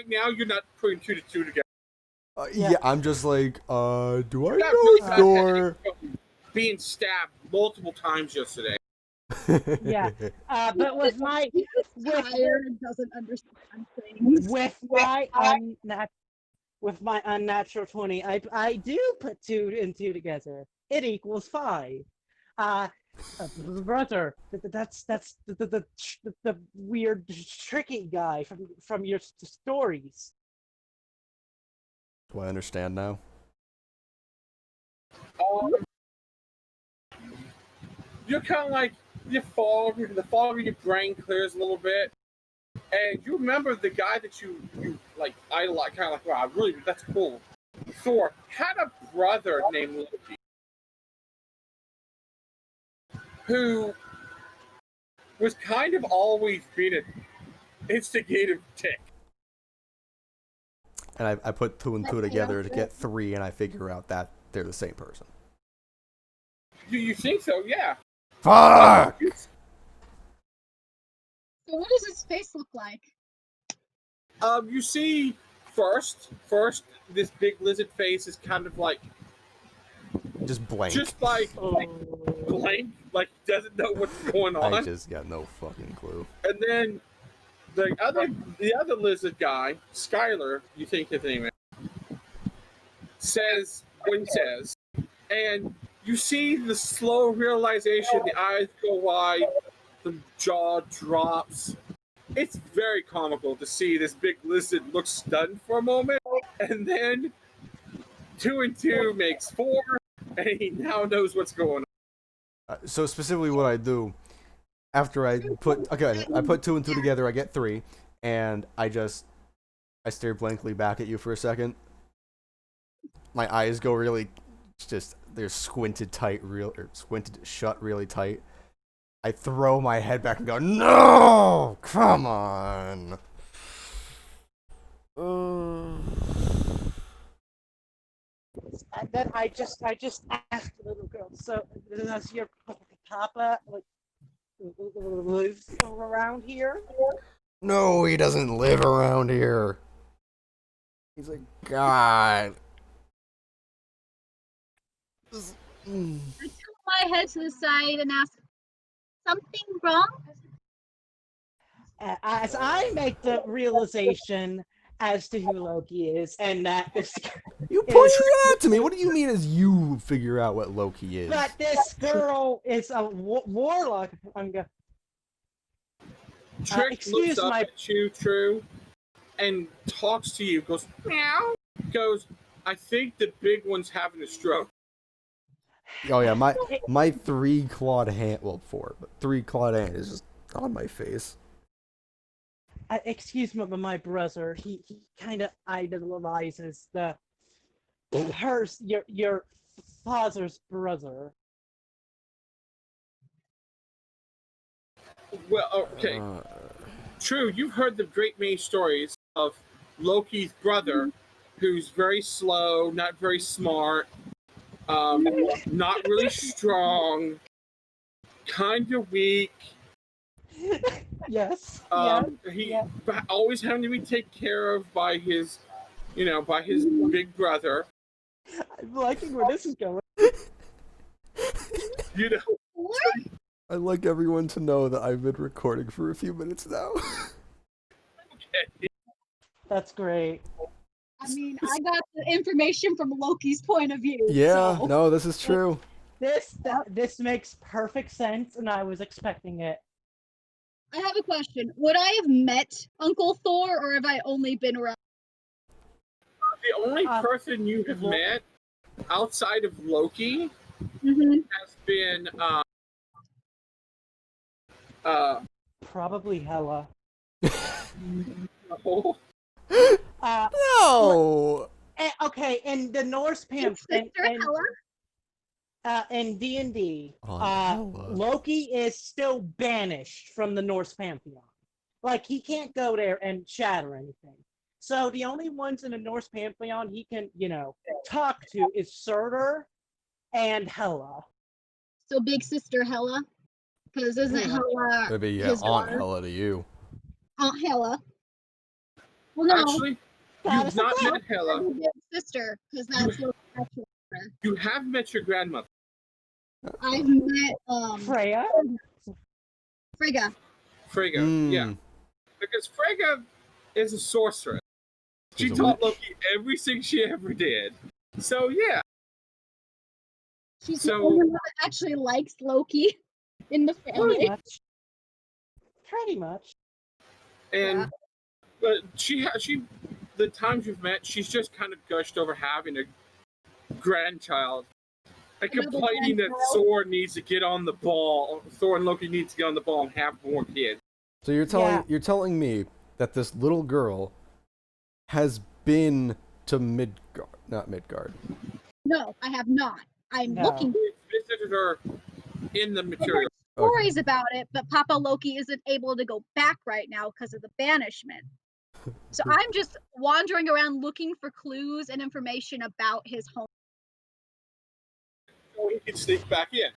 right now, you're not putting two to two together. Yeah, I'm just like, do I Really know Thor? Being stabbed multiple times yesterday. Yeah, but with my tired doesn't understand things. With my unnatural 20, I do put 2 and 2 together. It equals 5. Brother, that's the weird tricky guy from your stories. Do I understand now? You're kind of like the fog in your brain clears a little bit, and you remember the guy that you like. I like kind of like, wow, really, that's cool. Thor had a brother named Loki who was kind of always being an instigative dick. And I put 2 and 2 together to get 3, and I figure out that they're the same person. You think so? Yeah. Fuck! So what does his face look like? You see, first, this big lizard face is kind of like just blank. Just like blank, like doesn't know what's going on. I just got no fucking clue. And then the other lizard guy, Skyler, you think his name is, says, and you see the slow realization, the eyes go wide, the jaw drops. It's very comical to see this big lizard look stunned for a moment, and then 2 and 2 makes 4, and he now knows what's going on. So specifically what I do, after I put 2 and 2 together, I get 3, and I stare blankly back at you for a second. My eyes go really, they're squinted shut really tight. I throw my head back and go, no! Come on! And then I just asked the little girl, so does your papa live around here? No, he doesn't live around here. He's a god. I tilt my head to the side and ask, something wrong? As I make the realization as to who Loki is, and that this you pointed it out to me. What do you mean as you figure out what Loki is? That this girl is a warlock. I'm going. Trick looks up at you, True, and talks to you. Goes meow. Goes, I think the big one's having a stroke. Oh yeah, my 3-clawed hand. Well, 4, but 3-clawed hand is just on my face. Excuse me, but my brother, he kind of idolizes your father's brother. Well, okay. True, you've heard the great many stories of Loki's brother, who's very slow, not very smart, not really strong, kind of weak. Yes. Always having to be taken care of by his big brother. I'm liking where this is going. You know. I'd like everyone to know that I've been recording for a few minutes now. Okay. That's great. I mean, I got the information from Loki's point of view. Yeah, so. No, this is true. This makes perfect sense, and I was expecting it. I have a question. Would I have met Uncle Thor, or have I only been around? The only person you have met outside of Loki has been probably Hela. No. No. Okay, in the Norse pamphlet in D&D, Loki is still banished from the Norse pantheon. Like, he can't go there and chat or anything. So the only ones in the Norse pantheon he can, talk to is Surtur and Hela. So big sister Hela? Because isn't Hela Maybe his Aunt daughter? Hela to you. Aunt Hela. Well, no, Actually, Gotta you've not surprise. met Hela. Loki's sister, because that's Loki's actual sister. You have met your grandmother. I've met Freya. Frigga. Frigga, yeah. Because Frigga is a sorceress. She She's a taught witch. Loki everything she ever did. So, yeah. She's So- the only one that actually likes Loki in the Pretty family. much. Pretty much. And, Yeah. but the times you've met, she's just kind of gushed over having a grandchild. And Another complaining that grandchild. Thor needs to get on the ball. Thor and Loki need to get on the ball and have more kids. So you're telling me that this little girl has been to not Midgard. No, I have not. I'm No. looking We visited her in the material. stories about it, but Papa Loki isn't able to go back right now because of the banishment. So I'm just wandering around looking for clues and information about his home So he can sneak back in.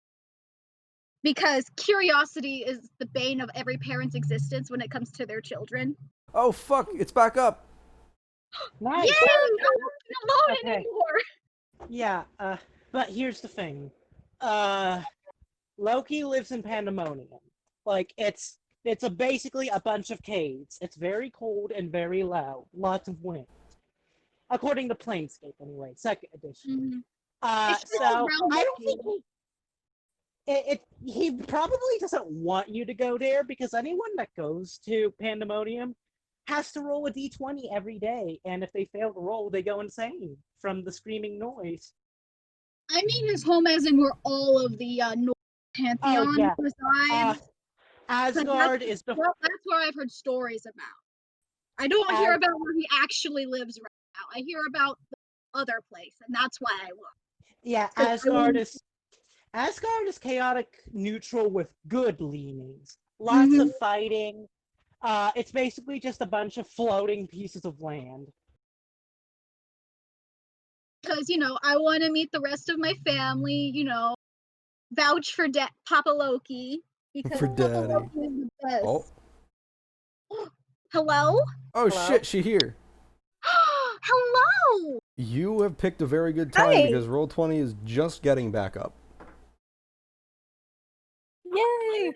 because curiosity is the bane of every parent's existence when it comes to their children. Oh fuck! It's back up. Nice. Yay! I'm not alone Okay. anymore. Yeah, but here's the thing. Loki lives in Pandemonium. Like, it's basically a bunch of caves. It's very cold and very loud. Lots of wind. According to Planescape, anyway, second edition. It's So around I don't Loki. think he probably doesn't want you to go there because anyone that goes to Pandemonium has to roll a d20 every day, and if they fail to roll, they go insane from the screaming noise. I mean his home as in where all of the North Pantheon yeah. resides. Asgard is the Well, that's where I've heard stories about. I don't hear about where he actually lives right now. I hear about the other place, and that's why I look. yeah. Asgard is chaotic neutral with good leanings. Lots of fighting. It's basically just a bunch of floating pieces of land. Because, I want to meet the rest of my family, vouch for Papa Loki. Because For Papa Daddy. Loki is the best. Oh. Hello? Oh Hello? shit! She here. Hello! You have picked a very good time Hi. because Roll20 is just getting back up. Yay!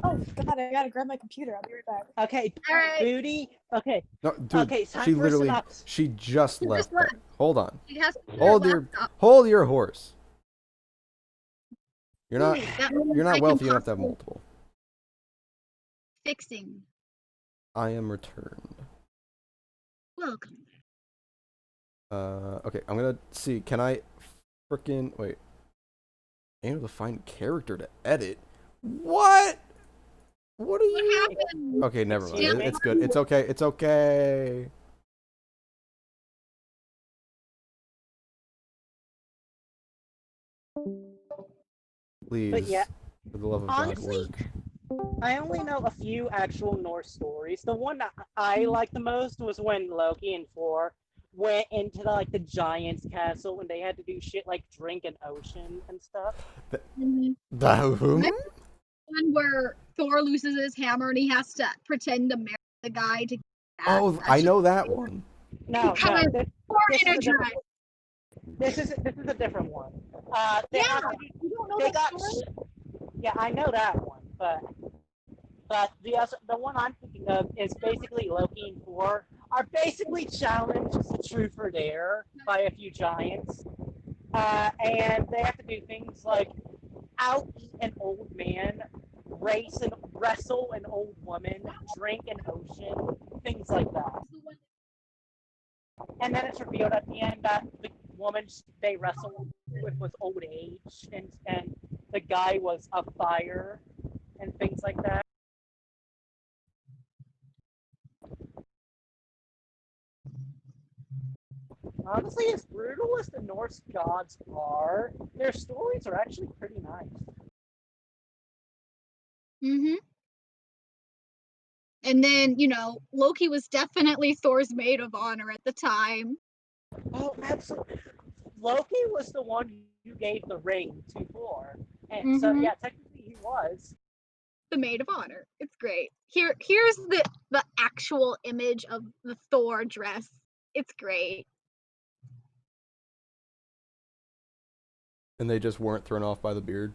Oh god, I gotta grab my computer. I'll be right back. Okay, All right. Booty. Okay, No, dude. okay. Time She for literally. synopsis. She just She left. just left. Hold on. She has to Hold your horse. You're not wealthy enough to have multiple. Fixing. I am returned. Welcome. Okay, I'm gonna see. Can I frickin' wait? I'm able to find character to edit. What? What are What you? happened? Okay, never mind. Excuse me? It's good. It's okay. It's okay. Please, yeah, for the love of honestly, God, work. I only know a few actual Norse stories. The one that I liked the most was when Loki and Thor went into the giant's castle and they had to do shit like drink an ocean and stuff. Mhm. The whom? One where Thor loses his hammer and he has to pretend to marry the guy to get back. Oh, That's I just- know that one. No, Come no, on, this Thor is a different energized. This is a different one. They Yeah, have to do- you don't know they that got story? yeah, I know that one, but the one I'm thinking of is basically Loki and Thor are basically challenged to truth or dare by a few giants, and they have to do things like out-eat an old man, race and wrestle an old woman, drink an ocean, things like that. And then it's revealed at the end that the woman they wrestled with was old age, and the guy was a fire, and things like that. Honestly, as brutal as the Norse gods are, their stories are actually pretty nice. Mm-hmm. And then, Loki was definitely Thor's maid of honor at the time. Oh, absolutely. Loki was the one who gave the ring to Thor, and so Mhm. yeah, technically he was. the maid of honor. It's great. Here's the actual image of the Thor dress. It's great. And they just weren't thrown off by the beard.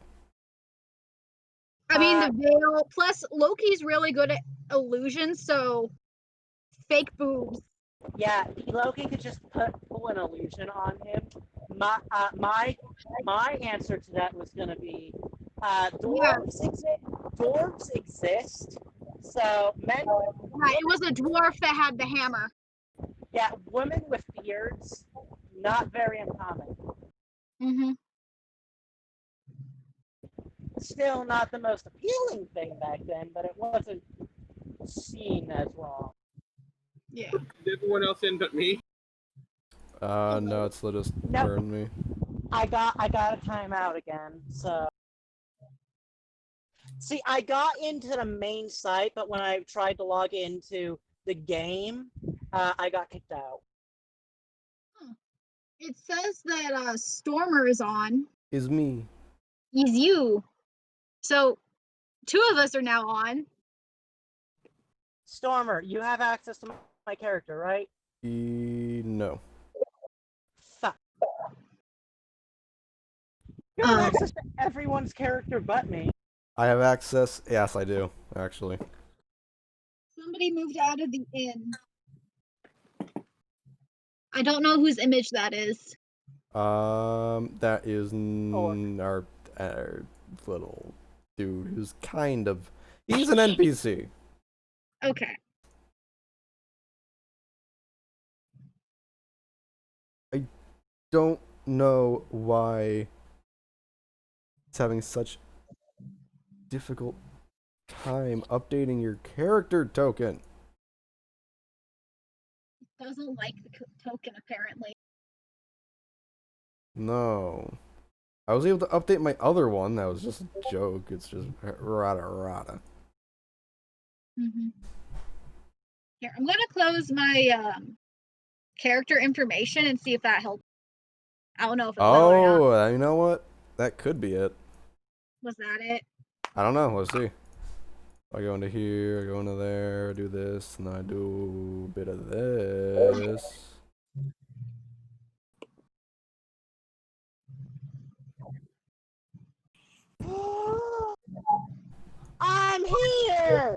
I mean, the veil. Plus, Loki's really good at illusions, so fake boobs. Yeah, Loki could just pull an illusion on him. My answer to that was gonna be dwarves exist. So men. Right, it was a dwarf that had the hammer. Yeah, women with beards, not very uncommon. Mm-hmm. Still not the most appealing thing back then, but it wasn't seen as wrong. Yeah. Did everyone else in but me? No, it's just burned me. I got a timeout again, so. See, I got into the main site, but when I tried to log into the game, I got kicked out. It says that Stormer is on. Is me. He's you. So, 2 of us are now on. Stormer, you have access to my character, right? No. Fuck. You have access to everyone's character but me. I have access. Yes, I do, actually. Somebody moved out of the inn. I don't know whose image that is. That is our little dude who's kind of... He's an NPC. Okay. I don't know why it's having such difficult time updating your character token. It doesn't like the token, apparently. No. I was able to update my other one. That was just a joke. It's just rada. Mm-hmm. Here, I'm gonna close my character information and see if that helps. I don't know if it will or not. You know what? That could be it. Was that it? I don't know. Let's see. I go into here, I go into there, do this, and then I do a bit of this. I'm here!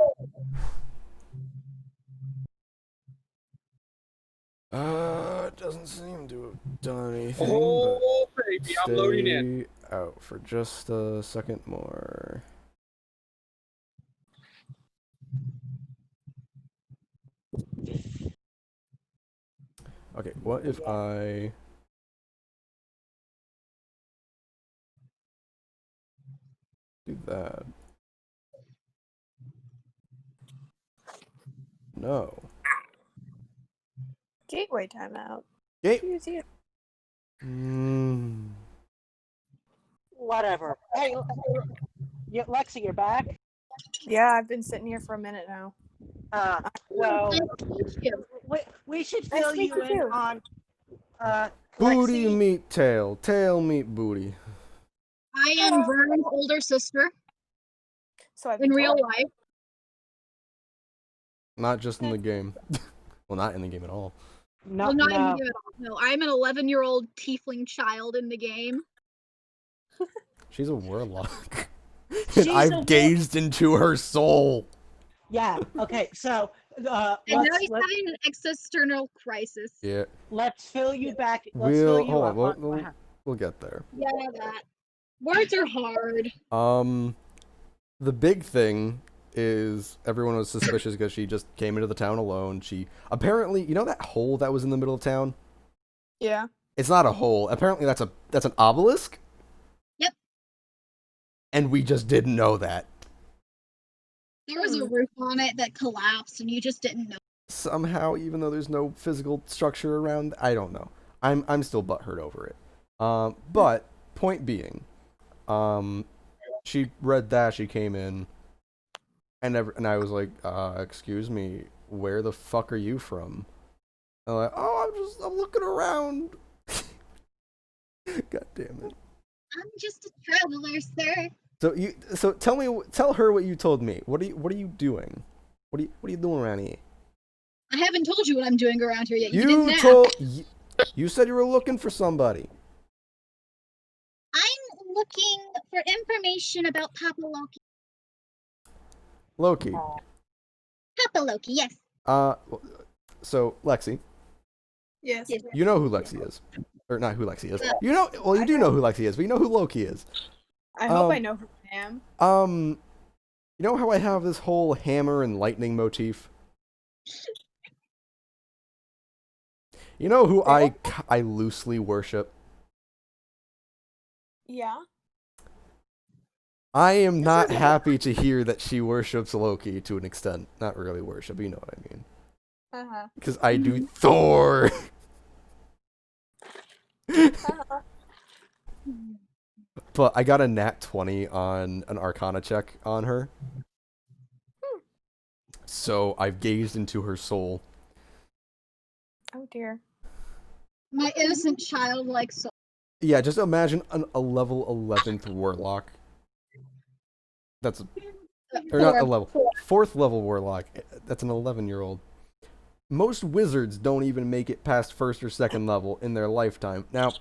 It doesn't seem to have done anything. Oh, baby, I'm loading in. Stay out for just a second more. Okay, what if I... do that? No. Gateway timeout. Gate. Whatever. Hey, Lexi, you're back? Yeah, I've been sitting here for a minute now. Well, Thank you. we should Nice fill to meet you you in too. on Booty Lexi. meet tail. Tail meet booty. I am Vern's older sister So I've in been real told. life. Not just in the game. Well, not in the game at all. No, Well, not in no. the game at all. No, I'm an 11-year-old tiefling child in the game. She's a warlock. She's And a I've gazed into her soul. Yeah. Okay. So And now he's having an existential crisis. Yeah. let's fill you back. Let's fill you up. We'll get there. Yeah, that. Words are hard. The big thing is everyone was suspicious because she just came into the town alone. She apparently, you know that hole that was in the middle of town? Yeah. It's not a hole. Apparently that's an obelisk. Yep. And we just didn't know that. There was a roof on it that collapsed, and you just didn't know. Somehow, even though there's no physical structure around, I don't know. I'm still butthurt over it. But point being, she read that, she came in, and I was like, excuse me, where the fuck are you from? And I'm like, oh, I'm looking around. God damn it. I'm just a traveler, sir. So tell her what you told me. What are you doing? What are you doing around here? I haven't told you what I'm doing around here yet. You didn't ask. You said you were looking for somebody. I'm looking for information about Papa Loki. Loki. Papa Loki, yes. So Lexi, Yes. you know who Lexi is, or not who Lexi is. You know, well, you do know who Lexi is, but you know who Loki is. I hope I know who I am. You know how I have this whole hammer and lightning motif? You know who I loosely worship? Yeah. I am not happy to hear that she worships Loki to an extent. Not really worship, you know what I mean. Uh-huh. Because I do Thor! Uh-huh. But I got a nat 20 on an Arcana check on her. So I've gazed into her soul. Oh dear. My innocent childlike soul. Yeah, just imagine a level 11th Warlock. That's... Or not a level. 4th level Warlock. That's an 11-year-old. Most wizards don't even make it past 1st or 2nd level in their lifetime. Now...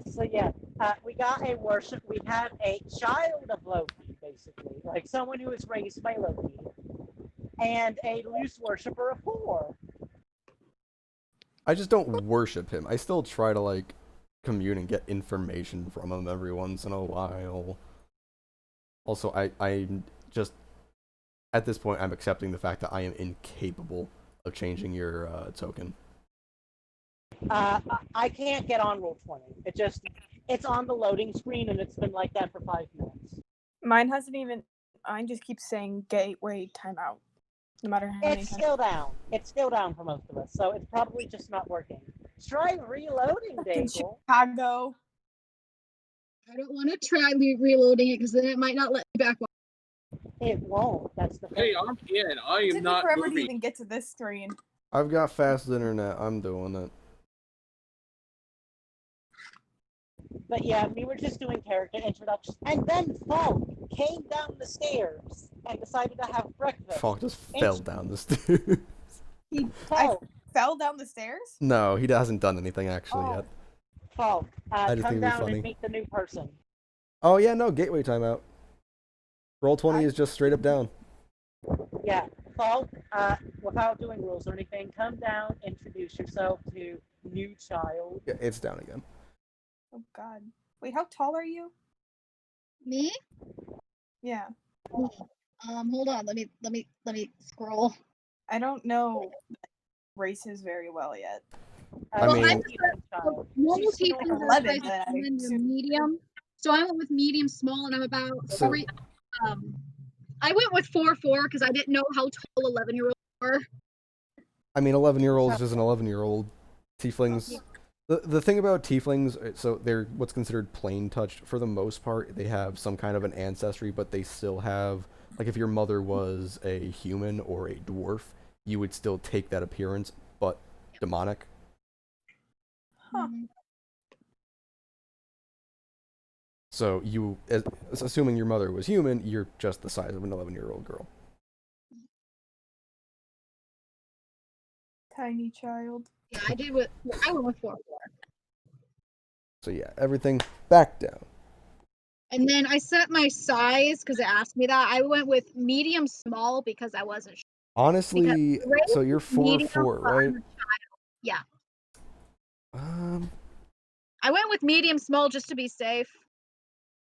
So yeah, we got a worship. We have a child of Loki, basically, like someone who is raised by Loki, and a loose worshiper of Thor. I just don't worship him. I still try to, like, commune and get information from him every once in a while. Also, I just... At this point, I'm accepting the fact that I am incapable of changing your token. I can't get on roll 20. It's on the loading screen, and it's been like that for 5 minutes. Mine hasn't even. Mine just keeps saying gateway timeout. No matter how many It's times. still down. It's still down for most of us, so it's probably just not working. Try reloading, Fucking Daegral. Chicago. I don't want to try reloading it because then it might not let me back. It won't. That's the thing. Hey, I'm in. I It am took me not forever to moving. even get to this screen. I've got fast internet. I'm doing it. But yeah, we were just doing character introductions, and then Falk came down the stairs and decided to have breakfast. Falk just fell down the stairs. Falk, Fell down the stairs? No, he hasn't done anything actually yet. Falk, I just come think it'd be down funny. and meet the new person. Oh yeah, no, gateway timeout. Roll 20 is just straight up down. Yeah, Falk, without doing rules or anything, come down, introduce yourself to new child. Yeah, it's down again. Oh god. Wait, how tall are you? Me? Yeah. Hold on. Let me scroll. I don't know races very well yet. I Well, mean- I'm just normal She's people like are 11, raised but I and then assume- medium. So I went with medium small, and I'm about So- 3. I went with 4'4" because I didn't know how tall 11-year-olds were. I mean, 11-year-old is just an 11-year-old. Tieflings. The thing about tieflings, so they're what's considered plain touched. For the most part, they have some kind of an ancestry, but they still have, like, if your mother was a human or a dwarf, you would still take that appearance, but demonic. Huh. So you, assuming your mother was human, you're just the size of an 11-year-old girl. Tiny child. Yeah, I went with 4'4". So yeah, everything back down. And then I set my size because it asked me that. I went with medium small because I wasn't sure. Honestly, Because so you're 4'4", right? Yeah. I went with medium small just to be safe.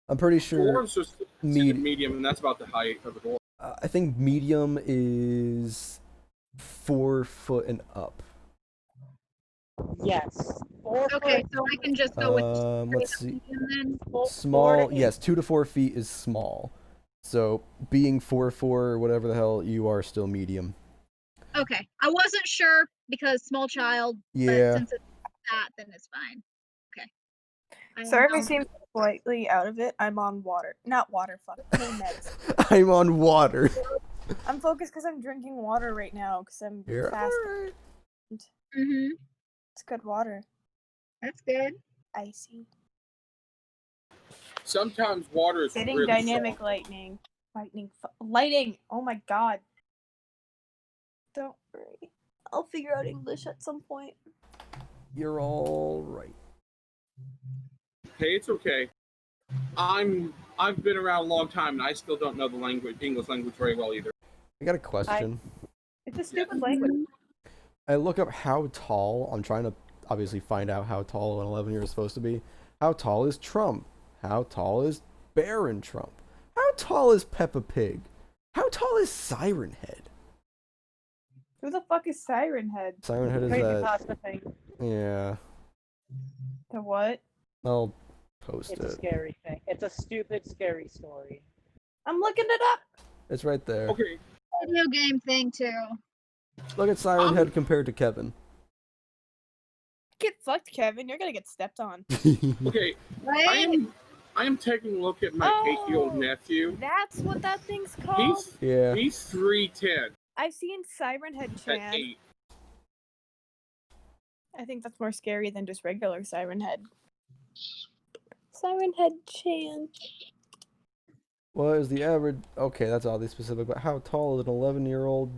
I'm pretty sure. Dwarves are considered medium, and that's about the height of a dwarf. I think medium is 4 foot and up. Yes. 4 Okay, foot. so I can just go with Let's see. medium then. Small, 4 to 8. yes, 2 to 4 feet is small. So being 4'4" or whatever the hell, you are still medium. Okay, I wasn't sure because small child. Yeah. But since it's that, then it's fine. Okay. Sorry if I seem slightly out of it. I'm on water. Not water, fuck. No meds. I'm on water. I'm focused because I'm drinking water right now because I'm You're fast. alright. Mm-hmm. It's good water. That's good. Icy. Sometimes water is Getting really dynamic soft. lightning. Lighting! Oh my god. Don't worry. I'll figure out English at some point. You're all right. Hey, it's okay. I've been around a long time and I still don't know the English language very well either. I got a question. It's a stupid language. I look up how tall. I'm trying to obviously find out how tall an 11-year is supposed to be. How tall is Trump? How tall is Baron Trump? How tall is Peppa Pig? How tall is Siren Head? Who the fuck is Siren Head? Siren Head is Crazy that. pasta thing. Yeah. The what? I'll post It's a it. scary thing. It's a stupid, scary story. I'm looking it up! It's right there. Okay, Video game thing too. Look at Siren Head compared to Kevin. Get fucked, Kevin. You're gonna get stepped on. okay. Right? I am taking a look at my 8-year-old nephew. That's what that thing's called? Yeah. He's 3'10" I've seen Siren Head at Chan. 8. I think that's more scary than just regular Siren Head. Siren Head Chan. What is the average? Okay, that's oddly specific. But how tall is an 11-year-old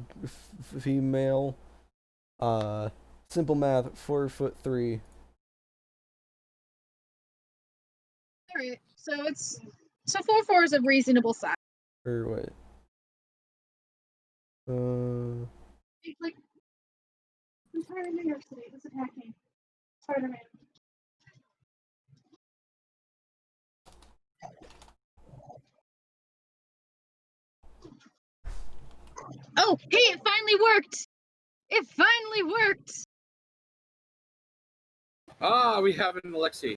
female? Simple math. 4'3". Alright. So 4'4" is a reasonable size. Or wait. It's like entire New York City is attacking Spider-Man. Oh, hey, it finally worked! It finally worked! Ah, we have an Lexi.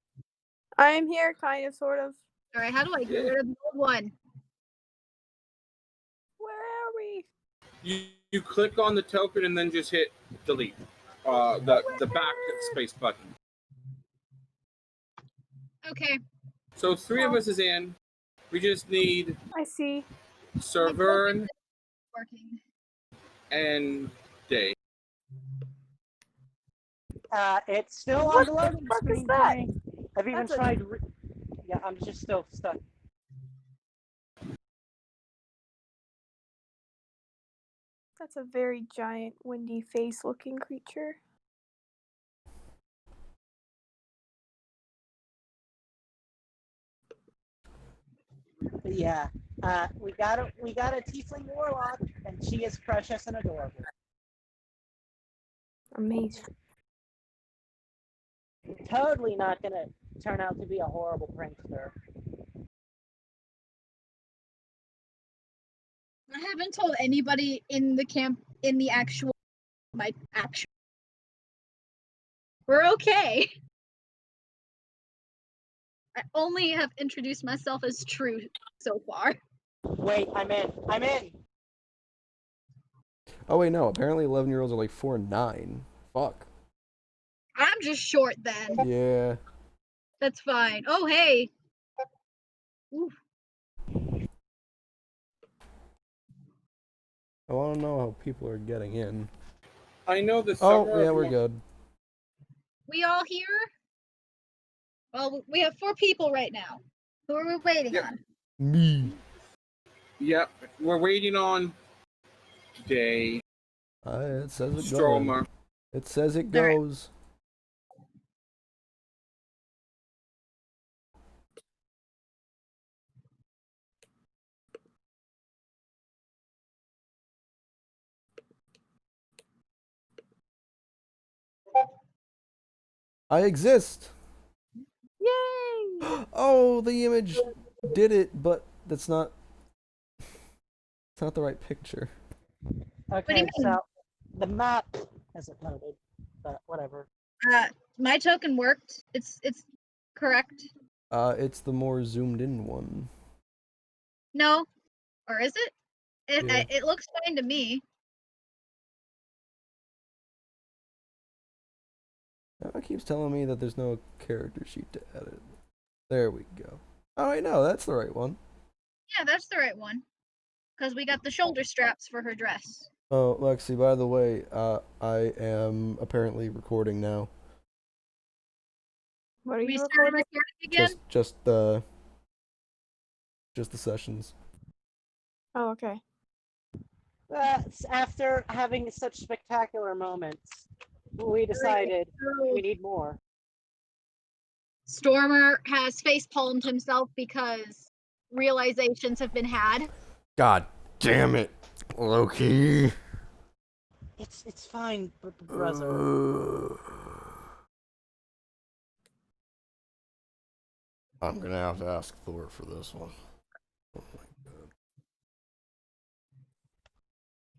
I'm here, kind of, sort of. Alright, how do I get rid of the old one? Where are we? You click on the token and then just hit delete. The back space button. Okay. So 3 of us is in. We just need I see. Sir Vern Working. and Day. It's still What on the the loading fuck is screen that? for me. I've even That's a- tried. Yeah, I'm just still stuck. That's a very giant, windy face looking creature. Yeah. We got a Tiefling Warlock, and she is precious and adorable. Amazing. Totally not gonna turn out to be a horrible prankster. I haven't told anybody in the camp, in the actual, my actual. We're okay. I only have introduced myself as true so far. Wait, I'm in. I'm in. Oh wait, no. Apparently 11-year-olds are like 4'9". Fuck. I'm just short then. Yeah. That's fine. Oh, hey. Oof. I want to know how people are getting in. I know the Oh, summer yeah, of we're Mo- good. We all here? Well, we have 4 people right now. Who are we waiting Yep. on? Me. Yep, we're waiting on Day. It says it goes. Stromer. It says it All right. goes. I exist. Yay! Oh, the image did it, but that's not. It's not the right picture. do Okay, you mean? so the map hasn't loaded, but whatever. My token worked. It's correct. It's the more zoomed in one. No, or is it? Yeah. It looks fine to me. It keeps telling me that there's no character sheet to edit. There we go. Oh, I know, that's the right one. Yeah, that's the right one. Because we got the shoulder straps for her dress. Oh, Lexi, by the way, I am apparently recording now. What are you Restart recording? recording again? Just the sessions. Oh, okay. After having such spectacular moments, we decided we need more. Stormer has face-palmed himself because realizations have been had. God damn it, Loki. It's fine, brother. I'm gonna have to ask Thor for this one. Oh my god.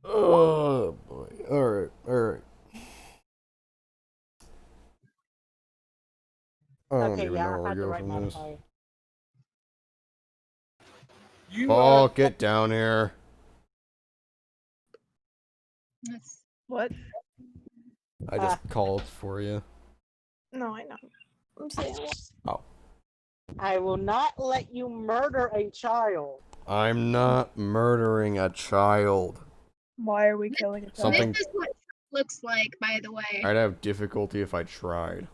Oh boy. Alright. I don't Okay, even yeah, know I where had we the go right from this. modifier. You Falk, get down here. That's- What? I just called for you. No, I know. I'm saying what? Oh. I will not let you murder a child. I'm not murdering a child. Why are we killing each other? Something- This is what it looks like, by the way. I'd have difficulty if I tried.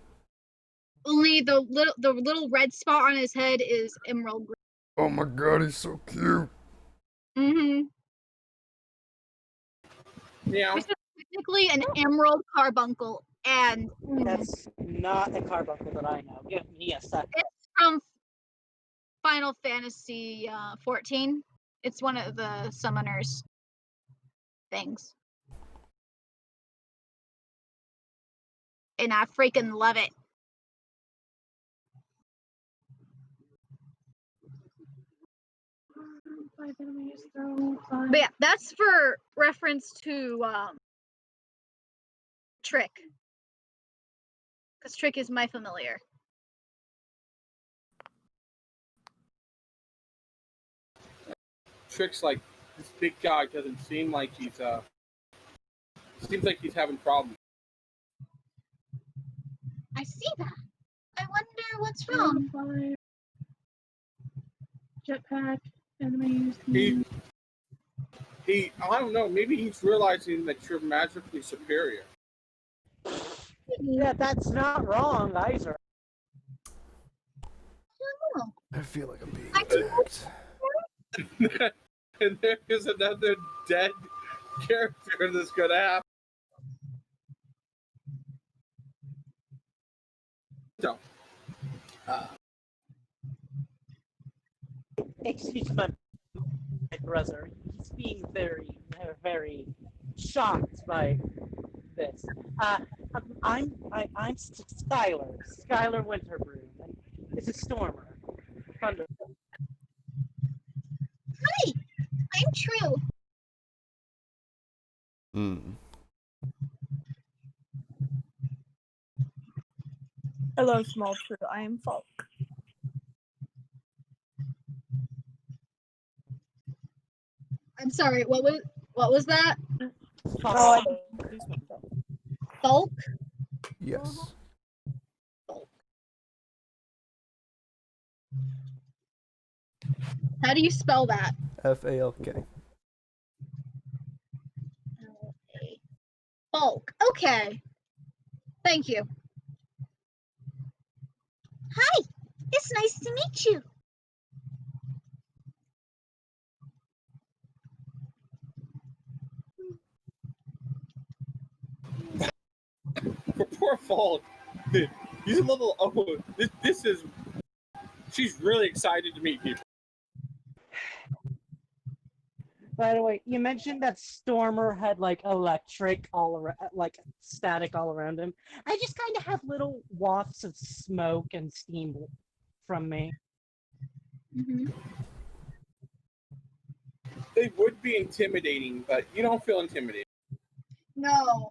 Only the little red spot on his head is emerald green. Oh my god, he's so cute. Mm-hmm. meow. This is technically an emerald carbuncle, and That's not a carbuncle that I know. Give me a second. it's from Final Fantasy 14. It's one of the summoners things. And I freaking love it. But yeah, that's for reference to Trick. Because Trick is my familiar. Trick's like this big guy doesn't seem like he's seems like he's having problems. I see that. I wonder what's wrong. Jetpack, enemies. He I don't know, maybe he's realizing that you're magically superior. Yeah, that's not wrong either. I feel like I'm being I do. attacked. And there's another dead character that's gonna happen. So, Excuse my brother. He's being very, very shocked by this. I'm Skyler. Skyler Wintergloom. And this is Stormer. Thunderboom. Hi, I'm True. Hello, small true. I am Falk. I'm sorry. What was that? Oh, I didn't introduce myself. Falk? Yes. How do you spell that? Falk. Falk. Okay. Thank you. Hi. It's nice to meet you. for poor Falk, he's a little this is she's really excited to meet people. By the way, you mentioned that Stormer had like electric all around, like static all around him. I just kind of have little wafts of smoke and steam from me. Mm-hmm. They would be intimidating, but you don't feel intimidated. No.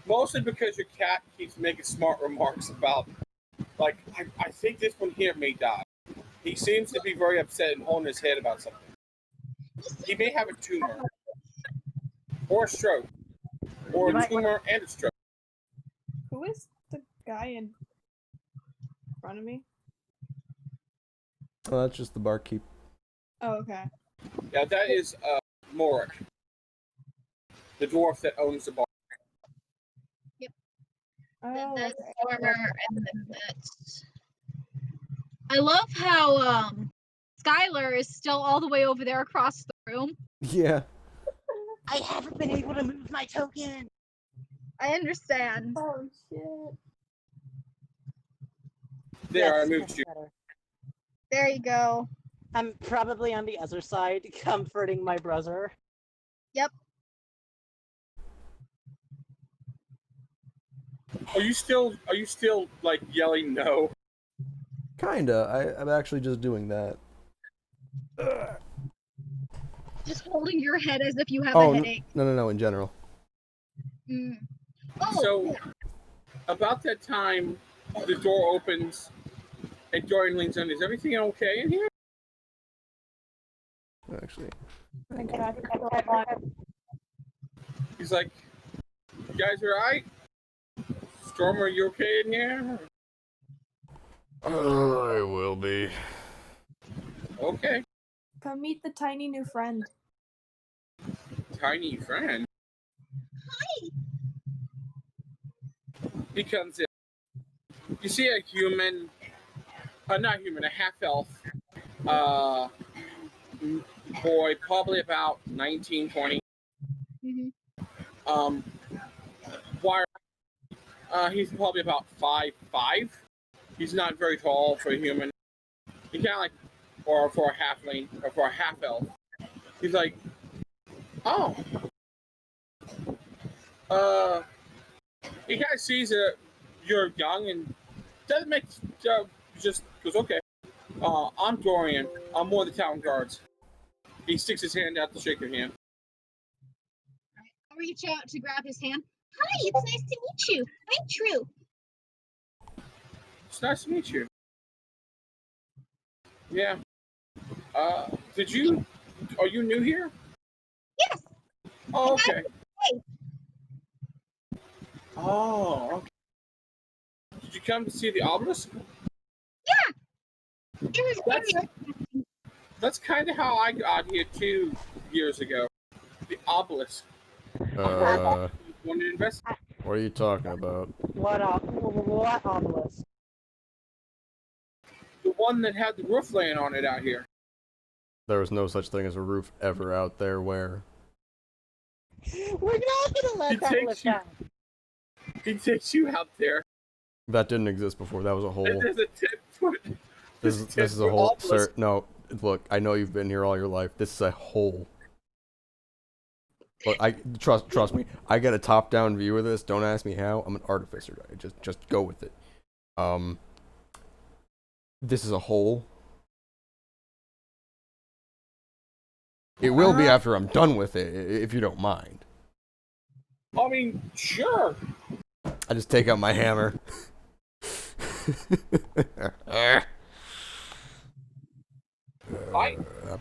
Mostly because your cat keeps making smart remarks about, like, I think this one here may die. He seems to be very upset and holding his head about something. He may have a tumor, or a stroke, or a tumor and a stroke. Who is the guy in front of me? Oh, that's just the barkeep. Oh, okay. Yeah, that is Morik, the dwarf that owns the bar. Oh, That's okay. Stormer, and then that's I love how Skyler is still all the way over there across the room. Yeah. I haven't been able to move my token. I understand. Oh shit. There, I Yes, moved that's you. better. There you go. I'm probably on the other side, comforting my brother. Yep. Are you still like yelling no? Kinda. I'm actually just doing that. Just holding your head as if you have Oh, a headache. no, in general. Mm. Oh, So, about that time, the door opens and Dorian leans in. Is everything okay in here? Actually. Thank God you're still alive. He's like, "You guys are alright? Storm, are you okay in here?" I will be. Okay, Come meet the tiny new friend. tiny friend. hi. He comes in. You see a human, not human, a half-elf, boy, probably about 19, 20. Mm-hmm. Wire. He's probably about 5'5". He's not very tall for a human. He kind of like, or for a halfling, or for a half-elf. He's like, oh. He kind of sees that you're young and doesn't make, just goes, okay. I'm Dorian. I'm one of the town guards. He sticks his hand out to shake your hand. I'll reach out to grab his hand. Hi, it's nice to meet you. I'm True. It's nice to meet you. Yeah. Are you new here? Yes. Oh, okay. Hey. Oh, okay. Did you come to see the obelisk? It was very That's kind of how I got here 2 years ago. The obelisk. Want to invest? What are you talking about? What obelisk? The one that had the roof laying on it out here. There was no such thing as a roof ever out there where... We're not gonna let that lift down. He takes you out there. That didn't exist before. That was a hole. And there's a 10-foot. This is a hole, sir. No, look. I know you've been here all your life. This is a hole. Look, I trust me. I get a top-down view of this. Don't ask me how. I'm an artificer. Just go with it. This is a hole. It will be after I'm done with it, if you don't mind. I mean, sure. I just take out my hammer. I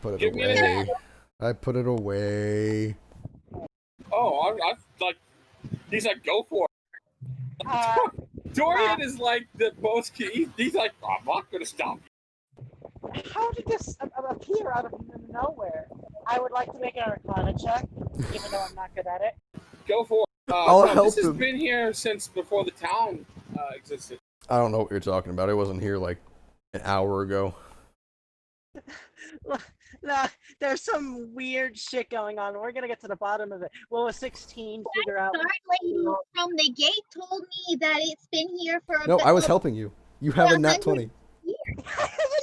put it away. I put it away. Oh, I like. He's like, go for it. Dorian is like the most. He's like, I'm not gonna stop you. How did this appear out of nowhere? I would like to make an Arcana check, even though I'm not good at it. Go for it. I'll help this has him. been here since before the town existed. I don't know what you're talking about. I wasn't here like an hour ago. No, there's some weird shit going on. We're gonna get to the bottom of it. Will a 16 figure out? guard lady from the gate told me that it's been here for a No, bit. I was helping you. You have a nat 20. I have a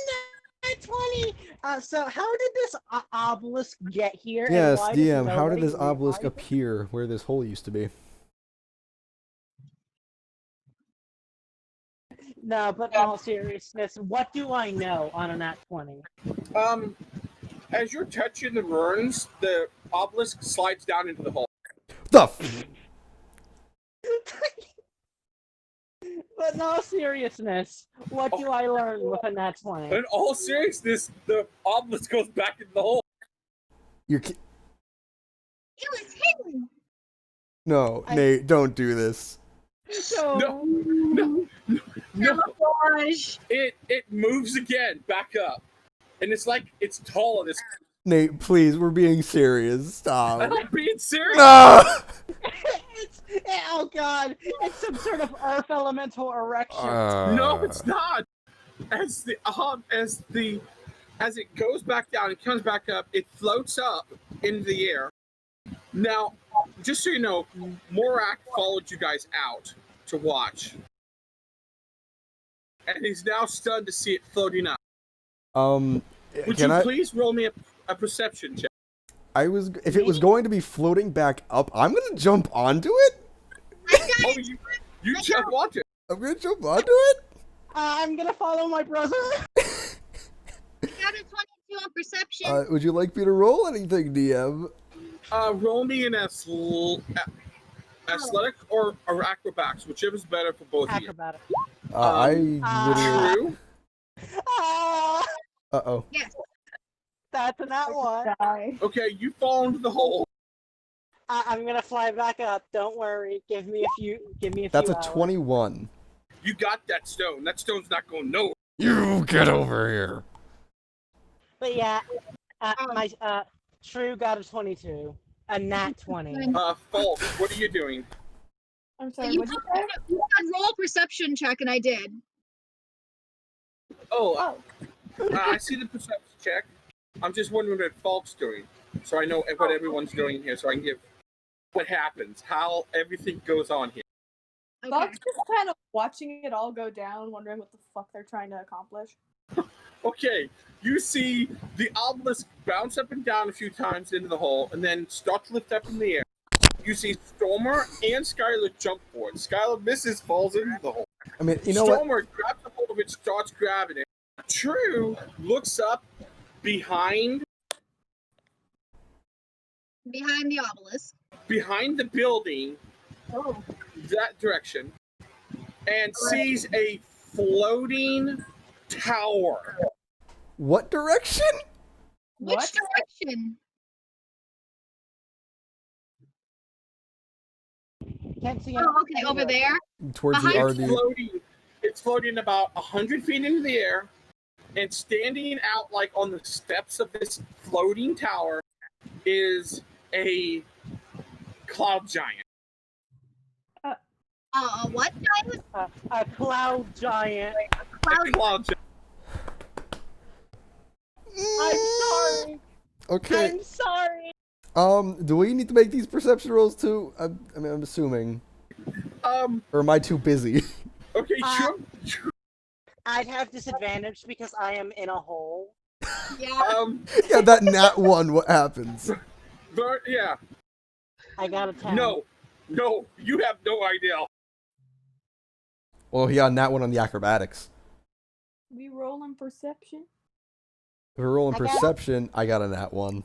nat 20. So how did this obelisk get here? and Yes, why does DM. How did nobody this obelisk realize it? appear where this hole used to be? No, but in all seriousness, what do I know on a nat 20? As you're touching the ruins, the obelisk slides down into the hole. But in all seriousness, what do I learn with a nat 20? In all seriousness, the obelisk goes back into the hole. It was hidden. No, Nate, don't do this. No. Gosh. It moves again, back up. And it's like, it's taller. This. Nate, please, we're being serious. Stop. I'm not being serious. No! Oh god, it's some sort of earth elemental erection. No, it's not. as it goes back down, it comes back up, it floats up into the air. Now, just so you know, Morak followed you guys out to watch. And he's now stunned to see it floating up. Would you please roll me a perception check? If it was going to be floating back up, I'm gonna jump onto it. Oh, you jump onto it. I'm gonna jump onto it. I'm gonna follow my brother. Got a 22 on perception. Would you like me to roll anything, DM? Roll me an athletic or acrobatics, whichever's better for both Acrobatic. of you. True. Uh-oh. Yes. That's not one. Okay, you fall into the hole. I'm gonna fly back up. Don't worry. Give me a few. That's a hours. 21. You got that stone. That stone's not going nowhere. You get over here. But yeah, my True got a 22, a nat 20. Falk, what are you doing? I'm sorry, You what'd you say? had roll a perception check, and I did. Oh, I see the perception check. I'm just wondering what Falk's doing, so I know what everyone's doing here, so I can give what happens, how everything goes on here. Okay. Falk's just kind of watching it all go down, wondering what the fuck they're trying to accomplish. Okay, you see the obelisk bounce up and down a few times into the hole, and then start to lift up in the air. You see Stormer and Skyler jump for it. Skyler misses, falls into the hole. I mean, you know what? Stormer grabs a hold of it, starts grabbing it. True looks up behind the obelisk. Behind the building, that direction, and sees a floating tower. What direction? Which direction? Can't see. Oh, okay, over there. Towards the Behind RD. It's floating about 100 feet into the air, and standing out like on the steps of this floating tower is a cloud giant. What giant? A cloud giant. A cloud giant. I'm sorry. Okay. I'm sorry. Do we need to make these perception rolls too? I mean, I'm assuming. Or am I too busy? Okay, sure. I'd have disadvantage because I am in a hole. Yeah. Yeah, that nat 1, what happens? Vern, yeah. I got a 10. No, you have no idea. Well, he got a nat 1 on the acrobatics. We roll in perception. If we're rolling I got- perception, I got a nat 1.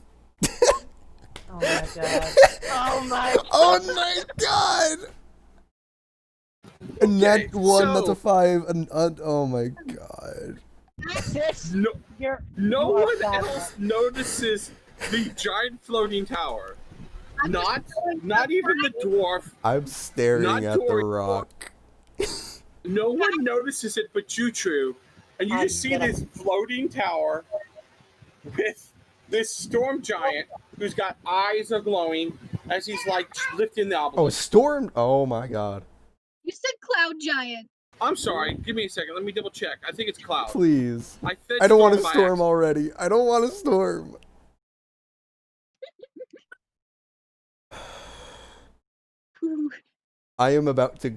Oh my god. Oh my god. Oh my god! And Okay, that 1, so- that's a 5, and oh my god. Sis, No you are one fabulous. else notices the giant floating tower. Not even the dwarf. I'm staring Not at the Dory. rock. No one notices it but you, True. And you just see this floating tower with this storm giant who's got eyes are glowing as he's like lifting the Oh, obelisk. storm! Oh my god. You said cloud giant. I'm sorry. Give me a second. Let me double check. I think it's cloud. Please. I said I don't want a by storm accident. already. I don't want a storm. I am about to...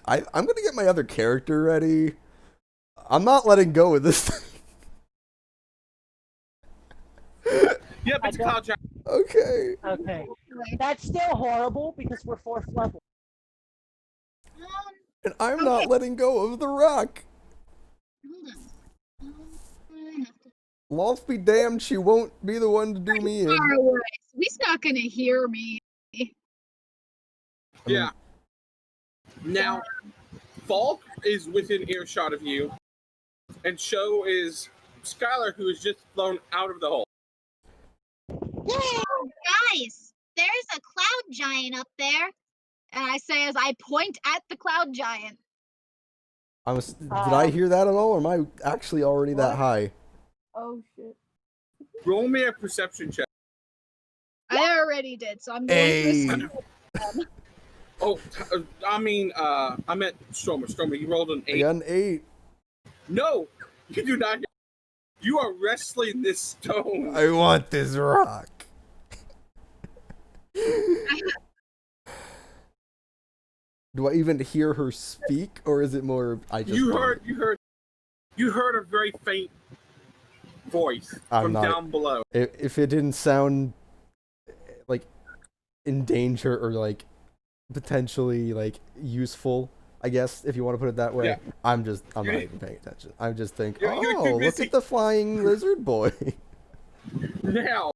I'm gonna get my other character ready. I'm not letting go of this thing. Yep, it's cloud giant. Okay. Okay. That's still horrible because we're 4th level. And I'm not letting go of the rock. Hold on. I have to. Loth be damned, she won't be the one to do me in. Alright, he's not gonna hear me. Yeah. Now, Falk is within earshot of you, and so is Skyler, who has just flown out of the hole. Guys, there's a cloud giant up there. And I say as I point at the cloud giant. Did I hear that at all, or am I actually already that high? Oh shit. Roll me a perception check. I already did, so I'm going Hey. to Oh, I meant Stormer. Stormer, you rolled an I 8. got an 8. No, You do not. You are wrestling this stone. I want this rock. Do I even hear her speak, or is it more? I just You heard a very faint voice from down below. If it didn't sound like in danger or like potentially like useful, I guess if you want to put it that way, Yeah. I'm not even paying attention. I just think, You're too look busy. at the flying lizard boy. Now,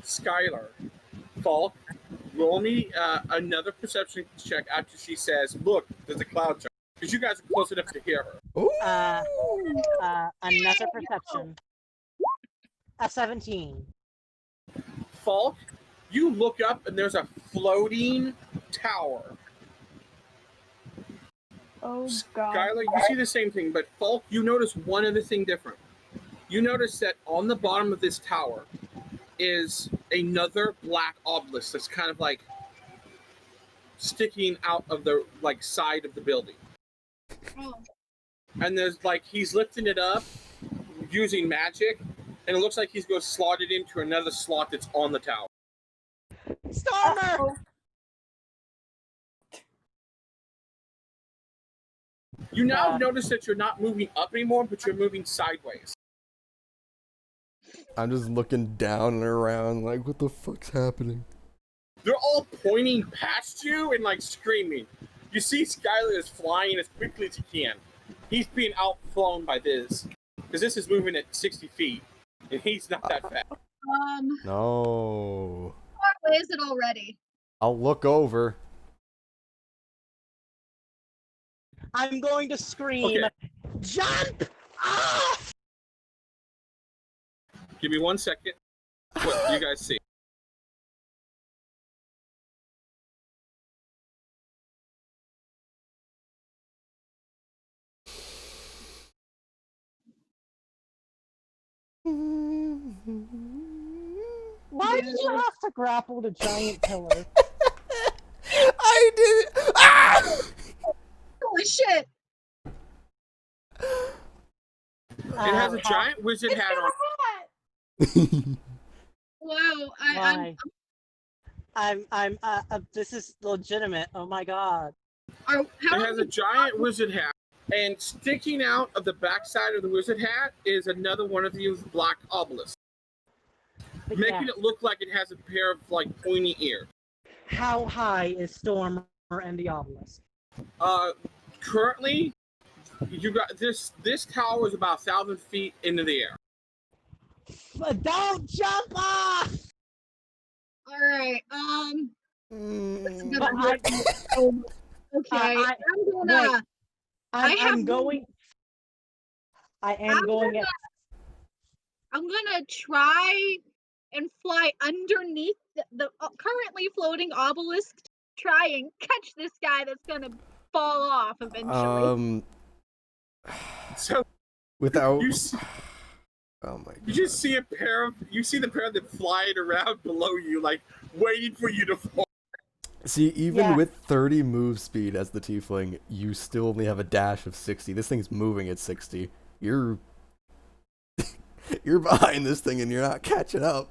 Skyler, Falk, roll me another perception check after she says, "Look, there's a cloud jump," because you guys are close enough to hear her. Ooh. Another perception. A 17. Falk, you look up and there's a floating tower. Oh god. Skyler, you see the same thing, but Falk, you notice one other thing different. You notice that on the bottom of this tower is another black obelisk that's kind of like sticking out of the like side of the building. Oh. And there's like he's lifting it up using magic, and it looks like he's going to slot it into another slot that's on the tower. Stormer! You now notice that you're not moving up anymore, but you're moving sideways. I'm just looking down and around, like, what the fuck's happening? They're all pointing past you and like screaming. You see Skyler is flying as quickly as he can. He's being outflown by this, because this is moving at 60 feet, and he's not that fast. No. How far away is it already? I'll look over. I'm going to scream, Okay. jump off! Give me 1 second. What do you guys see? Why did you have to grapple the giant pillar? I did it! Ah! Holy shit! It has a giant wizard hat on. Wow, Why? This is legitimate. Oh my god. It has a giant wizard hat, and sticking out of the backside of the wizard hat is another one of these black obelisks, making it look like it has a pair of like pointy ears. How high is Stormer and the obelisk? Currently, you got this tower is about 1,000 feet into the air. Don't jump off! Alright, But okay, I'm going to try and fly underneath the currently floating obelisk to try and catch this guy that's gonna fall off eventually. So without. Oh my god. You just see you see the pair that flying around below you, like waiting for you to fall. See, even with 30 move speed as the Tiefling, you still only have a dash of 60. This thing's moving at 60. You're behind this thing and you're not catching up.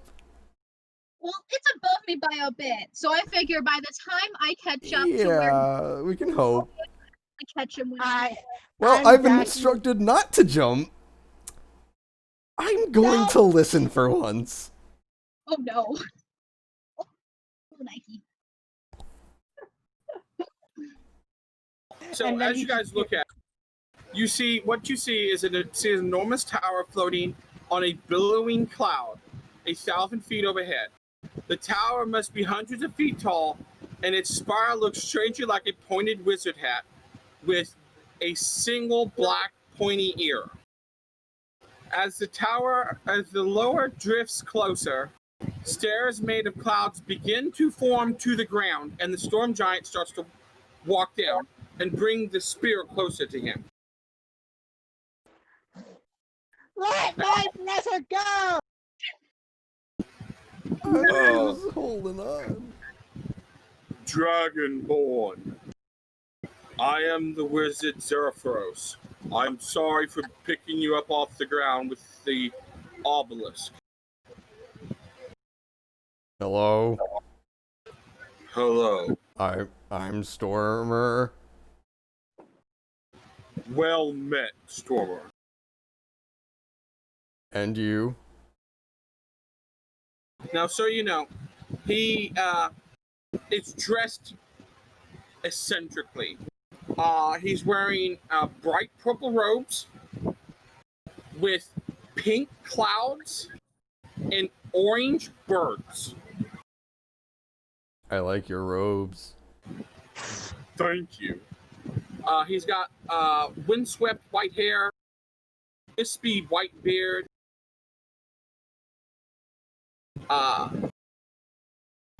Well, it's above me by a bit, so I figure by the time I catch up to where Yeah, we can hope. I catch him when I've been instructed not to jump. I'm going to listen for once. Oh no. Oh, Nike. So as you guys look at, you see is an enormous tower floating on a billowing cloud, 1,000 feet overhead. The tower must be hundreds of feet tall, and its spire looks strangely like a pointed wizard hat with a single black pointy ear. As the lower drifts closer, stairs made of clouds begin to form to the ground, and the storm giant starts to walk down and bring the spear closer to him. Let my blizzard go! I was holding on. Dragonborn, I am the wizard Zerafros. I'm sorry for picking you up off the ground with the obelisk. Hello? Hello. I'm Stormer. Well met, Stormer. And you? Now, so you know, he is dressed eccentrically. He's wearing bright purple robes with pink clouds and orange birds. I like your robes. Thank you. He's got windswept white hair, wispy white beard.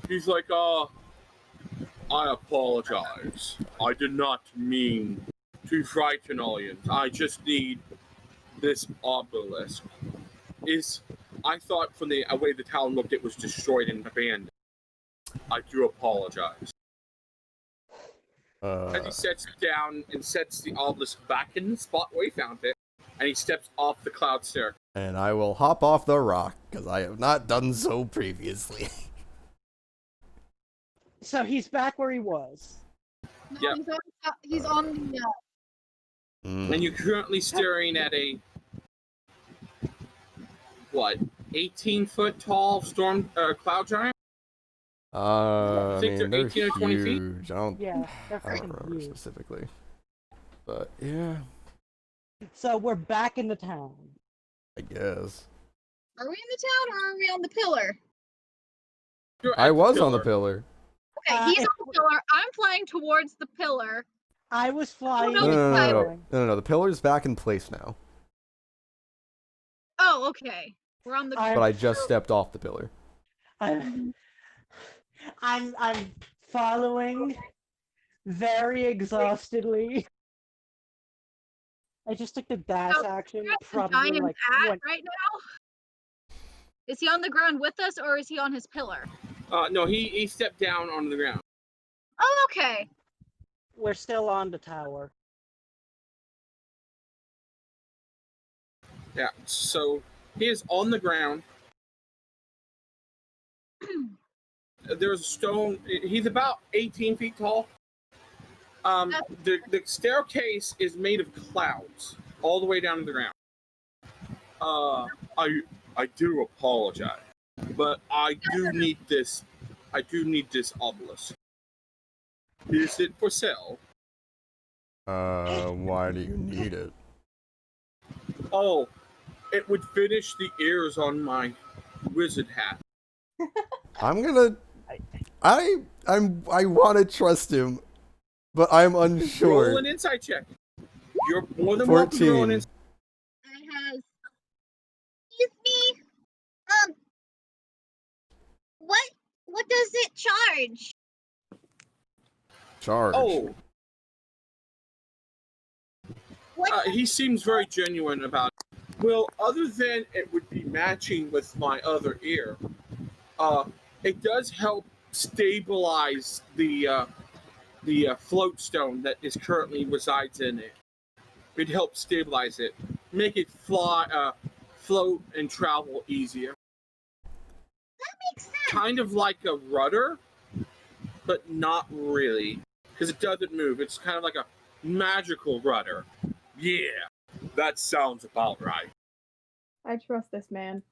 He's like, I apologize. I did not mean to frighten audience. I just need this obelisk. I thought from the way the town looked, it was destroyed and abandoned. I do apologize. As he sets down and sets the obelisk back in the spot where he found it, and he steps off the cloud stair. And I will hop off the rock, because I have not done so previously. So he's back where he was. No, Yep. he's on the. And you're currently staring at a, 18-foot tall storm cloud giant? I think mean, they're they're 18 or 20 feet? huge. I don't Yeah, they're remember freaking huge. specifically. But, yeah, So we're back in the town. I guess. Are we in the town or are we on the pillar? You're I at was the on the pillar. pillar. Okay, he's on the pillar. I'm flying towards the pillar. I was flying. no, No. The pillar's back in place now. Oh, okay. We're on the. But I just stepped off the pillar. I'm following very exhaustedly. I just took the dash action. You're at the Probably giant's like at right now. Is he on the ground with us or is he on his pillar? No, he stepped down onto the ground. Oh, okay. we're still on the tower. Yeah, so he is on the ground. There's a stone. He's about 18 feet tall. The staircase is made of clouds all the way down to the ground. I do apologize, but I do need this. I do need this obelisk. Is it for sale? Why do you need it? Oh, it would finish the ears on my wizard hat. I'm gonna. I want to trust him, but I'm unsure. Roll an insight check. You're more than welcome to roll an 14. insight. I have. Excuse me. What does it charge? Charge. Oh, What? he seems very genuine about it. Well, other than it would be matching with my other ear, it does help stabilize the float stone that is currently resides in it. It helps stabilize it, make it fly, float, and travel easier. That makes sense. Kind of like a rudder, but not really, because it doesn't move. It's kind of like a magical rudder. Yeah, that sounds about right. I trust this man.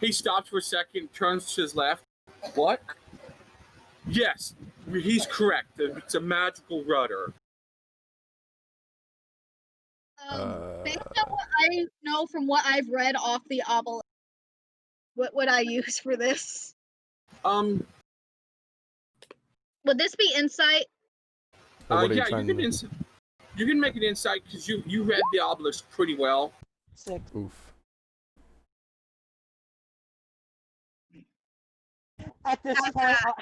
He stops for a second, turns to his left. What? Yes, he's correct. It's a magical rudder. Based on what I know from what I've read off the obelisk, what would I use for this? Um, Would this be insight? What are you yeah, trying you to can you can make an insight because you read the obelisk pretty well. 6. Oof. At this How's point, that?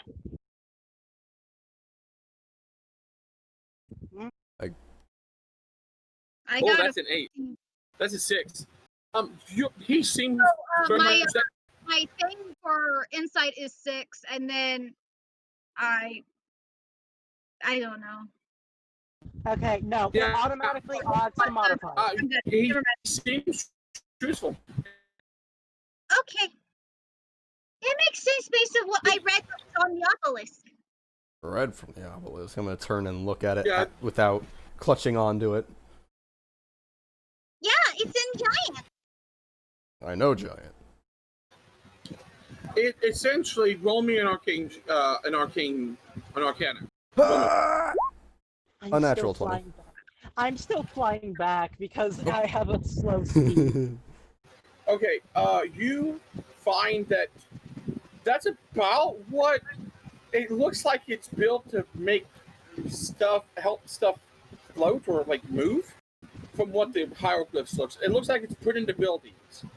I Oh, got that's an 8. That's a 6. He seems very my much my thing for insight is 6, and then I don't know. Okay, no, it Yeah. automatically odds the modifier. I'm good. He Never mind. seems truthful. Okay. It makes sense based on what I read on the obelisk. Read from the obelisk. I'm gonna turn and look at it Yeah. without clutching onto it. Yeah, it's in giant. I know giant. It essentially roll me an arcana. I'm Unnatural still 20. flying back. I'm still flying back because I have a slow speed. Okay, you find that that's about what it looks like. It's built to make help stuff float or like move. From what the hieroglyphs looks, it looks like it's put into buildings. You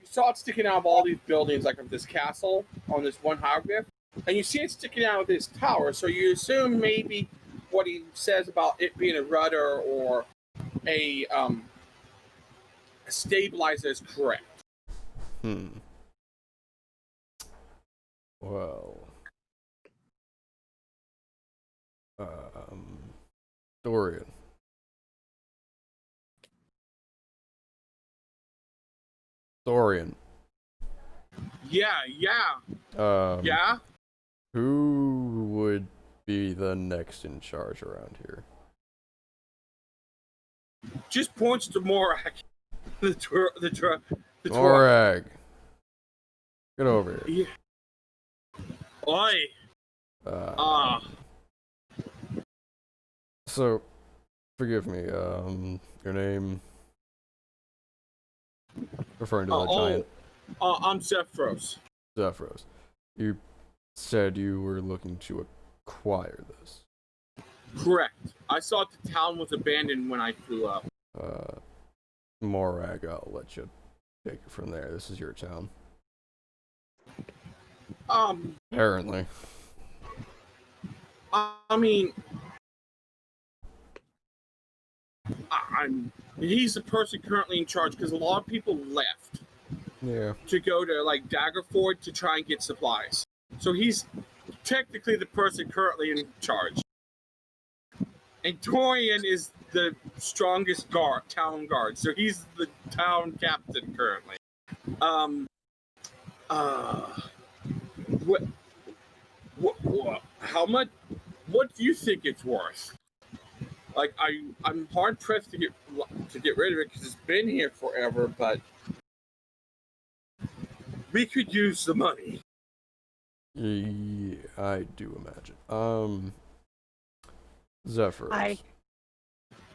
saw it sticking out of all these buildings, like of this castle on this one hieroglyph, and you see it sticking out of this tower. So you assume maybe what he says about it being a rudder or a stabilizer is correct. Well. Dorian. Yeah. Yeah. Who would be the next in charge around here? Just points to Morak. the Morag. Get over here. Yeah. Oi. So, forgive me, your name? Referring to the giant. I'm Zephyros. Zephyros. You said you were looking to acquire this. Correct. I saw the town was abandoned when I flew up. Morag, I'll let you take it from there. This is your town. Apparently. I mean, he's the person currently in charge because a lot of people left. Yeah. To go to like Daggerford to try and get supplies. So he's technically the person currently in charge. And Dorian is the strongest town guard. So he's the town captain currently. How much? What do you think it's worth? Like I'm hard pressed to get rid of it because it's been here forever, but we could use the money. Yeah, I do imagine. Zephyros.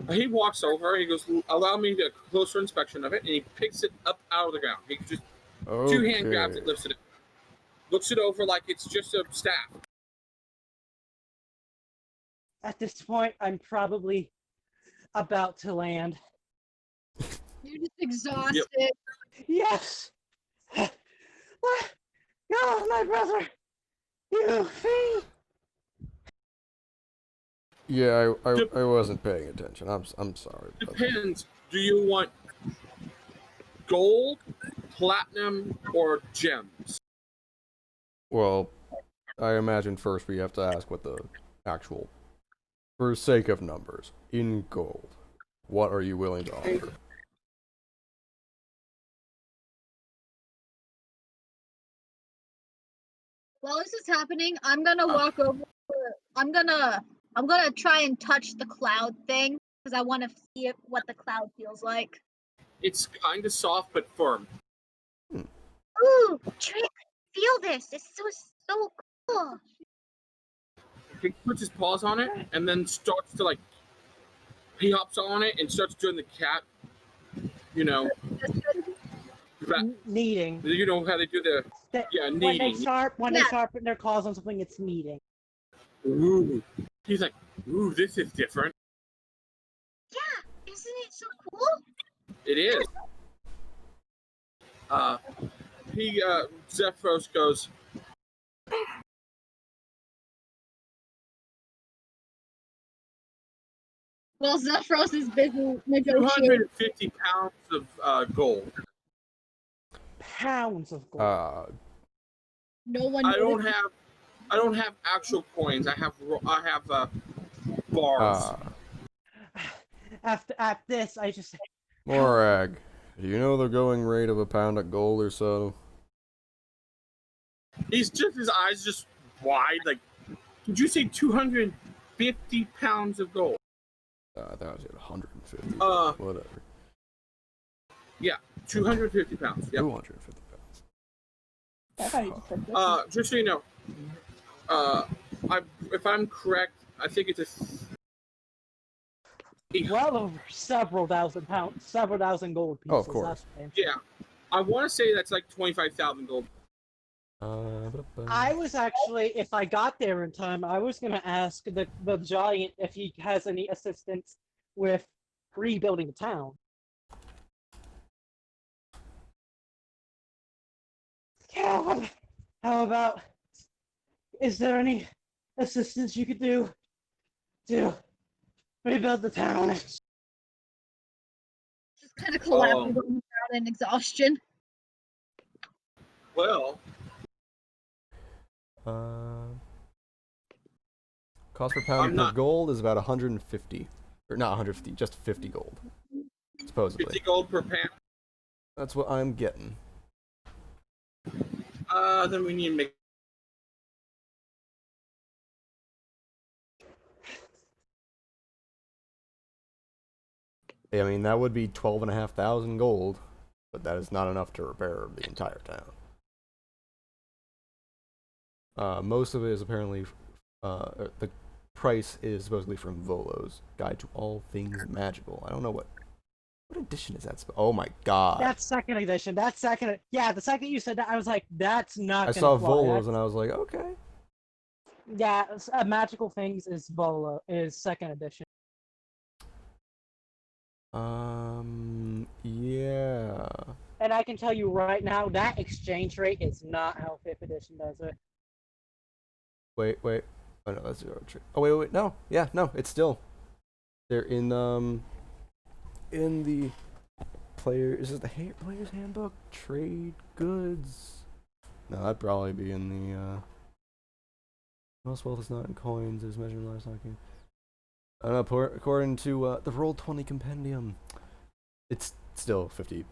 He walks over, he goes, allow me a closer inspection of it, and he picks it up out of the ground. He just two-hand grabs it, lifts it up. Looks it over like it's just a staff. At this point, I'm probably about to land. You're just exhausted. Yep. Yes! What? God, my brother! You fiend! Yeah, I wasn't paying attention. I'm sorry. Depends. Do you want gold, platinum, or gems? Well, I imagine first we have to ask what the actual, for sake of numbers, in gold, what are you willing to offer? While this is happening, I'm gonna walk over. I'm gonna try and touch the cloud thing because I want to see what the cloud feels like. It's kind of soft but firm. Ooh, Trick, feel this. It's so cool. He puts his paws on it and then starts to he hops on it and starts doing the cat, Kneading. You know how they do kneading. When they sharpen their claws on something, it's kneading. Ooh. He's like, ooh, this is different. Yeah, isn't it so cool? It is. Zephyros goes, Well, Zephyros is busy negotiating. 250 pounds of gold. Pounds of gold. No one. I don't have actual coins. I have bars. at this, I just Morag, do you know the going rate of a pound of gold or so? His eyes just wide. Like, did you say 250 pounds of gold? I thought I was at 150. Whatever. Yeah, 250 pounds. Yep. 250 pounds. I thought you just said 50. Just so you know, if I'm correct, I think it's well over several thousand gold pieces. Oh, of course. That's fantastic. yeah. I want to say that's like 25,000 gold. I was actually, if I got there in time, I was gonna ask the giant if he has any assistance with rebuilding the town. Yeah, how about? Is there any assistance you could do to rebuild the town? Just kind of collapses out in exhaustion. Well, cost per pound per gold is about 150, or not 150, just 50 gold, supposedly. 50 gold per pound. That's what I'm getting. Then we need to make. I mean, that would be 12,500 gold, but that is not enough to repair the entire town. Most of it is apparently, the price is supposedly from Volo's Guide to All Things Magical. I don't know what edition is that? Oh my god. That's second edition. Yeah, the second you said that, I was like, that's not I gonna saw fly. Volo's and I was like, okay. Yeah, Magical Things is second edition. Yeah. And I can tell you right now, that exchange rate is not how 5th edition does it. Wait. Oh no, that's 0 trade. Oh wait. No, yeah, no, it's still. They're in the player. Is it the player's handbook? Trade goods. No, that'd probably be in the. Most wealth is not in coins. Is measured in livestock. I don't know. According to the Roll20 compendium, it's still 50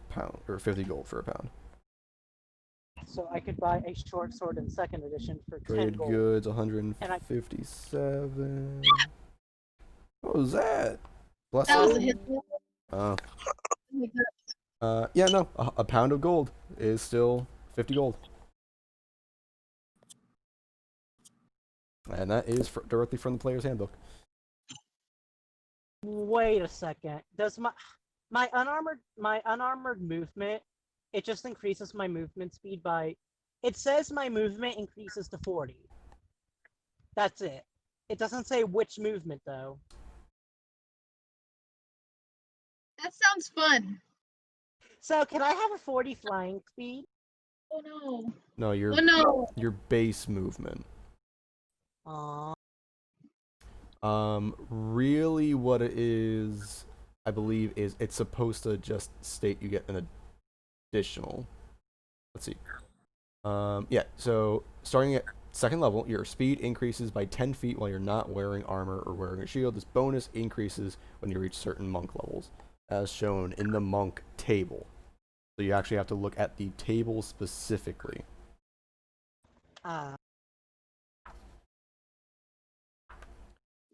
gold for a pound. So I could buy a short sword in second edition for 10 Trade gold. goods 157. What was that? Bless That was you. a hit. Yeah, no, a pound of gold is still 50 gold. And that is directly from the player's handbook. Wait a second. Does my unarmored movement, it just increases my movement speed by, it says my movement increases to 40. That's it. It doesn't say which movement though. That sounds fun. So can I have a 40 flying speed? Oh no. No, your base movement. Aww. Really what it is, I believe, is it's supposed to just state you get an additional. Let's see. Yeah, so starting at second level, your speed increases by 10 feet while you're not wearing armor or wearing a shield. This bonus increases when you reach certain monk levels, as shown in the monk table. So you actually have to look at the table specifically.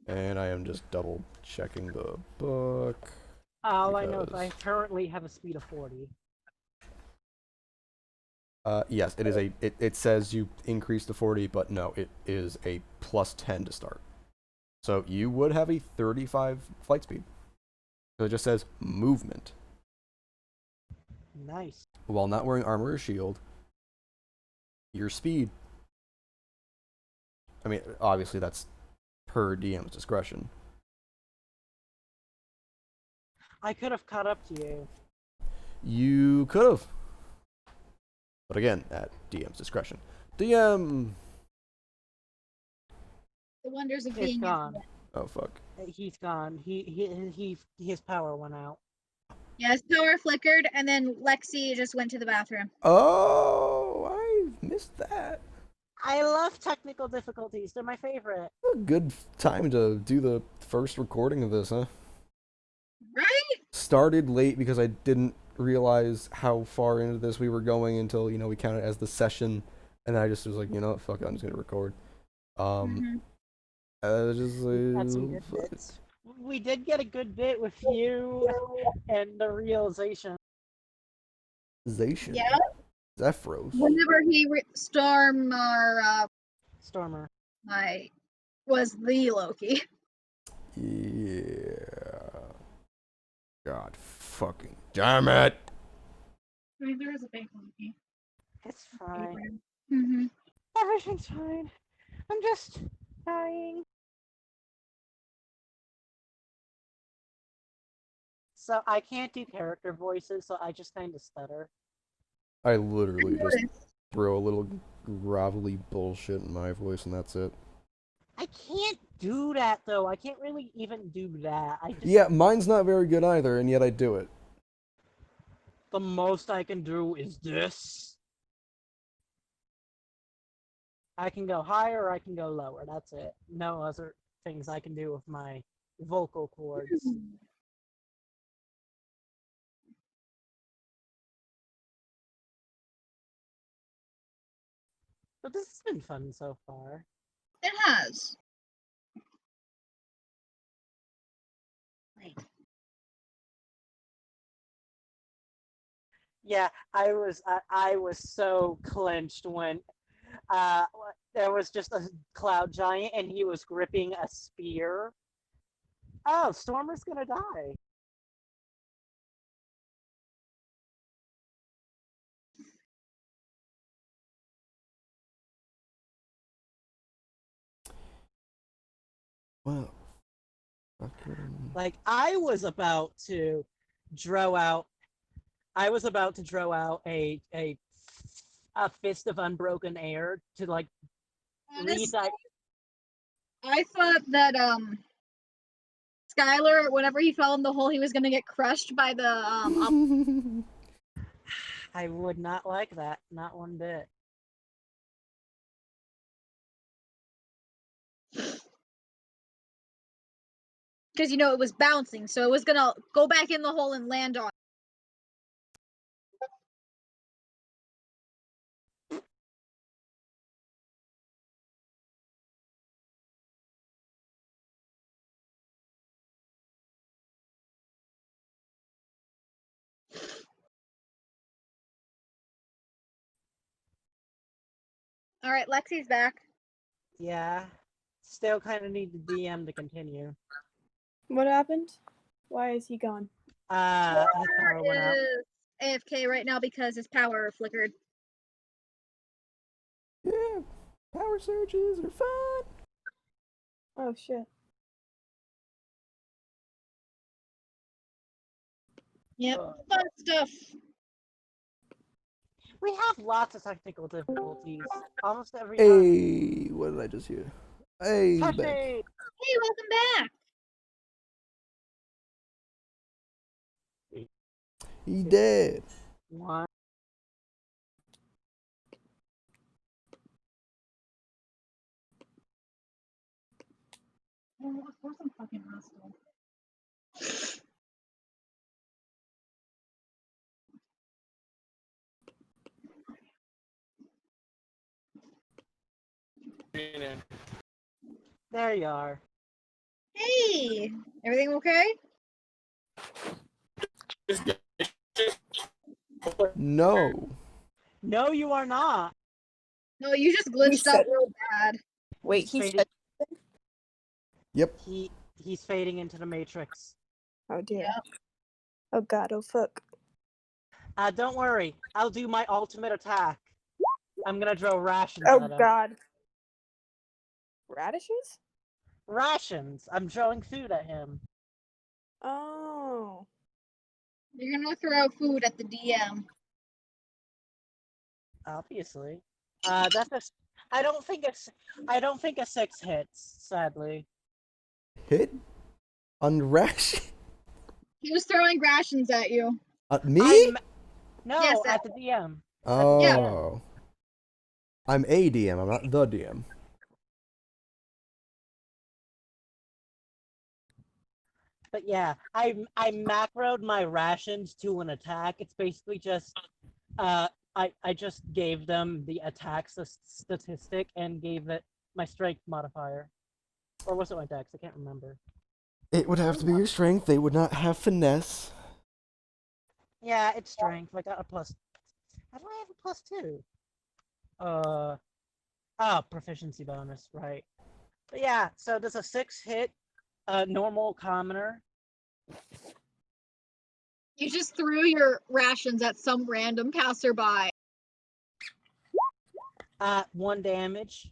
And I am just double checking the book. All I know is I currently have a speed of 40. Yes, it is it says you increase to 40, but no, it is a plus 10 to start. So you would have a 35 flight speed. So it just says movement. Nice. While not wearing armor or shield, your speed. I mean, obviously that's per DM's discretion. I could have caught up to you. You could have. But again, at DM's discretion. DM! The wonders of It's being gone. Oh, fuck. He's gone. His power went out. Yeah, his power flickered, and then Lexi just went to the bathroom. Oh, I missed that. I love technical difficulties. They're my favorite. A good time to do the first recording of this, huh? started late because I didn't realize how far into this we were going until, you know, we counted as the session, and then I just was like, you know what, fuck it, I'm just gonna record. Just Had some good bits. We did get a good bit with you and the realization. Yeah. Zephyros. Whenever he Stormer was the Loki. Yeah. God fucking damn it. I mean, there is a big Loki. It's fine. Mm-hmm. Everything's fine. I'm just dying. So I can't do character voices, so I just kind of stutter. I literally just throw a little gravelly bullshit in my voice and that's it. I can't do that though. I can't really even do that. Yeah, mine's not very good either, and yet I do it. The most I can do is this. I can go higher or I can go lower. That's it. No other things I can do with my vocal cords. But this has been fun so far. It has. Wait. Yeah, I was so clenched when there was just a cloud giant and he was gripping a spear. Oh, Stormer's gonna die. Well, fucking... Like I was about to draw out a fist of unbroken air to like Honestly, reset. I thought that Skyler, whenever he fell in the hole, he was gonna get crushed by the I would not like that, not one bit. because you know it was bouncing, so it was gonna go back in the hole and land on. All right, Lexi's back. Yeah. Still kind of need the DM to continue. What happened? Why is he gone? His power went out. Is AFK right now because his power flickered. Yeah, power surges are fun. Oh shit. Yep, fun stuff. We have lots of technical difficulties. Almost every time. Hey, what did I just hear? Hey, he's back. Hey, welcome back. He dead. one. Well, of course I'm fucking hostile. There you are. Hey, everything okay? No. No, you are not. No, you just glitched out real bad. Wait, he Fading. said. Yep. He's fading into the matrix. Oh dear. Yep. Oh god, oh fuck. Don't worry. I'll do my ultimate attack. I'm gonna throw rations Oh at him. god. Radishes? Rations. I'm throwing food at him. Oh. You're gonna throw food at the DM. Obviously. That's a. I don't think a 6 hits. Sadly. Hit? Unrash? He was throwing rations at you. Me? No, Yes, at the DM. Oh. I'm a DM, I'm not the DM. But yeah, I macroed my rations to an attack. It's basically just I just gave them the attack statistic and gave it my strength modifier. Or was it my dex? I can't remember. It would have to be your strength. They would not have finesse. Yeah, it's strength. I got a plus. How do I have a plus 2? Proficiency bonus, right. But yeah, so does a 6 hit a normal commoner? You just threw your rations at some random passerby. 1 damage.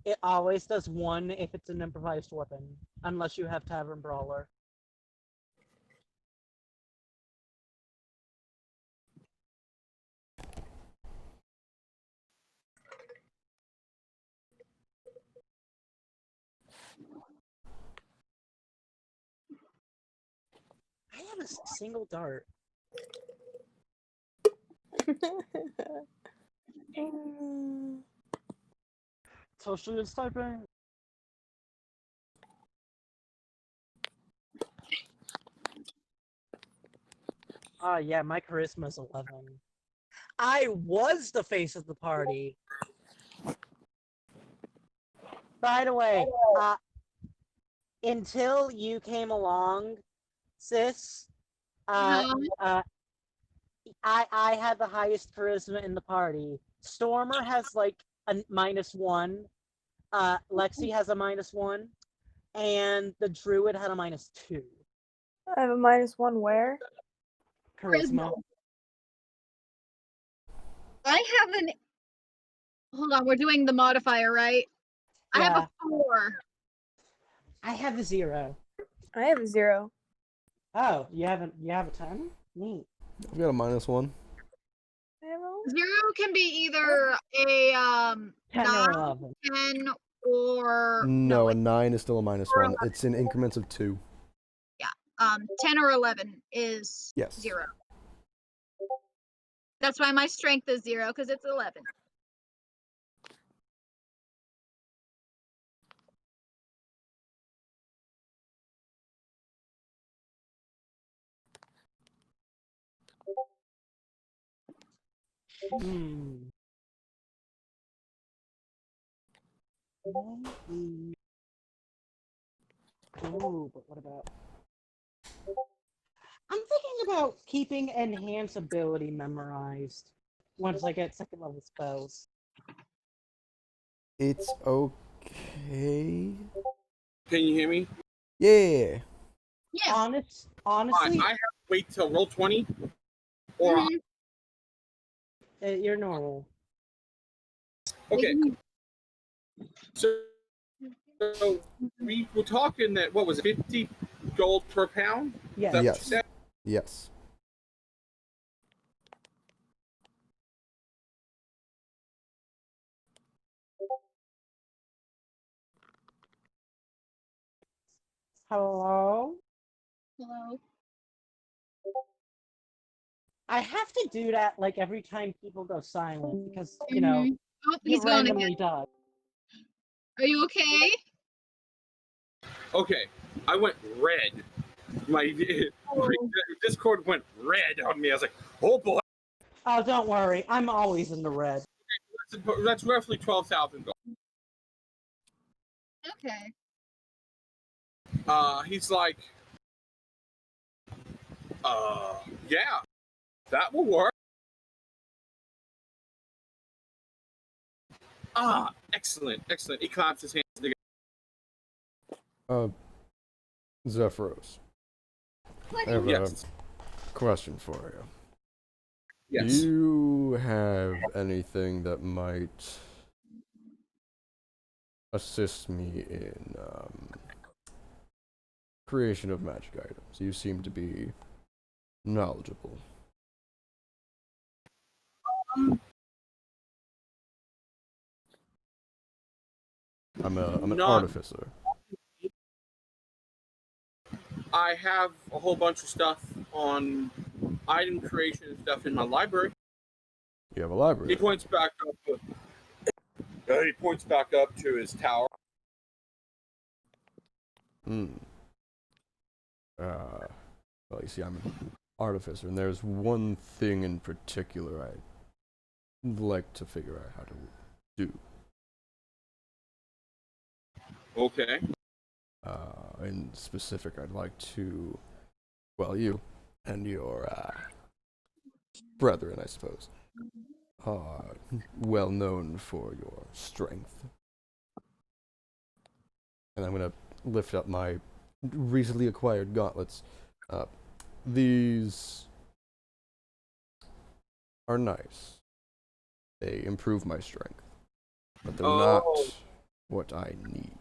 It always does 1 if it's an improvised weapon, unless you have Tavern Brawler. I have a single dart. Social typing. Yeah, my charisma's 11. I was the face of the party. By the way, until you came along, sis, I had the highest charisma in the party. Stormer has like a -1. Lexi has a -1, and the druid had a -2. I have a -1 where? Charisma. I have an. Hold on, we're doing the modifier, right? I have Yeah. a 4. I have a 0. I have a 0. Oh, you have a 10? Neat. I've got a -1. I have a... 0 can be either a 10 9, or 11. 10, or No, a 9 is still a -1. It's in increments of 2. 10 or 11 is Yes. 0. That's why my strength is 0, because it's 11. Maybe. Ooh, but what about? I'm thinking about keeping enhance ability memorized once I get 2nd level spells. It's okay. Can you hear me? Yeah. Yeah. Honestly, I have to wait till roll 20, or you're normal. okay. So we were talking that what was it, 50 gold per pound? Yeah. Is that what you Yes. said? Yes. Hello? Hello. I have to do that like every time people go silent because, you know, Oh, it he's gone again. randomly does. Are you okay? Okay, I went red. My Discord went red on me. I was like, oh boy. Oh, don't worry. I'm always in the red. That's roughly 12,000 gold. Okay. He's like, yeah, that will work. Excellent, excellent. He claps his hands together. Zephyros, I have Yes. a question for you. Yes. Do you have anything that might assist me in creation of magic items? You seem to be knowledgeable. I'm an artificer. I have a whole bunch of stuff on item creation and stuff in my library. You have a library. He points back up. He points back up to his tower. Well, you see, I'm an artificer, and there's one thing in particular I'd like to figure out how to do. Okay. In specific, I'd like to, well, you and your brethren, I suppose, are well known for your strength. And I'm gonna lift up my recently acquired gauntlets. These are nice. They improve my strength, but they're not what I need.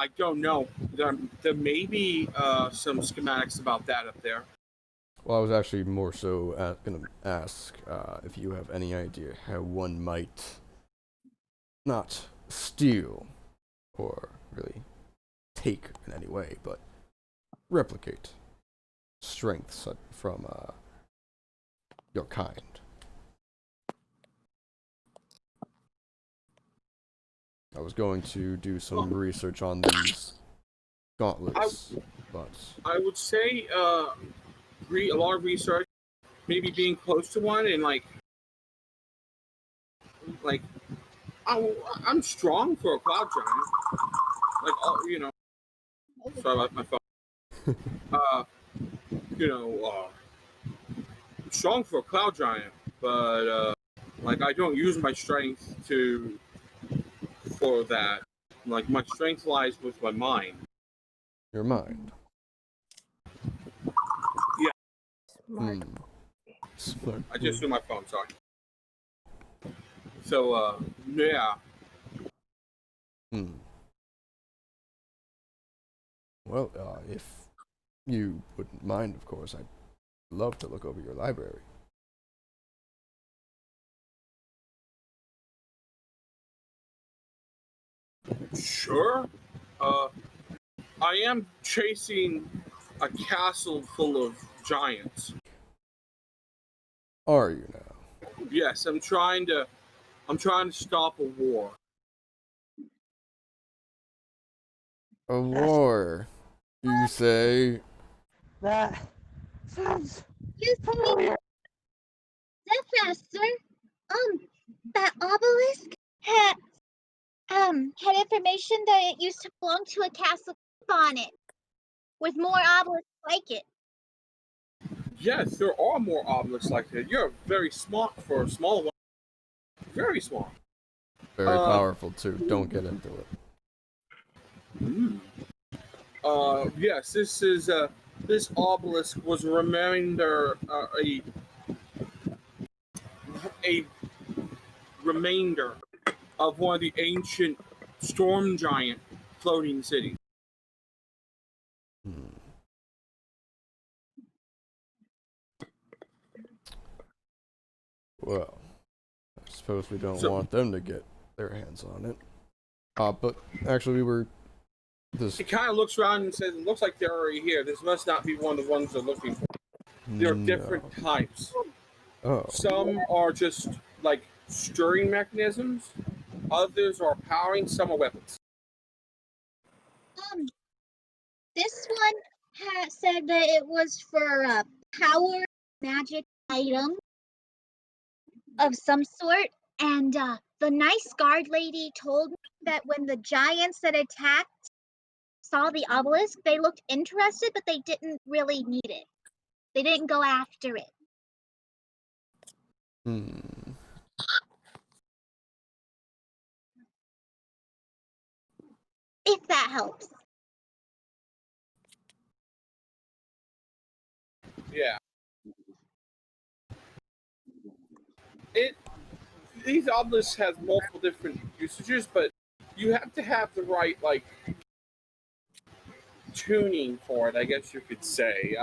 I don't know. There may be some schematics about that up there. Well, I was actually more so going to ask if you have any idea how one might not steal or really take in any way, but replicate strengths from your kind. I was going to do some research on these gauntlets, but I would say a lot of research, maybe being close to one, and like I'm strong for a cloud giant. Like you know, sorry about my phone. Strong for a cloud giant, but like I don't use my strength for that. Like my strength lies with my mind. your mind. Yeah. Smart. Smart. I just threw my phone. Sorry. So yeah. Well, if you wouldn't mind, of course, I'd love to look over your library. Sure. I am chasing a castle full of giants. Are you now? Yes, I'm trying to stop a war. A war, you say? That sounds Excuse me, familiar. Zephyr, that obelisk had information that it used to belong to a castle on it, with more obelisks like it. Yes, there are more obelisks like that. You're very smart for a small one. Very smart. Very powerful, too. Don't get into it. Yes, this obelisk was a remainder, a remainder of one of the ancient storm giant floating cities. Well, I suppose we don't want them to get their hands on it. But actually, we were this. He kind of looks around and says, "It looks like they're already here. This must not be one of the ones they're looking for." There are different types. Oh. Some are just like stirring mechanisms. Others are powering. Some are weapons. This one said that it was for a power magic item of some sort, and the nice guard lady told me that when the giants that attacked saw the obelisk, they looked interested, but they didn't really need it. They didn't go after it. If that helps. Yeah. These obelisks has multiple different usages, but you have to have the right like tuning for it, I guess you could say.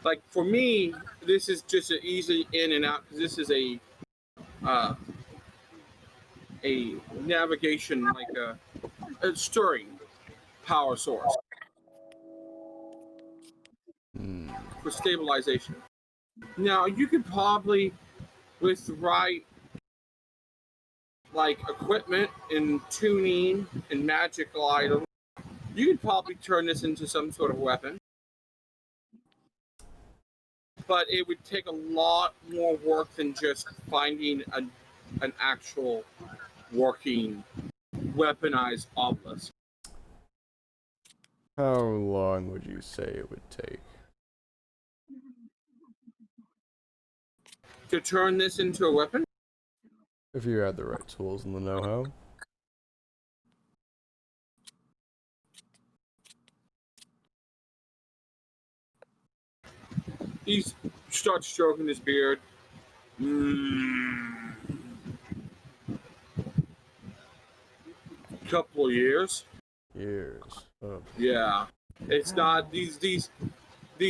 Like for me, this is just an easy in and out because this is a navigation, like a stirring power source for stabilization. Now you could probably, with the right like equipment and tuning and magical items, You could probably turn this into some sort of weapon, but it would take a lot more work than just finding an actual working weaponized obelisk. How long would you say it would take? To turn this into a weapon? If you had the right tools and the know-how. He starts stroking his beard. Couple of years. Years. Oh. Yeah. It's not these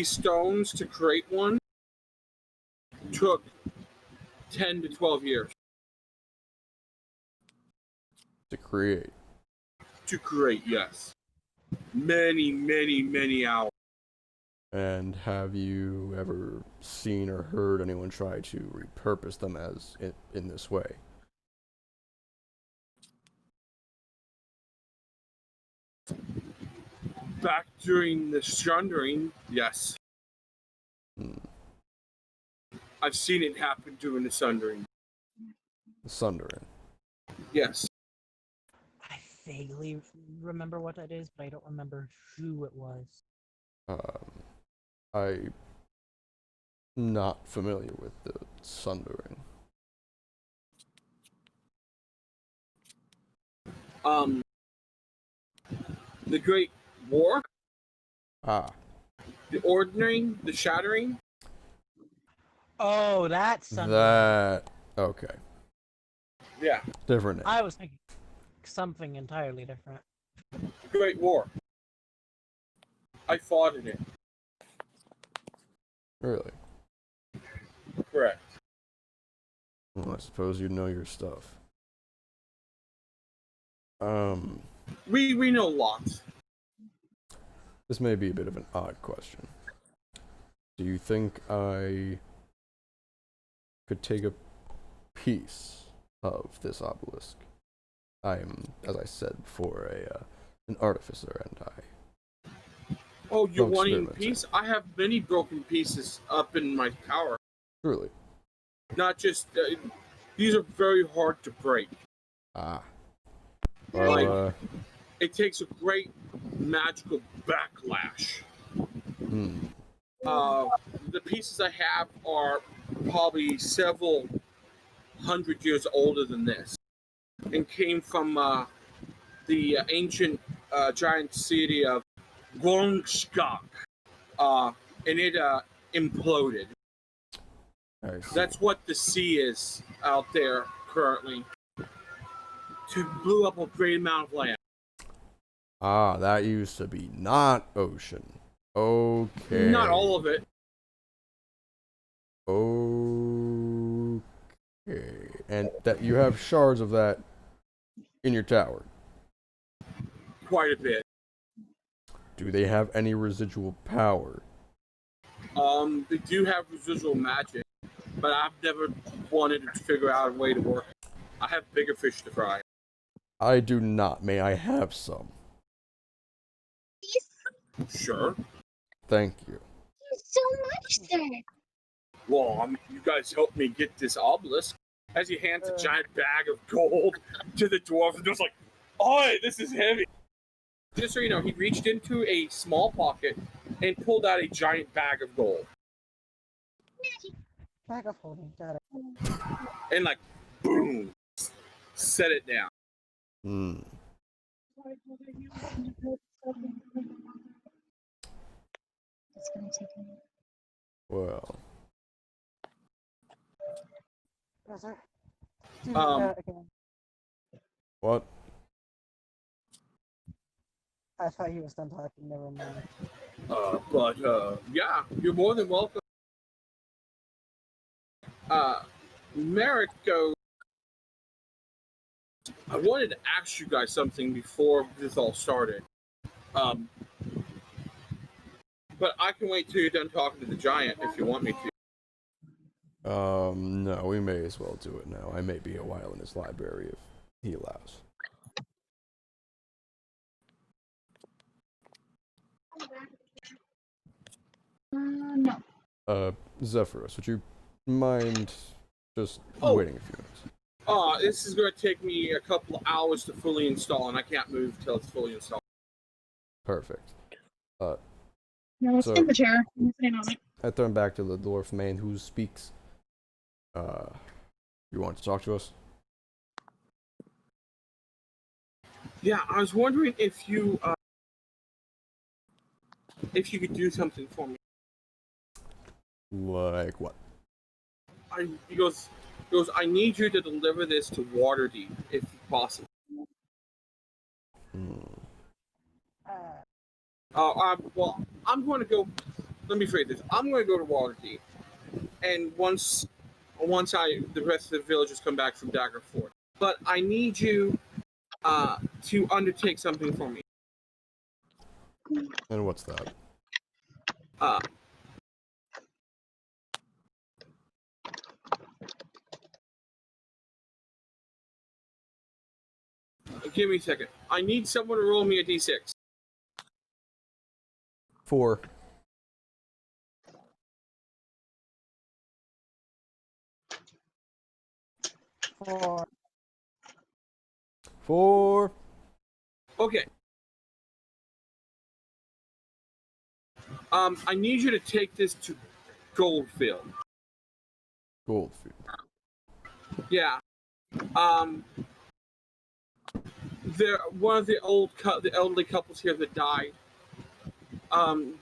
stones to create one took 10 to 12 years. To create. To create, yes. Many hours. And have you ever seen or heard anyone try to repurpose them as in this way? Back during the Sundering, yes. I've seen it happen during the Sundering. The Sundering. Yes. I vaguely remember what that is, but I don't remember who it was. I'm not familiar with the Sundering. The Great War. Ah. The Ordering, the Shattering. Oh, that's something. That. Okay. Yeah. Different name. I was thinking something entirely different. Great War. I fought in it. Really? Correct. Well, I suppose you know your stuff. We know lots. This may be a bit of an odd question. Do you think I could take a piece of this obelisk? I am, as I said before, an artificer, and I... Oh, you're No wanting experimenting. piece? I have many broken pieces up in my tower. Truly. Not just... these are very hard to break. Ah. Like, Well, it takes a great magical backlash. The pieces I have are probably several hundred years older than this, and came from the ancient giant city of Gornskak, and it imploded. I see. That's what the sea is out there currently. To blew up a great amount of land. Ah, that used to be not ocean. Okay. Not all of it. Okay. And that you have shards of that in your tower. Quite a bit. Do they have any residual power? They do have residual magic, but I've never wanted to figure out a way to work it. I have bigger fish to fry. I do not. May I have some? Sure. Thank you. So much, sir. Well, you guys helped me get this obelisk. As he hands a giant bag of gold to the dwarf, and just like, "Oh, this is heavy." Just so you know, he reached into a small pocket and pulled out a giant bag of gold. Bag of holding, got it. And like, boom, set it down. It's gonna take a minute. Well. Yes, sir. Again. What? I thought he was done talking, never mind. Yeah, you're more than welcome. Merrick goes, I wanted to ask you guys something before this all started. But I can wait till you're done talking to the giant if you want me to. No, we may as well do it now. I may be a while in his library if he allows. No. Zephyros, would you mind just Oh. waiting a few minutes? This is going to take me a couple of hours to fully install, and I can't move till it's fully installed. Perfect. No, let's So- in the chair. I'm sitting on it. I turn back to the dwarf man who speaks. You want to talk to us? Yeah, I was wondering if you could do something for me. Like what? He goes, I need you to deliver this to Waterdeep, if possible. Well, I'm going to go. Let me phrase this. I'm going to go to Waterdeep, and once the rest of the villagers come back from Dagger Fort. But I need you to undertake something for me. And what's that? Give me a second. I need someone to roll me a d6. 4. For 4. Okay. I need you to take this to Goldfield. Goldfield. Yeah. They're one of the elderly couples here that died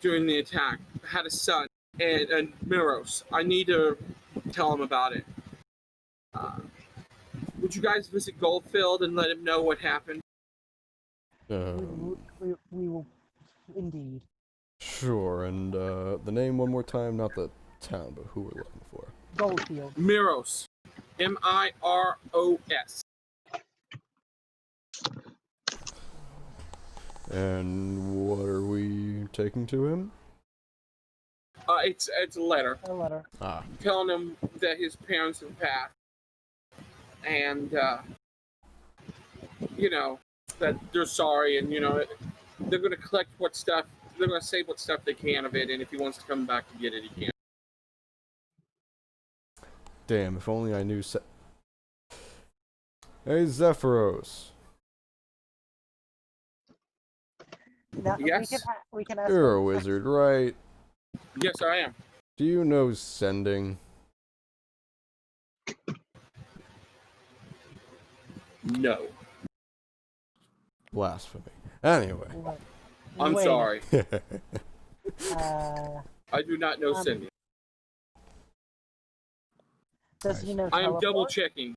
during the attack had a son and Miros. I need to tell him about it. Would you guys visit Goldfield and let him know what happened? we will indeed. Sure, and the name one more time, not the town, but who we're looking for. Goldfield. Miros. Miros. And what are we taking to him? It's a letter A letter. telling him that his parents have passed, and that they're sorry, and they're going to collect what stuff. They're going to save what stuff they can of it, and if he wants to come back to get it, he can. Damn, if only I knew Hey, Zephyros. No, Yes? we can ask You're a him. wizard, right? Yes, I am. Do you know sending? No. Blasphemy. Anyway. I'm Wait, sorry. Uh, I do not know Um, sending. does he know I am teleport? double checking,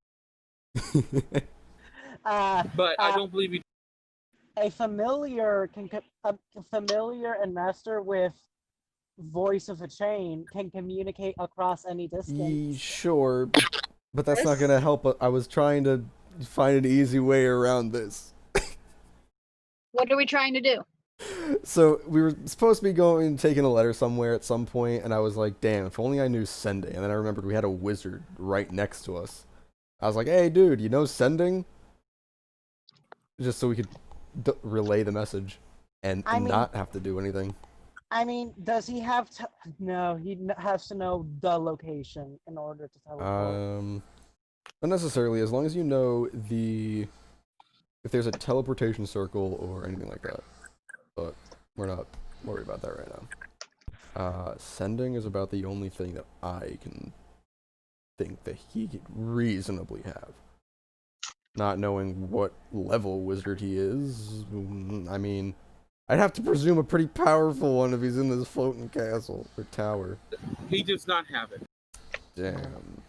but I don't believe he. A familiar a familiar and master with voice of a chain can communicate across any distance. Sure, but that's not gonna help. I was trying to find an easy way around this. What are we trying to do? So we were supposed to be taking a letter somewhere at some point, and I was like, damn, if only I knew sending. And then I remembered we had a wizard right next to us. I was like, hey, dude, you know sending? Just so we could relay the message and not have to do anything. I mean, does he have to? No, he has to know the location in order to teleport. Not necessarily, as long as you know if there's a teleportation circle or anything like that. But we're not worried about that right now. Sending is about the only thing that I can think that he could reasonably have. Not knowing what level wizard he is, I mean, I'd have to presume a pretty powerful one if he's in this floating castle or tower. He does not have it. Damn.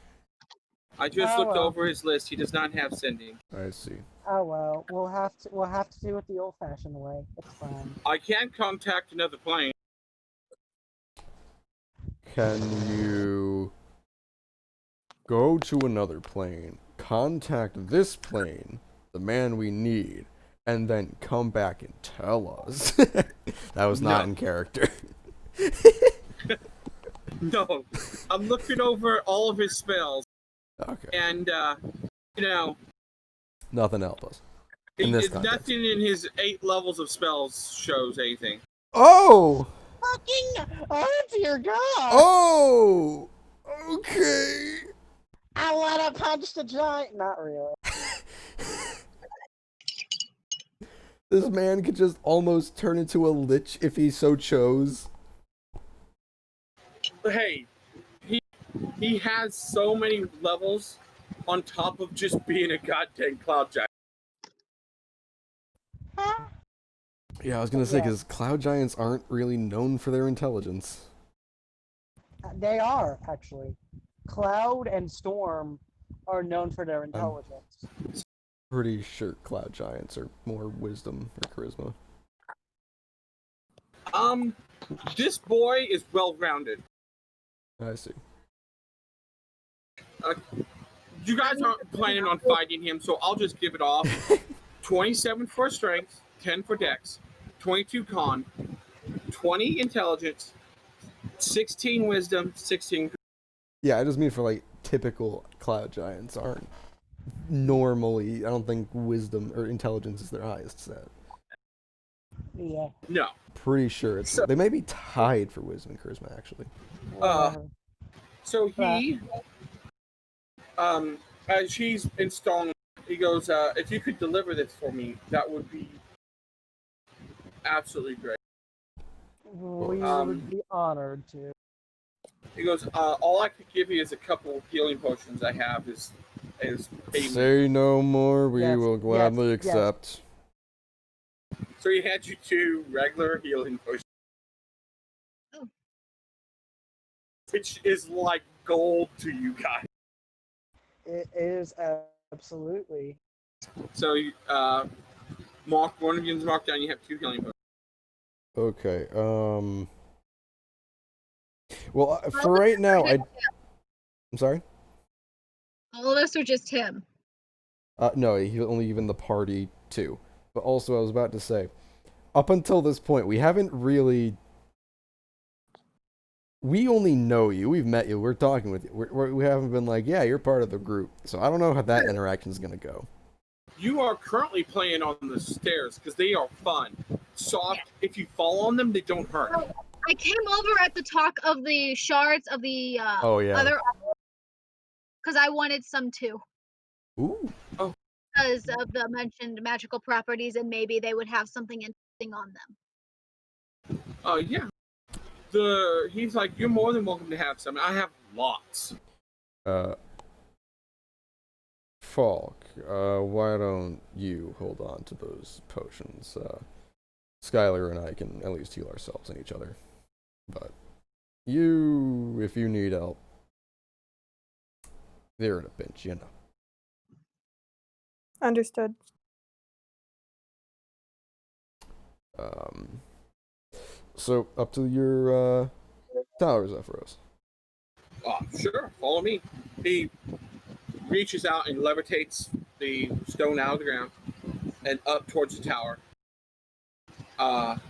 I just looked over his list. He does not have sending. I see. Oh well, we'll have to do it the old-fashioned way. It's fine. I can contact another plane. Can you go to another plane, contact this plane, the man we need, and then come back and tell us? That was not in character. No, I'm looking over all of his spells. Okay. And Nothing helps us. In this context. nothing in his 8 levels of spells shows anything. Oh! fucking. Oh dear God! Oh! Okay. I wanna punch the giant. Not really. This man could just almost turn into a lich if he so chose. Hey, he has so many levels on top of just being a goddamn cloud giant. Huh? Yeah, I was gonna say, because cloud giants aren't really known for their intelligence. They are, actually. Cloud and Storm are known for their intelligence. Pretty sure cloud giants are more wisdom or charisma. This boy is well-rounded. I see. You guys aren't planning on fighting him, so I'll just give it off. 27 for strength, 10 for dex, 22 con, 20 intelligence, 16 wisdom, 16. Yeah, I just mean for like typical cloud giants aren't normally. I don't think wisdom or intelligence is their highest set. Yeah. No. Pretty sure it's they may be tied for wisdom and charisma actually. So he, as he's installing, he goes, if you could deliver this for me, that would be absolutely great. We would be honored to. He goes, all I could give you is a couple of healing potions I have is payment. Say no more, we will gladly accept. So he hands you 2 regular healing potions. Oh. Which is like gold to you guys. It is absolutely. So, mark one of you marked down, you have 2 healing potions. Okay, well, for right now, I'm sorry? All of us are just him. No, he only even the party too. But also, I was about to say, up until this point, we haven't really. We only know you. We've met you. We're talking with you. We haven't been like, yeah, you're part of the group. So I don't know how that interaction is gonna go. You are currently playing on the stairs because they are fun. Soft. If you fall on them, they don't hurt. I came over at the talk of the shards of the other, because I wanted some too. Ooh. Oh. Because of the mentioned magical properties, and maybe they would have something interesting on them. Yeah. He's like, you're more than welcome to have some. I have lots. Falk, why don't you hold on to those potions? Skyler and I can at least heal ourselves and each other. But you, if you need help, they're in a pinch, you know. Understood. So up to your towers, Zephyros. Sure. Follow me. He reaches out and levitates the stone out of the ground and up towards the tower. Kind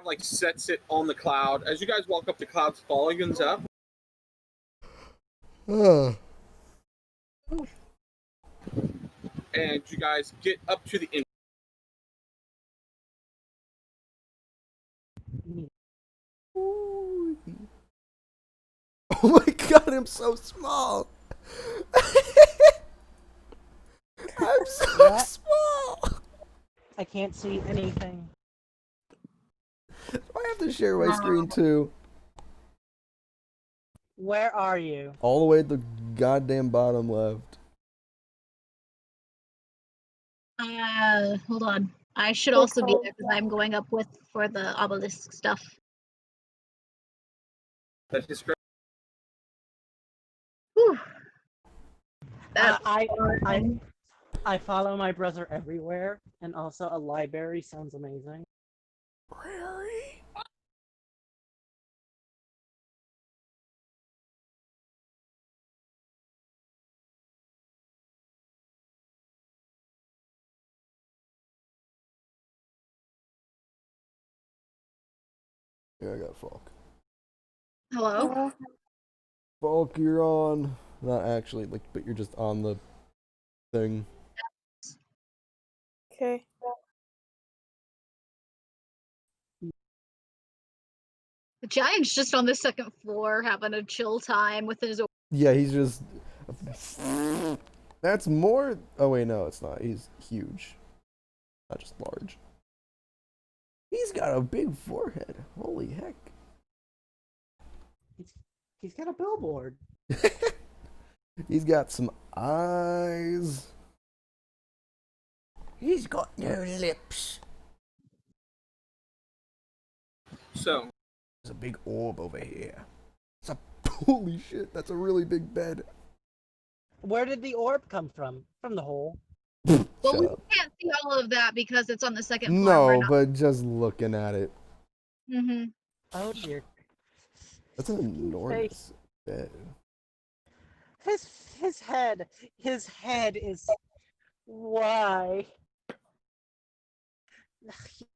of like sets it on the cloud. As you guys walk up, the cloud's falling up. And you guys get up to the end. Oh my god, I'm so small. I'm so small. I can't see anything. I have to share my screen too. Where are you? All the way at the goddamn bottom left. Hold on. I should also be there because I'm going up for the obelisk stuff. That's just great. Whew. I follow my brother everywhere, and also a library sounds amazing. Library? Yeah, I got Falk. Hello? Falk, you're on. Not actually, like, but you're just on the thing. Okay. The giant's just on the second floor having a chill time with his. Yeah, he's just. That's more. Oh wait, no, it's not. He's huge, not just large. He's got a big forehead. Holy heck! He's got a billboard. He's got some eyes. He's got no lips. So, there's a big orb over here. It's a holy shit. That's a really big bed. Where did the orb come from? From the hole. Well, Shut we up. can't see all of that because it's on the second floor. No, but just looking at it. Mm-hmm. Oh dear. That's an enormous bed. His head is why.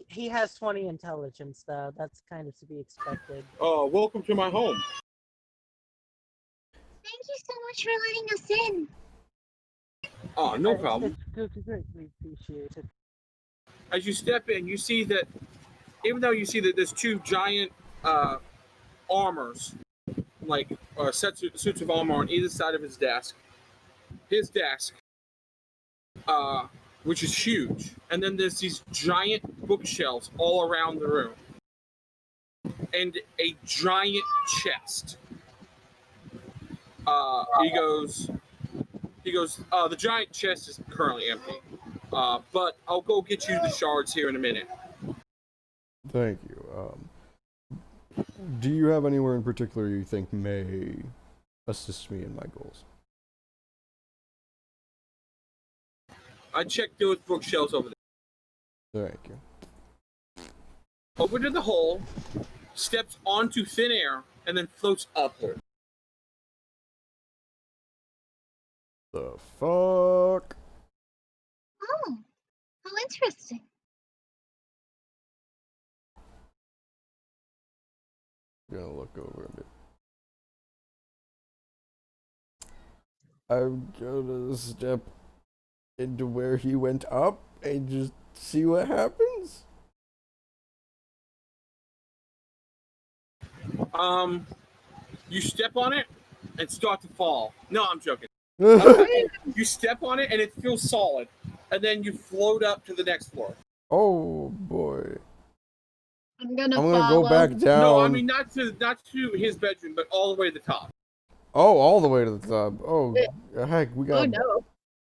He has 20 intelligence though. That's kind of to be expected. Welcome to my home. Thank you so much for letting us in. Oh, no problem. It's greatly appreciated. As you step in, you see that even though you see that there's two giant armors, like suits of armor on either side of his desk, which is huge, and then there's these giant bookshelves all around the room, and a giant chest. He goes, the giant chest is currently empty, but I'll go get you the shards here in a minute. Thank you. Do you have anywhere in particular you think may assist me in my goals? I checked those bookshelves over there. Thank you. Over to the hole, steps onto thin air, and then floats upward. The fuck? Oh, how interesting. I'm gonna look over a bit. I'm gonna step into where he went up and just see what happens. You step on it and start to fall. No, I'm joking. You step on it and it feels solid, and then you float up to the next floor. Oh boy. I'm gonna go back down. No, I mean not to his bedroom, but all the way to the top. Oh, all the way to the top. Oh, heck, we got. Oh no.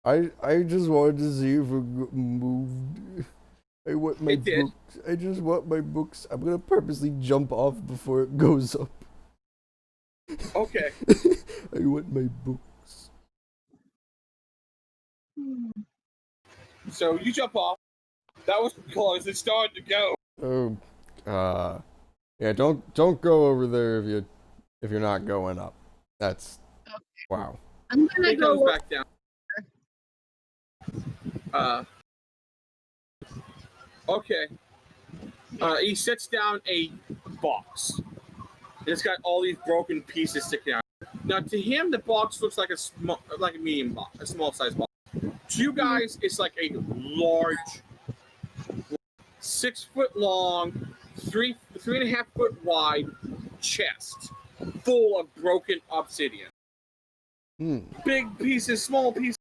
I just wanted to see if it moved. I want my It did. books. I just want my books. I'm gonna purposely jump off before it goes up. Okay. I want my books. So you jump off. That was close. It started to go. Oh, yeah. Don't go over there if you're not going up. That's wow. I'm gonna It go goes back down. Okay. He sets down a box. It's got all these broken pieces sticking out. Now, to him, the box looks like a medium box, a small size box. To you guys, it's like a large, 6 foot long, 3.5 foot wide chest full of broken obsidian. Big pieces, small pieces,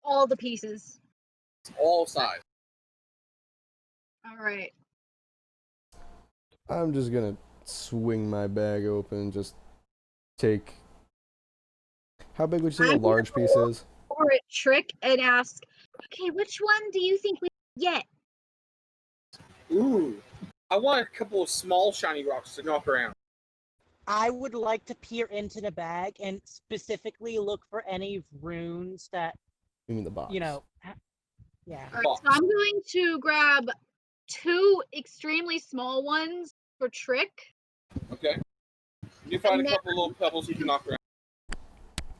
all the pieces. all size. All right. I'm just gonna swing my bag open and just take. How big would you say a large piece is? Or a trick and ask, Okay, which one do you think we get? Ooh. I want a couple of small shiny rocks to knock around. I would like to peer into the bag and specifically look for any runes that, You mean the box? yeah. all right, so I'm going to grab 2 extremely small ones for trick. Okay. You find a couple of little pebbles you can knock around.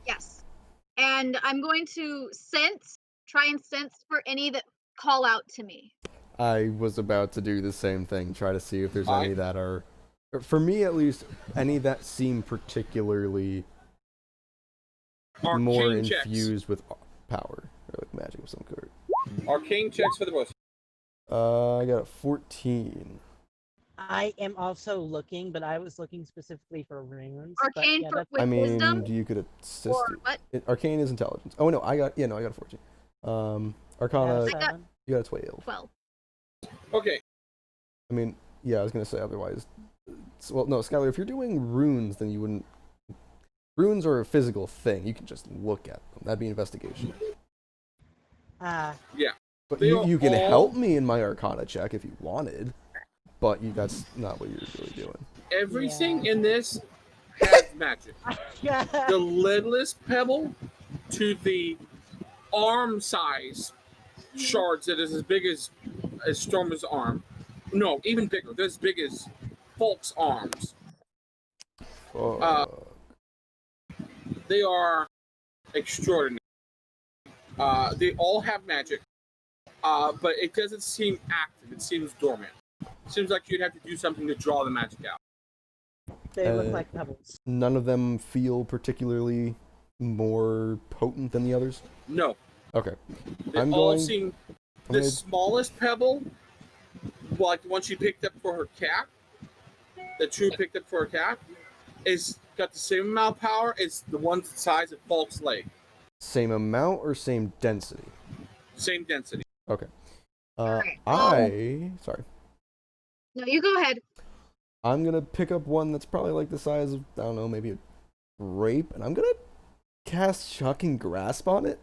Yes. And I'm going to try and sense for any that call out to me. I was about to do the same thing. Try to see if there's any that are, for me at least, any that seem particularly more infused with power or like magic of some sort. Arcane checks for the both. I got a 14. I am also looking, but I was looking specifically for runes. But Arcane yeah, for, that's with I mean, wisdom you could assist. or what? Arcane is intelligence. Oh no, I got a 14. Arcana, I got 7. you got a 12. 12. Okay. I mean, yeah, I was gonna say otherwise. Well, no, Skyler, if you're doing runes, then you wouldn't. Runes are a physical thing. You can just look at them. That'd be investigation. Yeah. But They you are can all- help me in my Arcana check if you wanted. But that's not what you're really doing. Everything Yeah. in this has magic. Yeah. The lidless pebble to the arm size shards that is as big as Stormer's arm. No, even bigger. They're as big as Falk's arms. They are extraordinary. They all have magic, but it doesn't seem active. It seems dormant. It seems like you'd have to do something to draw the magic out. They look like pebbles. None of them feel particularly more potent than the others? No. Okay. They I'm all going- seem... I'm The gonna- smallest pebble, like the one she picked up for her cat, that True picked up for her cat, is got the same amount of power as the one the size of Falk's leg. Same amount or same density? Same density. Okay. Alright. Sorry. No, you go ahead. I'm gonna pick up one that's probably like the size of, I don't know, maybe a grape, and I'm gonna cast Shocking Grasp on it.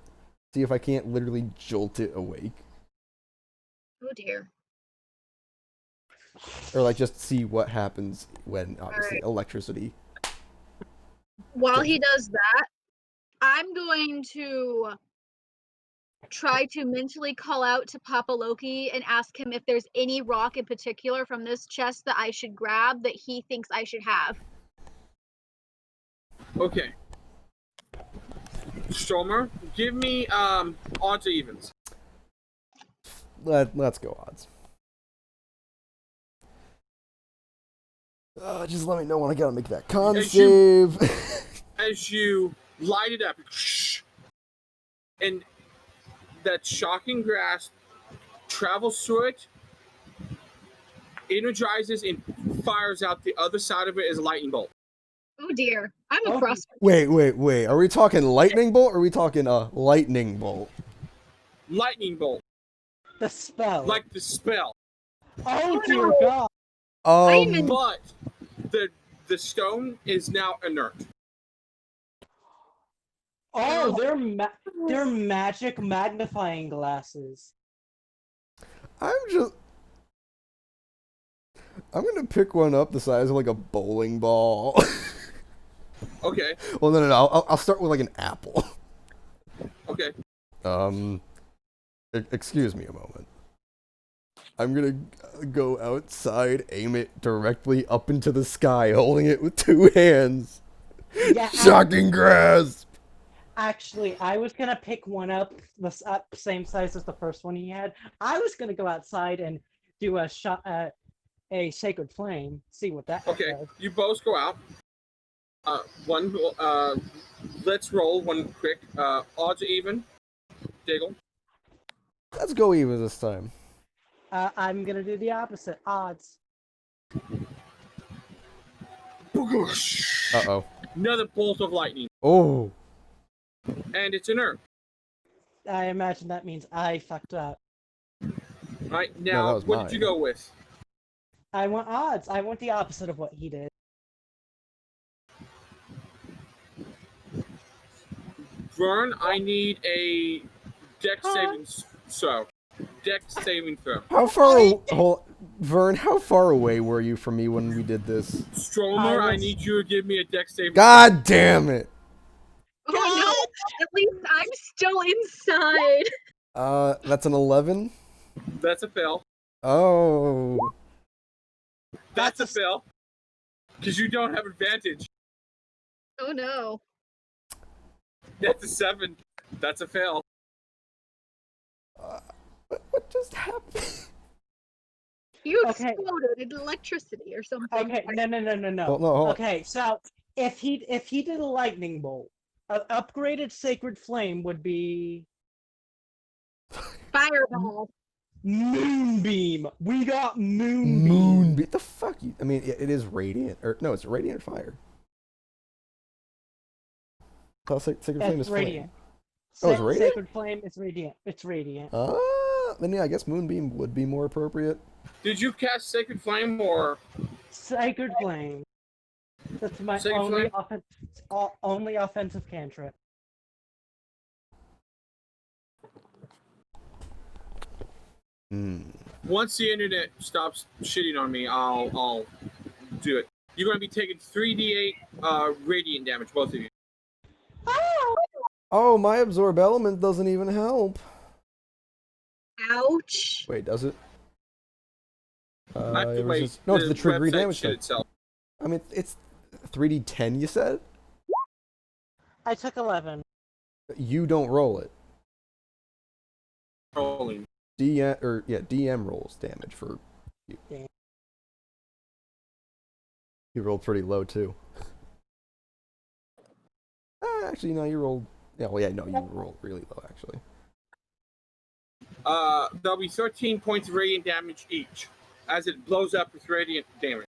See if I can't literally jolt it awake. Oh dear. Or like just see what happens when obviously electricity. While he does that, I'm going to try to mentally call out to Papa Loki and ask him if there's any rock in particular from this chest that I should grab that he thinks I should have. Okay. Stormer, give me odds or evens. Let's go odds. Just let me know when I gotta make that con As save. As you light it up, and that shocking grasp travels through it, energizes and fires out the other side of it as a lightning bolt. Oh dear. I'm a Oh. frostbite. Wait. Are we talking lightning bolt or are we talking a lightning bolt? Lightning bolt, The spell. like the spell. Oh dear God. But the stone is now inert. Oh, they're magic magnifying glasses. I'm gonna pick one up the size of like a bowling ball. Okay. Well, no. I'll start with like an apple. Okay. Excuse me a moment. I'm gonna go outside, aim it directly up into the sky, holding it with two hands. Yeah, Shocking grasp. Actually, I was gonna pick one up the same size as the first one he had. I was gonna go outside and do a sacred flame. See what that Okay. does. You both go out. Let's roll one quick. Odds or even. Daegral. Let's go even this time. I'm gonna do the opposite. Odds. Uh-oh. Another bolt of lightning, Oh. and it's inert. I imagine that means I fucked up. Right No, now, that was what mine. did you go with? I want odds. I want the opposite of what he did. Vern, I need a dex saving throw. Dex saving throw. How far Vern, how far away were you from me when we did this? Stromer, I was- need you to give me a dex saving. God damn it. Oh no! At least I'm still inside. That's an 11? That's a fail. Oh. That's a fail. Because you don't have advantage. Oh no. That's a 7. That's a fail. What just happened? You Okay. exploded into electricity or something. Okay, no. Well, no, hold on. Okay, so if he did a lightning bolt, an upgraded sacred flame would be Fireball. Moonbeam. We got Moonbeam. Moonbeam. The fuck you? I mean, it is radiant, or no, it's radiant fire. Oh, Sacred Flame is radiant. Flame. Oh, it's radiant. Sacred Flame is radiant. It's radiant. Then yeah, I guess Moonbeam would be more appropriate. Did you cast Sacred Flame or Sacred Flame? That's my Sacred only offensive cantrip. Once the internet stops shitting on me, I'll do it. You're going to be taking 3d8 radiant damage, both of you. Oh, my absorb element doesn't even help. Ouch. Wait, does it? Not the way no, it's the trigger damage shit itself. I mean, it's 3d10. You said. I took 11. You don't roll it. Rolling. DM rolls damage for you. Damn. You rolled pretty low too. Actually, no, you rolled. Yeah, well, yeah, no, you rolled really low actually. There'll be 13 points of radiant damage each, as it blows up with radiant damage.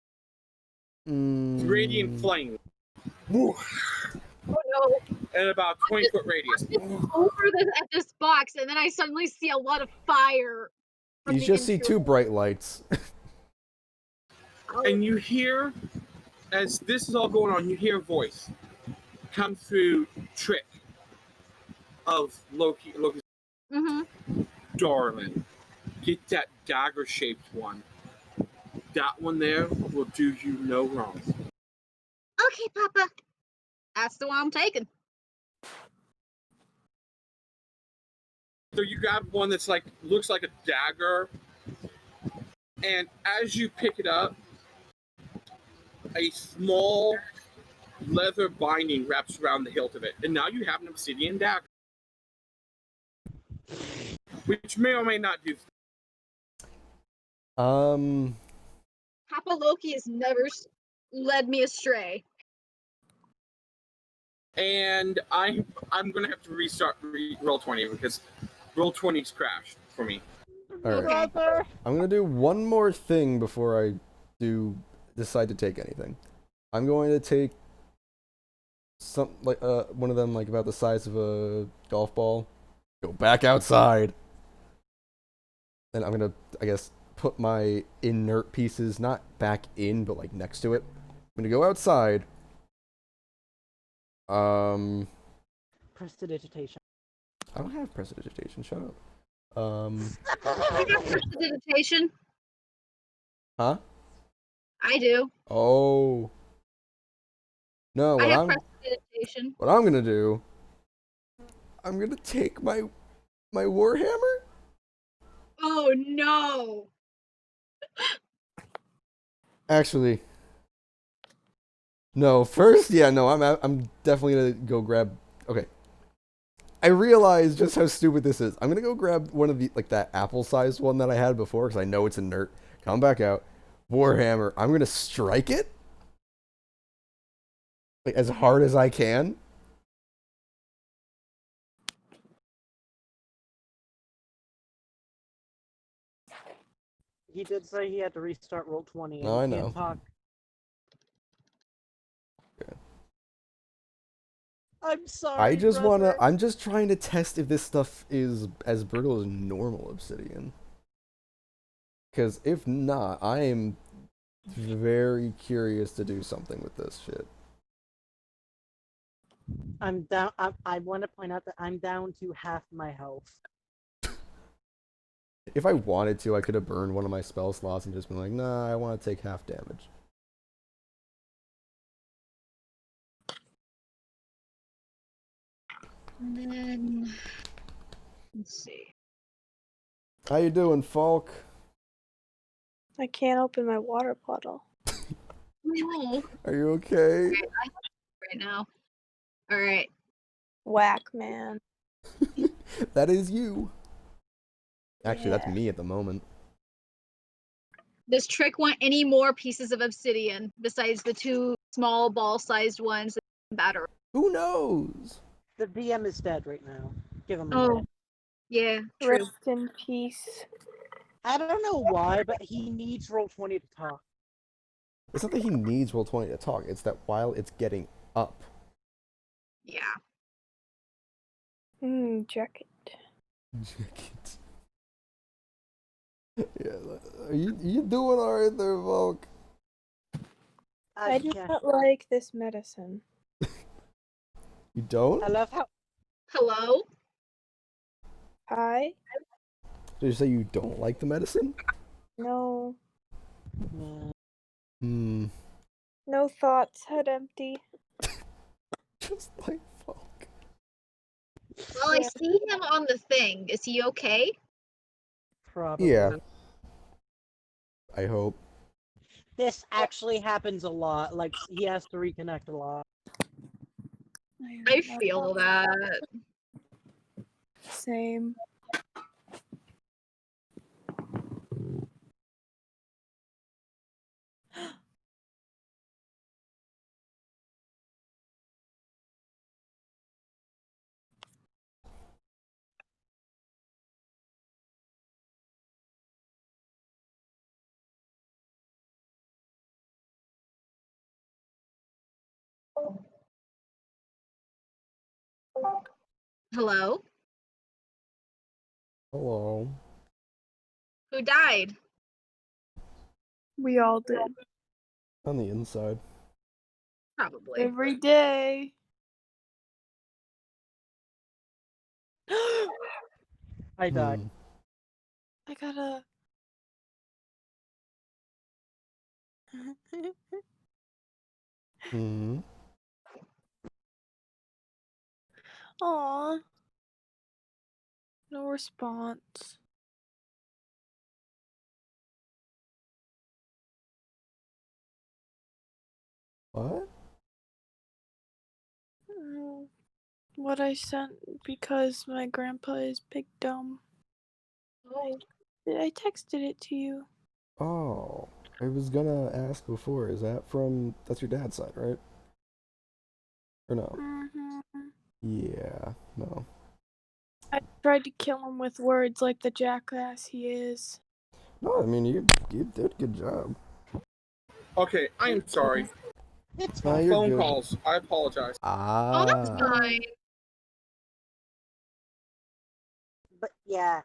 Radiant flame. Woo. Oh no. And about 20-foot radius. Over at this box, and then I suddenly see a lot of fire. You just see two bright lights. And you hear, as this is all going on, you hear a voice come through Trick of Loki. Darling, get that dagger-shaped one. That one there will do you no wrong. Okay, Papa. That's the one I'm taking. So you grab one that's like looks like a dagger, and as you pick it up, a small leather binding wraps around the hilt of it, and now you have an obsidian dagger, which may or may not do. Papa Loki has never led me astray. And I'm gonna have to restart roll 20 because roll 20's crashed for me. All right. I'm gonna do one more thing before I decide to take anything. I'm going to take some one of them like about the size of a golf ball. Go back outside. And I'm gonna, I guess, put my inert pieces not back in, but like next to it. I'm gonna go outside. Prestidigitation. I don't have prestidigitation. Shut up. I have prestidigitation. Huh? I do. Oh. No, I have prestidigitation. what I'm gonna do, I'm gonna take my warhammer. Oh no. Actually, no. First, yeah, no. I'm definitely gonna go grab. Okay. I realize just how stupid this is. I'm gonna go grab one of the that apple-sized one that I had before because I know it's inert. Come back out, warhammer. I'm gonna strike it like as hard as I can. He did say he had to restart roll 20. No, I know. Okay. I'm sorry. I'm just trying to test if this stuff is as brittle as normal obsidian. Because if not, I am very curious to do something with this shit. I'm down. I want to point out that I'm down to half my health. If I wanted to, I could have burned one of my spell slots and just been like, nah, I want to take half damage. And then let's see. How you doing, Falk? I can't open my water bottle. Are you okay? Right now. All right. Whack, man. That is you. Actually, Yeah. that's me at the moment. Does Trick want any more pieces of obsidian besides the two small ball-sized ones in battery? Who knows? The DM is dead right now. Give him a Oh, minute. yeah. True. Rest in peace. I don't know why, but he needs roll 20 to talk. It's not that he needs roll 20 to talk. It's that while it's getting up. Yeah. Jacket. Jacket. Yeah, are you doing alright there, Falk? I do Yeah. not like this medicine. You don't? I love how. Hello? Hi? Did you say you don't like the medicine? No. Hmm. No thoughts. Head empty. Just like Falk. Well, I see him on the thing. Is he okay? Probably. Yeah. I hope. This actually happens a lot. Like, he has to reconnect a lot. I feel that. Same. Hello? Hello. Who died? We all did. On the inside. Probably. Every day. I died. Hmm. I gotta. Hmm. Aw. No response. What? What I sent because my grandpa is big dumb. I texted it to you. Oh. I was gonna ask before, is that from... That's your dad's side, right? Or no? Yeah. No. I tried to kill him with words like the jackass he is. No, I mean, you did a good job. Okay, I'm sorry. It's No, fine. you're Phone good. calls. I apologize. Oh, that's fine. But yeah,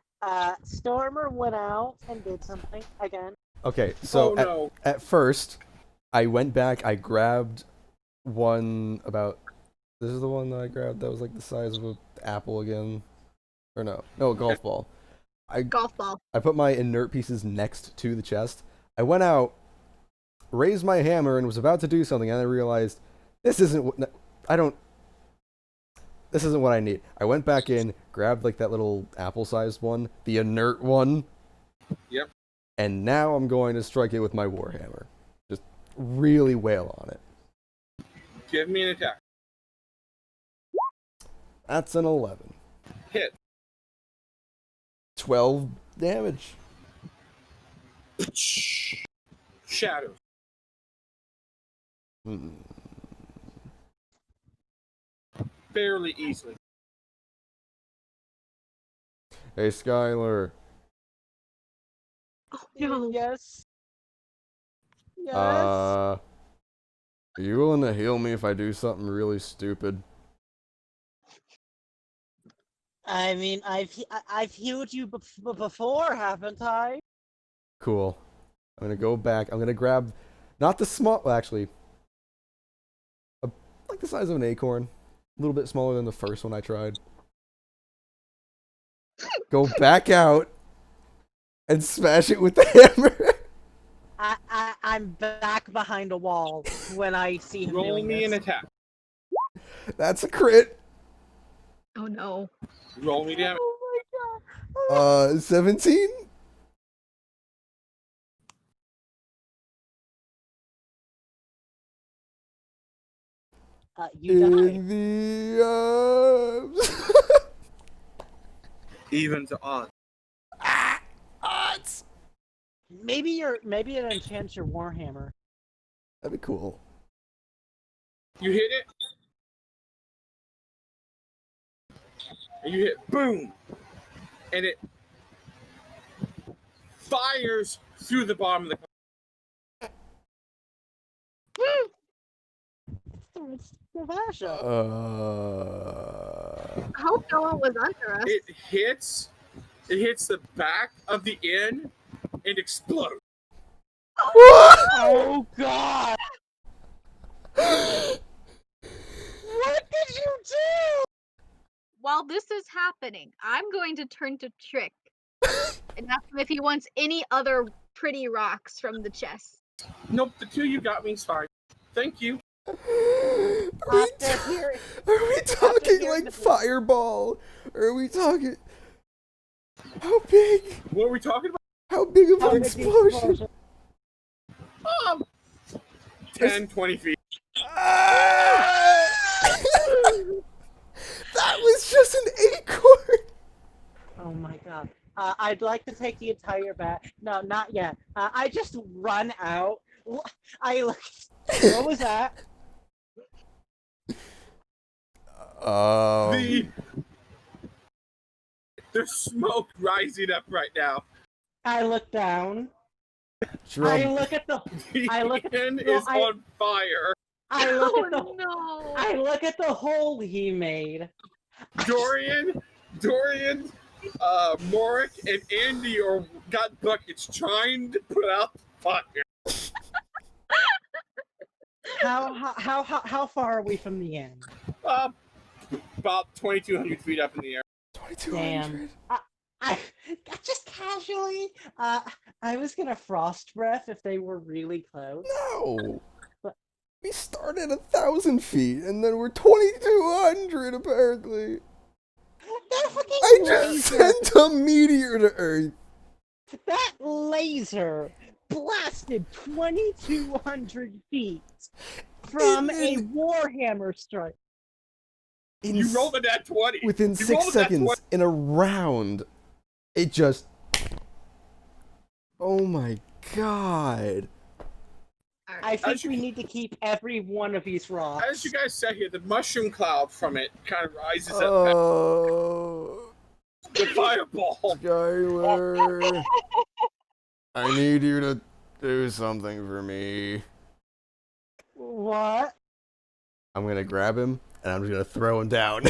Stormer went out and did something again. Okay, so Oh no. at first, I went back, I grabbed one about... This is the one that I grabbed that was like the size of an apple again. Or no. No, a golf ball. Golf ball. I put my inert pieces next to the chest. I went out, raised my hammer, and was about to do something, and I realized, this isn't what... This isn't what I need. I went back in, grabbed like that little apple-sized one, the inert one. Yep. And now I'm going to strike it with my warhammer. Just really wail on it. Give me an attack. That's an 11. Hit. 12 damage. Shadows. Fairly easily. Hey, Skyler. Oh no. Yes. Yes. Are you willing to heal me if I do something really stupid? I mean, I've healed you before, haven't I? Cool. I'm gonna go back. I'm gonna grab, not the small, well, actually, like the size of an acorn. A little bit smaller than the first one I tried. Go back out and smash it with the hammer. I'm back behind a wall when I see him Roll doing me this. an attack. That's a crit. Oh no. Roll me damage. Oh my god. 17? You died. In the arms. Even to odds. Odds. Maybe it enchants your warhammer. That'd be cool. You hit it. And you hit boom. And it fires through the bottom of the I hope no one was under us. It hits the back of the inn and explodes. Oh God! What did you do? While this is happening, I'm going to turn to Trick and ask him if he wants any other pretty rocks from the chest. Nope, the two you got me is fine. Thank you. Are we talking like fireball? Or are we talking... How big? What are we talking about? How big of an explosion? 10, 20 feet. That was just an acorn! Oh my God. I'd like to take the entire bat. No, not yet. I just run out. What was that? There's smoke rising up right now. I look down. Drurom. I look at the. I look at inn the. is on fire. I look at the. No. I look at the hole he made. Dorian, Morik, and Andy got buckets trying to put out the fire. How far are we from the end? About 2,200 feet up in the air. 2,200. I just casually. I was gonna frost breath if they were really close. No. But- We started 1,000 feet, and then we're 2,200 apparently. That fucking I just laser. sent a meteor to Earth. That laser blasted 2,200 feet from a Warhammer strike. You rolled a nat 20. Within 6 seconds, in a round, it just... Oh my God. I think we need to keep every one of these rocks. As you guys sat here, the mushroom cloud from it kind of rises up. Oh, The fireball. Skyler. I need you to do something for me. What? I'm gonna grab him, and I'm just gonna throw him down.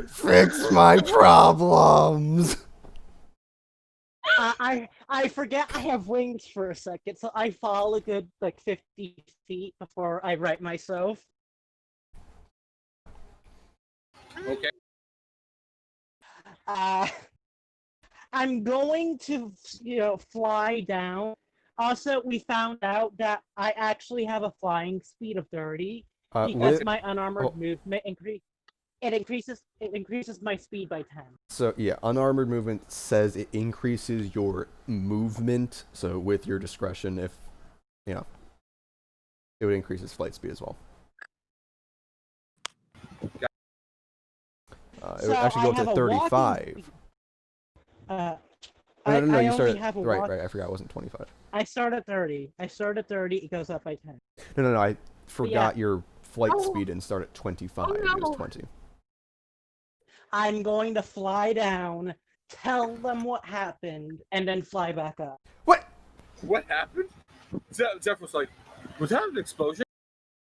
Fix my problems! I forget I have wings for a second, so I fall a good, 50 feet before I right myself. Okay. I'm going to, fly down. Also, we found out that I actually have a flying speed of 30 because my unarmored movement increases my speed by 10. So yeah, unarmored movement says it increases your movement. So with your discretion, if it would increase his flight speed as well. It would actually go up to 35. No, you started right. I forgot it wasn't 25. I start at 30. It goes up by 10. No. I forgot your flight speed and start at 25. It was 20. I'm going to fly down, tell them what happened, and then fly back up. What? What happened? Zeph was like, was that an explosion?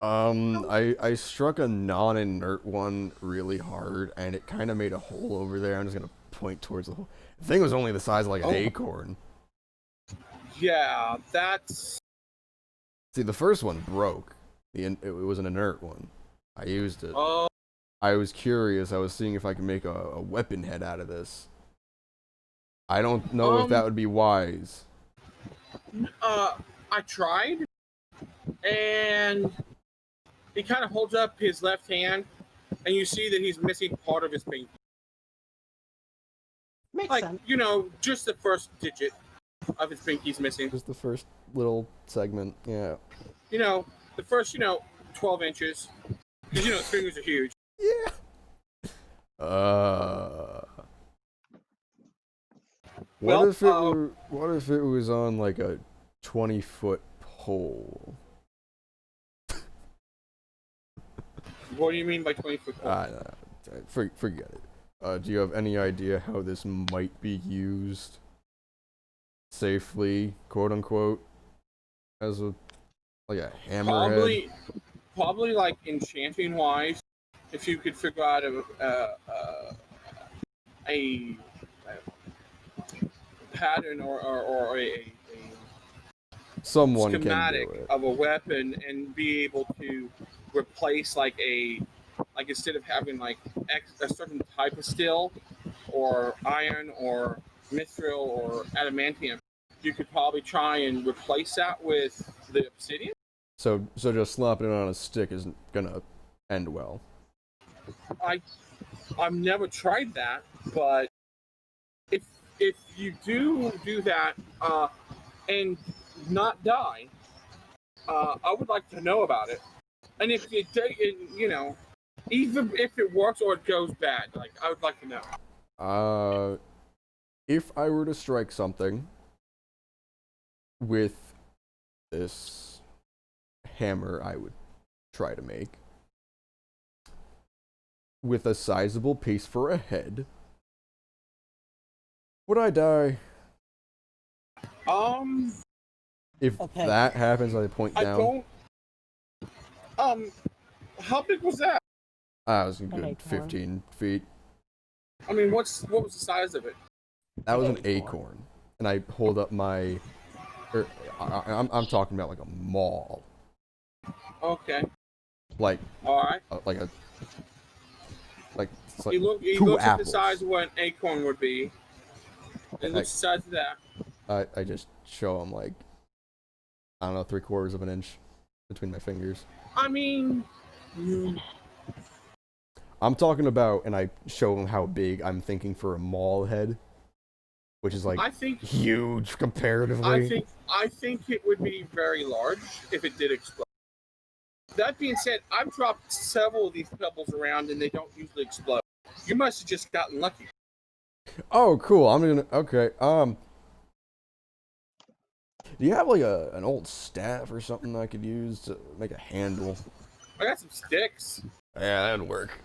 I struck a non-inert one really hard, and it kind of made a hole over there. I'm just gonna point towards the hole. The thing was only the size of like an acorn. Yeah, that's... See, the first one broke. It was an inert one. I used it. Oh. I was curious. I was seeing if I could make a weapon head out of this. I don't know if that would be wise. I tried, and he kind of holds up his left hand, and you see that he's missing part of his pinky. Makes Like, sense. just the first digit of his pinky's missing. Just the first little segment, yeah. The first, 12 inches. Because, his fingers are huge. Yeah. What if it was on like a 20-foot pole? What do you mean by 20-foot pole? Forget it. Do you have any idea how this might be used safely, quote unquote, as a hammerhead? Probably like enchanting wise, if you could figure out a pattern or a Someone can schematic do it. of a weapon and be able to replace like instead of having like a certain type of steel or iron or mithril or adamantium, you could probably try and replace that with the obsidian. So just slapping it on a stick isn't gonna end well. I've never tried that, but if you do that and not die, I would like to know about it. And if it, even if it works or it goes bad, like I would like to know. If I were to strike something with this hammer, I would try to make with a sizable piece for a head, would I die? If Okay. that happens, I point down. I don't. How big was that? It was a good 15 feet. I mean, what was the size of it? That was an acorn, and I hold up my. I'm talking about like a maul. Okay. Like. All right. It's like he two looks at the apples. size of what an acorn would be. And looks the size of that. I just show him like, I don't know, 3/4 of an inch between my fingers. I mean, I'm talking about, and I show him how big I'm thinking for a maul head, which is like huge comparatively. I think it would be very large if it did explode. That being said, I've dropped several of these pebbles around and they don't usually explode. You must have just gotten lucky. Oh, cool. I'm gonna. Okay. Do you have like an old staff or something I could use to make a handle? I got some sticks. Yeah, that'd work.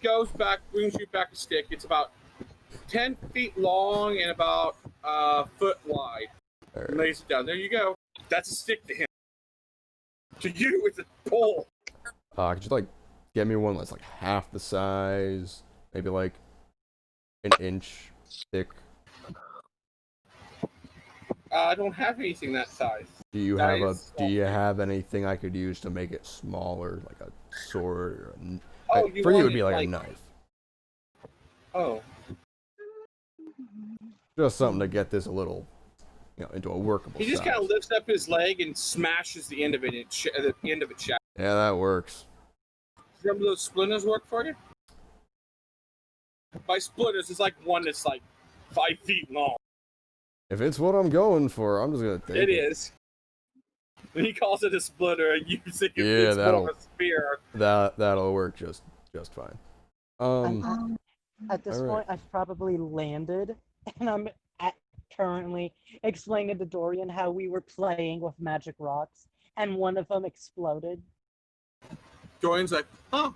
Goes back, brings you back a stick. It's about 10 feet long and about a foot wide. Right. Lays it down. There you go. That's a stick to him. To you, it's a pole. Could you like get me one that's like half the size, maybe like an inch thick? I don't have anything that size. Do you have anything I could use to make it smaller, like a sword? Or for you, it would be like a knife. Oh. Just something to get this a little, into a workable. He just kind of lifts up his leg and smashes the end of it. The end of it shatters. Yeah, that works. Remember those splinters work for you? By splinters, it's like one that's like 5 feet long. If it's what I'm going for, I'm just gonna take it. It is. He calls it a splitter, and you think it's more of a spear. That'll work just fine. At this point, I've probably landed, and I'm currently explaining to Dorian how we were playing with magic rocks, and one of them exploded. Dorian's like, huh?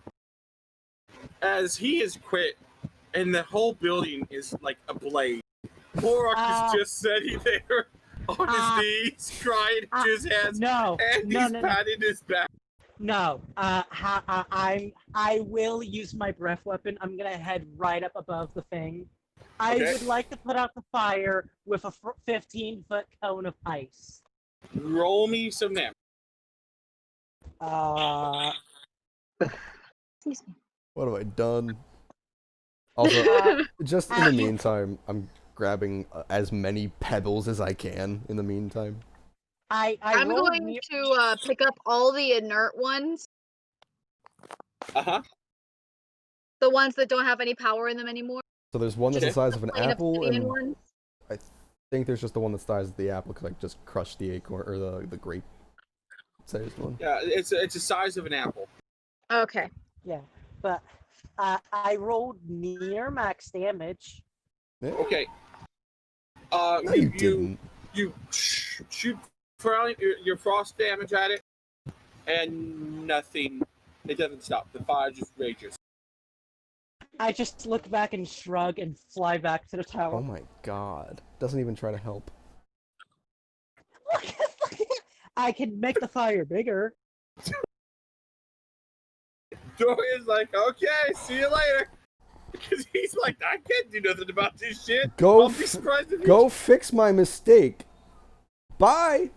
As he has quit, and the whole building is like ablaze. Warlock is just sitting there on his knees, crying into his hands, and he's patting his back. No, I will use my breath weapon. I'm gonna head right up above the thing. I would like to put out the fire with a 15-foot cone of ice. Roll me some damage. What have I done? Also, just in the meantime, I'm grabbing as many pebbles as I can in the meantime. I'm going to pick up all the inert ones. The ones that don't have any power in them anymore. So there's one that's the size of an apple, and ones. I think there's just the one that's the size of the apple because I just crushed the acorn or the grape sized one. Yeah, it's the size of an apple. Okay. Yeah, but I rolled near max damage. Yeah. Okay. You shoot your frost damage at it, and nothing. It doesn't stop. The fire just rages. I just look back and shrug and fly back to the tower. Oh my god. Doesn't even try to help. I can make the fire bigger. Dorian's like, okay, see you later. Because he's like, I can't do nothing about this shit. Go, I'll be surprised if go fix my mistake. Bye.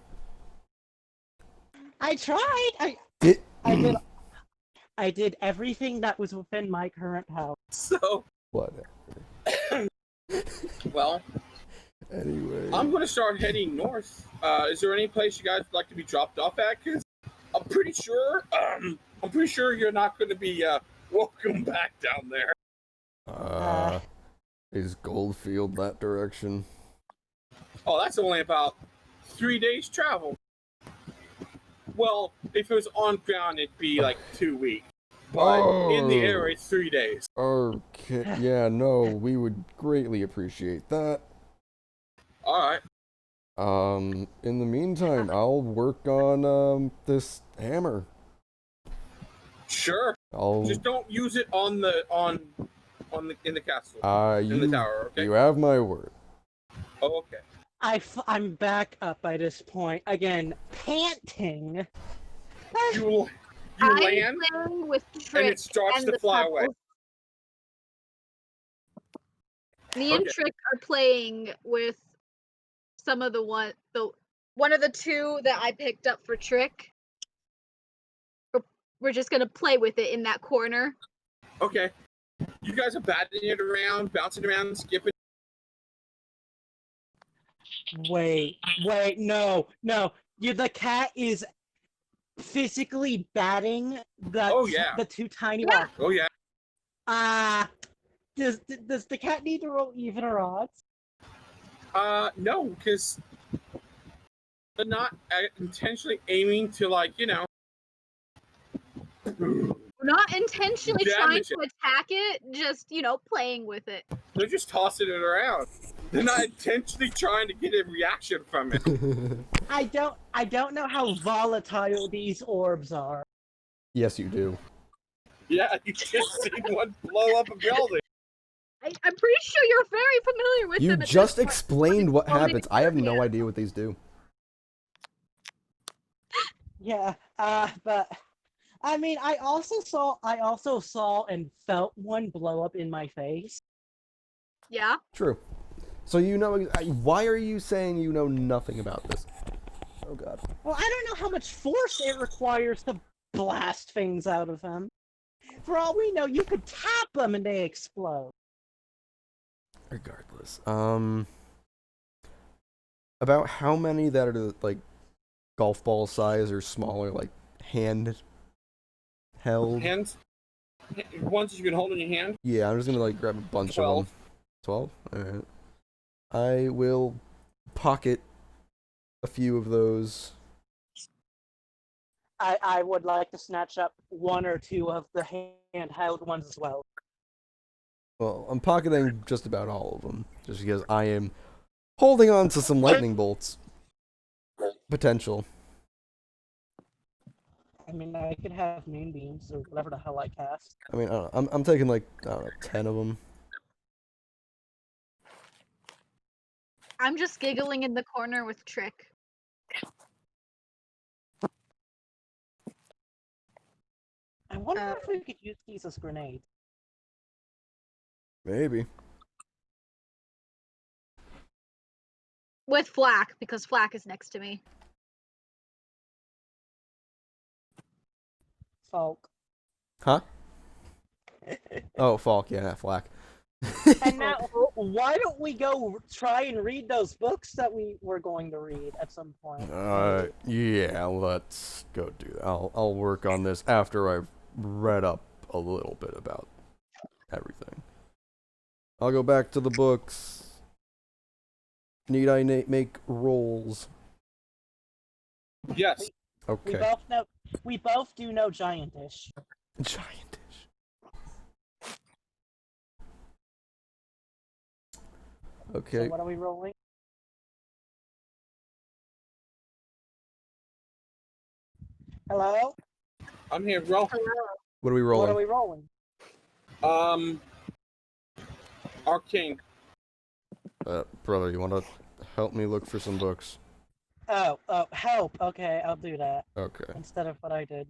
I tried. Did I did everything that was within my current power. So, whatever. well, Anyway, I'm gonna start heading north. Is there any place you guys would like to be dropped off at? Because I'm pretty sure you're not gonna be welcome back down there. is Goldfield that direction? Oh, that's only about 3 days travel. Well, if it was on ground, it'd be like 2 weeks. But in the air, it's 3 days. Okay, yeah, no, we would greatly appreciate that. Alright. In the meantime, I'll work on, this hammer. Sure. Just don't use it in the castle. In the tower, okay? You have my word. Oh, okay. I'm back up by this point again, panting. You I'm land, playing with Trick and it starts and to the fly pebbles. away. Me and Okay. Trick are playing with some of one of the two that I picked up for Trick. We're just gonna play with it in that corner. Okay. You guys are batting it around, bouncing around, skipping. Wait, no. The cat is physically batting the two tiny rocks. Oh, yeah. Does the cat need to roll even or odds? No, because they're not intentionally aiming to, We're not intentionally trying damage to attack it, just, playing with it. They're just tossing it around. They're not intentionally trying to get a reaction from it. I don't know how volatile these orbs are. Yes, you do. Yeah, you just seen one blow up a building. I'm pretty sure you're very familiar with You them. just explained what happens. I have no idea what these do. Yeah, but I mean, I also saw and felt one blow up in my face. Yeah. True. So you know, why are you saying you know nothing about this? Oh god. Well, I don't know how much force it requires to blast things out of them. For all we know, you could tap them and they explode. Regardless, about how many that are like golf ball size or smaller, like hand held? Hands? Ones you can hold in your hand? Yeah, I'm just gonna like grab a bunch 12. of them. 12? Alright. I will pocket a few of those. I would like to snatch up one or two of the handheld ones as well. Well, I'm pocketing just about all of them, just because I am holding on to some lightning bolts. Potential. I mean, I could have moonbeams or whatever the hell I cast. I mean, I don't know, I'm taking like, I don't know, 10 of them. I'm just giggling in the corner with Trick. I wonder if we could use these as grenades. Maybe. With Flack, because Flack is next to me. Falk. Huh? Oh, Falk, yeah, not Flack. And now, why don't we go try and read those books that we were going to read at some point? Yeah, let's go do that. I'll work on this after I've read up a little bit about everything. I'll go back to the books. Need I make rolls? Yes. Okay. We both do know giantish. Giantish. Okay. So what are we rolling? Hello? I'm here, bro. What are we rolling? What are we rolling? Arcane. Brother, you want to help me look for some books? Oh, help. Okay, I'll do that. Okay. Instead of what I did.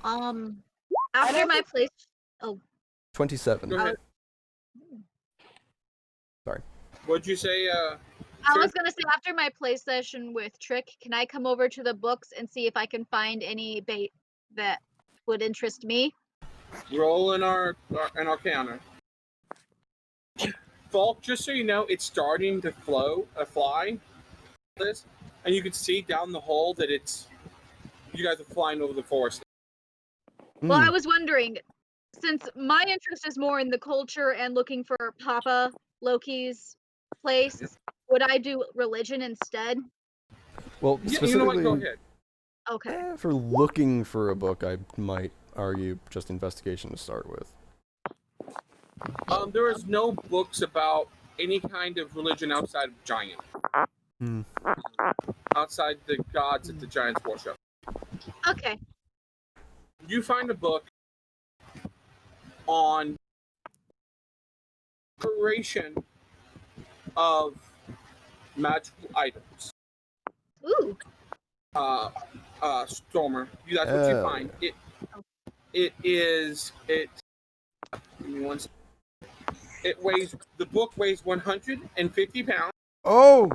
After my place. 27. Go ahead. Sorry. What'd you say? I was gonna say after my play session with Trick, can I come over to the books and see if I can find any bait that would interest me? Roll an Arcana. Falk, just so you know, it's starting to fly. This, and you can see down the hole that you guys are flying over the forest. Well, I was wondering, since my interest is more in the culture and looking for Papa Loki's place, would I do religion instead? Well, specifically, you know what? Go ahead. Okay. For looking for a book, I might argue just investigation to start with. There is no books about any kind of religion outside of Giant. Outside the gods that the Giants worship. Okay. You find a book on creation of magical items. Ooh. Stormer. That's what you find. Give me one second. The book weighs 150 pounds. Oh!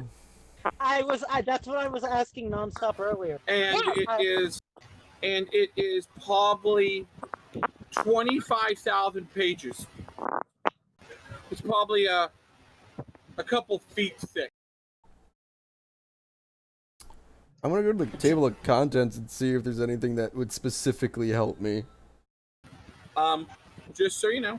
That's what I was asking nonstop earlier. And it is probably 25,000 pages. It's probably a couple feet thick. I'm gonna go to the table of contents and see if there's anything that would specifically help me. Just so you know,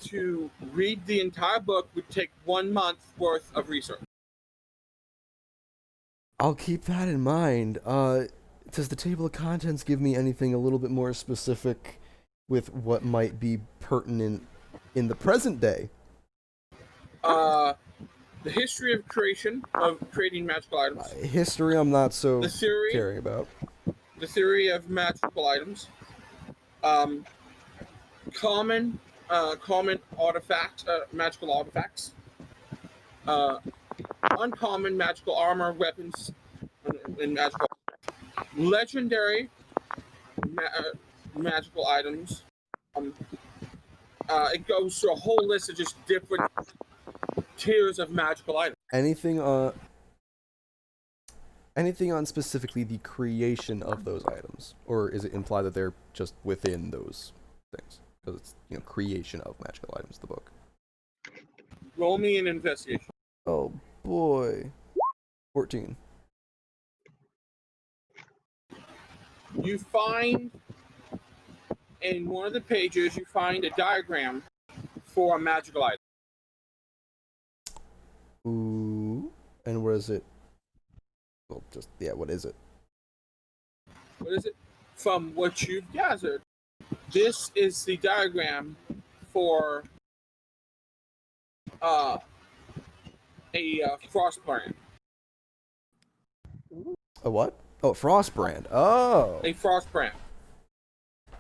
to read the entire book would take 1 month worth of research. I'll keep that in mind. Does the table of contents give me anything a little bit more specific with what might be pertinent in the present day? The history of creating magical items. History I'm not so caring about. The theory of magical items. Common artifacts, magical artifacts. Uncommon magical armor, weapons, and magical. Legendary magical items. It goes through a whole list of just different tiers of magical items. Anything on specifically the creation of those items, or is it implied that they're just within those things? Because it's creation of magical items. The book. Roll me an investigation. Oh boy, 14. You find in one of the pages a diagram for a magical item. Ooh, and where is it? Well, what is it? What is it? From what you've gathered, this is the diagram for a frost brand. A what? Oh, frost brand. Oh. A frost brand.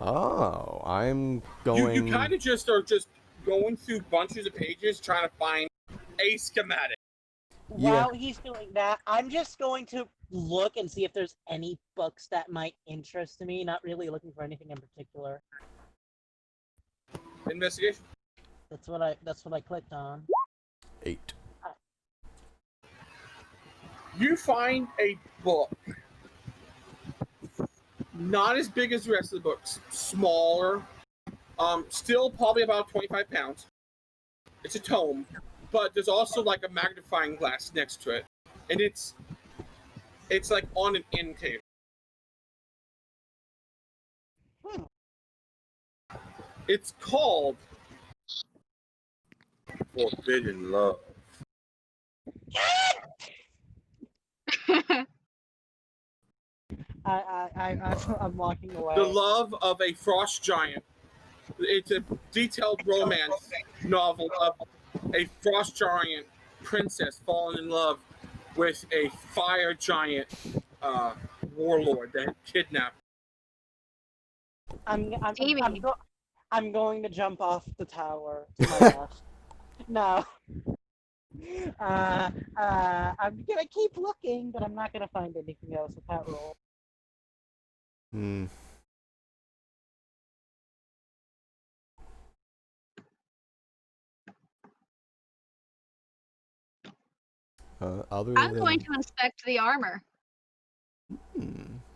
Oh, I'm going. You kind of just are going through bunches of pages trying to find a schematic. While he's doing that, I'm just going to look and see if there's any books that might interest me. Not really looking for anything in particular. Investigation. That's what I clicked on. 8. You find a book, not as big as the rest of the books, smaller, still probably about 25 pounds. It's a tome, but there's also like a magnifying glass next to it, and it's like on an end table. It's called Forbidden Love. I'm walking away. The love of a frost giant. It's a detailed romance novel of a frost giant princess falling in love with a fire giant I'm I'm going to jump off the tower to my left. No. I'm gonna keep looking, but I'm not gonna find anything else with that roll. Hmm. Other I'm than... going to inspect the armor.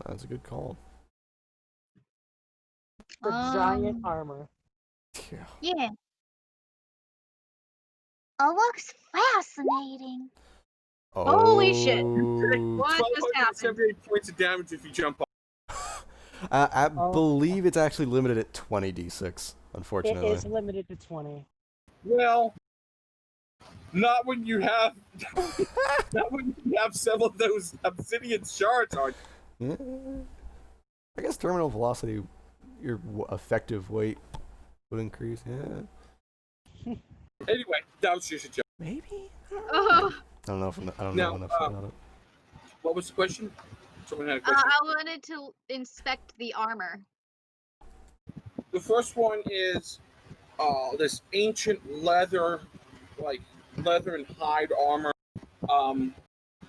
That's a good call. The giant armor. Yeah. Yeah. Oh, looks fascinating. Holy shit. Oh. What just happened? 1,278 points of damage if you jump off. I Oh. believe it's actually limited at 20d6, It unfortunately. is limited to 20. Well, not when you have not when you have several of those obsidian shards on. Yeah. I guess terminal velocity, your effective weight would increase. Yeah. Anyway, that was just a joke. Maybe. Oh, I don't know if I don't Now, know enough about it. What was the question? Someone had a question. I wanted to inspect the armor. The first one is this ancient leather, like leather and hide armor.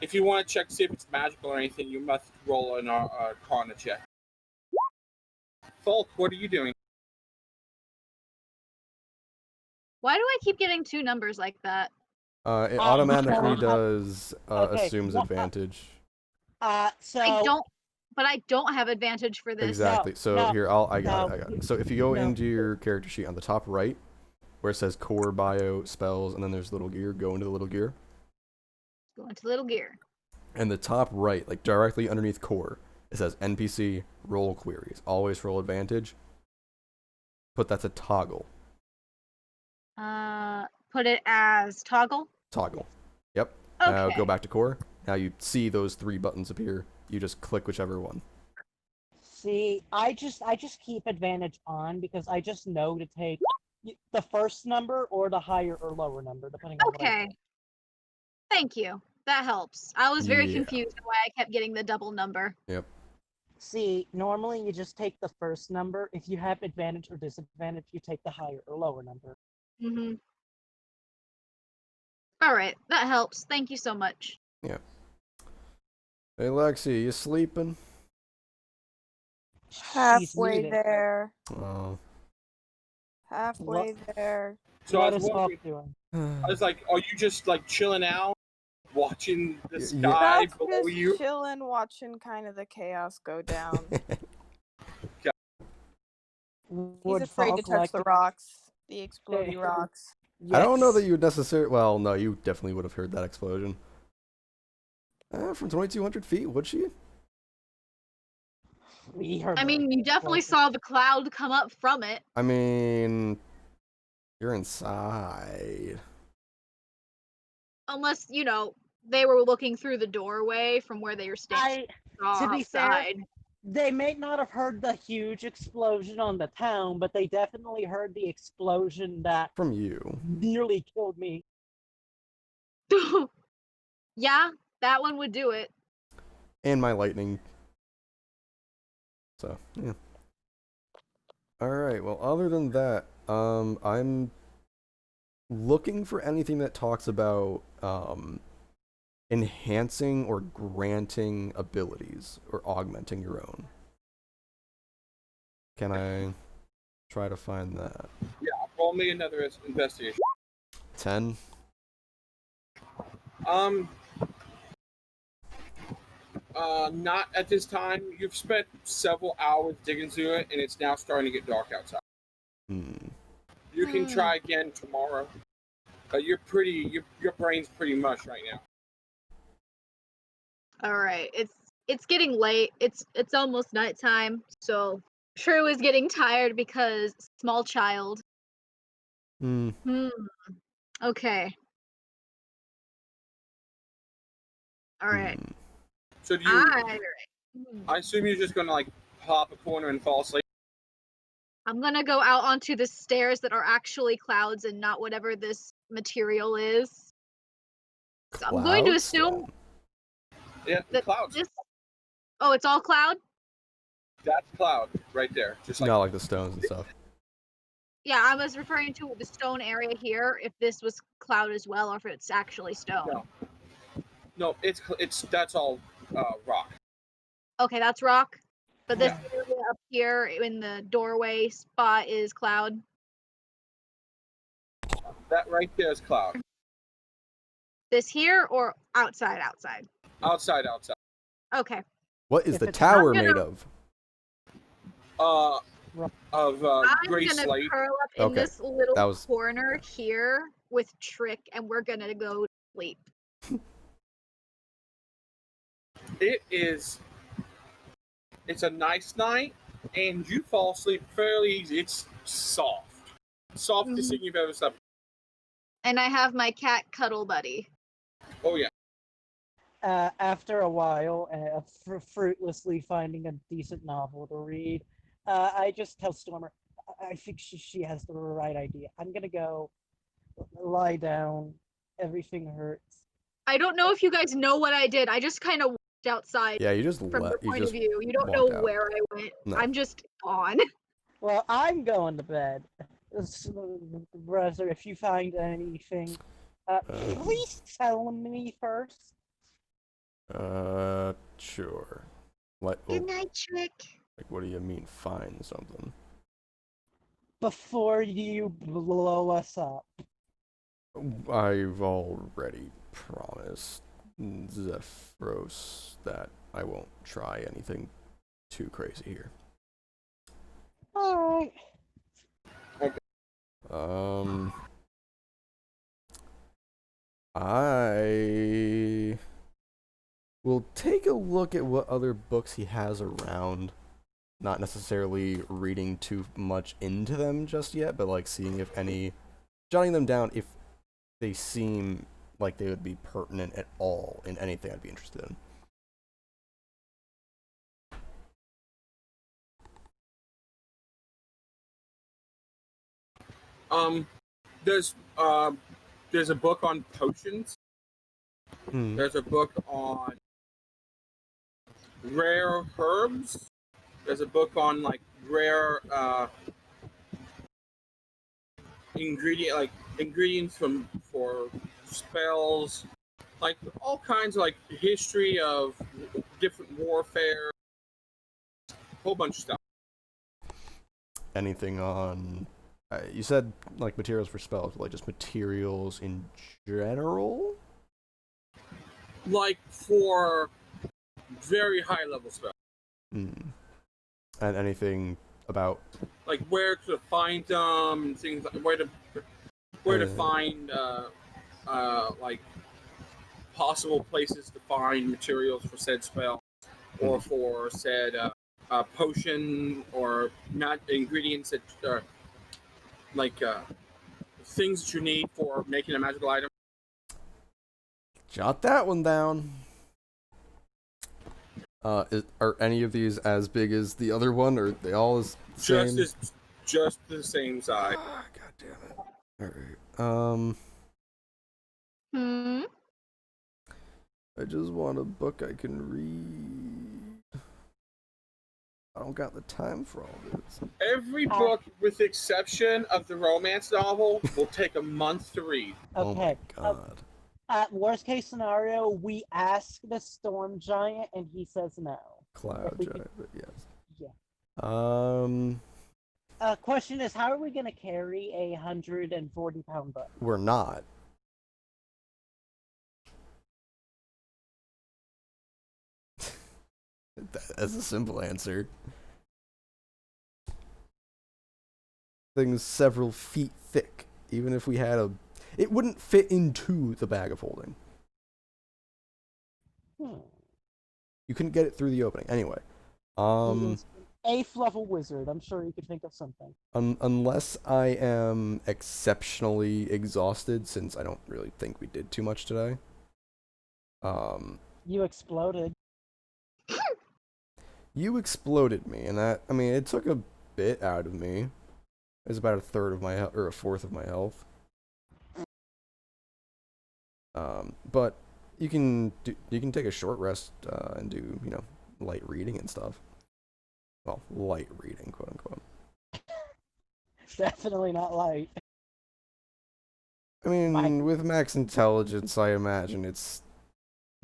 If you want to check see if it's magical or anything, you must roll an Arcana check. Falk, what are you doing? Why do I keep getting two numbers like that? It automatically because- does okay, assumes what- advantage. So I don't have advantage for this. Exactly. No, So no, here, I got no. it. So if you go No. into your character sheet on the top right, where it says core, bio, spells, and then there's little gear, go into the little gear. Go into little gear. And the top right, like directly underneath core, it says NPC roll queries. Always roll advantage. But that's a toggle. Put it as toggle. Toggle. Yep. Okay. Now go back to core. Now you see those three buttons appear. You just click whichever one. see, I just keep advantage on because I just know to take the first number or the higher or lower number, depending on what I Okay. take. Thank you. That helps. I was very Yeah. confused why I kept getting the double number. Yep. See, normally you just take the first number. If you have advantage or disadvantage, you take the higher or lower number. Mm-hmm. All right, that helps. Thank you so much. Yeah. Hey Lexi, you sleeping? She's Halfway muted. there. Oh. Halfway there. So What I is was Falk wondering, doing? I was like, are you just like chilling out, watching the Yeah. sky That's below just you? chilling, watching kind of the chaos go down. He's afraid to touch the rocks, the exploding rocks. I don't know that Yes. you would necessarily. Well, no, you definitely would have heard that explosion. From 2,200 feet, would she? We heard I the mean, you definitely explosion. saw the cloud come up from it. I mean, you're inside. Unless, they were looking through the doorway from where they were standing To be fair, outside. they may not have heard the huge explosion on the town, but they definitely heard the explosion that From you. nearly killed me. Yeah, that one would do it. And my lightning. So, yeah. Alright, well, other than that, I'm looking for anything that talks about, enhancing or granting abilities or augmenting your own. Can I try to find that? Yeah, roll me another investigation. 10? Not at this time. You've spent several hours digging through it, and it's now starting to get dark outside. You can try again tomorrow. But your brain's pretty mush right now. All right, it's getting late. It's almost nighttime, so True is getting tired because small child. Okay. All right. So do you? I assume you're just gonna like hop a corner and fall asleep. I'm gonna go out onto the stairs that are actually clouds and not whatever this material is. So I'm going to assume Yeah, that clouds. Oh, it's all cloud? That's cloud right there. Just like Not like the stones and stuff. Yeah, I was referring to the stone area here. If this was cloud as well, or if it's actually stone. No, it's that's all rock. Okay, that's rock. But this Yeah. area up here in the doorway spot is cloud. That right there is cloud. This here or outside? Outside. Outside. Okay. What is If the it's tower not made gonna- of? Of I'm gray gonna slate. curl up in Okay, this little that was- corner here with Trick, and we're gonna go to sleep. It's a nice night, and you fall asleep fairly easy. It's softest thing you've ever slept. And I have my cat cuddle buddy. Oh yeah. After a while, fruitlessly finding a decent novel to read, I just tell Stormer, I think she has the right idea. I'm gonna go lie down. Everything hurts. I don't know if you guys know what I did. I just kind of walked outside Yeah, you just from your point of view. You don't know walked out. where I went. No. I'm just gone. Well, I'm going to bed. Brother, if you find anything, please tell me first. Sure. What? Good night, Trick. Like, what do you mean, find something? Before you blow us up. I've already promised Zephyros that I won't try anything too crazy here. Alright. I will take a look at what other books he has around. Not necessarily reading too much into them just yet, but like seeing if any, jotting them down if they seem like they would be pertinent at all in anything I'd be interested in. There's a book on potions. There's a book on rare herbs. There's a book on like rare ingredients for spells, like all kinds of like history of different warfare, a whole bunch of stuff. Anything on? You said like materials for spells, like just materials in general. Like for very high level spells. And anything about like where to find them and things like where to find like possible places to find materials for said spell or for said potion or not ingredients that are like things that you need for making a magical item. Jot that one down. Are any of these as big as the other one, or are they all as same? Just the same size. God damn it! All right. I just want a book I can read. I don't got the time for all this. Every book, with the exception of the romance novel, will take a month to read. Oh my god. Worst case scenario, we ask the storm giant and he says no. Cloud giant, but yes. Yeah. Question is, how are we gonna carry a 140-pound book? We're not. That's a simple answer. Thing's several feet thick. Even if we had a... It wouldn't fit into the bag of holding. You couldn't get it through the opening. Anyway. Eighth level wizard. I'm sure you could think of something. Unless I am exceptionally exhausted, since I don't really think we did too much today. You exploded. You exploded me, and that, I mean, it took a bit out of me. It was about a third of my health, or a fourth of my health. But you can take a short rest and do, you know, light reading and stuff. Well, light reading, quote unquote. It's definitely not light. I mean, Mike. with max intelligence, I imagine it's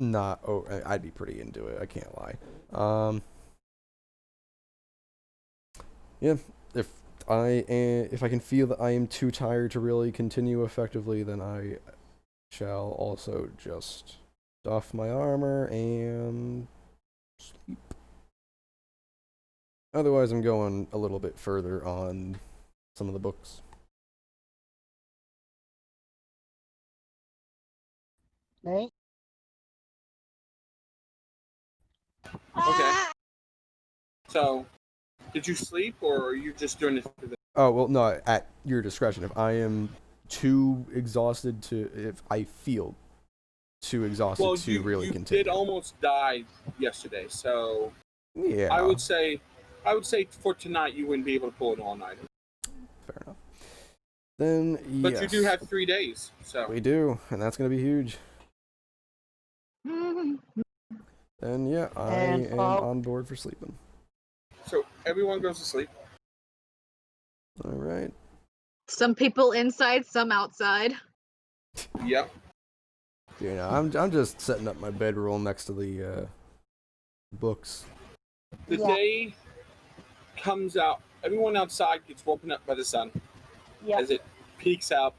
not. Oh, I'd be pretty into it. I can't lie. Yeah. If I can feel that I am too tired to really continue effectively, then I shall also just doff my armor and sleep. Otherwise, I'm going a little bit further on some of the books. Nate? Okay. So, did you sleep, or are you just doing this for the... Oh, well, no, at your discretion. If I am too exhausted if I feel too exhausted to really you continue. did almost die yesterday, so Yeah. I would say for tonight you wouldn't be able to pull an all-nighter. Fair enough. Then, But yes. you do have 3 days, so... We do, and that's going to be huge. Then, yeah, I am on board for sleeping. So, everyone goes to sleep. All right. Some people inside, some outside. Yep. You know, I'm just setting up my bedroll next to the books. The day comes out. Everyone outside gets woken up by the sun as it peeks out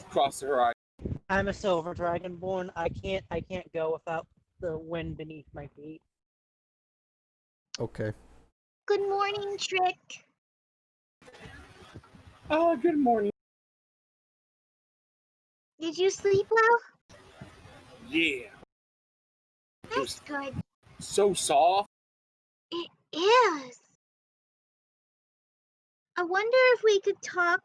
across the horizon. I'm a silver dragonborn. I can't go without the wind beneath my feet. Okay. Good morning, Trick. Oh, good morning. Did you sleep well? Yeah. That's good. So soft. It is. I wonder if we could talk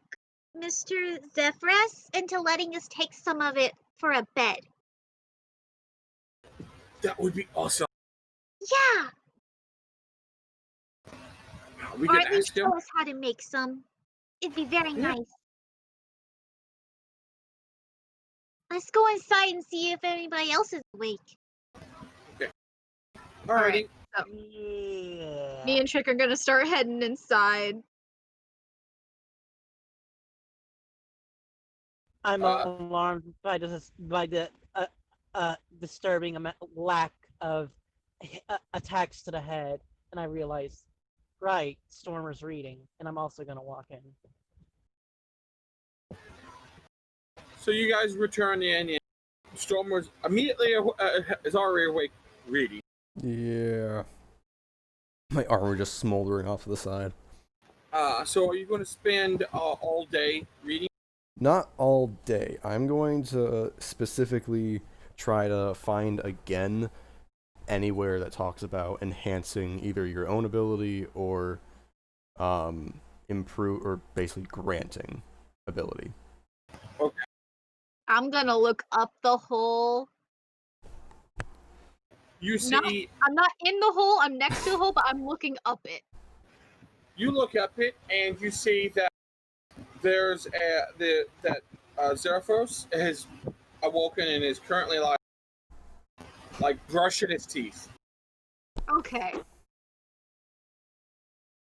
Mr. Zephyrus into letting us take some of it for a bed. That would be awesome. Yeah. We Or can at least ask him. show us how to make some. It'd be very nice. Let's go inside and see if anybody else is awake. Okay. Alrighty. So, Yeah. me and Trick are gonna start heading inside. I'm alarmed by the disturbing lack of attacks to the head, and I realize, right, Stormer's reading, and I'm also gonna walk in. So you guys return in, and Stormer's immediately is already awake, reading. Yeah. My armor just smoldering off to the side. So are you going to spend all day reading? Not all day. I'm going to specifically try to find again anywhere that talks about enhancing either your own ability or improve or basically granting ability. Okay. I'm gonna look up the hole. You see, I'm not in the hole. I'm next to the hole, but I'm looking up it. you look up it, and you see that there's Zeraphos has awoken and is currently like brushing his teeth. Okay.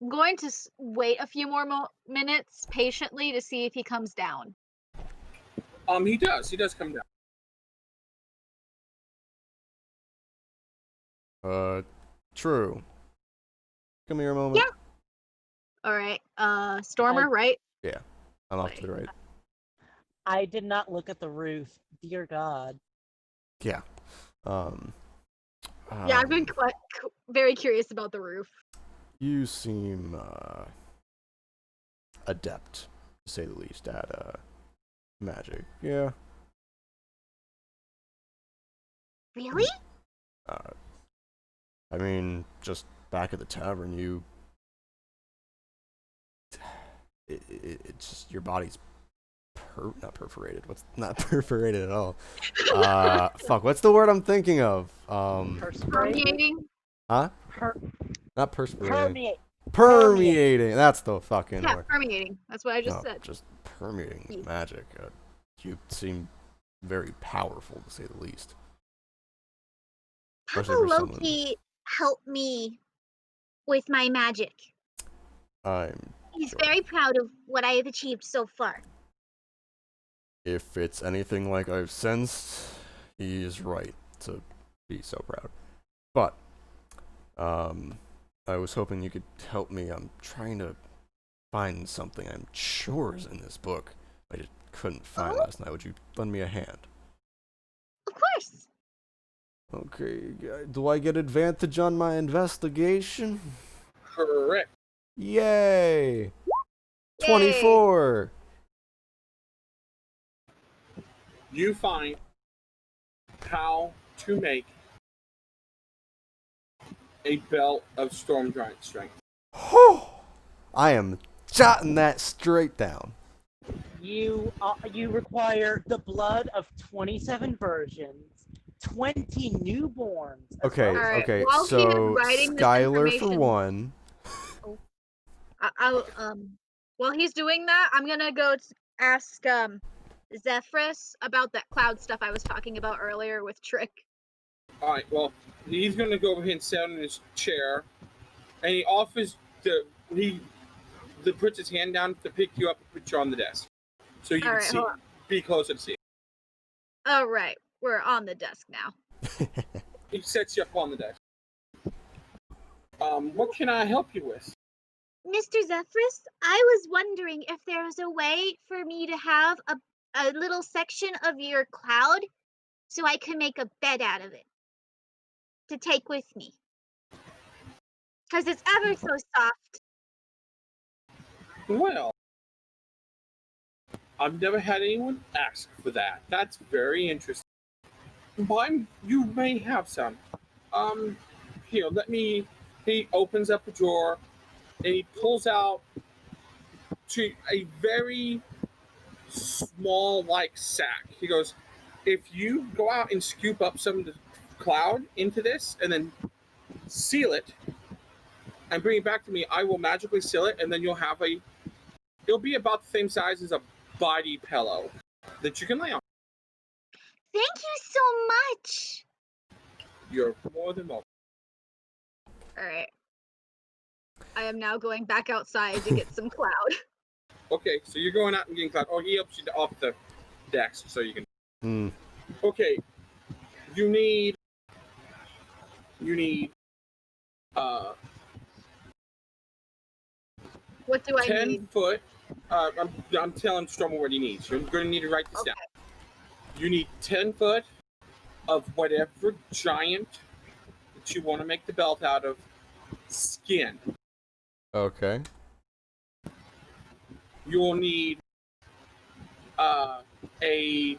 I'm going to wait a few more minutes patiently to see if he comes down. He does. He does come down. True. Come here a moment. Yeah. All right. Stormer, right? Yeah. I'm off to the right. I did not look at the roof. Dear God. Yeah. Yeah, I've been very curious about the roof. You seem adept, to say the least, at magic. Yeah. Really? I mean, just back at the tavern, it's just your body's not perforated. Not perforated at all. Fuck, what's the word I'm thinking of? Permeating? Huh? Not perspirating. Permeate. Permeating. That's the fucking Yeah, word. permeating. That's what I just said. Just permeating magic. You seem very powerful, to say the least. Papa Loki helped me with my magic. I'm He's very proud of what I have achieved so far. If it's anything like I've sensed, he is right to be so proud. But, I was hoping you could help me. I'm trying to find something I'm sure is in this book I just couldn't find last night. Would you lend me a hand? Of course. Okay, do I get advantage on my investigation? Correct. Yay! 24! You find how to make a belt of storm giant strength. I am jotting that straight down. You require the blood of 27 virgins, 20 newborns. Okay, Alright, okay, while he is so writing this Skyler for information- one. While he's doing that, I'm gonna go ask Zephyrus about that cloud stuff I was talking about earlier with Trick. All right. Well, he's gonna go over here and sit in his chair, and he offers puts his hand down to pick you up and put you on the desk, so you Alright, can see, hold on. be closer to see. Oh right, we're on the desk now. He sets you up on the desk. What can I help you with? Mr. Zephyrus, I was wondering if there's a way for me to have a little section of your cloud so I could make a bed out of it to take with me. Because it's ever so soft. Well, I've never had anyone ask for that. That's very interesting. But you may have some. Here, let me. He opens up a drawer and he pulls out to a very small, like, sack. He goes, if you go out and scoop up some of the cloud into this and then seal it and bring it back to me, I will magically seal it, and then you'll have it'll be about the same size as a body pillow that you can lay on. Thank you so much. You're more than welcome. Alright. I am now going back outside to get some cloud. Okay, so you're going out and getting cloud. Oh, he helps you off the decks so you can. Okay, you need. What do I 10 need? foot. I'm telling Strommel what he needs. You're going to need to write this down. You need 10 foot of whatever giant that you want to make the belt out of skin. Okay. You will need a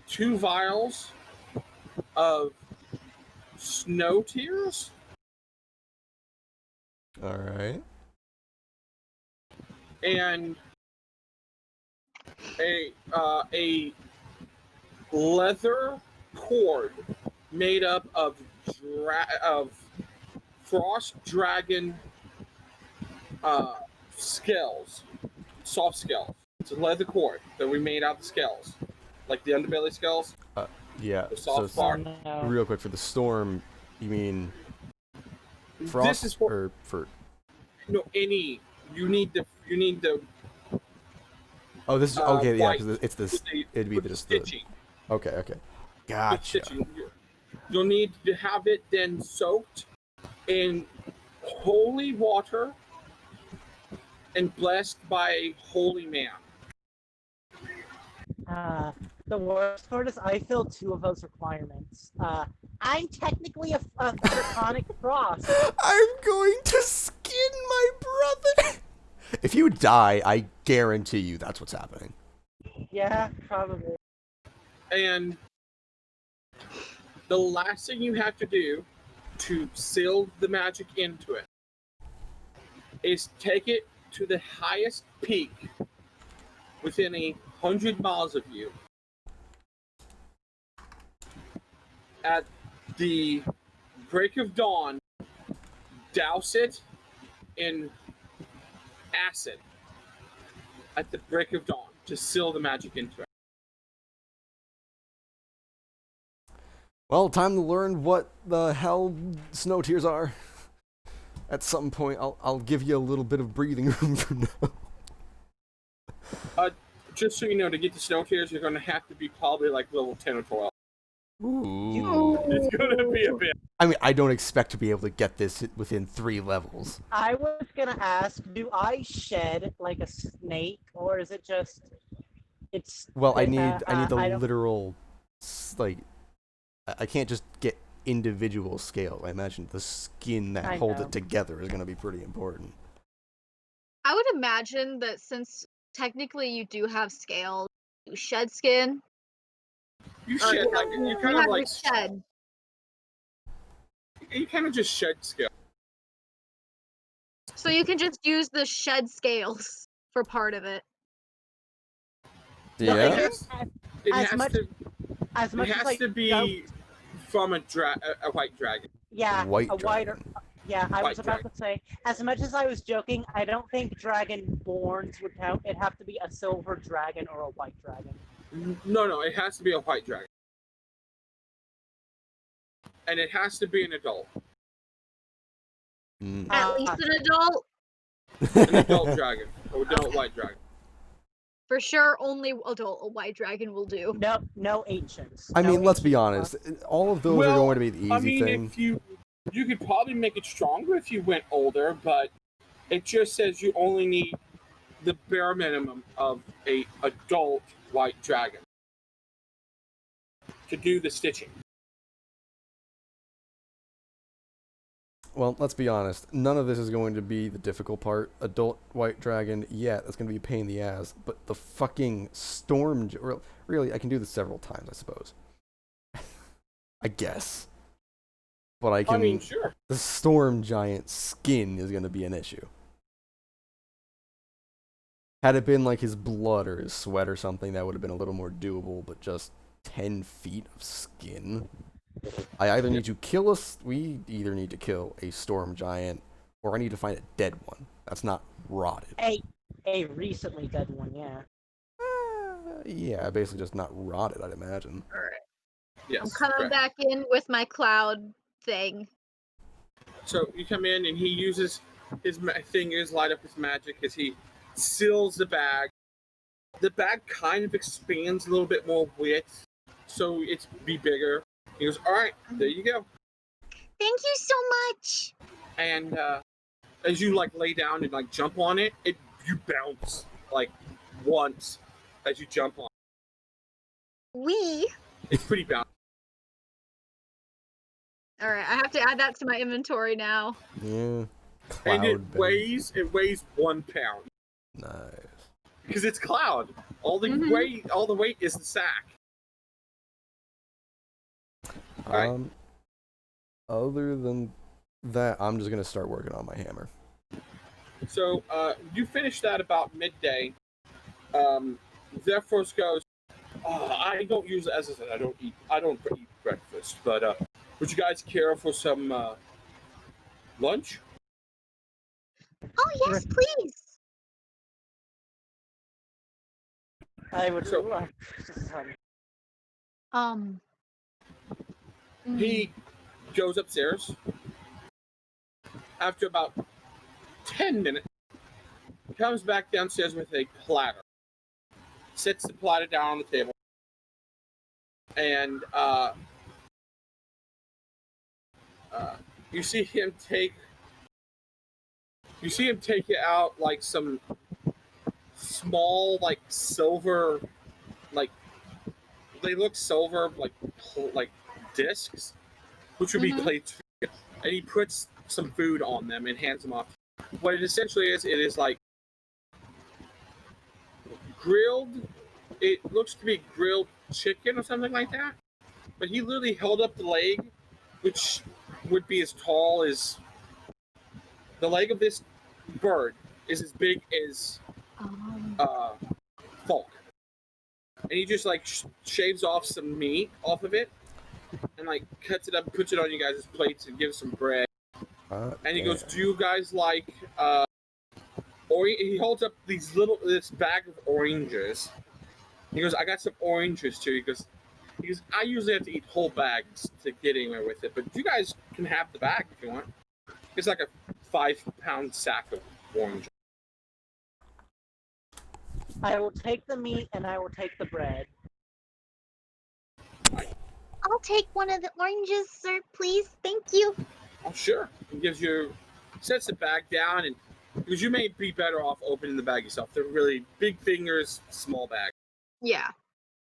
2 vials of snow tears. All right. And a leather cord made up of frost dragon scales, soft scales. It's a leather cord that we made out of the scales, like the underbelly scales. Yeah. The soft So, part. real quick, for the storm, you mean frost This is for no any. You need the. Oh, this is okay. Yeah, white because it's this. It'd be with the just stitching. Okay. Okay. The Gotcha. stitching. You'll need to have it then soaked in holy water and blessed by a holy man. The worst part is I filled 2 of those requirements. I'm technically a draconic frost. I'm going to skin my brother. If you die, I guarantee you that's what's happening. Yeah, probably. And the last thing you have to do to seal the magic into it is take it to the highest peak within 100 miles of you. At the break of dawn, douse it in acid at the break of dawn to seal the magic into it. Well, time to learn what the hell snow tears are. At some point, I'll give you a little bit of breathing room for now. Just so you know, to get the snow tears, you're going to have to be probably like level 10 or 12. Ooh. It's going to be a bit. I mean, I don't expect to be able to get this within 3 levels. I was gonna ask, do I shed like a snake, or is it just it's? Well, I need the I don't- literal, like, I can't just get individual scale. I imagine the skin that I holds know. it together is going to be pretty important. I would imagine that since technically you do have scales, you shed skin. You shed, like, you kind of like. shed. You kind of just shed skill. So you can just use the shed scales for part of it. No, Yeah. It As has much- to. as It much has as like to be from a white dragon. yeah, White a wider. dragon. Yeah, I White was about to say, as much as I was joking, I don't think Dragonborns would count. It'd have to be a silver dragon or a white dragon. No, it has to be a white dragon. And it has to be an adult. Mm. At least an adult. An adult dragon. Or adult white dragon. For sure, only a white dragon will do. No ancients. I No mean, let's be ancients. honest. All of those are going to be the easy I mean, thing. if you could probably make it stronger if you went older, but it just says you only need the bare minimum of a adult white dragon to do the stitching. Well, let's be honest. None of this is going to be the difficult part. Adult white dragon, yeah, that's going to be a pain in the ass. But the fucking storm... Really, I can do this several times, I suppose. I guess. But I can... I mean, sure. The storm giant skin is going to be an issue. Had it been like his blood or his sweat or something, that would have been a little more doable, but just 10 feet of skin... I either need to kill we either need to kill a storm giant, or I need to find a dead one that's not rotted. A recently dead one, yeah. Yeah, basically just not rotted, I'd imagine. Alright. Yes. I'm coming correct. back in with my cloud thing. So you come in and he uses his fingers light up with magic as he seals the bag. The bag kind of expands a little bit more width, so it's be bigger. He goes, all right, there you go. Thank you so much. And as you like lay down and like jump on it, you bounce like once as you jump on. It's pretty bouncy. All right, I have to add that to my inventory now. Yeah. And it Cloud weighs 1 pound Nice. because it's cloud. All the weight is the sack. Right. Other than that, I'm just gonna start working on my hammer. So you finish that about midday. Zephyrus goes, I don't use, as I said, I don't eat breakfast, but would you guys care for some lunch? Oh yes, please. I would. So- He goes upstairs. After about 10 minutes, comes back downstairs with a platter. Sets the platter down on the table. And you see him take it out like some small like silver, like they look silver like discs, which would be plates. And he puts some food on them and hands them off. What it essentially is, it is like grilled. It looks to be grilled chicken or something like that. But he literally held up the leg, which would be as tall as the leg of this bird is as big as Falk. And he just like shaves off some meat off of it and like cuts it up, puts it on you guys' plates and gives some bread. And he goes, do you guys like he holds up this bag of oranges. He goes, I got some oranges too. He goes, because I usually have to eat whole bags to get anywhere with it. But you guys can have the bag if you want. It's like a 5-pound sack of orange. I will take the meat and I will take the bread. I'll take one of the oranges, sir, please. Thank you. Oh, sure. It gives you, sets the bag down, and because you may be better off opening the bag yourself. They're really big fingers, small bag. Yeah.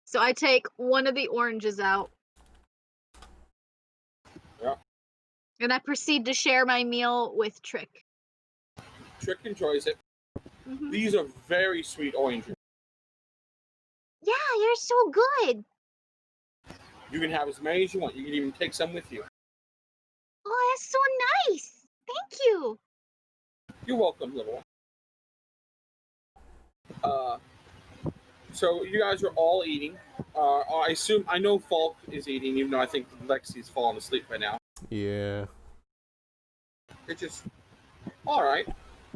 So I take one of the oranges out. Yeah. And I proceed to share my meal with Trick. Trick enjoys it. Mhm. These are very sweet oranges. Yeah, you're so good. You can have as many as you want. You can even take some with you. Oh, that's so nice. Thank you. You're welcome, little one. So you guys are all eating. I assume, I know Falk is eating, even though I think Lexi's fallen asleep by now. Yeah. It's just, all right.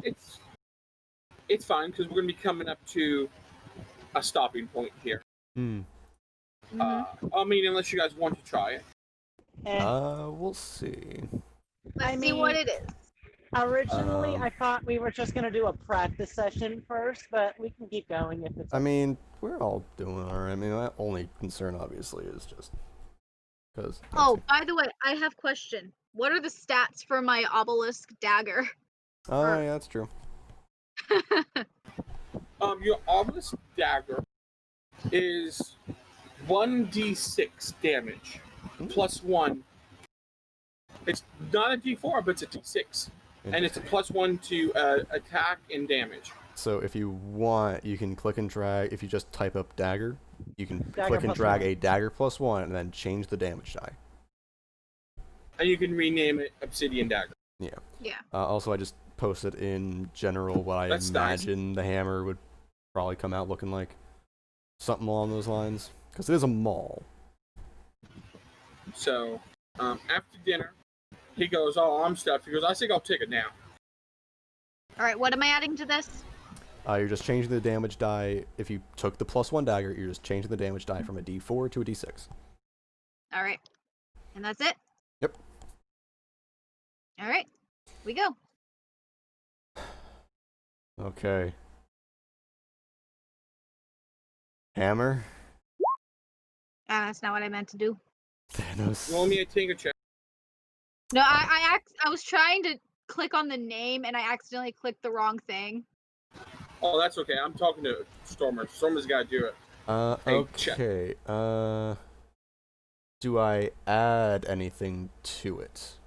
It's fine, because we're going to be coming up to a stopping point here. Hmm. I mean, unless you guys want to try it. We'll see. Let's see what it is. Originally, I thought we were just gonna do a practice session first, but we can keep going if it's. I mean, we're all doing alright. I mean, my only concern, obviously, is just because. Oh, by the way, I have a question. What are the stats for my obelisk dagger? Oh, yeah, that's true. Your obelisk dagger is 1d6 damage plus 1. It's not a d4, but it's a d6. And it's a +1 to attack and damage. So if you want, you can click and drag. If you just type up dagger, you can Dagger click and plus drag 1. a dagger +1 and then change the damage die. And you can rename it Obsidian Dagger. Yeah. Yeah. Also, I just posted in general what I That's nice. imagine the hammer would probably come out looking like. Something along those lines. Because it is a maul. So, after dinner, he goes, oh, I'm stuffed. He goes, I think I'll take a nap. All right, what am I adding to this? You're just changing the damage die. If you took the +1 dagger, you're just changing the damage die from a d4 to a d6. All right. And that's it? Yep. All right. We go. Okay. Hammer. That's not what I meant to do. Thanos. Roll me a tinker check. No, I was trying to click on the name and I accidentally clicked the wrong thing. Oh, that's okay. I'm talking to Stormer. Stormer's got to do it. Okay. Do I add anything to it?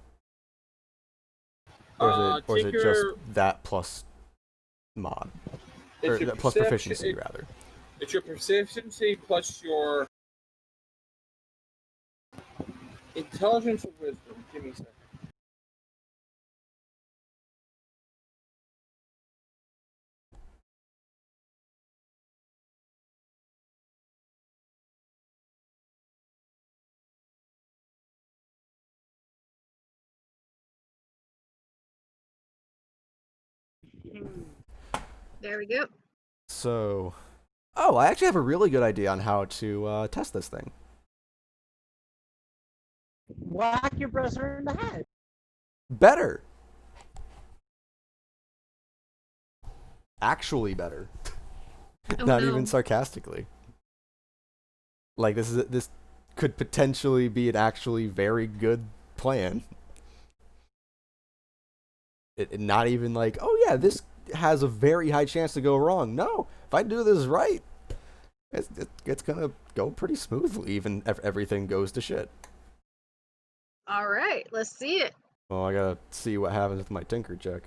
Or is it just that plus mod? Or that plus proficiency, rather. It's your proficiency plus your intelligence or wisdom. Give me a second. There we go. So, I actually have a really good idea on how to test this thing. Whack your brother in the head. Better. Actually better. Oh, Not no. even sarcastically. Like this could potentially be an actually very good plan. It not even like, oh yeah, this has a very high chance to go wrong. No, if I do this right, it's gonna go pretty smoothly, even if everything goes to shit. All right, let's see it. Well, I gotta see what happens with my tinker check.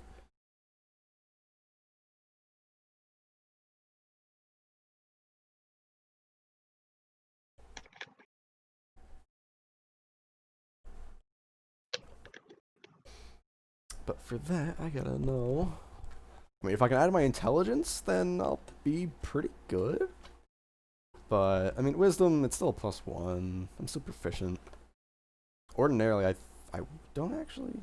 But for that, I gotta know. I mean, if I can add my intelligence, then I'll be pretty good. But, I mean, wisdom, it's still a +1. I'm still proficient. Ordinarily, I don't actually...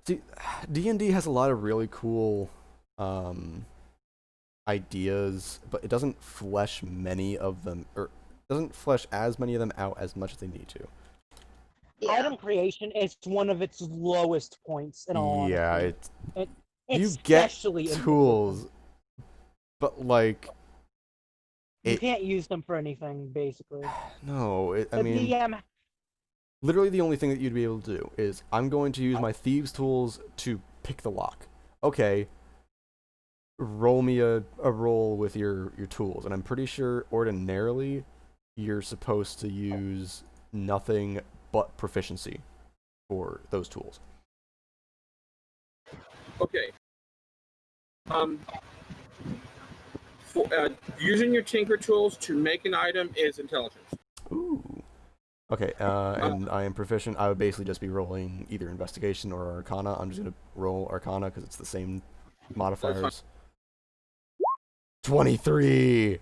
See, D&D has a lot of really cool ideas, but it doesn't flesh many of them, or doesn't flesh as many of them out as much as they need to. Yeah. Item creation is one of its lowest points in all Yeah, honesty. you get Especially in tools, but like you can't use them for anything, basically. no, I The mean, DM literally the only thing that you'd be able to do is I'm going to use my thieves tools to pick the lock. Okay, roll me a roll with your tools, and I'm pretty sure ordinarily you're supposed to use nothing but proficiency for those tools. Okay. Using your tinker tools to make an item is intelligence. Ooh. Okay, and I am proficient. I would basically just be rolling either investigation or arcana. I'm just gonna roll arcana because it's the same modifiers. 23.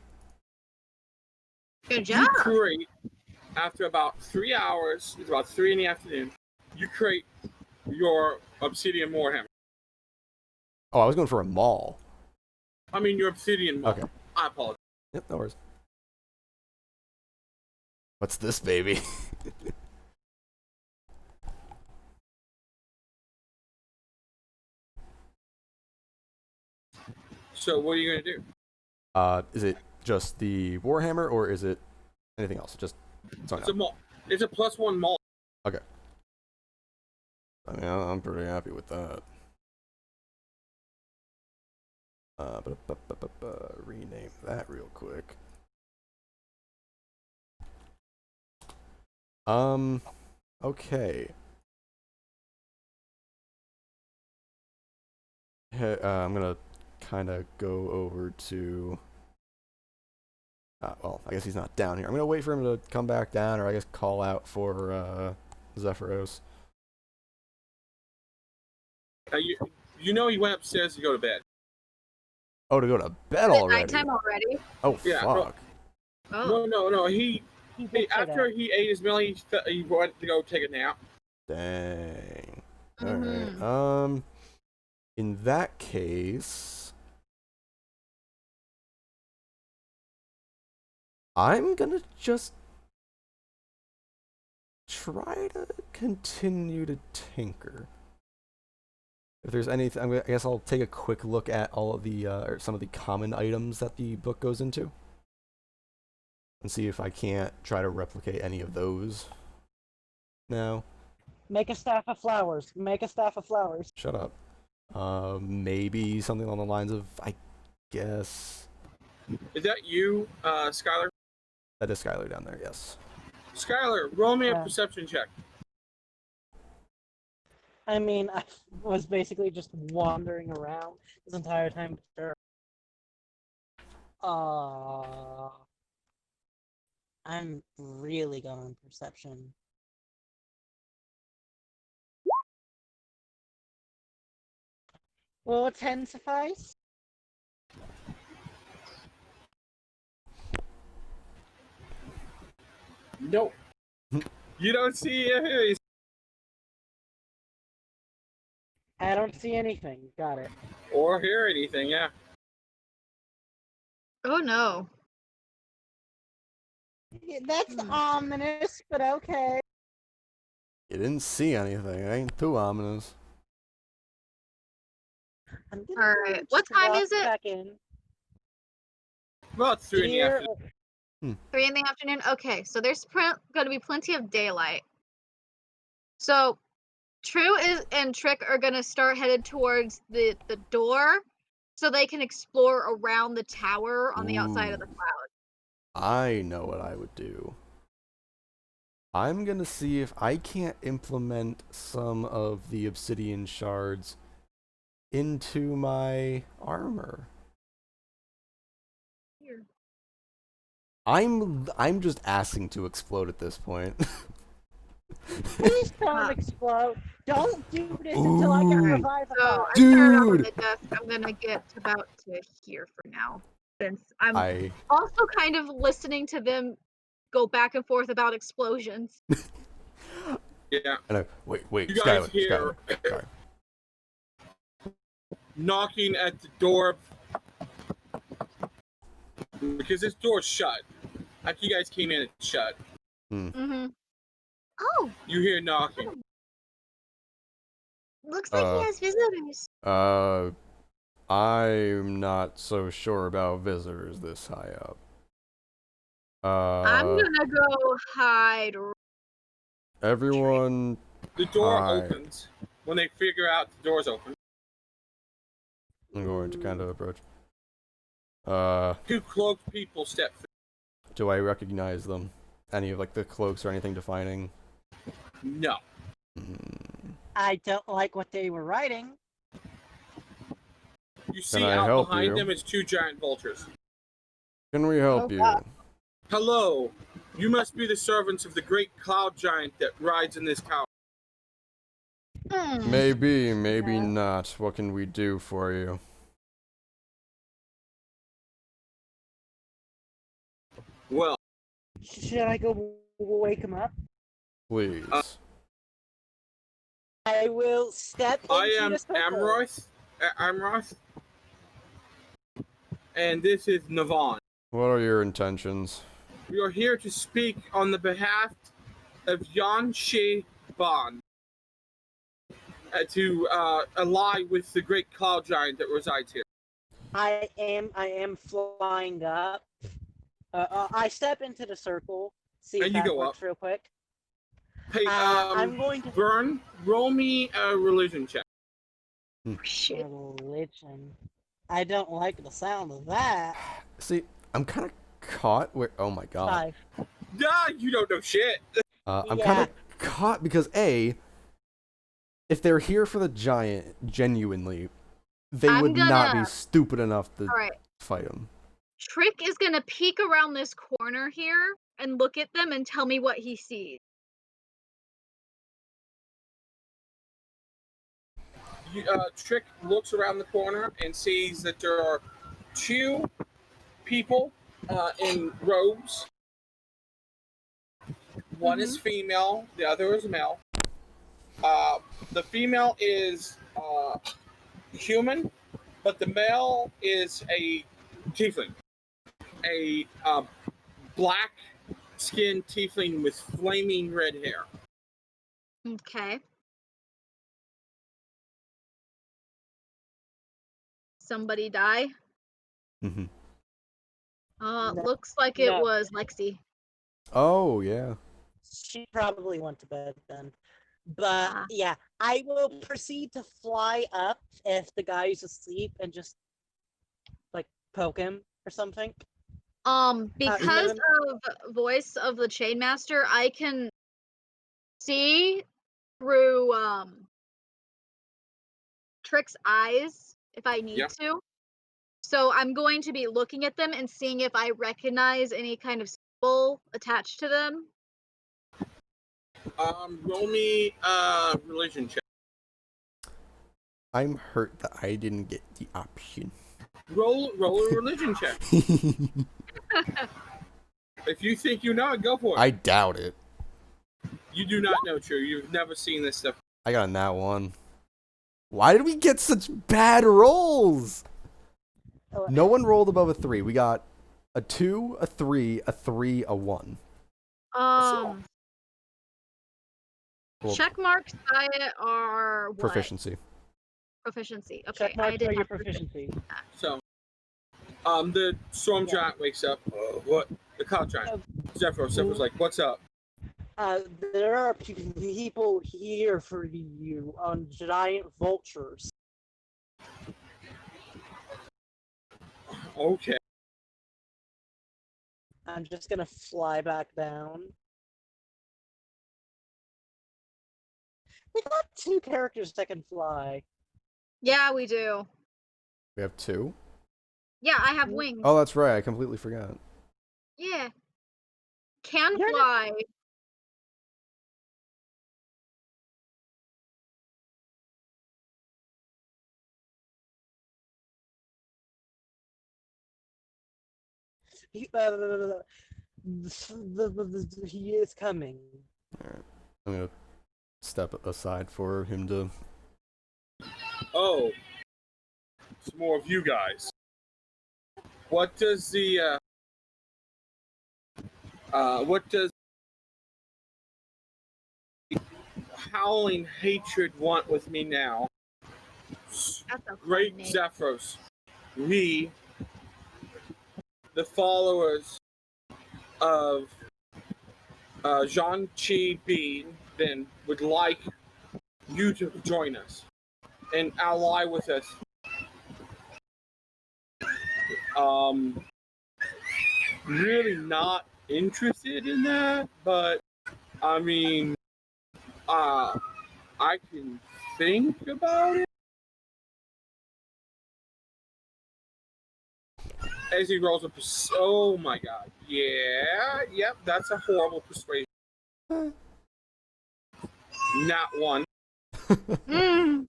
Good You job. create, after about 3 hours, it's about 3 in the afternoon, you create your obsidian warhammer. Oh, I was going for a maul. I mean, your obsidian maul. Okay. I apologize. Yep, no worries. What's this, baby? So what are you going to do? Is it just the warhammer or is it anything else? Just It's a maul. It's a +1 maul. Okay. I mean, I'm pretty happy with that. Rename that real quick. Okay. I'm gonna kind of go over to. Well, I guess he's not down here. I'm gonna wait for him to come back down, or I guess call out for Zephyros. You know he went upstairs to go to bed. Oh, to go to bed Is it already? nighttime already? Oh, Yeah, fuck. Oh. No. He did say after that. he ate his meal, he went to go take a nap. Dang. Mhm. Alright. In that case, I'm gonna just try to continue to tinker. If there's anything, I guess I'll take a quick look at all of the, or some of the common items that the book goes into. And see if I can't try to replicate any of those. Now. make a staff of flowers. Make a staff of flowers. Shut up. Maybe something along the lines of, I guess. Is that you, Skyler? That is Skyler down there, yes. Skyler, roll me a Yeah. perception check. I mean, I was basically just wandering around this entire time. I'm really going on perception. Will a 10 suffice? Nope. You don't see his. I don't see anything. Got it. Or hear anything, yeah. Oh no. Yeah, that's ominous, but okay. You didn't see anything. It ain't too ominous. I'm gonna Alright, what time walk is it? Back in. About 3 in the Here, afternoon. 3 in the afternoon? Okay, so there's going to be plenty of daylight. So True and Trick are going to start headed towards the door so they can explore around the tower on the outside of the Ooh. cloud. I know what I would do. I'm gonna see if I can't implement some of the obsidian shards into my armor. Here. I'm just asking to explode at this point. please don't explode. Don't do this until I can Ooh. revive a So god. I started off on Dude! the desk. I'm going to get about to here for now. Since I'm I also kind of listening to them go back and forth about explosions. Yeah. wait, You guys Skyler, hear Skyler. knocking at the door because this door's shut. After you guys came in, it's shut. Mm-hmm. Oh, You hear knocking. looks like he has visitors. I'm not so sure about visitors this high up. I'm gonna go hide. Everyone, The door hide. opens. When they figure out the door's open, I'm going to kind of approach. two cloaked people step through. Do I recognize them? Any of like the cloaks or anything defining? No. I don't like what they were writing. You see I out help behind you? them is two giant vultures. Can we help Oh, you? God. Hello. You must be the servants of the great cloud giant that rides in this tower. Maybe, maybe not. What can we do for you? Well, Should I go wake him up? Please. I will step into I am the circle. Amroth. And this is Navan. What are your intentions? We are here to speak on the behalf of Yan Shi Ban to ally with the great cloud giant that resides here. I am flying up. I step into the circle. See if And you that go works up. real quick. Hey, I'm going to Vern, roll me a religion check. Shit. religion. I don't like the sound of that. See, I'm kind of caught where. Oh my god. 5. Nah, you don't know shit. I'm Yeah. kind of caught because A, if they're here for the giant, genuinely, they I'm would not gonna- be stupid enough to All right. fight him. Trick is gonna peek around this corner here and look at them and tell me what he sees. Trick looks around the corner and sees that there are two people in robes. One is female, the other is male. The female is human, but the male is a tiefling. A black-skinned tiefling with flaming red hair. Okay. Somebody die? Mm-hmm. No. Looks like it No. was Lexi. Oh, yeah. She probably went to bed then. But Ah. yeah, I will proceed to fly up if the guy's asleep and just like poke him or something. Because even- of voice of the Chainmaster, I can see through Trick's eyes if I need Yeah. to. So I'm going to be looking at them and seeing if I recognize any kind of symbol attached to them. Roll me a religion check. I'm hurt that I didn't get the option. Roll a religion check. If you think you know it, go for it. I doubt it. You do not know true. You've never seen this stuff. I got a nat 1. Why did we get such bad rolls? Oh, No one rolled above a 3. We got a 2, a 3, a 3, a 1. Well, Check marks by it are what? proficiency. Proficiency. Okay. check mark I did for your have proficiency. So, the storm giant wakes up. What? The cloud giant. Zephyros like, "What's up?" There are people here for you on giant vultures. Okay. I'm just gonna fly back down. We got 2 characters that can fly. Yeah, we do. We have 2? Yeah, I have wings. Oh, that's right. I completely forgot. Yeah. Can You're not- fly. He is coming. Alright. I'm gonna step aside for him to... Oh, it's more of you guys. What does the What does howling hatred want with me now? That's a Great fun name. Zephyros, we, the followers of Jean Chibi, then would like you to join us and ally with us. Really not interested in that, but I mean, I can think about it. As he rolls up, oh my god, yeah, yep, that's a horrible persuasion. Not one. Mm.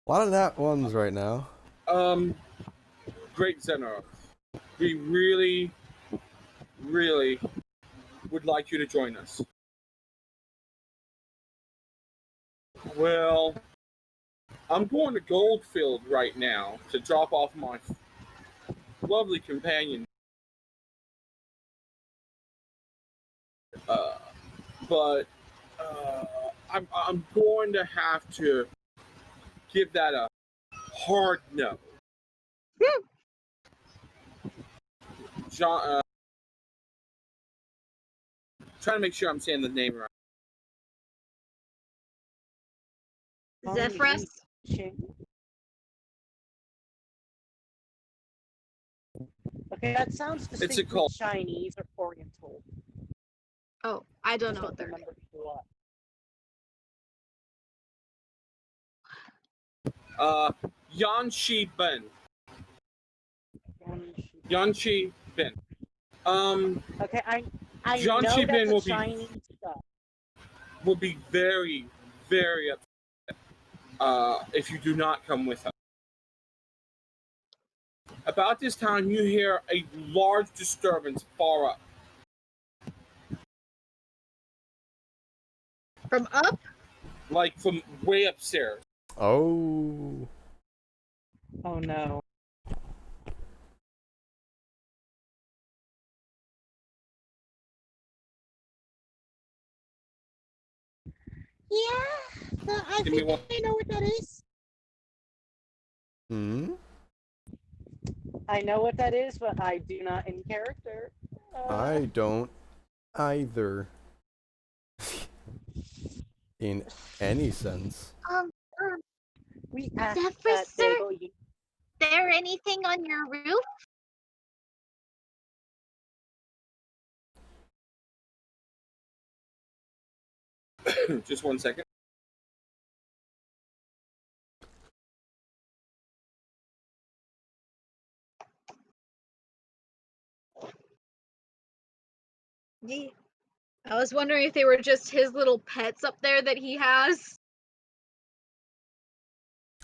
A lot of nat ones right now. Great Zephyros, we really, really would like you to join us. Well, I'm going to Goldfield right now to drop off my lovely companion. But I'm going to have to give that a hard no. John, trying to make sure I'm saying the name right. Zephyrus. Okay, that sounds It's a distinctly cult. Chinese or Oriental. Oh, I don't Just know what they're. remember what. Yanshi Ben. Yanshi Ben. Okay, I John know Chi Ben that's a Chinese stuff. will be very, very upset if you do not come with us. About this time, you hear a large disturbance far up. From up? Like from way upstairs. Oh. Oh no. Yeah, I Give me think one. I know what that is. Hmm? I know what that is, but I do not in character. I don't either. In any sense. We asked Zephyr, sir? Daegral, There anything on your roof? Just 1 second. Yeah. I was wondering if they were just his little pets up there that he has.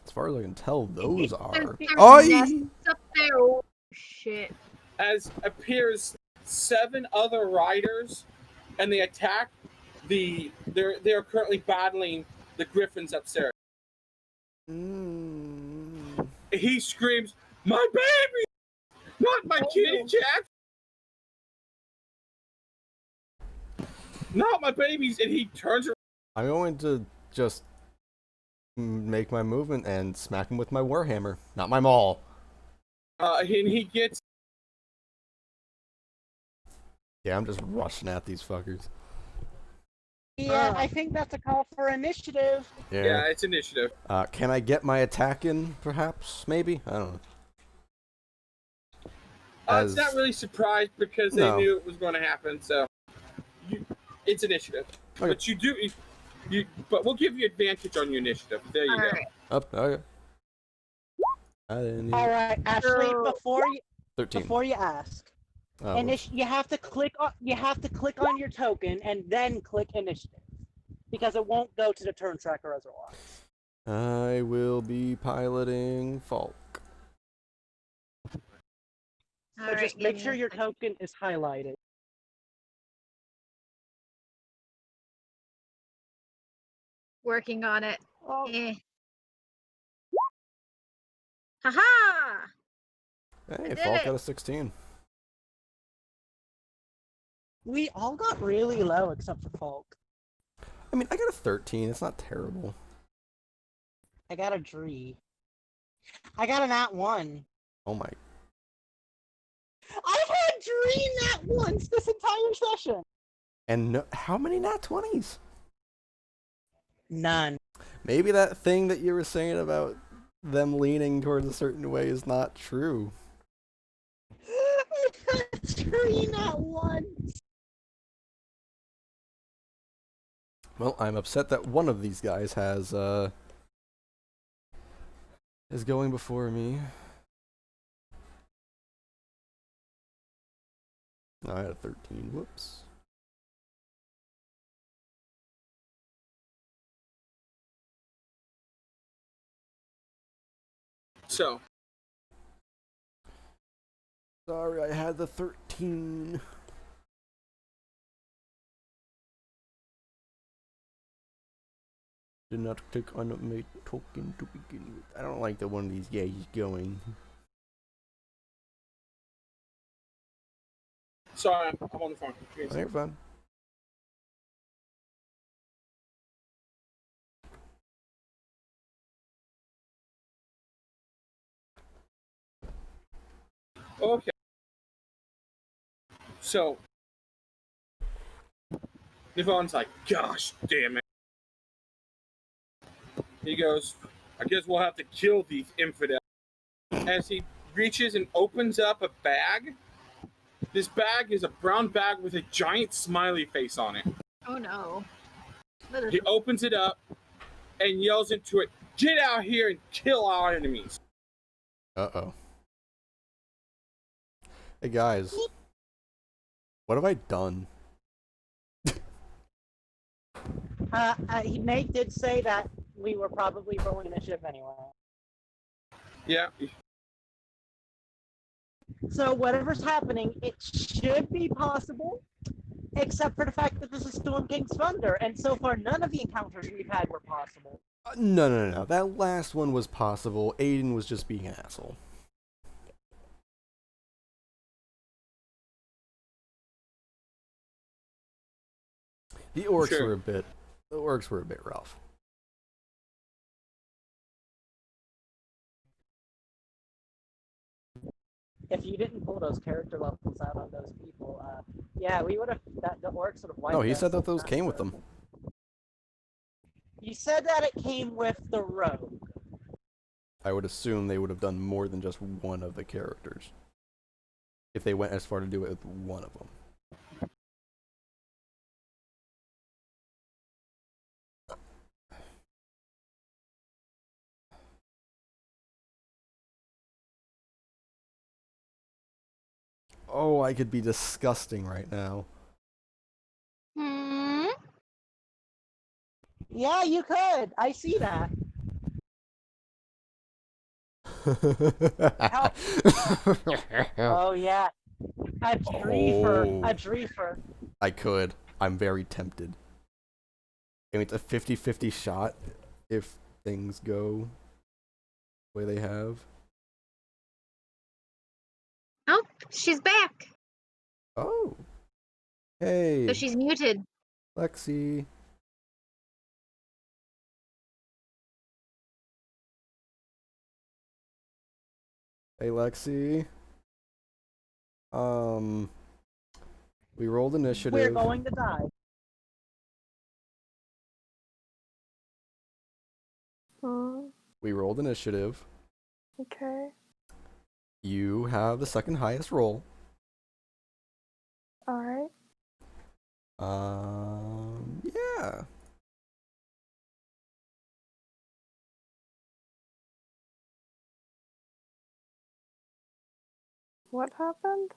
As far as I can tell, those are. There's Oi! nests up there. Oh, shit. As appears 7 other riders, and they attack they're currently battling the griffins upstairs. He screams, "My baby! Not my kitty cat! Not my babies!" And he turns around. I'm going to just make my movement and smack him with my warhammer, not my maul. And he gets. Yeah, I'm just rushing at these fuckers. Yeah, I think that's a call for initiative. Yeah, it's initiative. Can I get my attack in, perhaps? Maybe? I don't know. It's not really surprised because they knew it was going to happen, so it's initiative. Okay. But you do, but we'll give you advantage on your initiative. There you go. Right. Up, okay. All right, Ashley. Before 13. you ask, Oh, you have to click on your token and then click initiative, because it won't go to the turn tracker otherwise. I will be piloting Falk. So just make sure your token is highlighted. Working on it. Oh. Haha! Hey, did Falk it. got a 16. We all got really low except for Falk. I mean, I got a 13. It's not terrible. I got a Dree. I got a nat 1. Oh my. I've had Dree nat 1s this entire session! And no, how many nat 20s? None. Maybe that thing that you were saying about them leaning towards a certain way is not true. I've had Dree nat 1s! Well, I'm upset that one of these guys has, is going before me. I had a 13. Whoops. So. Sorry, I had the 13. Did not click on my token to begin with. I don't like that one of these guys is going. Sorry, I'm on the phone. Oh, you're fine. Okay. So, Nivon's like, gosh damn it. He goes, I guess we'll have to kill these infidels. As he reaches and opens up a bag, this bag is a brown bag with a giant smiley face on it. Oh no. He opens it up and yells into it, get out here and kill our enemies. Uh-oh. Hey guys. What have I done? Nate did say that we were probably rolling initiative anyway. Yeah. So whatever's happening, it should be possible, except for the fact that this is Storm King's Thunder, and so far none of the encounters we've had were possible. No. That last one was possible. Aiden was just being an asshole. The orcs were a bit rough. If you didn't pull those character levels out on those people, yeah, we would have. The orcs would have wiped. No, he us said that those came with them. You said that it came with the rogue. I would assume they would have done more than just one of the characters. If they went as far to do it with one of them. Oh, I could be disgusting right now. Hmm? Yeah, you could. I see that. Oh yeah, a Dreefer. I could. I'm very tempted. I mean, it's a 50-50 shot if things go the way they have. Oh, she's back. Oh. Hey. So she's muted. Lexi. Hey, Lexi. We rolled initiative. We're going to die. We rolled initiative. Okay. You have the second highest roll. Alright. Yeah. What happened?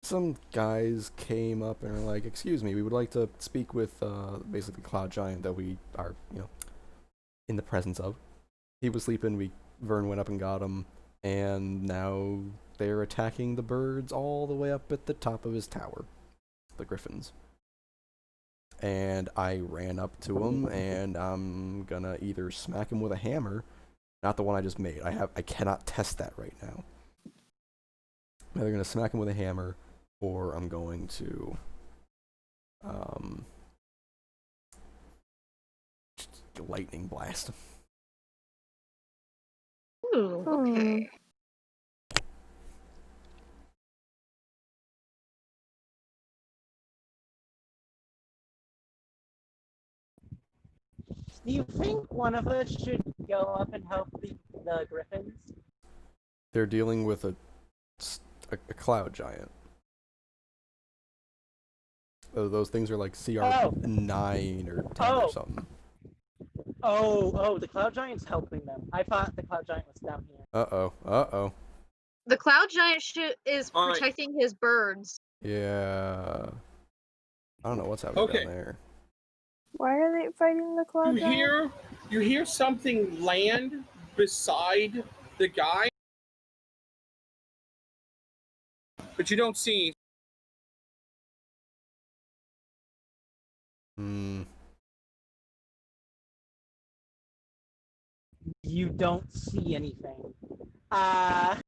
Some guys came up and were like, excuse me, we would like to speak with, basically Cloud Giant that we are, in the presence of. He was sleeping, Vern went up and got him, and now they're attacking the birds all the way up at the top of his tower. The griffins. And I ran up to him, and I'm gonna either smack him with a hammer, not the one I just made. I cannot test that right now. I'm either gonna smack him with a hammer, or I'm going to Um, lightning blast. Ooh, okay. Do you think one of us should go up and help the griffins? They're dealing with a cloud giant. Oh, those things are like CR 9 or 10 or something. Oh, the cloud giant's helping them. I thought the cloud giant was down here. Uh-oh. The cloud giant is All right. protecting his birds. Yeah. I don't know what's happening down there. Why are they fighting the cloud giant? You hear something land beside the guy, but you don't see. You don't see anything. I'd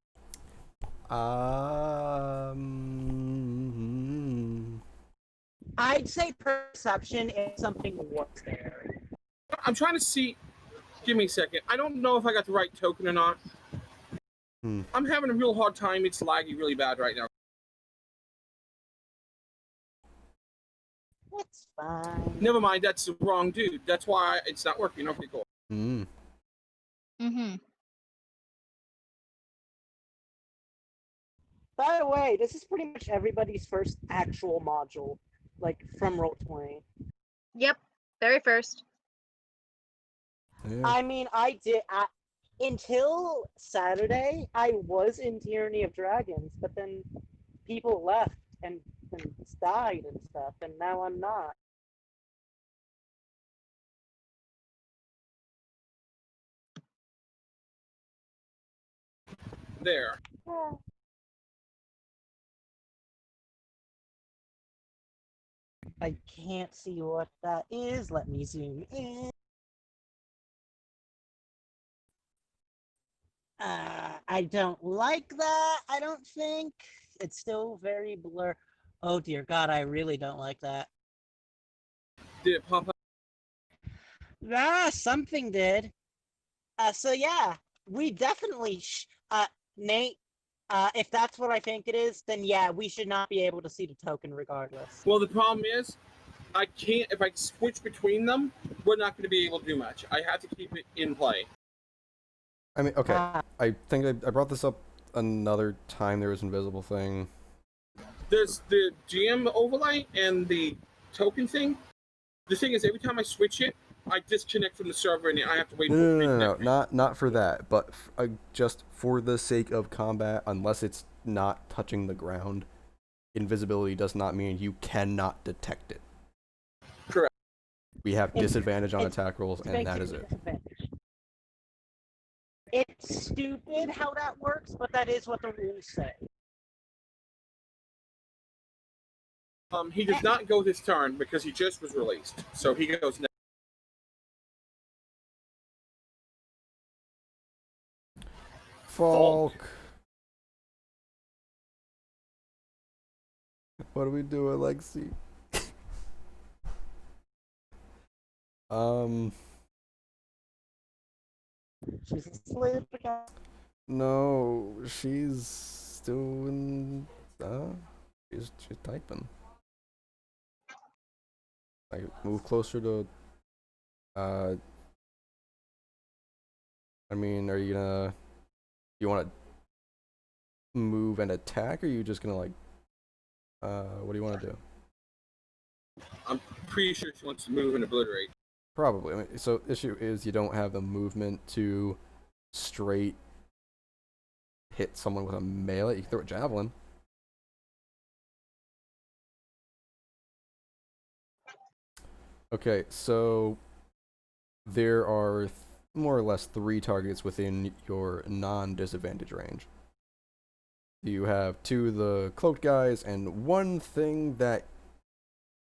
say perception if something was there. I'm trying to see. Give me a second. I don't know if I got the right token or not. I'm having a real hard time. It's laggy really bad right now. That's fine. Never mind. That's the wrong dude. That's why it's not working. Okay, cool. By the way, this is pretty much everybody's first actual module, like from Roll20. Yep, very first. Yeah. I mean, until Saturday, I was in Tyranny of Dragons, but then people left and died and stuff, and now I'm not. There. I can't see what that is. Let me zoom in. I don't like that, I don't think. It's still very blur. Oh dear God, I really don't like that. Did it pop up? Something did. So yeah, we definitely, Nate, if that's what I think it is, then yeah, we should not be able to see the token regardless. Well, the problem is, I can't. If I switch between them, we're not going to be able to do much. I have to keep it in play. I mean, okay. I think I brought this up another time. There was an invisible thing. There's the GM overlay and the token thing. The thing is, every time I switch it, I disconnect from the server and I have to wait. No, not for that, but just for the sake of combat. Unless it's not touching the ground, invisibility does not mean you cannot detect it. Correct. We have disadvantage on attack rolls, and that is it. It's stupid how that works, but that is what the rules say. He does not go this turn because he just was released, so he goes next. Falk. What do we do, Lexi? She's asleep again. No, she's still in. She's typing. I move closer to. I mean, are you gonna? You want to move and attack, or are you just gonna like? What do you want to do? I'm pretty sure she wants to move and obliterate. Probably. I mean, so issue is you don't have the movement to straight hit someone with a melee. You can throw a javelin. Okay, so there are more or less 3 targets within your non-disadvantage range. You have 2 of the cloaked guys and 1 thing that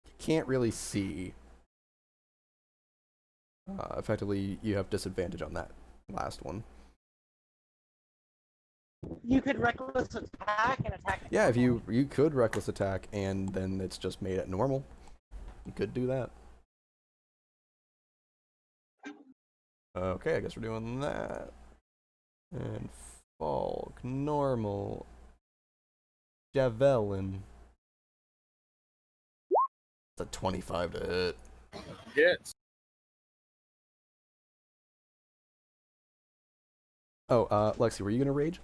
you can't really see. Effectively, you have disadvantage on that last one. You could reckless attack and attack. Yeah, if you could reckless attack and then it's just made at normal. You could do that. Okay, I guess we're doing that. And Falk, normal, Javelin. It's a 25 to hit. Hits. Oh, Lexi, were you gonna rage?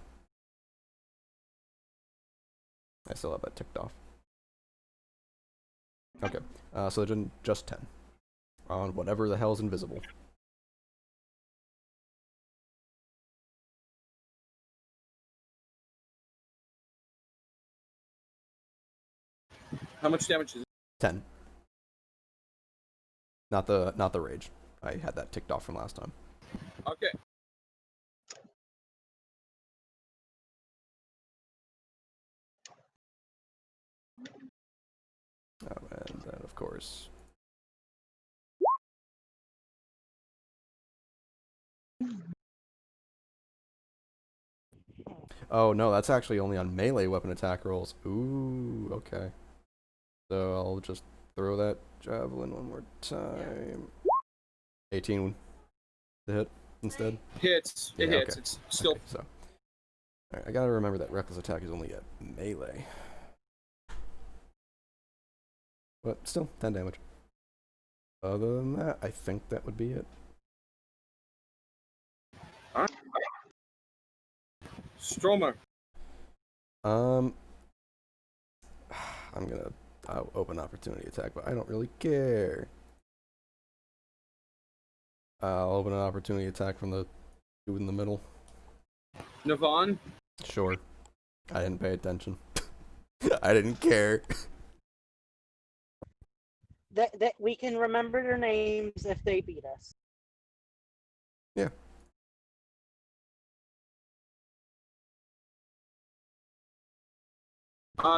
I still have that ticked off. Okay, so then just 10 on whatever the hell's invisible. How much damage is it? 10. Not the rage. I had that ticked off from last time. Okay. Oh, and then of course. Oh no, that's actually only on melee weapon attack rolls. Ooh, okay. So I'll just throw that javelin one more time. 18 to hit instead. Hits. It Yeah, hits. okay. It's still. Okay, so, alright, I gotta remember that reckless attack is only at melee. But still, 10 damage. Other than that, I think that would be it. Alright. Stromer. I'm gonna open opportunity attack, but I don't really care. I'll open an opportunity attack from the dude in the middle. Navon. Sure. I didn't pay attention. I didn't care. That we can remember their names if they beat us. Yeah.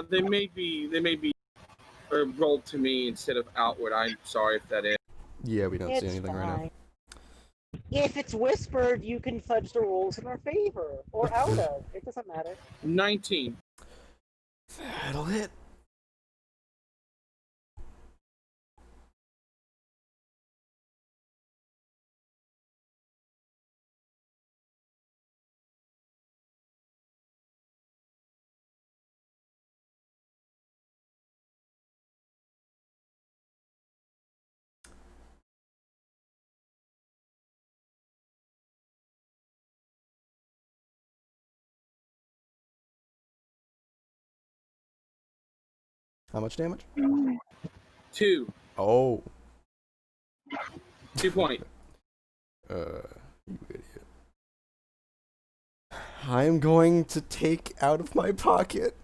They may be rolled to me instead of outward. I'm sorry if that is. Yeah, we don't see It's anything right now. fine. If it's whispered, you can fudge the rules in our favor. Or out of. It doesn't matter. 19. That'll hit. How much damage? 2. Oh. 2 point. You idiot. I'm going to take out of my pocket.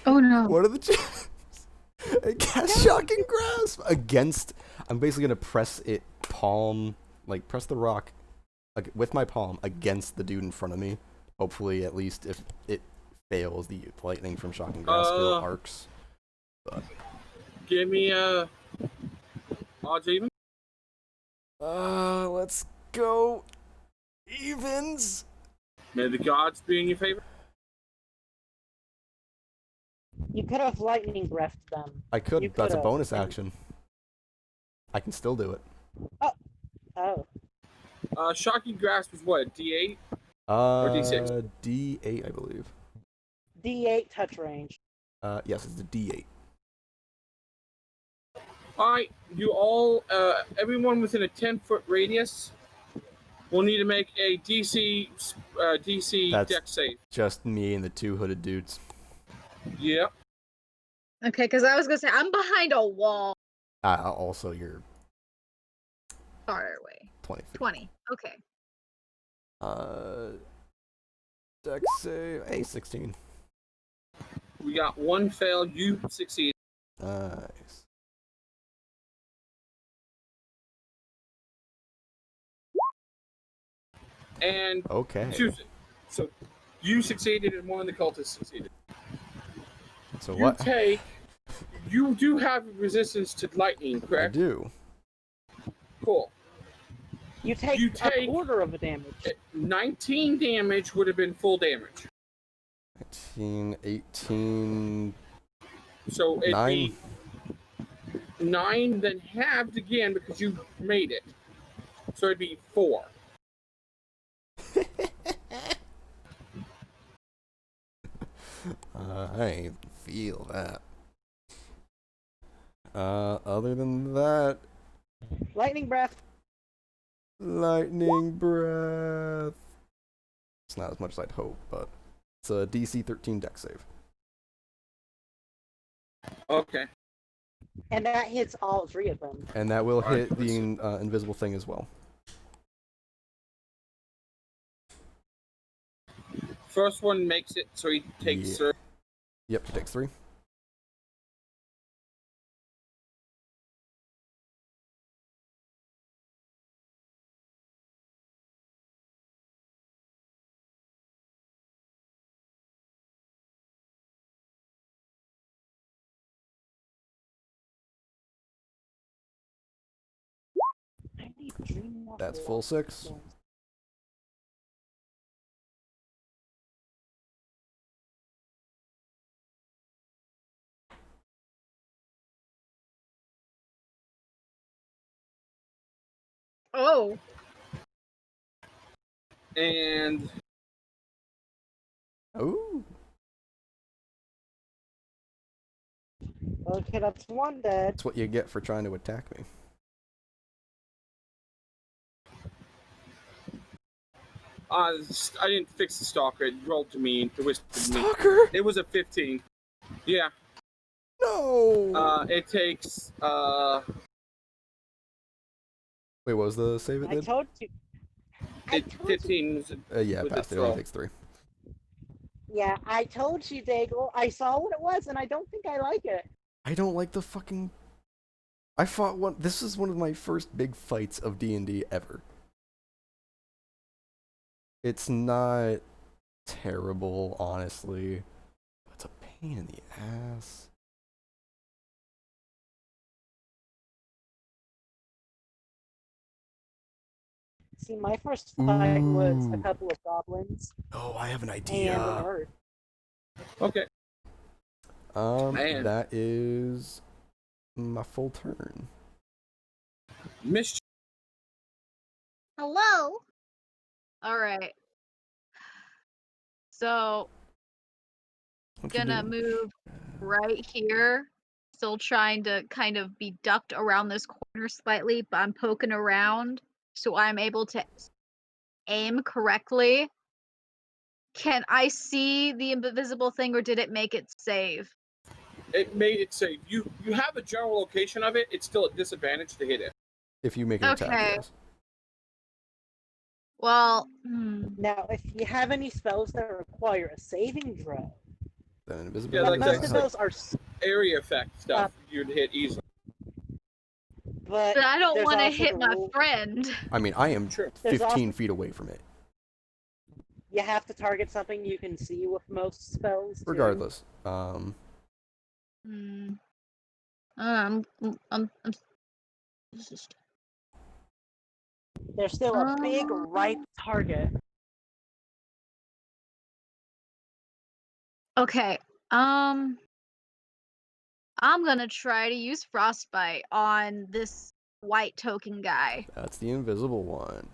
Oh no. What are the chances? I cast Shocking Grasp against. I'm basically gonna press it press the rock with my palm against the dude in front of me. Hopefully, at least if it fails, the lightning from Shocking Grasp skill arcs. But Give me odds even. let's go evens. May the gods be in your favor. You could have lightning breathed them. I could. You That's a could've. bonus action. I can still do it. Oh. Shocking grasp is what? D8 or D6? D8, I believe. D8 touch range. Yes, it's the D8. Alright, you all, everyone within a 10-foot radius will need to make a DC That's dex save. just me and the two hooded dudes. Yep. Okay, because I was gonna say I'm behind a wall. Also, you're Far away. 20 feet. 20. Okay. Dex save, a 16. We got one fail, you succeed. Nice. And Okay. choose it. So you succeeded and one of the cultists succeeded. So You what? You do have resistance to lightning, I correct? do. Cool. You take a quarter of the damage. 19 damage would have been full damage. 19, 18, So it'd 9. be 9, then halved again because you made it. So it'd be 4. I feel that. Other than that, Lightning breath. lightning breath. It's not as much as I'd hope, but it's a DC 13 dex save. Okay. And that hits all 3 of them. And that will hit the Alright, invisible thing as well. First one makes it, so he takes. Yeah. Yep, he takes 3. That's full 6. Oh. And Ooh. Okay, that's 1 dead. That's what you get for trying to attack me. I didn't fix the stalker. It rolled to me and twisted me. Stalker? It was a 15. Yeah. No! It takes. Wait, what was the save it I did? told you. 15 was. Yeah, with passed. the It only throw. takes 3. Yeah, I told you, Daegral. I saw what it was, and I don't think I like it. I don't like the fucking... I fought one... This is one of my first big fights of D&D ever. It's not terrible, honestly. But it's a pain in the ass. See, my first fight was a Ooh. couple of goblins Oh, I have an and an idea. earth. Okay. Man. That is my full turn. Mischief. Hello? All right. So, What you gonna doing? move right here. Still trying to kind of be ducked around this corner slightly, but I'm poking around so I'm able to aim correctly. Can I see the invisible thing, or did it make it save? It made it safe. You have a general location of it. It's still a disadvantage to hit it. If you make an attack, Okay. yes. Well, Now, if you have any spells that require a saving throw, Then invisibility. Yeah, but like most that. of those are, Area effect stuff you'd hit easily. but I don't there's want to also hit the my rule- friend. I mean, I am Sure. There's 15 also- feet away from it. You have to target something you can see with most spells. Too. Regardless. I'm just... There's still a big right target. Okay. I'm gonna try to use frostbite on this white token guy. That's the invisible one.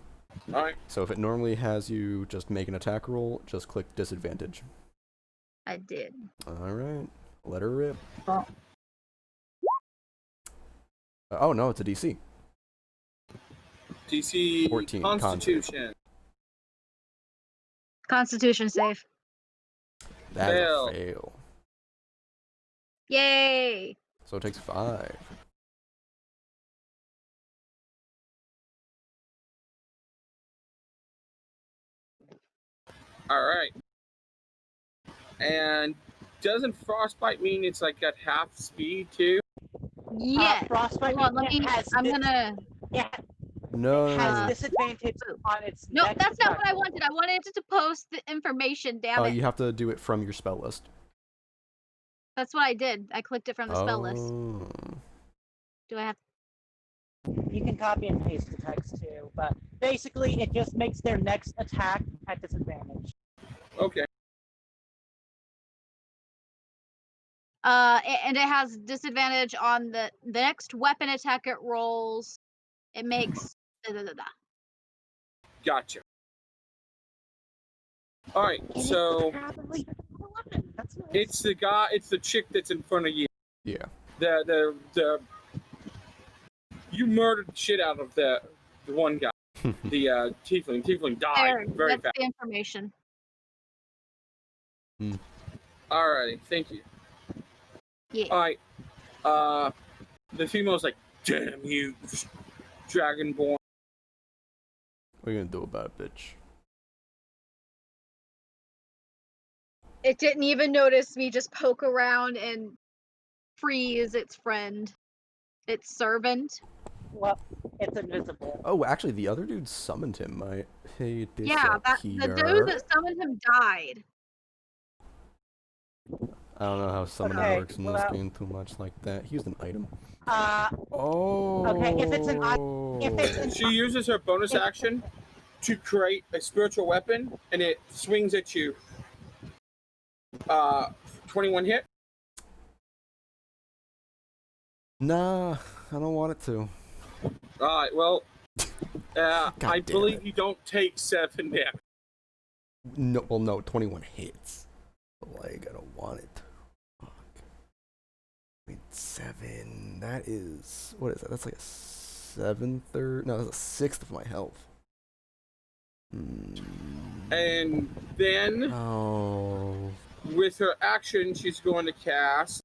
Alright. So if it normally has you just make an attack roll, just click disadvantage. I did. Alright. Let her rip. Oh. Oh no, it's a DC. DC 14, Constitution. Constitution save. That's Fail. a fail. Yay! So it takes 5. Alright. And doesn't frostbite mean it's like at half speed too? Yeah. Frostbite Hold on, let me. has I'm dis- gonna. Yeah, No. has disadvantage on its. No, next that's not attack what I roll. wanted. I wanted it to post the information. Damn it. You have to do it from your spell list. That's what I did. I clicked it from the spell list. Oh. Do I have? You can copy and paste the text too, but basically it just makes their next attack at disadvantage. Okay. And it has disadvantage on the next weapon attack it rolls. It makes. Gotcha. All right, And it's so probably a weapon. That's nice. it's the guy. It's the chick that's in front of you. Yeah. The you murdered the shit out of the one guy, the tiefling. Tiefling died very That's fast. the information. All right, thank you. Yeah. All right, the female's like, "Damn you, Dragonborn." What are you gonna do about it, bitch? It didn't even notice me just poke around and freeze its friend, its servant. Well, it's invisible. Oh, actually, the other dude summoned him. Hey, Yeah, the dude that summoned him died. I don't know how summoning Okay, works in this game too much like that. He used an item. Oh. Okay, if it's an She uses her bonus action to create a spiritual weapon, and it swings at you. 21 hit. Nah, I don't want it to. All right, well, I damn believe it. you don't take 7 damage. No, well, no, 21 hits. But, like, I don't want it. Fuck. 7. That is, what is that? That's like a 7/3. No, that's a 6th of my health. And then, Oh. with her action, she's going to cast.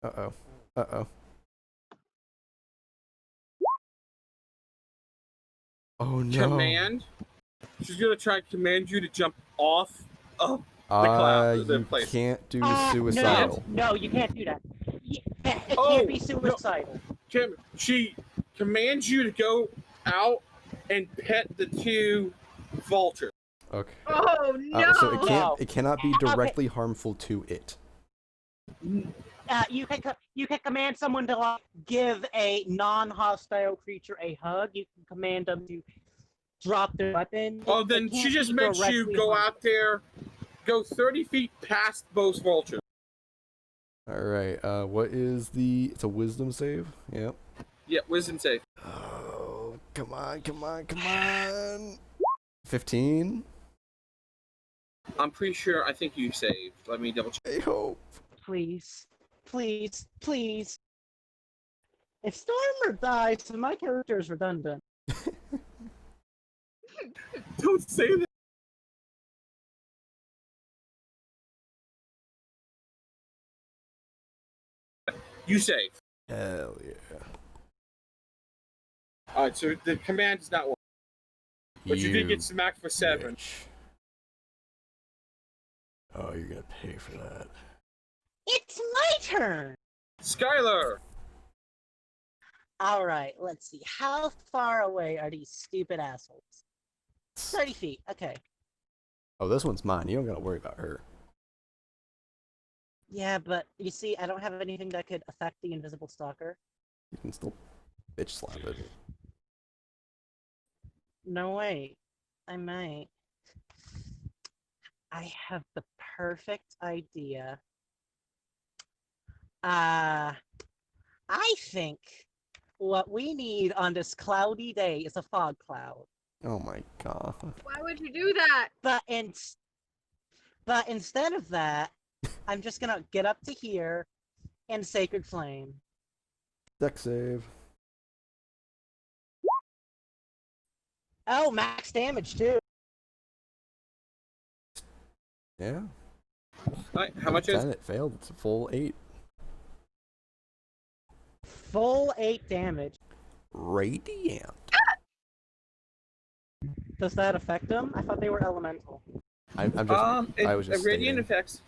Uh-oh. Uh-oh. Oh, no. Command. She's going to try and command you to jump off of the cloud. The You place. can't do No, suicidal. no, you can't do that. It Oh, can't be suicidal. She commands you to go out and pet the 2 vultures. Okay. Oh no! So No. it cannot be directly harmful to it. You can command someone to like, give a non-hostile creature a hug. You can command them to drop their weapon. Oh, then It she can't just be makes you directly go harmful. out there, go 30 feet past both vultures. Alright, what is the... It's a wisdom save? Yep. Yeah, wisdom save. Oh, come on, come on, come on! 15? I'm pretty sure. I think you saved. Let me double check. I hope. Please, please, please. If Stormer dies, then my character is redundant. Don't say that. You save. Hell yeah. Alright, so the command does not work. But you did get smacked for 7. Bitch. Oh, you're gonna pay for that. It's my turn! Skyler! Alright, let's see. How far away are these stupid assholes? 30 feet, okay. Oh, this one's mine. You don't gotta worry about her. Yeah, but you see, I don't have anything that could affect the invisible stalker. You can still bitch slap it. No way. I might. I have the perfect idea. I think what we need on this cloudy day is a fog cloud. Oh my god. Why would you do that? But instead of that, I'm just gonna get up to here and Sacred Flame. Dex save. Oh, max damage too. Yeah. Alright, how much is 10, it failed. It's a full 8. Full 8 damage. Radiant. Does that affect them? I thought they were elemental. I was just radiant stating. effects.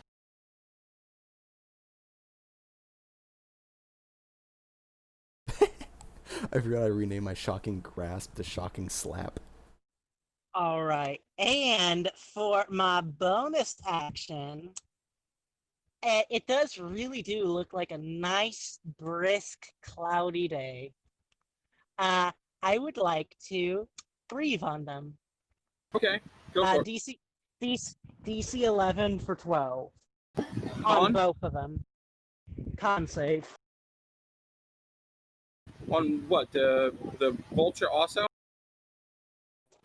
I forgot I renamed my Shocking Grasp to Shocking Slap. Alright, and for my bonus action, it does really do look like a nice, brisk, cloudy day. I would like to breathe on them. Okay, go for it. DC 11 for 12. On On? both of them. Con save. On what? The vulture also?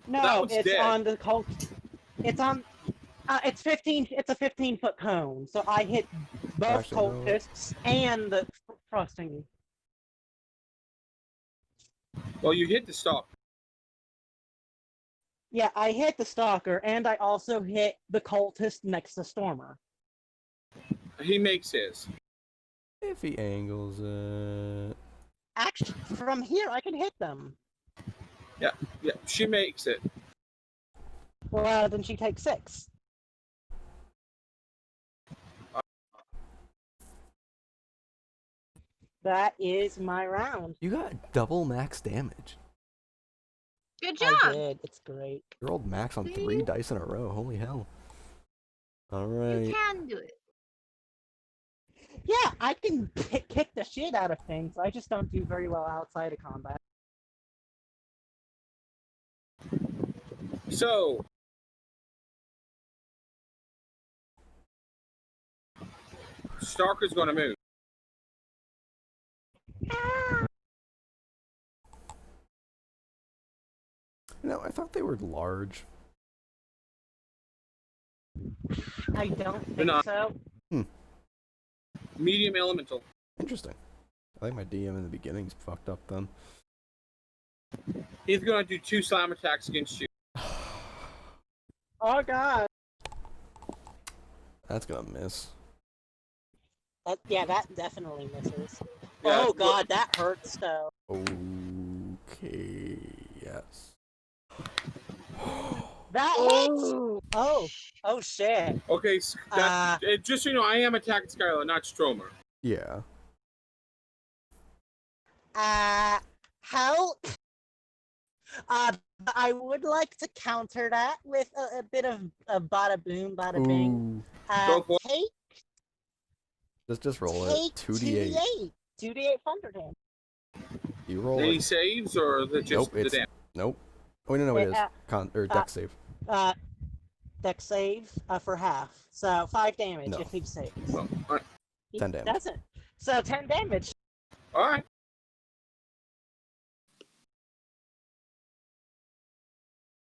That No, one's it's dead. on the cult. It's on. It's 15. It's a 15-foot cone, so I hit both Actually, no. cultists and the frosting. Well, you hit the stalk. Yeah, I hit the stalker, and I also hit the cultist next to Stormer. He makes his. If he angles it. Actually, from here I can hit them. Yeah, she makes it. Well, then she takes 6. That is my round. You got double max damage. Good I job. did. It's great. You rolled max on 3 dice in a row. Holy hell. You Alright. can do it. Yeah, I can kick the shit out of things. I just don't do very well outside of combat. So, Stalker's gonna move. No, I thought they were large. I don't They're think not. so. Medium elemental. Interesting. I think my DM in the beginning's fucked up then. He's gonna do 2 slam attacks against you. Oh god. That's gonna miss. Yeah, that definitely misses. Yeah, Oh god, that hurts though. Okay, yes. That hits! Oh shit. Okay, just so you know, I am attacking Skyler, not Stromer. Yeah. Help! I would like to counter that with a bit of a bada boom, bada bing. Ooh. Go for it. Just roll Take it. 2d8. 2d8 thunder damage. You roll Any it. saves or the just Nope, the it's damage? nope. Oh no, it is. Dex save. Dex save for half. So 5 damage No. if he saves. Oh, all right. He 10 damage. doesn't. So 10 damage. All right.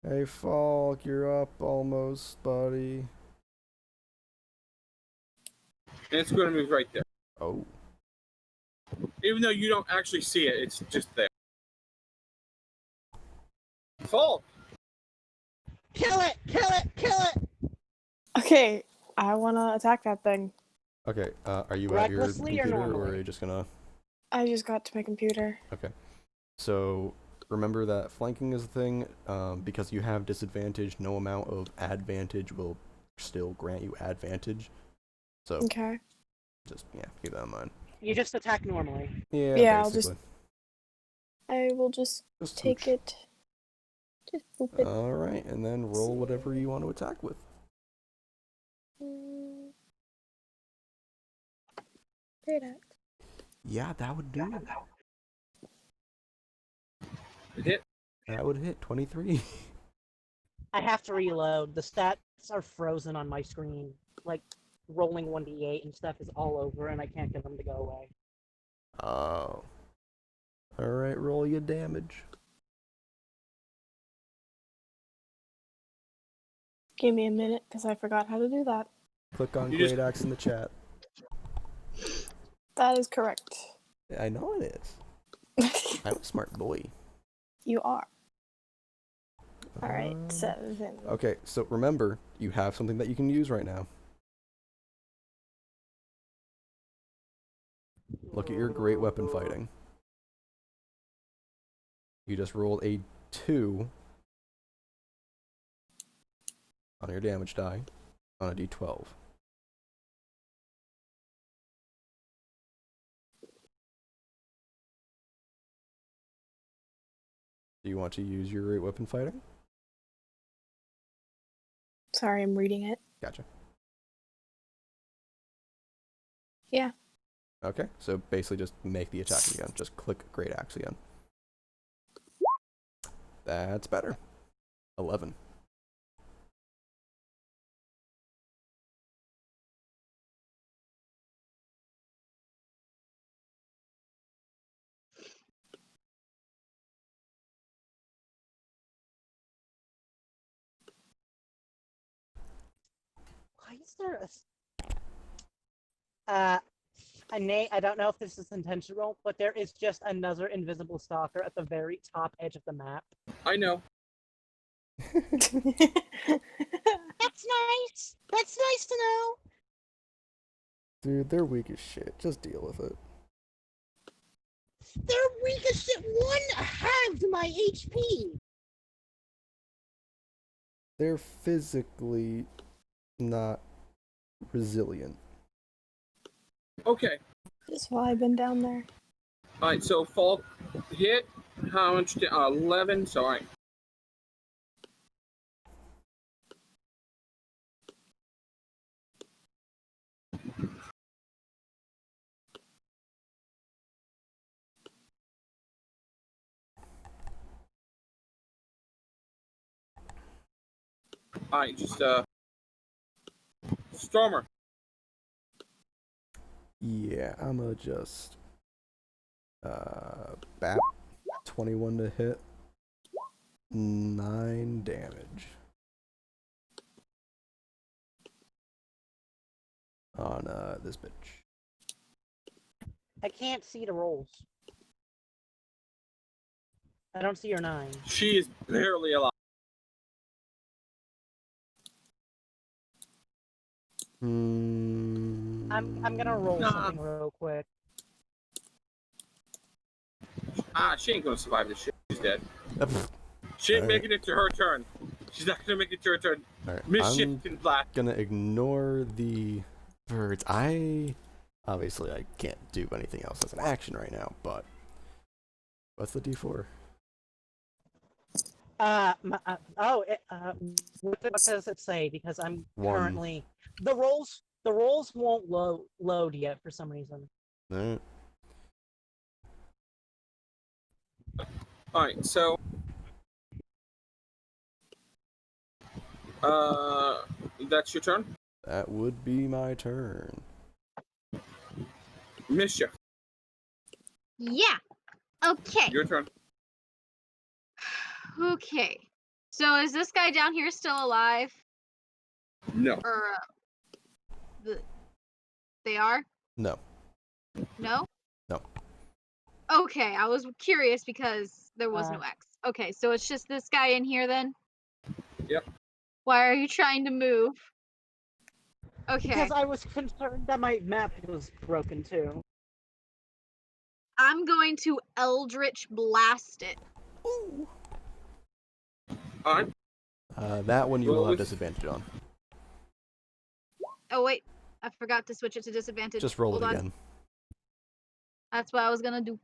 Hey Falk, you're up almost, buddy. And it's going to move right there. Oh. Even though you don't actually see it, it's just there. Falk! Kill it! Kill it! Kill it! Okay, I wanna attack that thing. Okay, are you at your Recklessly or computer or normally? are you just gonna... I just got to my computer. Okay. So, remember that flanking is a thing. Because you have disadvantage, no amount of advantage will still grant you advantage. So, Okay. just, yeah, keep that in mind. You just attack normally. Yeah, Yeah, I'll basically. I will just take pooch. it. Just boop it. Alright, and then roll whatever you want to attack with. Great axe. Yeah, that would do. It hit. That would hit 23. I have to reload. The stats are frozen on my screen. Like, rolling 1d8 and stuff is all over, and I can't get them to go away. Oh. Alright, roll your damage. Give me a minute, because I forgot how to do that. Click on You Great just- Axe in the chat. That is correct. I know it is. I'm a smart boy. You are. Alright, Uh, 7. Okay, so remember, you have something that you can use right now. Look at your great weapon fighting. You just rolled a 2 on your damage die on a d12. Do you want to use your great weapon fighting? Sorry, I'm reading it. Gotcha. Yeah. Okay, so basically just make the attack again. Just click Great Axe again. That's better. 11. is there I don't know if this is intentional, but there is just another invisible stalker at the very top edge of the map. I know. That's nice. That's nice to know. Dude, they're weak as shit. Just deal with it. They're weak as shit. One halved my HP. They're physically not resilient. Okay. That's why I've been down there. All right. So Falk hit. How much? 11. Sorry. Alright, just Stormer. Yeah, I'ma just bat 21 to hit. 9 damage. On this bitch. I can't see the rolls. I don't see your 9. She is barely alive. I'm gonna roll something real quick. She ain't gonna survive this shit. She's dead. Yep. She ain't All making it to her turn. She's not gonna make it to her turn. Alright, Mischief I'm can blast. gonna ignore the birds. Obviously I can't do anything else as an action right now, but what's the D4? What does it say? Because I'm 1. currently the rolls won't load yet for some reason. Alright. Alright, so that's your turn. That would be my turn. Mischief, Yeah. Okay. your turn. Okay. So is this guy down here still alive? No. Or they are? No. No? No. Okay, I was curious because there was no X. Okay, so it's just this guy in here then? Yep. Why are you trying to move? Okay. Because I was concerned that my map was broken too. I'm going to Eldritch Blast it. Ooh. Alright. That one you Roll will have with- disadvantage on. Oh wait, I forgot to switch it to disadvantage. Just roll Hold it on. again. That's what I was gonna do.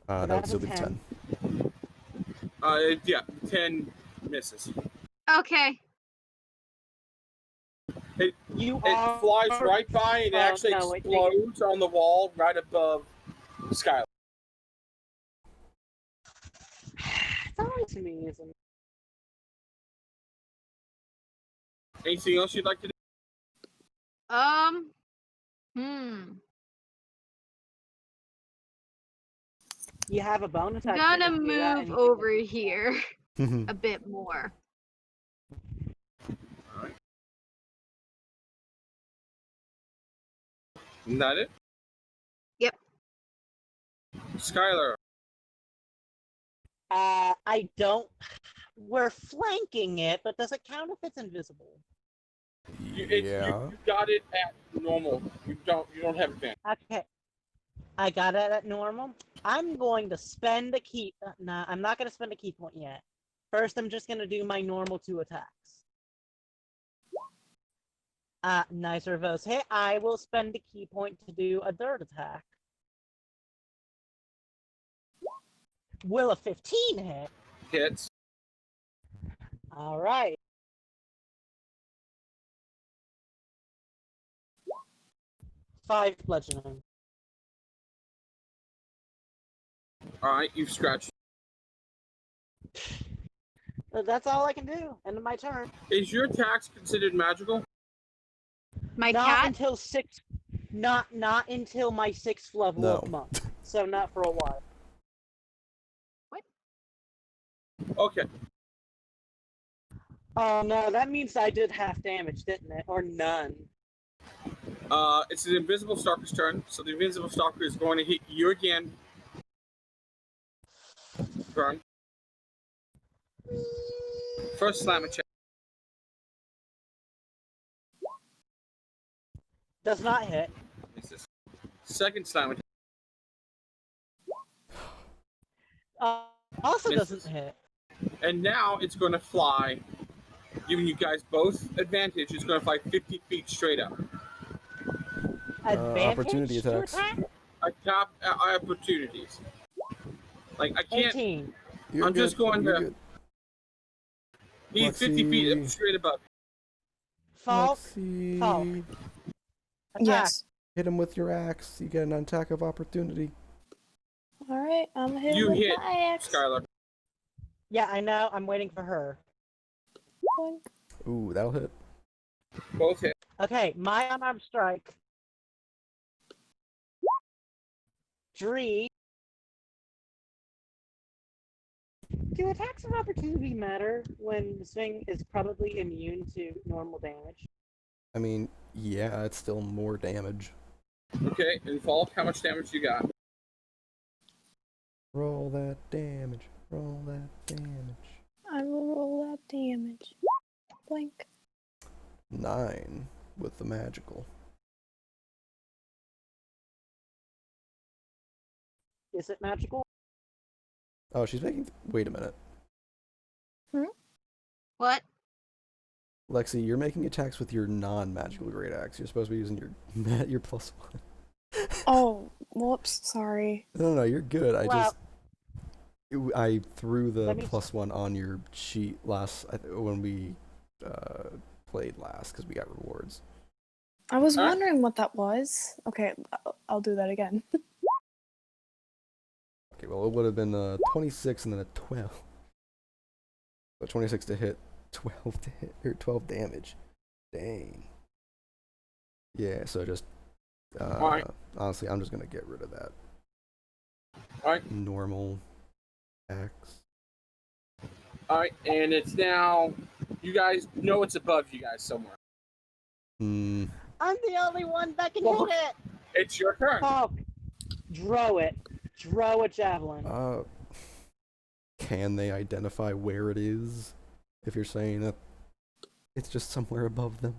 That would still be 10. 10. Yeah, 10 misses. Okay. It You flies right by and actually no, explodes on the wall right above Skyler. It's always amazing. Anything else you'd like to do? You have a bonus action. Gonna if you do that, move and you over can- here a bit more. Alright. Isn't that it? Yep. Skyler. I don't. We're flanking it, but does it count if it's invisible? You Yeah. got it at normal. You don't have advantage. Okay. I got it at normal. I'm going to spend a key. Nah, I'm not going to spend a key point yet. First, I'm just going to do my normal 2 attacks. Neither of those hit. I will spend a key point to do a 3rd attack. Will a 15 hit? Hits. All right. Five bludgeoning. Alright, you've scratched. That's all I can do. End of my turn. Is your attacks considered magical? My Not cat? until not until my 6th level No. of monk. So not for a while. Okay. Oh no, that means I did half damage, didn't it? Or none. It's an Invisible Stalker's turn, so the Invisible Stalker is going to hit you again. Vern. First slam attack. Does not hit. Second slam attack. Also Misses. doesn't hit. And now it's going to fly, giving you guys both advantage. It's going to fly 50 feet straight up. Advantage opportunity to attacks. attack? Attack opportunities. Like, I can't. 18. You're I'm just good, going you're to. good. He's 50 feet Lexi. straight above. Falk. Lexi. Falk. Attack. Yes. Hit him with your axe. You get an attack of opportunity. Alright, I'm hitting You with hit, my axe. Skyler. Yeah, I know. I'm waiting for her. Boink. Ooh, that'll hit. Both hit. Okay, my unarmed strike. 3. Do attacks of opportunity matter when this thing is probably immune to normal damage? I mean, yeah, it's still more damage. Okay, and Falk, how much damage you got? Roll that damage. Roll that damage. I will roll that damage. Blink. 9 with the magical. Is it magical? Oh, she's making. Wait a minute. What? Lexi, you're making attacks with your non-magical great axe. You're supposed to be using your +1. Oh, whoops, sorry. No, you're good. Well- I threw the Let me- +1 on your sheet when we played last because we got rewards. I was Alright. wondering what that was. Okay, I'll do that again. Okay, well it would have been a 26 and then a 12. So 26 to hit, 12 to hit, or 12 damage. Dang. Yeah, so just Alright. honestly, I'm just gonna get rid of that. Alright. Normal axe. Alright, and it's now. You guys know it's above you guys somewhere. Hmm. I'm the only one that can Falk. hit it! It's your turn. Falk, draw it. Draw a javelin. Can they identify where it is? If you're saying that it's just somewhere above them.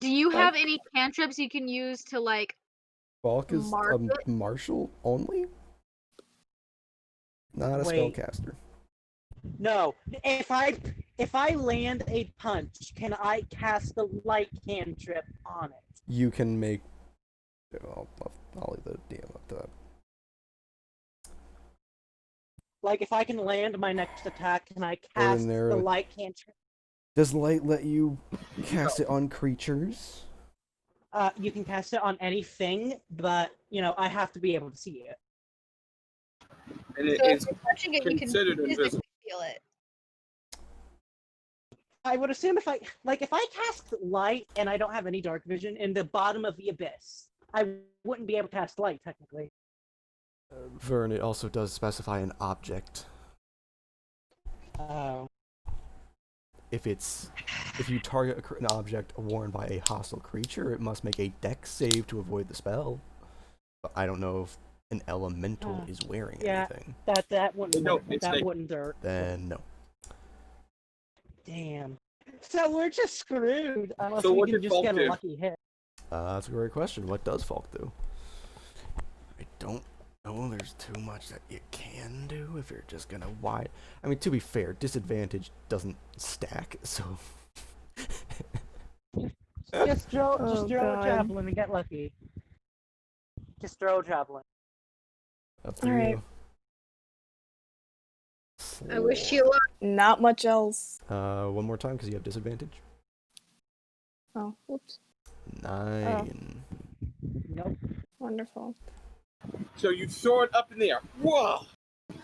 Do you have any cantrips you can use to like? Falk is Mark a it? martial only? Not a Wait. spellcaster. No, if I land a punch, can I cast the light cantrip on it? You can make. I'll leave the DM up to that. Like if I can land my next attack, can I cast the Ordinarily. light cantrip? Does light let you cast it on creatures? You can cast it on anything, but I have to be able to see it. And it So if is you're touching it, you can considered physically invisible. feel it. I would assume if I cast light and I don't have any dark vision in the bottom of the abyss, I wouldn't be able to cast light technically. Vern, it also does specify an object. Oh. If you target an object worn by a hostile creature, it must make a dex save to avoid the spell. But I don't know if an elemental is wearing anything. That wouldn't No, work. it's That like- wouldn't work. Then no. Damn. So we're just screwed unless So we what can did just Falk get a do? lucky hit. That's a great question. What does Falk do? I don't know. There's too much that you can do if you're just gonna wide. I mean, to be fair, disadvantage doesn't stack, so. Just throw Oh, a God. javelin and get lucky. Just throw a javelin. Up to Alright. you. I wish you luck. Not much else. One more time because you have disadvantage. Oh, whoops. 9. Nope. Wonderful. So you throw it up in the air. Whoa!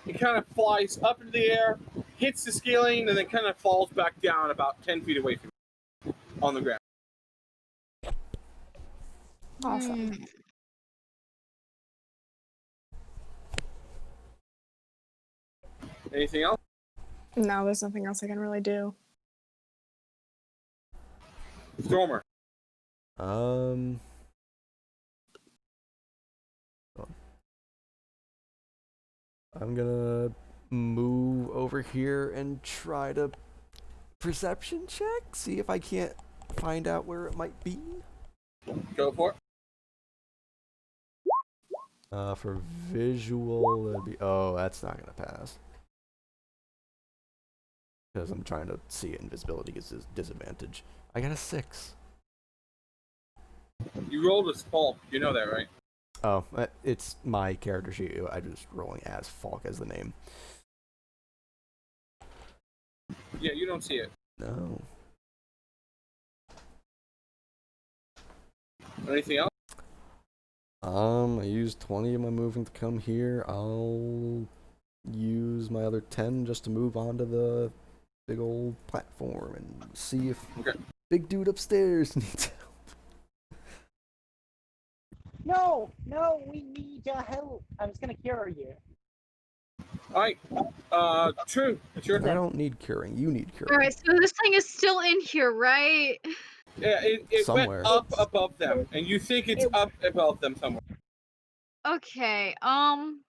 It kind of flies up into the air, hits the scaling, and then kind of falls back down about 10 feet away from you on the ground. Awesome. Anything else? No, there's nothing else I can really do. Stormer. I'm gonna move over here and try to perception check, see if I can't find out where it might be. Go for it. For visual, it'd be, oh, that's not gonna pass. Because I'm trying to see it, invisibility gets this disadvantage. I got a 6. You rolled a Falk. You know that, right? Oh, it's my character sheet. I'm just rolling as Falk as the name. Yeah, you don't see it. No. Anything else? I used 20 of my movement to come here. I'll use my other 10 just to move onto the big old platform and see if big dude upstairs needs help. No, we need your help. I was gonna cure you. Alright. True. It's your I turn. don't need curing. You need curing. Alright, so this thing is still in here, right? Yeah, it Somewhere. went up above them, and you think it's up above them somewhere. Okay, You I'm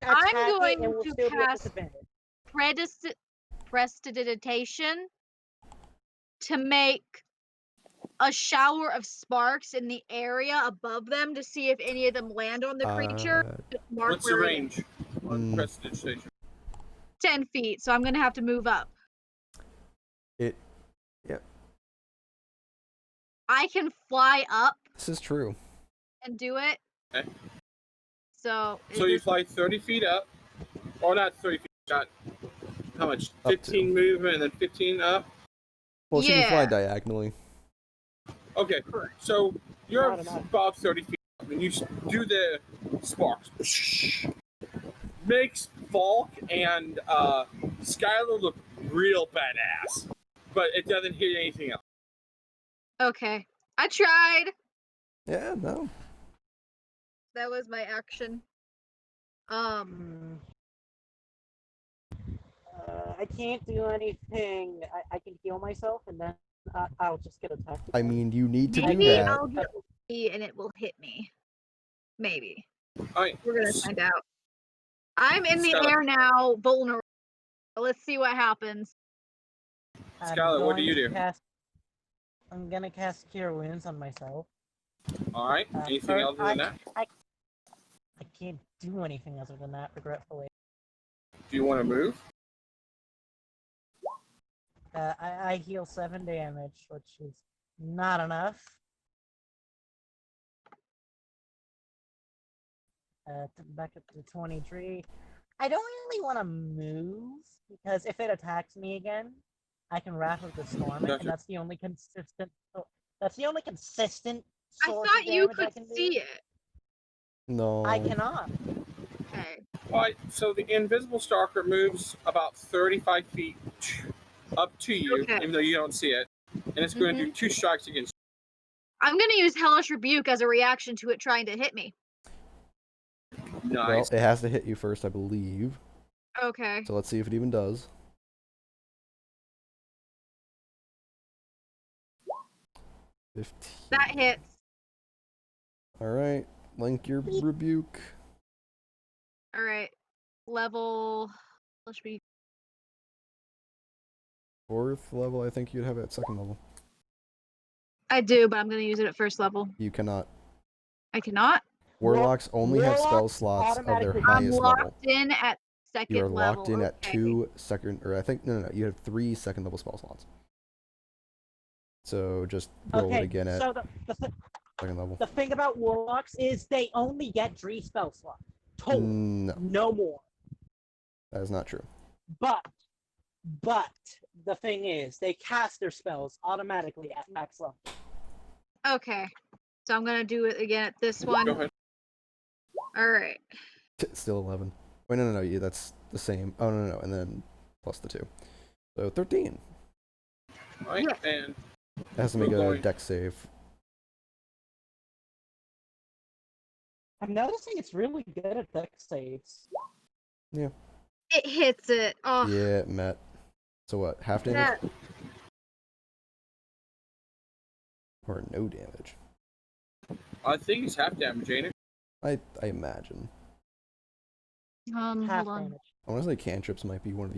attack it, going it will to still be at cast disadvantage. prestidigitation to make a shower of sparks in the area above them to see if any of them land on the creature. What's the range on prestidigitation? 10 feet, so I'm gonna have to move up. Yep. I can fly up This is true. and do it. Okay. So you fly 30 feet up, or not 30 feet, got how much? Up 15 movement and then 15 up? Well, she can fly Yeah. diagonally. Okay, so you're Not enough. about 30 feet up, and you do the sparks. Makes Falk and Skyler look real badass, but it doesn't hit anything else. Okay. I tried. Yeah, no. That was my action. I can't do anything. I can heal myself, and then I'll just get attacked. I mean, you need to do Maybe that. I'll get lucky and it will hit me. Maybe. Alright. We're gonna find out. I'm in the Skylar. air now, vulnerable. Let's see what happens. Skylar, what do you do? I'm gonna cast Cure Wounds on myself. Alright, anything other than that? I can't do anything other than that, regretfully. Do you want to move? I heal 7 damage, which is not enough. Back up to 23. I don't really want to move, because if it attacks me again, I can Wrath of the Storm it, and that's the only consistent. That's the only consistent. I thought you could see it. No. I cannot. Okay. Alright, so the invisible stalker moves about 35 feet up to you, even though you don't see it, and it's going to do 2 strikes against you. I'm gonna use Hellish Rebuke as a reaction to it trying to hit me. Nice. Well, it has to hit you first, I believe. Okay. So let's see if it even does. That hits. Alright, link your rebuke. Alright. Level. Hellish Rebuke. 4th level, I think you'd have it at 2nd level. I do, but I'm gonna use it at 1st level. You cannot. I cannot? Warlocks only have spell slots of their highest I'm locked level. in at 2nd level. You are locked in at okay. 2 second, or I think, no, you have 3 2nd level spell slots. So just roll it again at so the 2nd level. The thing about Warlocks is they only get 3 spell slots. Total. No more. That is not true. But the thing is, they cast their spells automatically at max level. Okay. So I'm gonna do it again at this one. Go ahead. Alright. Still 11. Wait, no, yeah, that's the same. Oh, no, and then plus the 2. So 13. Alright, and It has to make a dex save. I'm noticing it's really good at dex saves. Yeah. It hits it. Oh, Yeah, it met. So what? Half damage? that. Or no damage? I think it's half damage, ain't it? I imagine. Half Hold on. damage. I want to say cantrips might be one of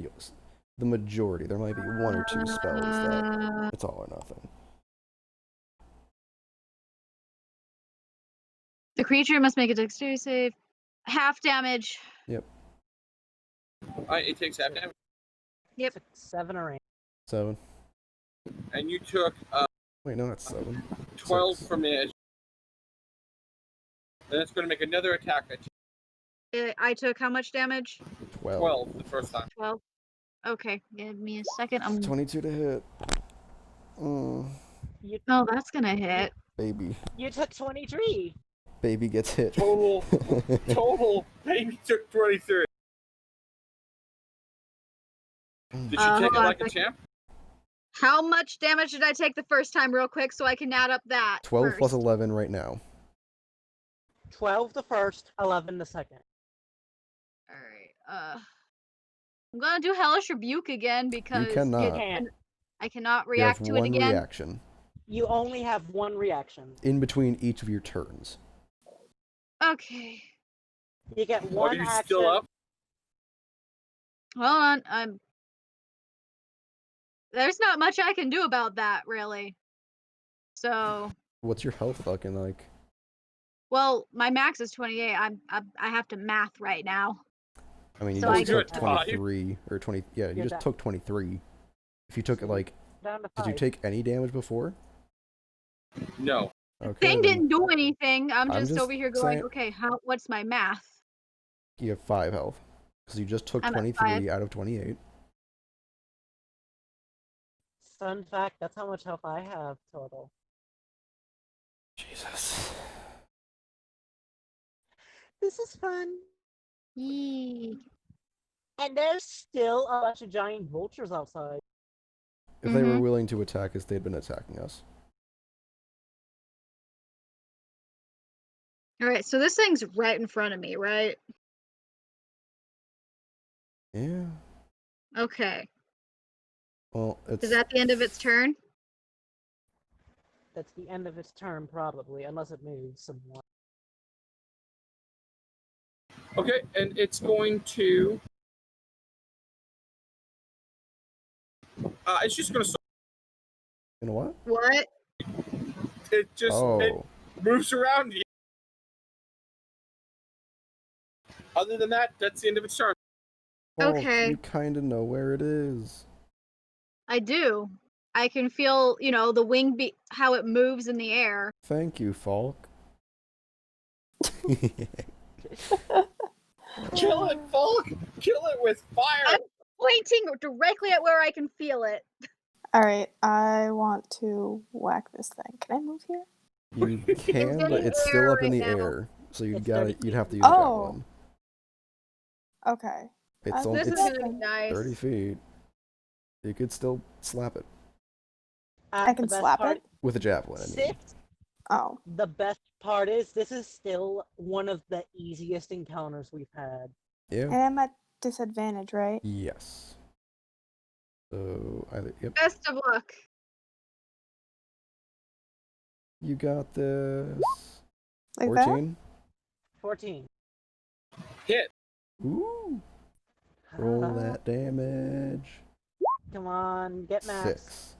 the majority. There might be one or two spells that it's all or nothing. The creature must make a dexterity save. Half damage. Yep. It takes half damage. Yep. Took 7 or 8. 7. And you took Wait, no, that's 7. 12 6. from the edge. And it's going to make another attack at you. I took how much damage? 12. The first time. 12. Okay, give me a second. I'm 22 to hit. Oh, that's gonna hit. Baby. You took 23. Baby gets hit. Total, baby took 23. Did you take hold it on like a a champ? How much damage did I take the first time, real quick, so I can add up that? 12 first. plus 11 right now. 12 the first, 11 the second. Alright, I'm gonna do Hellish Rebuke again because You cannot. You can't. I cannot You react have to it one again. reaction. You only have one reaction. In between each of your turns. Okay. You get Are one you action. still up? Hold on, there's not much I can do about that, really. So, What's your health fucking like? well, my max is 28. I have to math right now. I mean, you So just I took get 23 or 20. Yeah, you You're just down. took 23. If you took it like, Down to did you 5. take any damage before? No. Okay, Thing then didn't do anything. I'm I'm just just over here going, saying- okay, what's my math? you have 5 health because you just took I'm at 23 out of 28. Fun fact, that's how much health I have total. Jesus. This is fun. Yee. And there's still a bunch of giant vultures outside. If they were Mhm. willing to attack us, they'd been attacking us. Alright, so this thing's right in front of me, right? Yeah. Okay. Well, it's Is that the end of its turn? That's the end of its turn, probably, unless it moves some more. Okay, and it's going to. It's just going to. you know what? What? It just it Oh, moves around you. Other than that, that's the end of its turn. well, Okay. You kind of know where it is. I do. I can feel, the wing how it moves in the air. Thank you, Falk. Kill it, Falk! Kill it with fire! I'm pointing directly at where I can feel it. Alright, I want to whack this thing. Can I move here? You can, in but the it's still up in air the right now. air, so you'd It's 30 you'd have to use feet. a Oh. javelin. Okay. It's This is it's gonna be nice. 30 feet. You could still slap it I can The best slap part, it? with a javelin. I mean. Six. Oh. The best part is this is still one of the easiest encounters we've had. Yeah. And I'm at disadvantage, right? Yes. So either yep. Best of luck. You got this. Like that? 14. 14. Hit. Ooh. Roll that damage. Come on, get max. 6.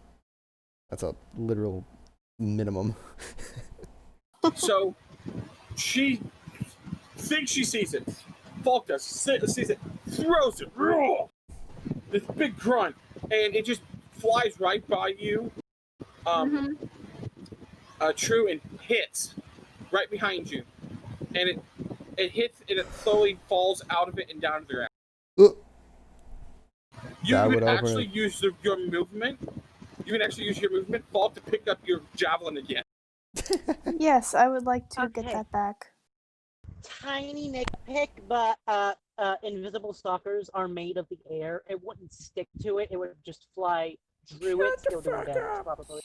That's a literal minimum. So, she thinks she sees it. Falk does. Sees it. Throws it. Roar! This big grunt. And it just flies right by you. True, and hits right behind you. And it hits and it slowly falls out of it and down to the ground. You That can would open actually it. use your movement. You can actually use your movement, Falk, to pick up your javelin again. Yes, I would like to get Okay. that back. Tiny nitpick, but invisible stalkers are made of the air. It wouldn't stick to it. It would just fly through it, still doing damage, probably.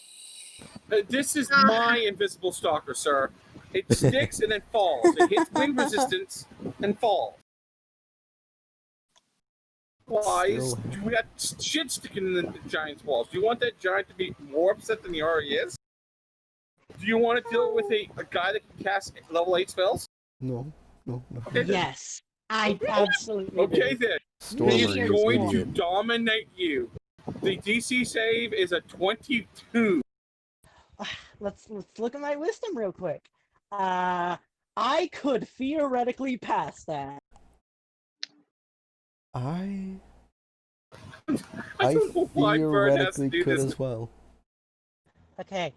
This is my invisible stalker, sir. It sticks and then falls. It hits wind resistance and falls. wise, Still- we got shit sticking in the giant's walls. Do you want that giant to be more upset than he already is? Do you want to deal with a guy that can cast level 8 spells? No. Okay, then. Yes, I absolutely Okay, do. then. Stormer, He's you going to idiot. dominate you. The DC save is a 22. Let's look at my wisdom real quick. I could theoretically pass that. I don't know why Vern has to theoretically do could this. as well. Okay.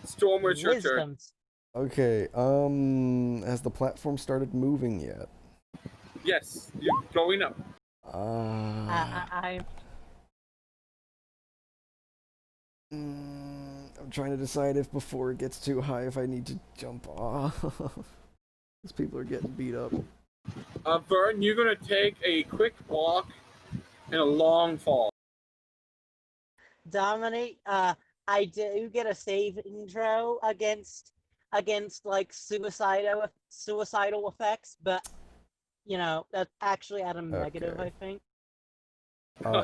Stormer, it's your turn. Wisdoms. Okay, has the platform started moving yet? Yes, you're going up. I'm I'm trying to decide if before it gets too high if I need to jump off. These people are getting beat up. Vern, you're going to take a quick walk and a long fall. dominate. I do get a saving throw against like suicidal effects, but you know that's actually at a negative, Okay. I think.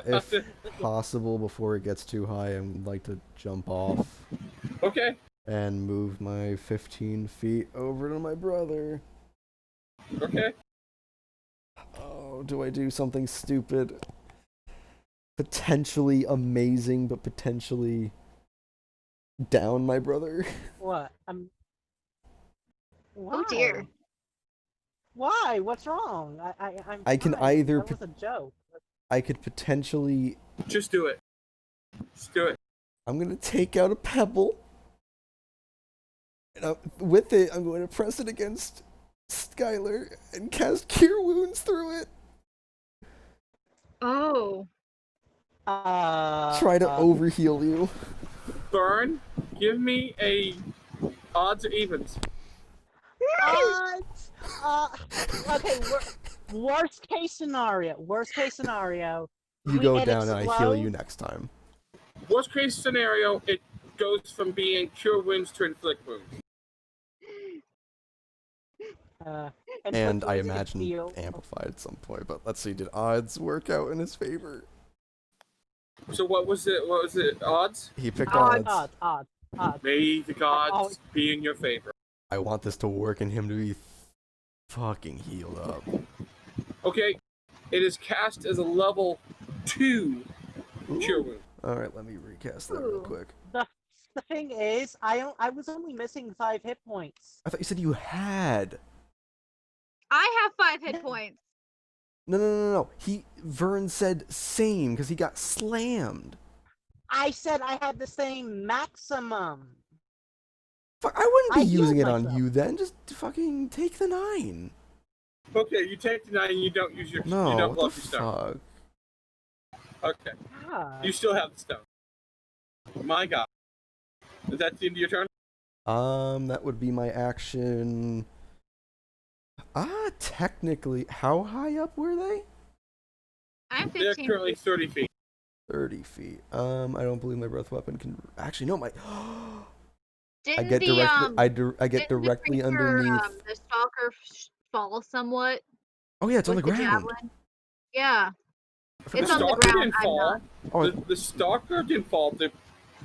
If possible, before it gets too high, I would like to jump off Okay. and move my 15 feet over to my brother. Okay. Oh, do I do something stupid? Potentially amazing, but potentially down my brother? What? Why? Oh dear. Why? What's wrong? I'm I can fine. either That was a joke. I could potentially... Just do it. Just do it. I'm going to take out a pebble. And with it, I'm going to press it against Skyler and cast Cure Wounds through it. Oh. Try to overheal you. Vern, give me a odds or evens. Odds. Okay. Worst case scenario. You go it down and I heal explodes. you next time. Worst case scenario, it goes from being cure wounds to inflict wounds. And I imagine amplified at some point, but let's see, did odds work out in his favor? So what was it? What was it? Odds? He picked odds. Odds. May the gods be in your favor. I want this to work and him to be fucking healed up. Okay, it is cast as a level 2 cure wound. Alright, let me recast that real quick. The thing is, I was only missing 5 hit points. I thought you said you had. I have 5 hit points. No. Vern said same because he got slammed. I said I had the same maximum. Fuck, I wouldn't be using it healed on myself. you then. Just fucking take the 9. Okay, you take the 9 and you don't use your. No, you don't what blow the up your stone. fuck? Okay, God. you still have the stone. My God, is that the end of your turn? That would be my action. Technically, how high up were they? I'm They're 15 currently feet. 30 feet. 30 feet. I don't believe my breath weapon can. Actually, no, my. I Didn't get the, directly. I get didn't the directly creature, underneath. the stalker fall somewhat Oh yeah, it's on the with the ground. javelin? Yeah. I forgot It's The on the stalker ground. didn't I'm fall. not. The stalker didn't fall. I thought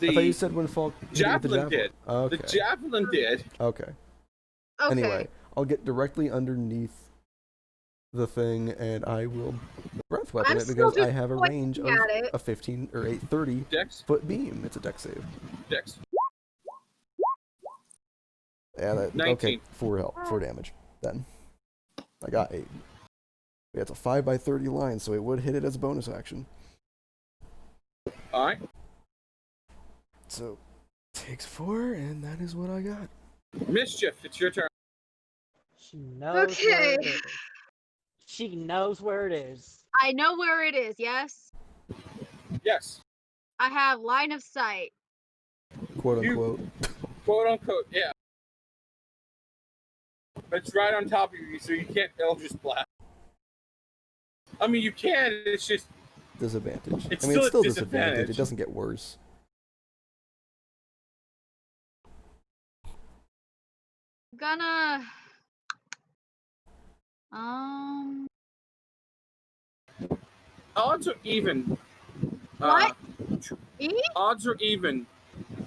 you The said when Falk hit it with the javelin javelin. did. Okay. The javelin did. Okay. Okay. Anyway, I'll get directly underneath the thing, and I will breath weapon I'm it still because I just have a pointing range of at it. a 15 or 30 Dex. foot beam. It's a dex save. Dex. Yeah, that 19. okay. 4 damage. Then I got 8. Yeah, it's a 5x30 line, so it would hit it as a bonus action. All right. So takes 4, and that is what I got. Mischief, it's your turn. She knows where Okay. it is. She knows where it is. I know where it is, yes? Yes. I have line of sight. Quote You- unquote. Quote unquote. Yeah. It's right on top of you, so you can't Eldritch Blast. I mean, you can. It's just Disadvantage. It's I mean, still it's a still disadvantage. disadvantage. It doesn't get worse. Gonna odds are even. What? Me? Odds are even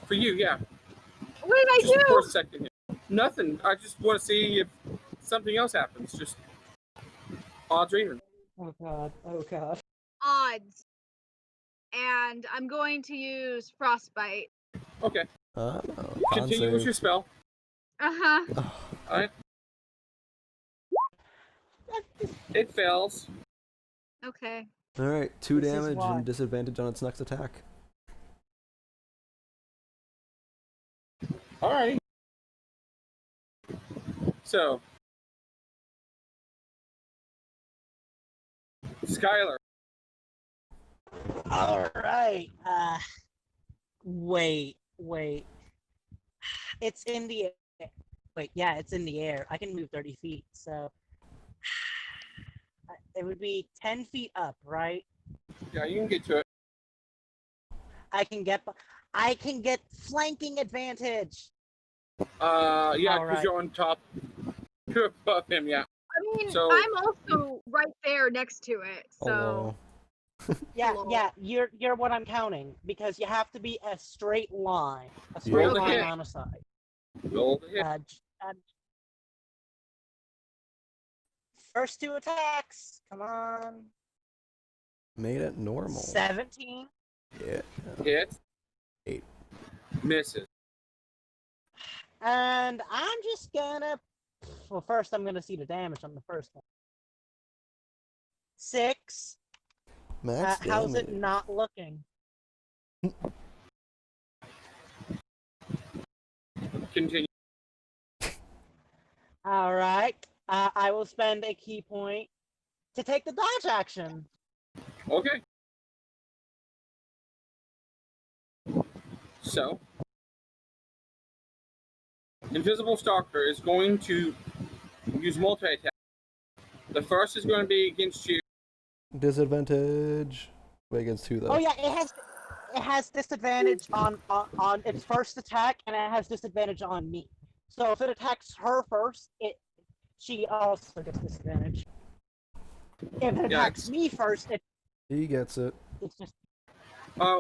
for you. Yeah. What did I Just do? for a second here. Nothing. I just want to see if something else happens. Just odds are even. Oh god. Oh god. Odds. And I'm going to use frostbite. Okay. Con Continue with save. your spell. Uh-huh. Oh, All right. It fails. Okay. all right, 2 This is damage why. and disadvantage on its next attack. All right. So, Skyler. All right. Wait. It's in the air. Wait, yeah, it's in the air. I can move 30 feet, so it would be 10 feet up, right? Yeah, you can get to it. I can get flanking advantage. Yeah, All because right. you're on top. You're above him. Yeah. I mean, So- I'm also right there next to it, so. Yeah, Hello. yeah, you're what I'm counting because you have to be a straight line, Roll the line hit. on a side. Roll the hit. First 2 attacks. Come on. Made it normal. 17. Yeah. Hit. 8. Misses. And I'm just gonna. Well, first I'm gonna see the damage on the first one. 6. Max How's it damage. not looking? Continue. All right. I will spend a key point to take the dodge action. Okay. So, Invisible Stalker is going to use multi-attack. The first is going to be against you. Disadvantage. Wait, against 2 though. Oh yeah, it has disadvantage on its first attack, and it has disadvantage on me. So if it attacks her first, she also gets disadvantage. If it attacks me first, He gets it. it's just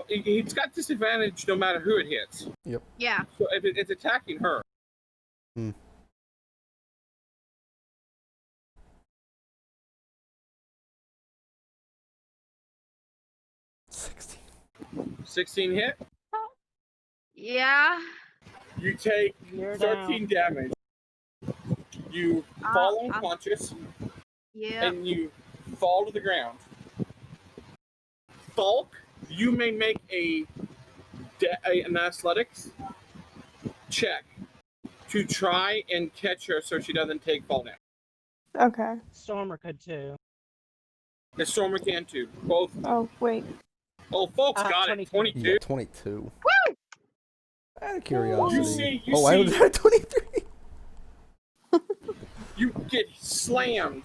It's got disadvantage no matter who it hits. Yeah. So if it's attacking her. 16 hit. Yeah. You take You're 13 damage. You fall unconscious Yeah. and you fall to the ground. Falk, you may make an athletics check to try and catch her so she doesn't take fall damage. Okay. Stormer could too. The Stormer can too. Both. Oh, wait. Oh, Falk's got it. 22. 22. Yeah, 22. Woo! Out of curiosity. You I see- was at 23. You get slammed,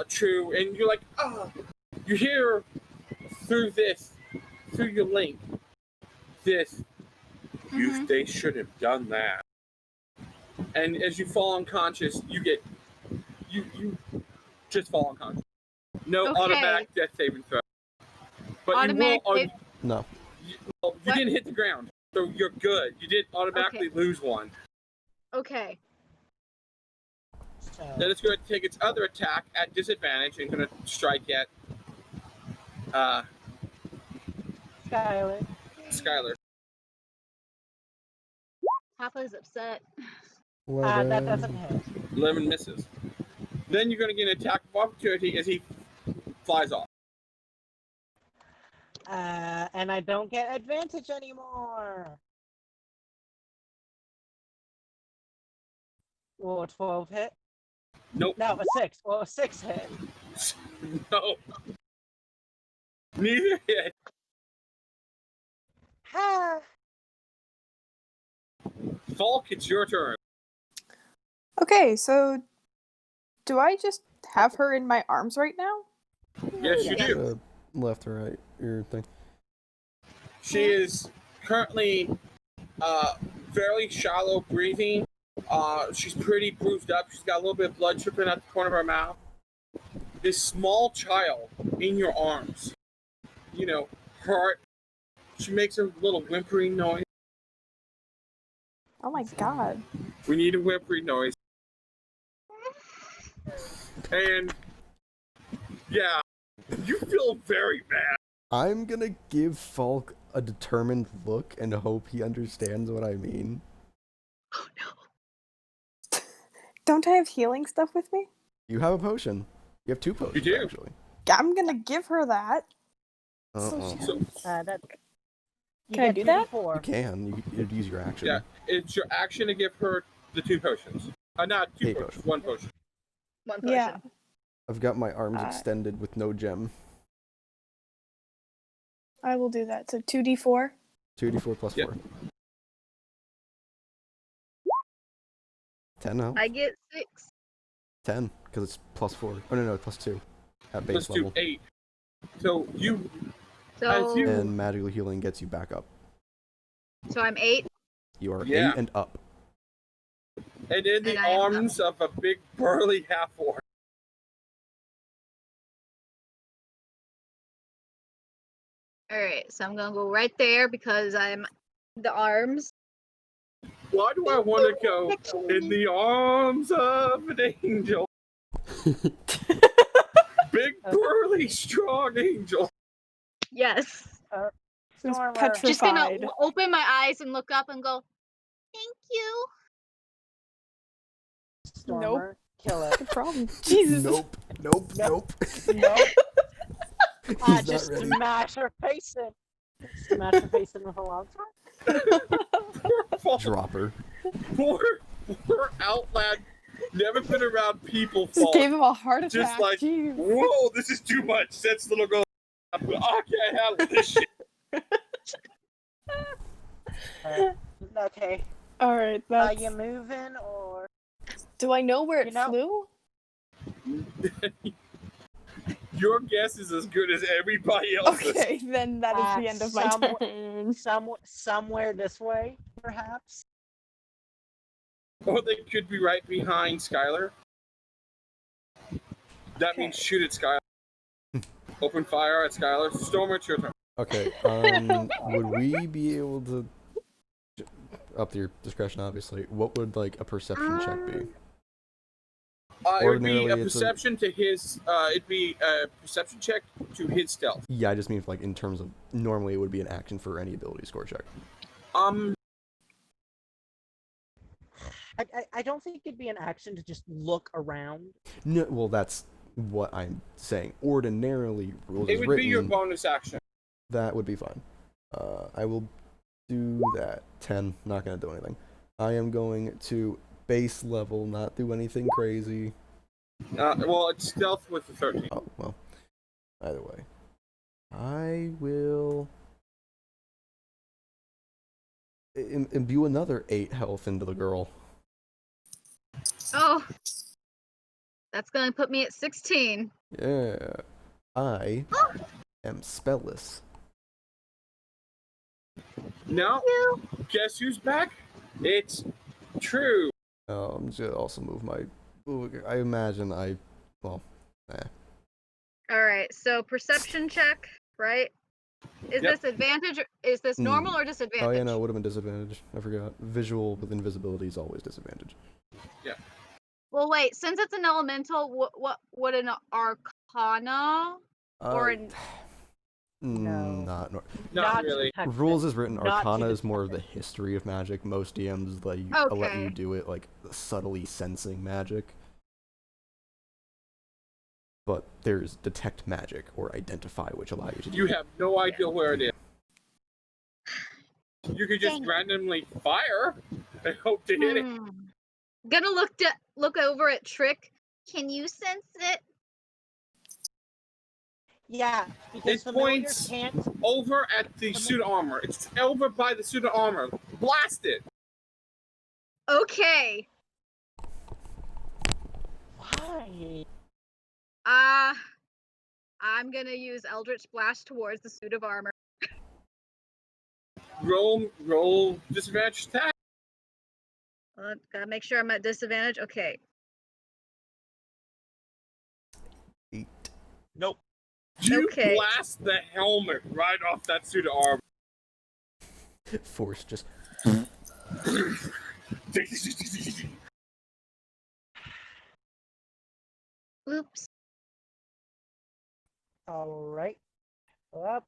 True, and you're like, you hear through your link, they should have done that. And as you fall unconscious, you just fall unconscious. No Okay. automatic death saving throw. But Automatic No. you didn't hit the ground, so you're good. You did automatically lose one. Okay. So Then it's going to take its other attack at disadvantage and going to strike at Skyler. Papa's upset. that doesn't hit. 11 misses. Then you're going to get an attack of opportunity as he flies off. And I don't get advantage anymore. Will a 12 hit? Nope. No, a 6. Well, a 6 hit. No. Neither hit. Ha! Falk, it's your turn. Okay, so do I just have her in my arms right now? Yes, you do. Left or right, your thing. She is currently fairly shallow breathing. She's pretty bruised up. She's got a little bit of blood dripping out the corner of her mouth. this small child in your arms. You know, hurt. She makes a little whimpering noise. Oh my god. We need a whimpering noise. And yeah, you feel very bad. I'm gonna give Falk a determined look and hope he understands what I mean. Oh no. Don't I have healing stuff with me? You have a potion. You have 2 potions, do. actually. I'm gonna give her that. Uh-oh. So, That. You Can I get do that? 2d4. You can. You'd use your action. yeah, it's your action to give her the 2 potions. Not 2 8 potions, potions. 1 potion. One potion. Yeah. I've got my arms extended with no gem. I will do that. So 2d4. 2d4 plus Yep. 4. 10 now? I get 6. 10, because it's plus 4. Oh, no, plus 2. At base Plus 2, level. 8. So you, So as you, And magical healing gets you back up. so I'm 8. You are Yeah. 8 and up. and in the And I am up. arms of a big burly half-orc. Alright, so I'm gonna go right there because I'm the arms. Why do I want to go in the arms of an angel? Big, burly, strong angel. Yes. Who's Stormer. petrified. Just gonna open my eyes and look up and go, thank you. Stormer. Kill it. Good problem. Jesus. Nope. Nope. Nope. I He's just not ready. smash her face in. Smash her face in with a longsword. Dropper. Poor Outland. Never been around people Just fall. gave him a heart attack. Just like, Jeez. whoa, this is too much. That's little girl. I can't handle this shit. Okay. Alright, Are that's... you moving or? Do I know where it You know- flew? Your guess is as good as everybody else's. Okay, then that is the end of my turn. Somewhere this way, perhaps. Or they could be right behind Skyler. That means shoot at Skyler. Open fire at Skyler. Stormer, it's your turn. Okay, would we be able to, up to your discretion obviously, what would like a perception check be? It would be a Ordinarily, it's a- perception to his, it'd be a perception check to his stealth. Yeah, I just mean like in terms of, normally it would be an action for any ability score check. I don't think it'd be an action to just look around. No, well that's what I'm saying. Ordinarily, rules It as would written, be your bonus action. that would be fine. I will do that. 10, not gonna do anything. I am going to base level, not do anything crazy. Well, it's stealth with the 13. Oh, well. Either way. I will imbue another 8 health into the girl. Oh. That's gonna put me at 16. Yeah. I am spellless. Now, guess who's back? It's True. I'm just gonna also move my... I imagine well, Alright, so perception check, right? Is Yep. this advantage? Is this normal or disadvantage? Oh yeah, no, it would have been disadvantage. I forgot. Visual with invisibility is always disadvantage. Yeah. Well, wait. Since it's an elemental, what would an arcana or an? No. Not really. detective. Rules is written. Not Arcana to is more of the detect history of magic. Most DMs let you Okay. do it like subtly sensing magic. But there's detect magic or identify, which allow you to do You that. have no idea where it is. You could just Dang. randomly fire and hope to hit it. Gonna look over at Trick. Can you sense it? Yeah, because It familiar points can't. over at the suit of armor. It's over by the suit of armor. Blast it! Okay. Why? I'm gonna use Eldritch Blast towards the suit of armor. Roll disadvantage attack. Gotta make sure I'm at disadvantage. Okay. Nope. You Okay. blast the helmet right off that suit of armor. Force just. Oops. All right. Well,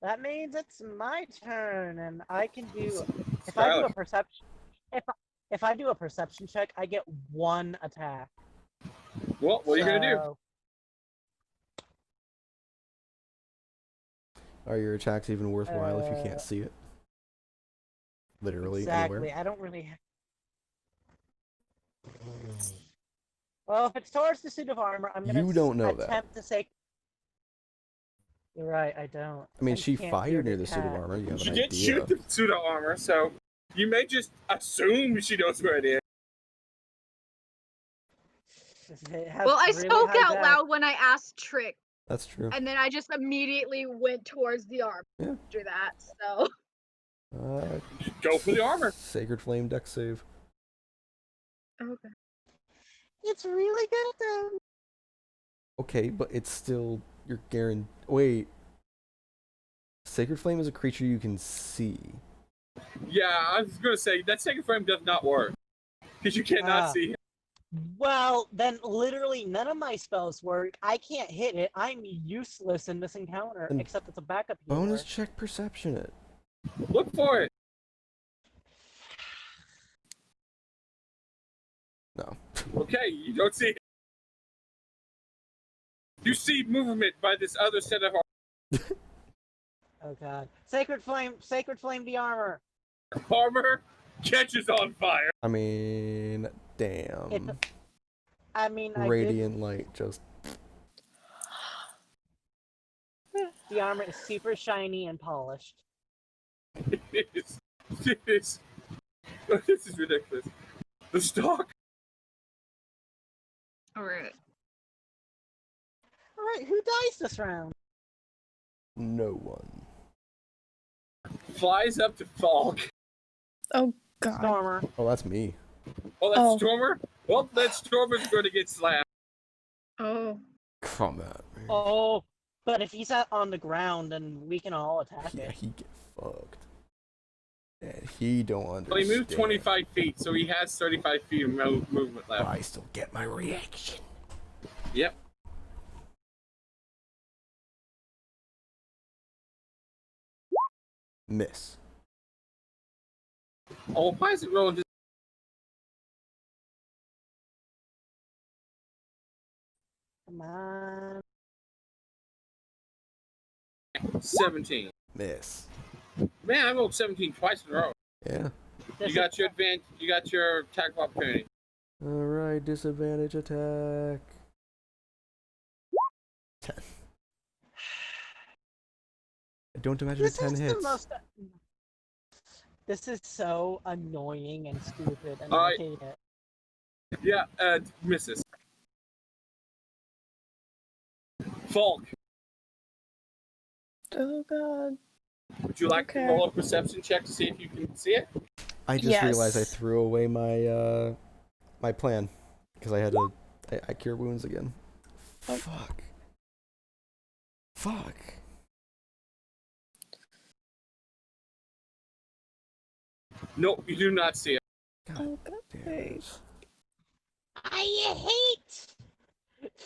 that means it's my turn, and I can do. If I do Skyler. a perception, if I do a perception check, I get 1 attack. Well, what are you gonna do? So, Are your attacks even worthwhile if you can't Uh, see it? Literally Exactly. anywhere. I don't really. Well, if it's towards the suit of armor, I'm gonna You don't know that. attempt to say. You're right. I don't. I mean, I she can't fired hear near the suit of attack. armor. You have She an did idea. shoot the suit of armor, so you may just assume she knows where it is. It has Well, I really spoke high out dex. loud when I asked Trick, That's true. and then I just immediately went towards the arm Yeah. after that. So Go for the armor. Sacred Flame deck save. okay. It's really good though. Okay, but it's still you're guaranteed. Wait. Sacred Flame is a creature you can see. Yeah, I was gonna say that second frame does not work because you cannot see him. Well, then literally none of my spells work. I can't hit it. I'm useless in this encounter, And except it's a backup healer. Bonus check perception it. Look for it. No. Okay, you don't see it. You see movement by this other set of Oh god. Sacred flame the armor. armor catches on fire. I mean, damn. I mean, Radiant light just. the armor is super shiny and polished. It is. This is ridiculous. The stock. Alright. Alright, who dies this round? No one. Flies up to Falk. Oh god. Stormer. Oh, that's me. Oh, that's Oh. Stormer? Well, that Stormer's going to get slapped. Oh. Come at me. Oh, but if he's on the ground, then we can all attack Yeah, it. he get fucked. And he don't understand. Well, he moved 25 feet, so he has 35 feet of movement But left. I still get my reaction. Yep. Miss. Oh, why is it rolling just... Come on. 17. Miss. Man, I rolled 17 twice in a row. Yeah. You got your advantage. You got your attack of opportunity. Alright, disadvantage attack. 10. I don't imagine This 10 is hits. the most. This is so annoying and stupid, and Alright. I hate it. Yeah, misses. Falk, Oh god. would you like Okay. to roll a perception check to see if you can see it? I just Yes. realized I threw away my my plan because I had to I cure wounds again. Oh. Fuck. Nope, you do not see it. God Oh god. damn Wait. it. I hate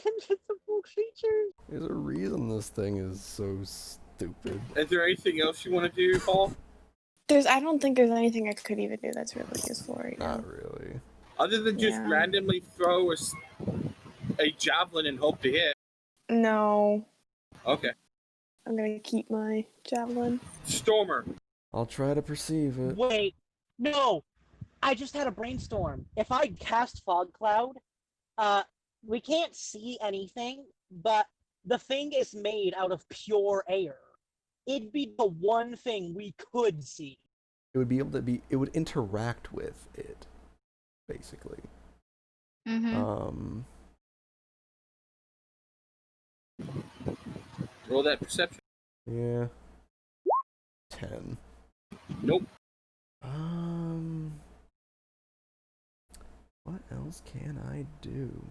invisible creatures. There's a reason this thing is so stupid. Is there anything else you want to do, Paul? I don't think there's anything I could even do that's really useful right now. Not really. Other than just Yeah. randomly throw a javelin and hope to hit. No. Okay. I'm gonna keep my javelin. Stormer. I'll try to perceive it. Wait, no! I just had a brainstorm. If I cast Fog Cloud, we can't see anything, but the thing is made out of pure air. It'd be the one thing we could see. It would be able to be. It would interact with it, basically. Mm-hmm. Roll that perception. Yeah. 10. Nope. What else can I do?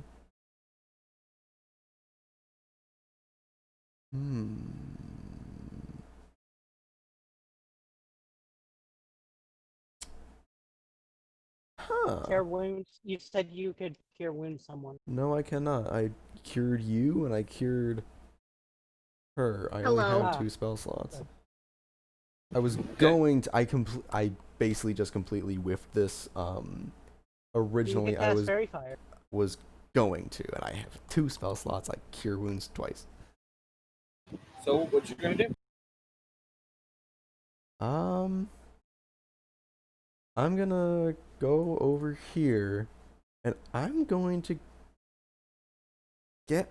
Hmm. Huh. Cure wounds. You said you could cure wound someone. No, I cannot. I cured you and I cured her. I only Hello. have Ah. 2 spell slots. I was Okay. going to. I basically just completely whiffed this. You Originally, could I cast Fairy Fire. was going to, and I have 2 spell slots. I cure wounds twice. So what you gonna do? I'm gonna go over here, and I'm going to get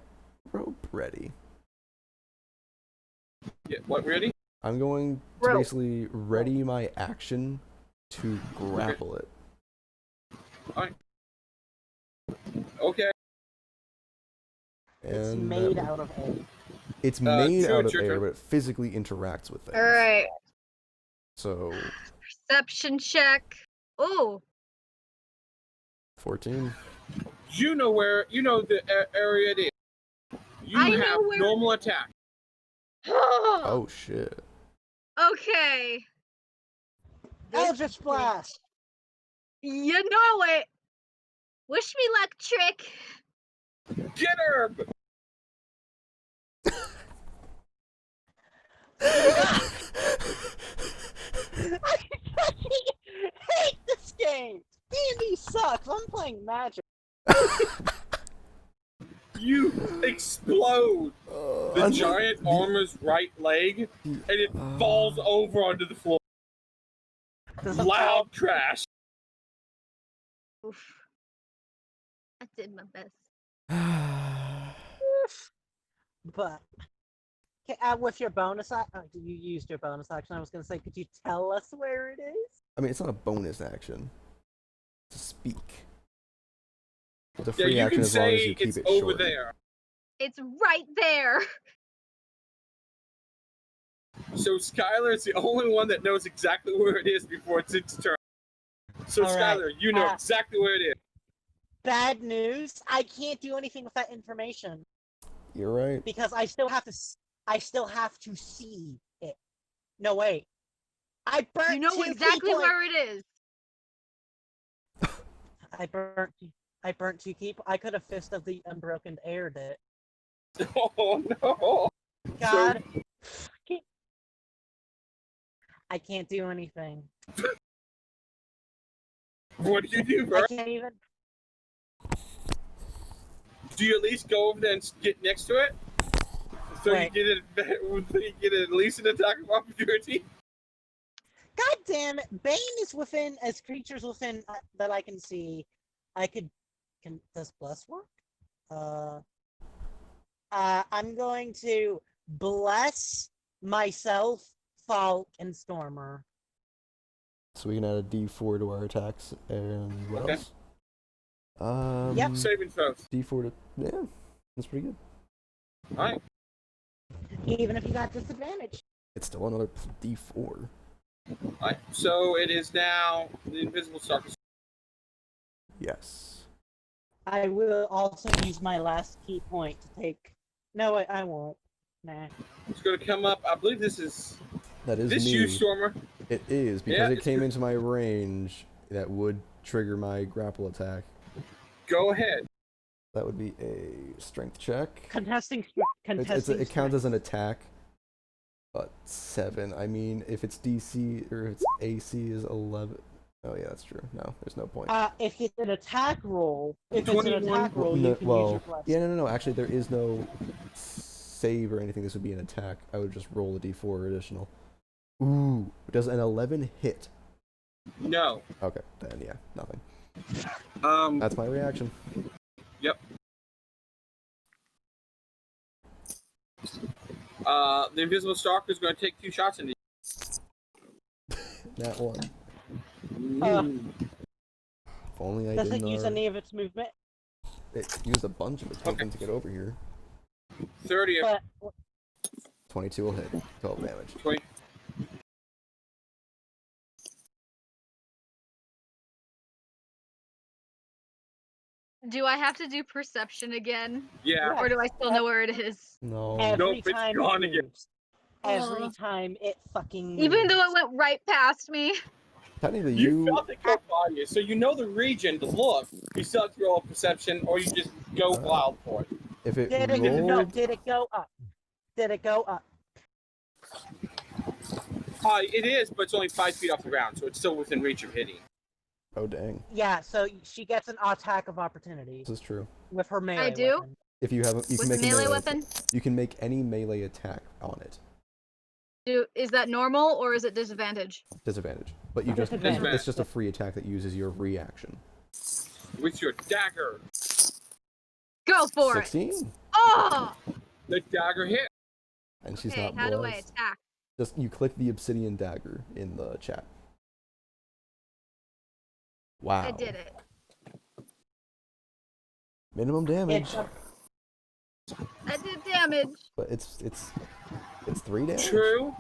rope ready. Get what ready? I'm going to Rope. basically ready my action to grapple it. Okay. It's And made out of air. It's made sure, out it's of your air, turn. but it physically interacts with things. All right. So, Perception check. Oh, 14. You know the area it is. You I know have where- normal attack. Oh, shit. Okay. Eldritch Blast! You know it. Wish me luck, Trick. Get her! I hate this game! D&D sucks! I'm playing Magic. You explode the giant armor's right leg, and it falls over onto the floor. Does it Loud crash. Oof. I did my best. But with your bonus action, you used your bonus action. I was going to say, could you tell us where it is? I mean, it's not a bonus action. It's a speak. It's a Yeah, free you action can as long as say you keep it's it over short. there. It's right there. So Skyler is the only one that knows exactly where it is before it's its turn. So All right. Skyler, you know exactly where it is. Bad news. I can't do anything with that information You're right. because I still have to see it. No, wait. I burnt You know 2 exactly key where it is. I burnt 2 key. I could have Fist of the Unbroken aired it. Oh no! God. I can't do anything. What do you do, I Vern? can't even. Do you at least go over there and get next to it? So Wait. you get at least an attack of opportunity? God damn it! Bane is within as creatures within that I can see. I could. Does bless work? I'm going to bless myself, Falk, and Stormer. So we can add a d4 to our attacks, and what Okay. else? Yep. Saving throws. d4 to... Yeah, that's pretty good. Alright. Even if you got disadvantage. It's still another d4. Alright. So it is now the invisible stalker. Yes. I will also use my last key point to take. No, I won't. Nah. It's going to come up. I believe this is That is this me. you, Stormer. It is, because Yeah, it it's came good. into my range. That would trigger my grapple attack. Go ahead. That would be a strength check. Contesting It counts as an attack, but 7. I mean, if it's DC or if it's AC is 11. Oh yeah, that's true. No, there's no point. If it's an attack roll, you can use No, your bless. yeah, no. Actually, there is no save or anything. This would be an attack. I would just roll a d4 additional. Ooh, does an 11 hit? No. Okay, then yeah, nothing. That's my reaction. Yep. The invisible stalker is going to take 2 shots into you. That one. If only I Does didn't it use any of its movement? It used a bunch of its movement to get over here. 30. But 22 will hit. 12 damage. 20. Do I have to do perception again? Yeah. Or do I still know where it is? No. Every Nope, it's time gone it again. moves. Every Ugh. time it fucking moves. Even though it went right past me. Technically, You felt it go by you, so you know the region to look. You still have to roll a perception, or you just go wild for it. If it Did it rolled, Did it go up? Did it go up? It is, but it's only 5 feet off the ground, so it's still within reach of hitting. oh dang, Yeah, so she gets an attack of opportunity this is true. with her melee I do? weapon. If you have, you can With make the a melee melee weapon? You can make any melee attack on it. Is that normal or is it disadvantage? Disadvantage, but you just Disadvantage. it's just a free attack that uses your reaction. With your dagger. Go for it! 16, Oh! The dagger hit. and she's Okay, not how do I blessed. attack? Just you click the obsidian dagger in the chat. Wow. I did it. Minimum damage, It's a, I did damage. but it's 3 damage. True.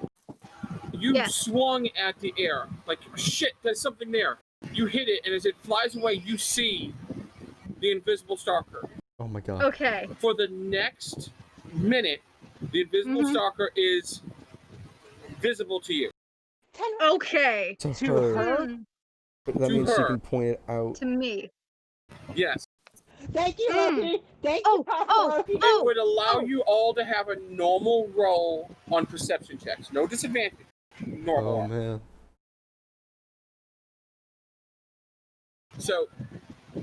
You Yes. swung at the air. Like, shit, there's something there. You hit it, and as it flies away, you see the invisible stalker. Oh my god. Okay. For the next minute, the invisible Mhm. stalker is visible to you. Okay. To to her. her. Hmm. But that To means she her. can point it out. To me. Yes. Thank you, Mm. Loki. Thank Oh, you, Papa oh, Loki. It would allow oh. you all to have a normal roll on perception checks. No disadvantage. Normal. Oh man. So,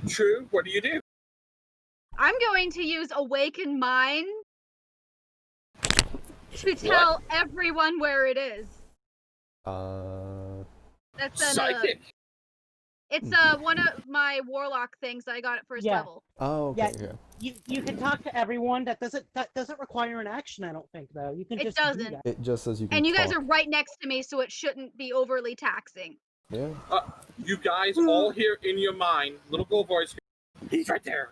True, what do you do? I'm going to use Awaken Mind to tell everyone where it is. That's an, Psychic. it's one of my Warlock things that I got at first Yeah. level. Oh, okay. Yeah. Yeah. You can talk to everyone. That doesn't require an action. I don't think though. You can It just do doesn't. that. It just says you can. And you guys talk. are right next to me, so it shouldn't be overly taxing. Yeah. You guys all hear in your mind, little girl voice, he's right there.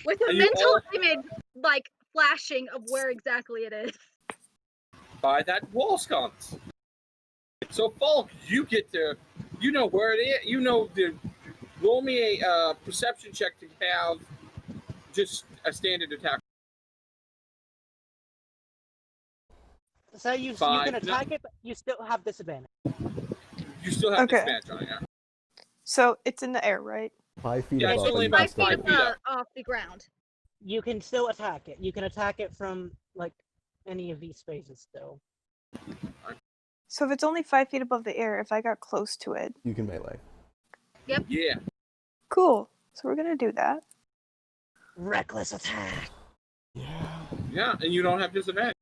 With a And you mental all- image, like, flashing of where exactly it is. By that wall sconce. So, Falk, you get to, you know where it is. You know, roll me a perception check to have just a standard attack. So you Five, can attack it, but you still have disadvantage. You still have Okay. disadvantage on it. Yeah. So it's in the air, right? 5 feet Yeah, it's above. only but you about can 5 still feet five feet do it. up. off the ground. You can still attack it. You can attack it from like any of these spaces still. So if it's only 5 feet above the air, if I got close to it, You can melee. Yeah. cool. So we're gonna do that. Reckless attack. Yeah. Yeah, and you don't have disadvantage.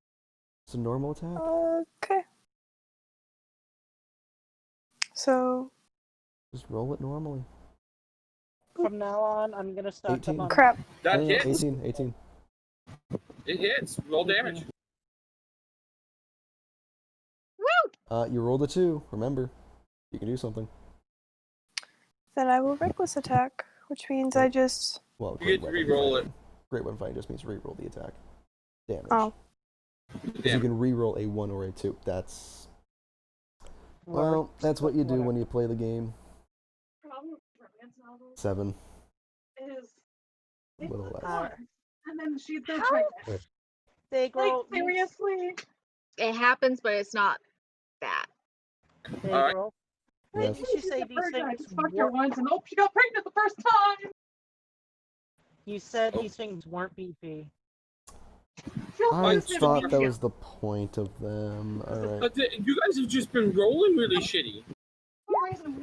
It's a normal attack. Okay. So Just roll it normally. From now on, I'm gonna start 18. them on. crap. That Oh, hits. 18. It hits. Roll damage. Woo! You rolled a 2. Remember, you can do something. Then I will reckless attack, which means I just. Well, You get to re-roll it. Great weapon fighting just means re-roll the attack. Damage. Oh. 'Cause you Damage. can re-roll a 1 or a 2. That's well, that's what you do when you play the game. 7. Is A little less. and then she's How? pregnant. Daegral, Like seriously? It happens, but it's not bad. Daegral, Yes. did you say these I things? just fucked her once and she got pregnant the first time. You said these things weren't beefy. I Just thought that was the point of them. Alright. But you guys have just been rolling really shitty.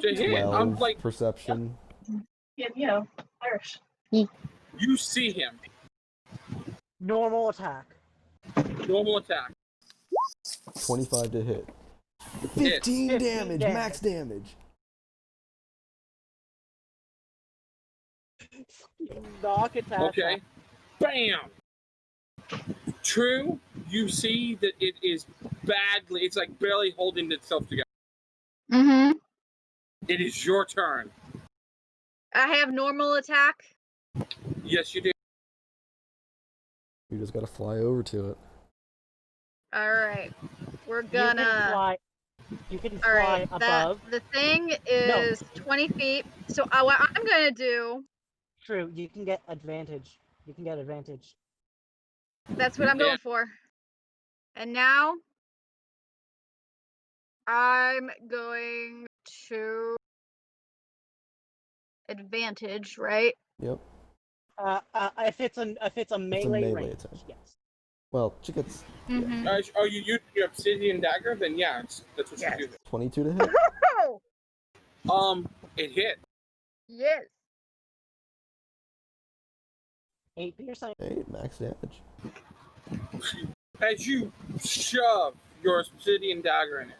To hit, I'm 12 like, perception. Yeah, you know, Irish. you see him. Normal attack. Normal attack. 25 to hit. Hit. 15 damage, 15 damage. max damage. Knock attack. Okay. Bam! True, you see that it is badly, it's like barely holding itself together. Mm-hmm. It is your turn. I have normal attack. Yes, you do. You just gotta fly over to it. Alright. We're You can gonna. fly. You can All fly right, above. the thing is 20 feet. So what I'm gonna do? True, you can get advantage. You can get advantage. That's what I'm going for. And now I'm going to advantage, right? Yep. If it's a melee, melee range, attack. yes. Well, she gets Mm-hmm. Are you using your obsidian dagger? Then yeah, that's what you do. 22 to hit. It hit. Yes. 8 piercing. 8 max damage. As you shove your obsidian dagger in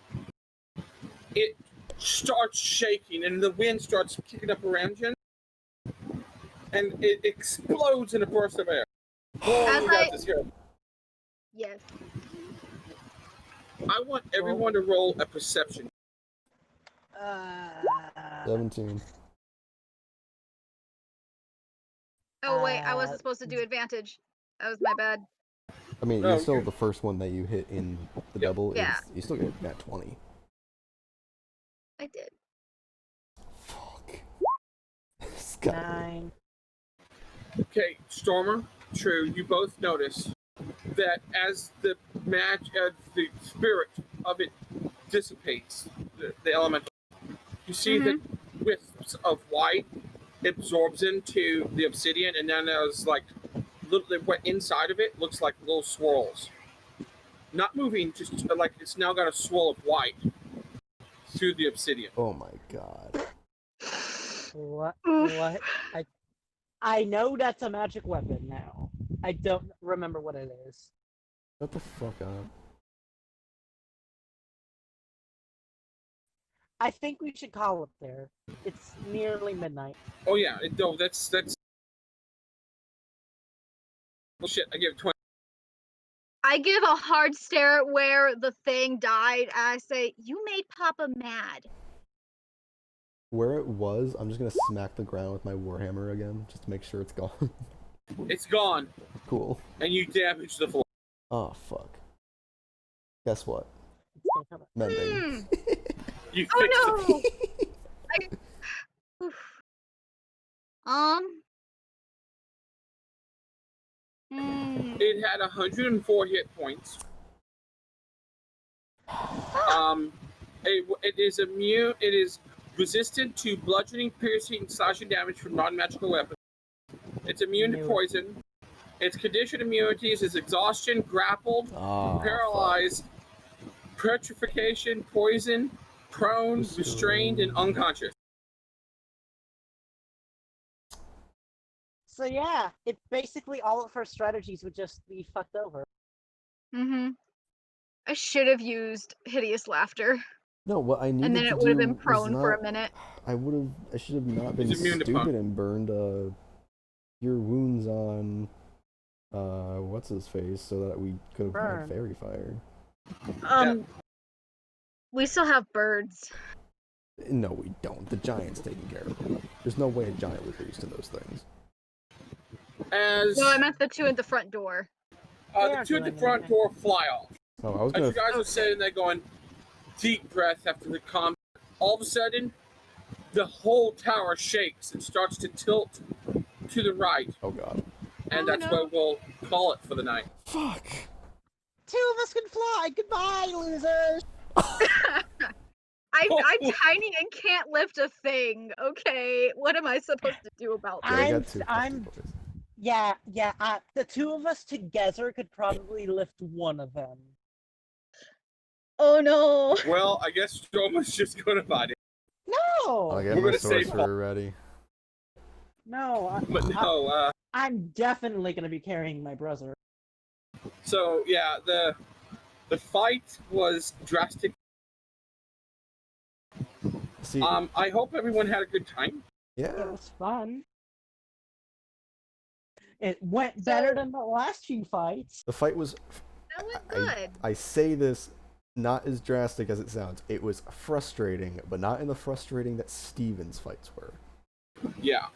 it starts shaking, and the wind starts kicking up around you, and it explodes in a burst of air. Yes. I want everyone to roll a perception. 17. Oh wait, I wasn't supposed to do advantage. That was my bad. I mean, you're still the first one that you hit in the double. Yeah. You still get that 20. I did. Fuck. 9. Okay, Stormer, True, you both notice that as the spirit of it dissipates, the elemental, you see that wisps of white absorbs into the obsidian, and then there's like what inside of it looks like little swirls. Not moving, just like it's now got a swirl of white through the obsidian. Oh my god. What? I know that's a magic weapon now. I don't remember what it is. Shut the fuck up. I think we should call it there. It's nearly midnight. Oh yeah, that's. Well, shit, I give it 20. I give a hard stare at where the thing died, and I say, "You made Papa mad." Where it was, I'm just gonna smack the ground with my warhammer again, just to make sure it's gone. It's gone. Cool. And you damage the floor. Oh fuck. Guess what? Mending. You Oh no! It had 104 hit points. It is immune. It is resistant to bludgeoning, piercing, slashing damage from non-magical weapons. It's immune to poison. Its condition immunities is exhaustion, grappled, paralyzed, petrification, poison, prone, restrained, and unconscious. So yeah, it basically all of her strategies would just be fucked over. I should have used hideous laughter. No, what I needed and then to it would have do been prone was for not- a minute. I should have not been He's immune to stupid and burned your wounds on what's his face so that we could have Vern. had fairy fire. We still have birds. No, we don't. The giant's taking care of them. There's no way a giant would lose to those things. No, I meant the two at the front door. The two at the front door fly off. Oh, I was As gonna. you guys are sitting there going deep breath after the combat, all of a sudden, the whole tower shakes and starts to tilt to the right. Oh god. And that's what we'll call it for the night. Fuck. 2 of us can fly. Goodbye, losers. I'm tiny and can't lift a thing. Okay, what am I supposed to do about this? Yeah. The 2 of us together could probably lift one of them. Oh no. Well, I guess Stroma's just gonna bite it. No. I'll get We're my gonna save sorcerer ready. No. But no, I'm definitely gonna be carrying my brother. So yeah, the fight was drastic. See, I hope everyone had a good time. Yeah. It was fun. It went better than the last few fights. The fight was. That was good. I say this not as drastic as it sounds. It was frustrating, but not in the frustrating that Steven's fights were. Yeah.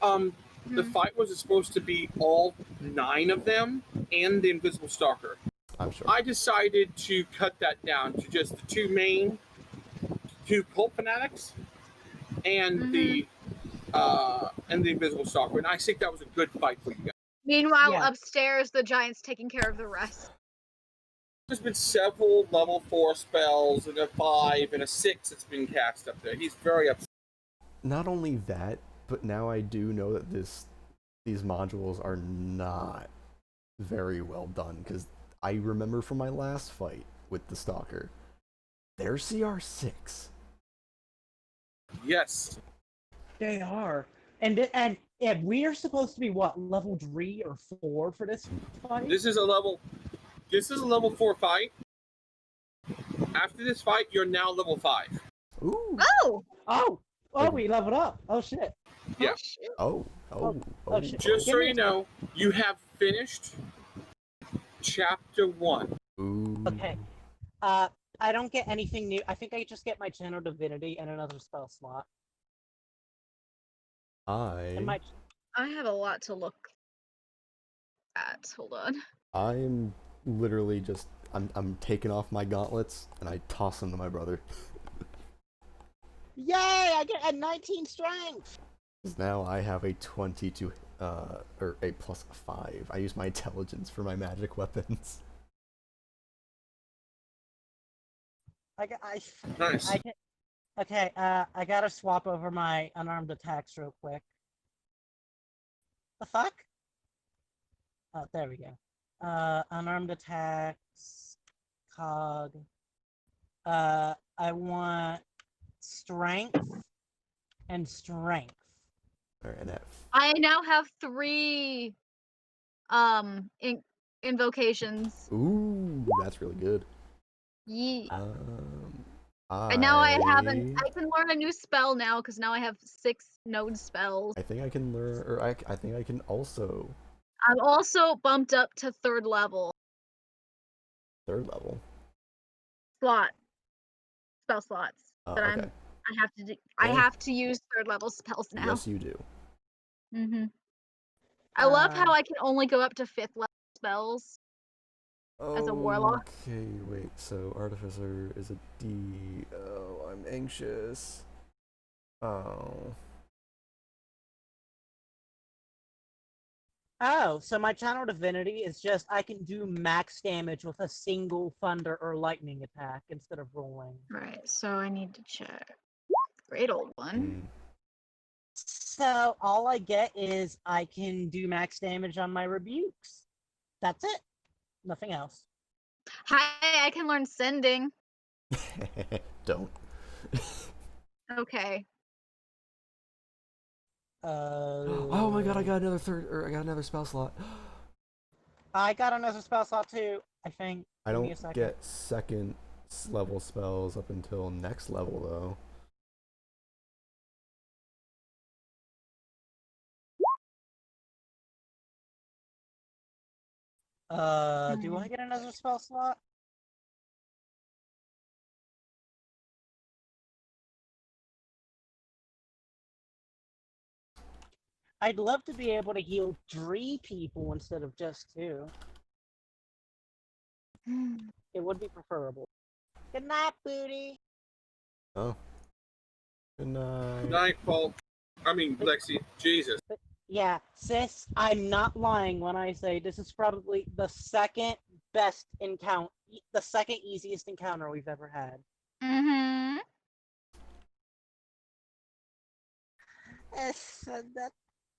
The fight was supposed to be all 9 of them and the Invisible Stalker. I'm sure. I decided to cut that down to just the 2 main two cult fanatics and the invisible stalker, and I think that was a good fight for you guys. Meanwhile, Yeah. upstairs, the giant's taking care of the rest. There's been several level 4 spells and a 5 and a 6 that's been cast up there. He's very upset. Not only that, but now I do know that these modules are not very well done, because I remember from my last fight with the Stalker, they're CR6. Yes. They are. And yeah, we are supposed to be what, level 3 or 4 for this fight? This is a level 4 fight. After this fight, you're now level 5. Ooh. Oh, we leveled up. Oh shit. Yeah. Oh. Shit. Just so you know, you have finished chapter 1. Ooh. Okay. I don't get anything new. I think I just get my Channel Divinity and another spell slot. And my I have a lot to look at. Hold on. I'm literally just I'm taking off my gauntlets and I toss them to my brother. Yay! I get a 19 strength. Because now I have a 22 or a +5. I use my intelligence for my magic weapons. Nice. Okay, I gotta swap over my unarmed attacks real quick. The fuck? Oh, there we go. Unarmed attacks, cog. I want strength and strength. Alright, and that. I now have 3 invocations. Ooh, that's really good. Yeah. I And now I can learn a new spell now because now I have 6 node spells. I think I can learn, or I think I can also. I'm also bumped up to 3rd level. 3rd level. Spell slots. But Okay. I have to use 3rd level spells now. Yes, you do. I love how I can only go up to 5th level spells as a warlock. Okay, wait. So Artificer is a D. Oh, I'm anxious. Oh. Oh, so my Channel Divinity is just I can do max damage with a single thunder or lightning attack instead of rolling. Right, so I need to check. Great old one. So all I get is I can do max damage on my rebukes. That's it. Nothing else. Hi, I can learn sending. Don't. Okay. Oh my god, I got another spell slot. I got another spell slot too, I think. I Give me don't a second. get second level spells up until next level though. Do I get another spell slot? I'd love to be able to heal 3 people instead of just 2. It would be preferable. Good night, booty. Oh. Good night. Night, Falk. I mean, Lexi. Jesus. Yeah, sis, I'm not lying when I say this is probably the second best encounter, the second easiest encounter we've ever had.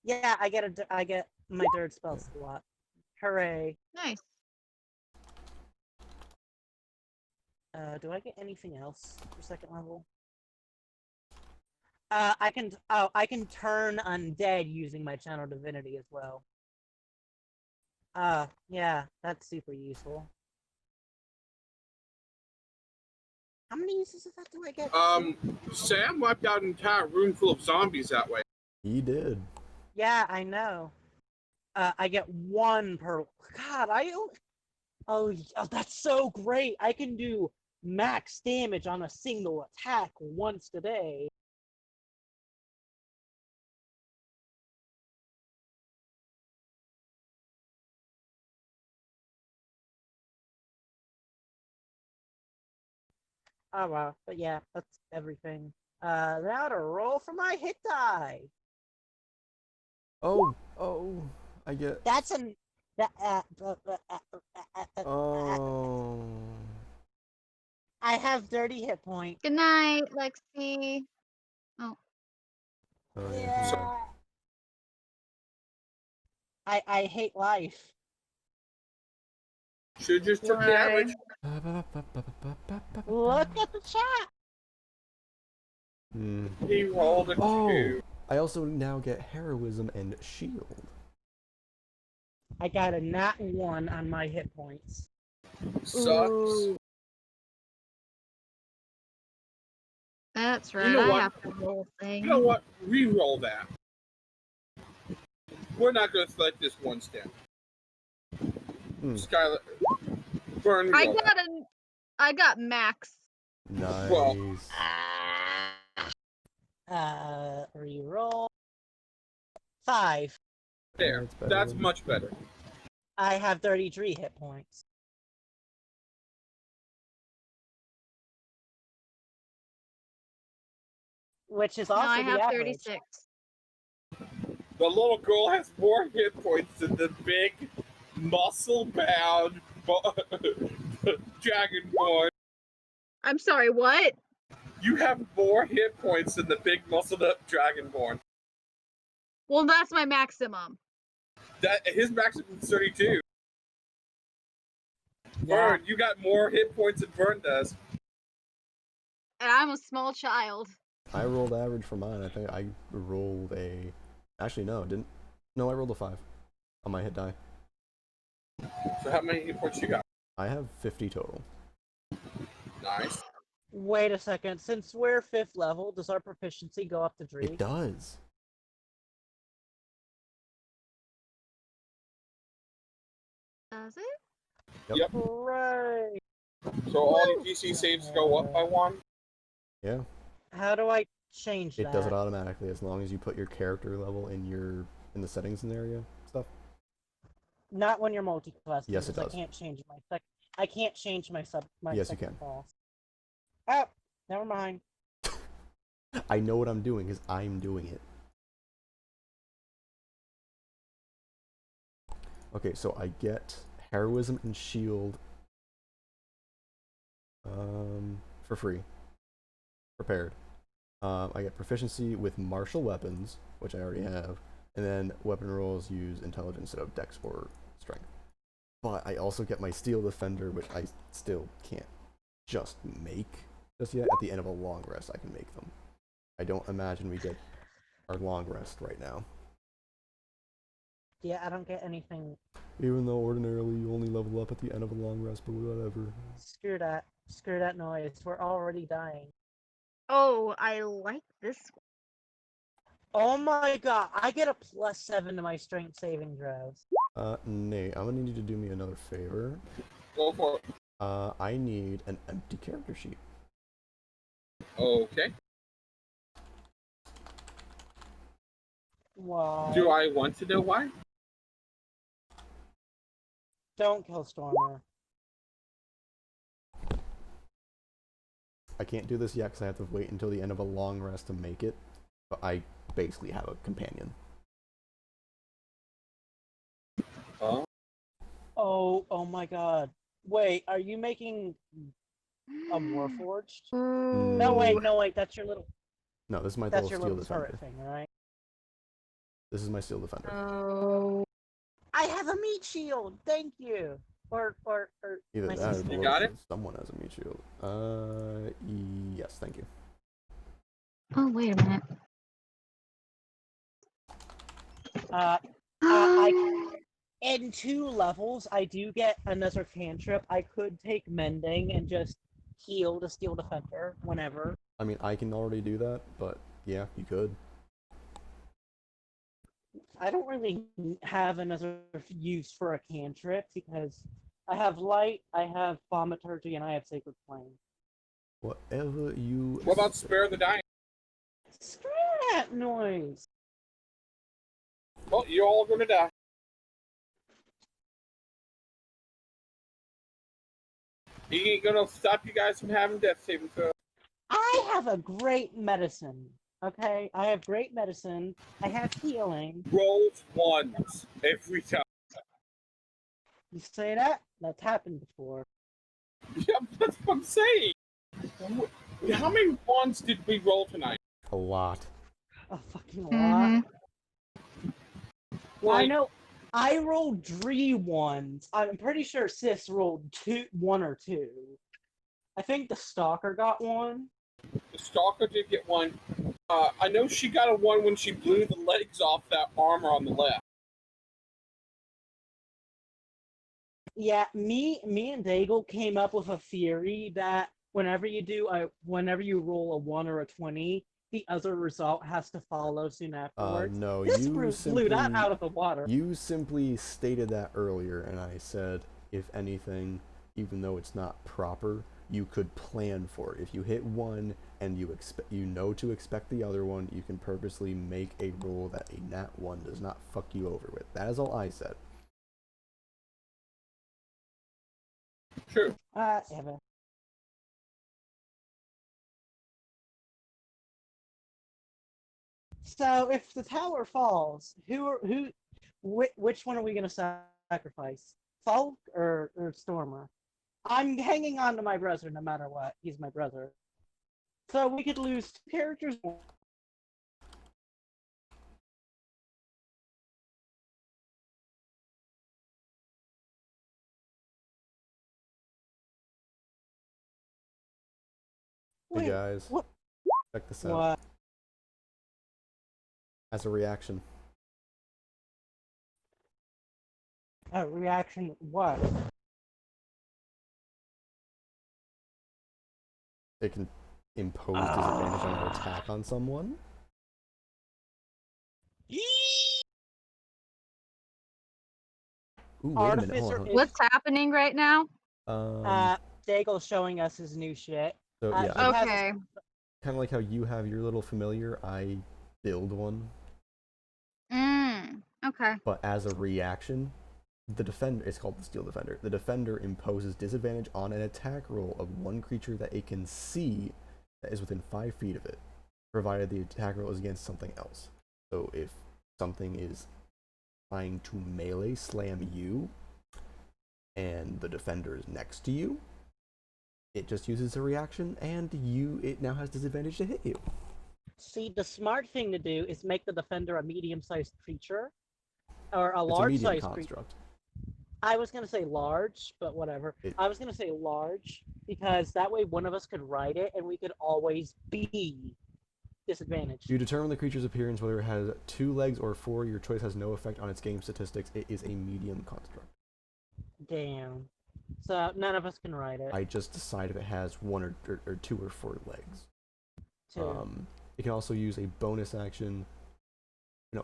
Yeah, I get my 3rd spell slot. Hooray! Nice. Do I get anything else for 2nd level? I can turn undead using my Channel Divinity as well. Yeah, that's super useful. How many uses of that do I get? Sam wiped out an entire room full of zombies that way. He did. Yeah, I know. I get 1 per. God, oh, that's so great! I can do max damage on a single attack once a day. Oh well, but yeah, that's everything. Now to roll for my hit die. Oh, I get. That's an Oh. I have 30 hit points. Good night, Lexi. Oh. Oh, Yeah. I hate life. Should just took the average. Look at the chat. He rolled a 2. I also now get heroism and shield. I got a nat 1 on my hit points. Sucks. Ooh. That's right. You know I what? have to roll things. You know what? Reroll that. We're not going to select this one step. Skyler, Vern, I got max. Nice. Well, Reroll. 5. there. That's much better. I have 33 hit points. Which is also No, I the have average. 36. The little girl has more hit points than the big, muscle-bound Dragonborn. I'm sorry, what? You have more hit points than the big, muscled-up Dragonborn. Well, that's my maximum. His maximum is 32. Yeah. Vern, you got more hit points than Vern does. And I'm a small child. I rolled average for mine. I think I rolled a. Actually, no, I didn't. No, I rolled a 5 on my hit die. So how many hit points you got? I have 50 total. Nice. Wait a second. Since we're 5th level, does our proficiency go up to 3? It does. Does it? Yep. Right. So all your DC saves go up by 1? Yeah. How do I change that? It does it automatically as long as you put your character level in the settings area stuff. Not when you're multi-class. Yes, it does. I can't change I can't change my Yes, you second can. class. Oh, never mind. I know what I'm doing because I'm doing it. Okay, so I get heroism and shield for free. Prepared. I get proficiency with martial weapons, which I already have, and then weapon rolls use intelligence instead of dex or strength. But I also get my steel defender, which I still can't just make just yet. At the end of a long rest, I can make them. I don't imagine we get our long rest right now. Yeah, I don't get anything. Even though ordinarily you only level up at the end of a long rest, but whatever. Screw that. Screw that noise. We're already dying. Oh, I like this one. Oh my god, I get a +7 to my strength saving throws. Nate, I'm gonna need you to do me another favor. Go for it. I need an empty character sheet. Okay. Why? Do I want to know why? Don't kill Stormer. I can't do this yet because I have to wait until the end of a long rest to make it. But I basically have a companion. Oh my god. Wait, are you making a Warforged? No, wait, that's your little... No, this is my That's little your steel little defender. turret thing, right? This is my steel defender. Oh. I have a meat shield, thank you! Or Either my that or sister. You got it? someone has a meat shield. Yes, thank you. Oh, wait a minute. In 2 levels, I do get another cantrip. I could take Mending and just heal the Steel Defender whenever. I mean, I can already do that, but yeah, you could. I don't really have another use for a cantrip because I have Light, I have Thaumaturgy, and I have Sacred Flame. Whatever you What about say. Spare the Dying? Screw that noise! Well, you're all gonna die. He ain't gonna stop you guys from having death saving throw. I have a great medicine. Okay, I have great medicine. I have healing. Rolls ones every time. You say that? That's happened before. Yeah, that's what I'm saying. How many ones did we roll tonight? A lot. A fucking lot. Mm-hmm. Like, I know. I rolled 3 ones. I'm pretty sure Sis rolled 1 or 2. I think the Stalker got 1. the Stalker did get one. I know she got a 1 when she blew the legs off that armor on the left. Yeah, me and Daegral came up with a theory that whenever you roll a 1 or a 20, the other result has to follow soon afterwards. No, This you blew that out of the water. You simply stated that earlier, and I said, if anything, even though it's not proper, you could plan for it. If you hit one and you know to expect the other one, you can purposely make a roll that a nat 1 does not fuck you over with. That is all I said. True. Evan. So if the tower falls, which one are we gonna sacrifice? Falk or Stormer? I'm hanging on to my brother no matter what. He's my brother. So we could lose 2 characters. Hey guys, what? check this out. What? As a reaction. A reaction? What? It can impose disadvantage on an attack on someone. Ooh, wait a minute. Hold on. What's happening right now? Daegl's showing us his new shit. So yeah, Okay. kind of like how you have your little familiar, I build one. Okay. But as a reaction, the defender, it's called the Steel Defender. The defender imposes disadvantage on an attack roll of one creature that it can see that is within 5 feet of it, provided the attack roll is against something else. So if something is trying to melee slam you, and the defender is next to you, it just uses a reaction, and it now has disadvantage to hit you. See, the smart thing to do is make the defender a medium-sized creature, or a It's large-sized a medium creature. construct. I was gonna say large, but whatever. I was gonna say large because that way one of us could ride it, and we could always be disadvantaged. You determine the creature's appearance, whether it has 2 legs or 4. Your choice has no effect on its game statistics. It is a medium construct. Damn. So none of us can ride it. I just decide if it has 1 or 2 or 4 legs. 2. It can also use a bonus action.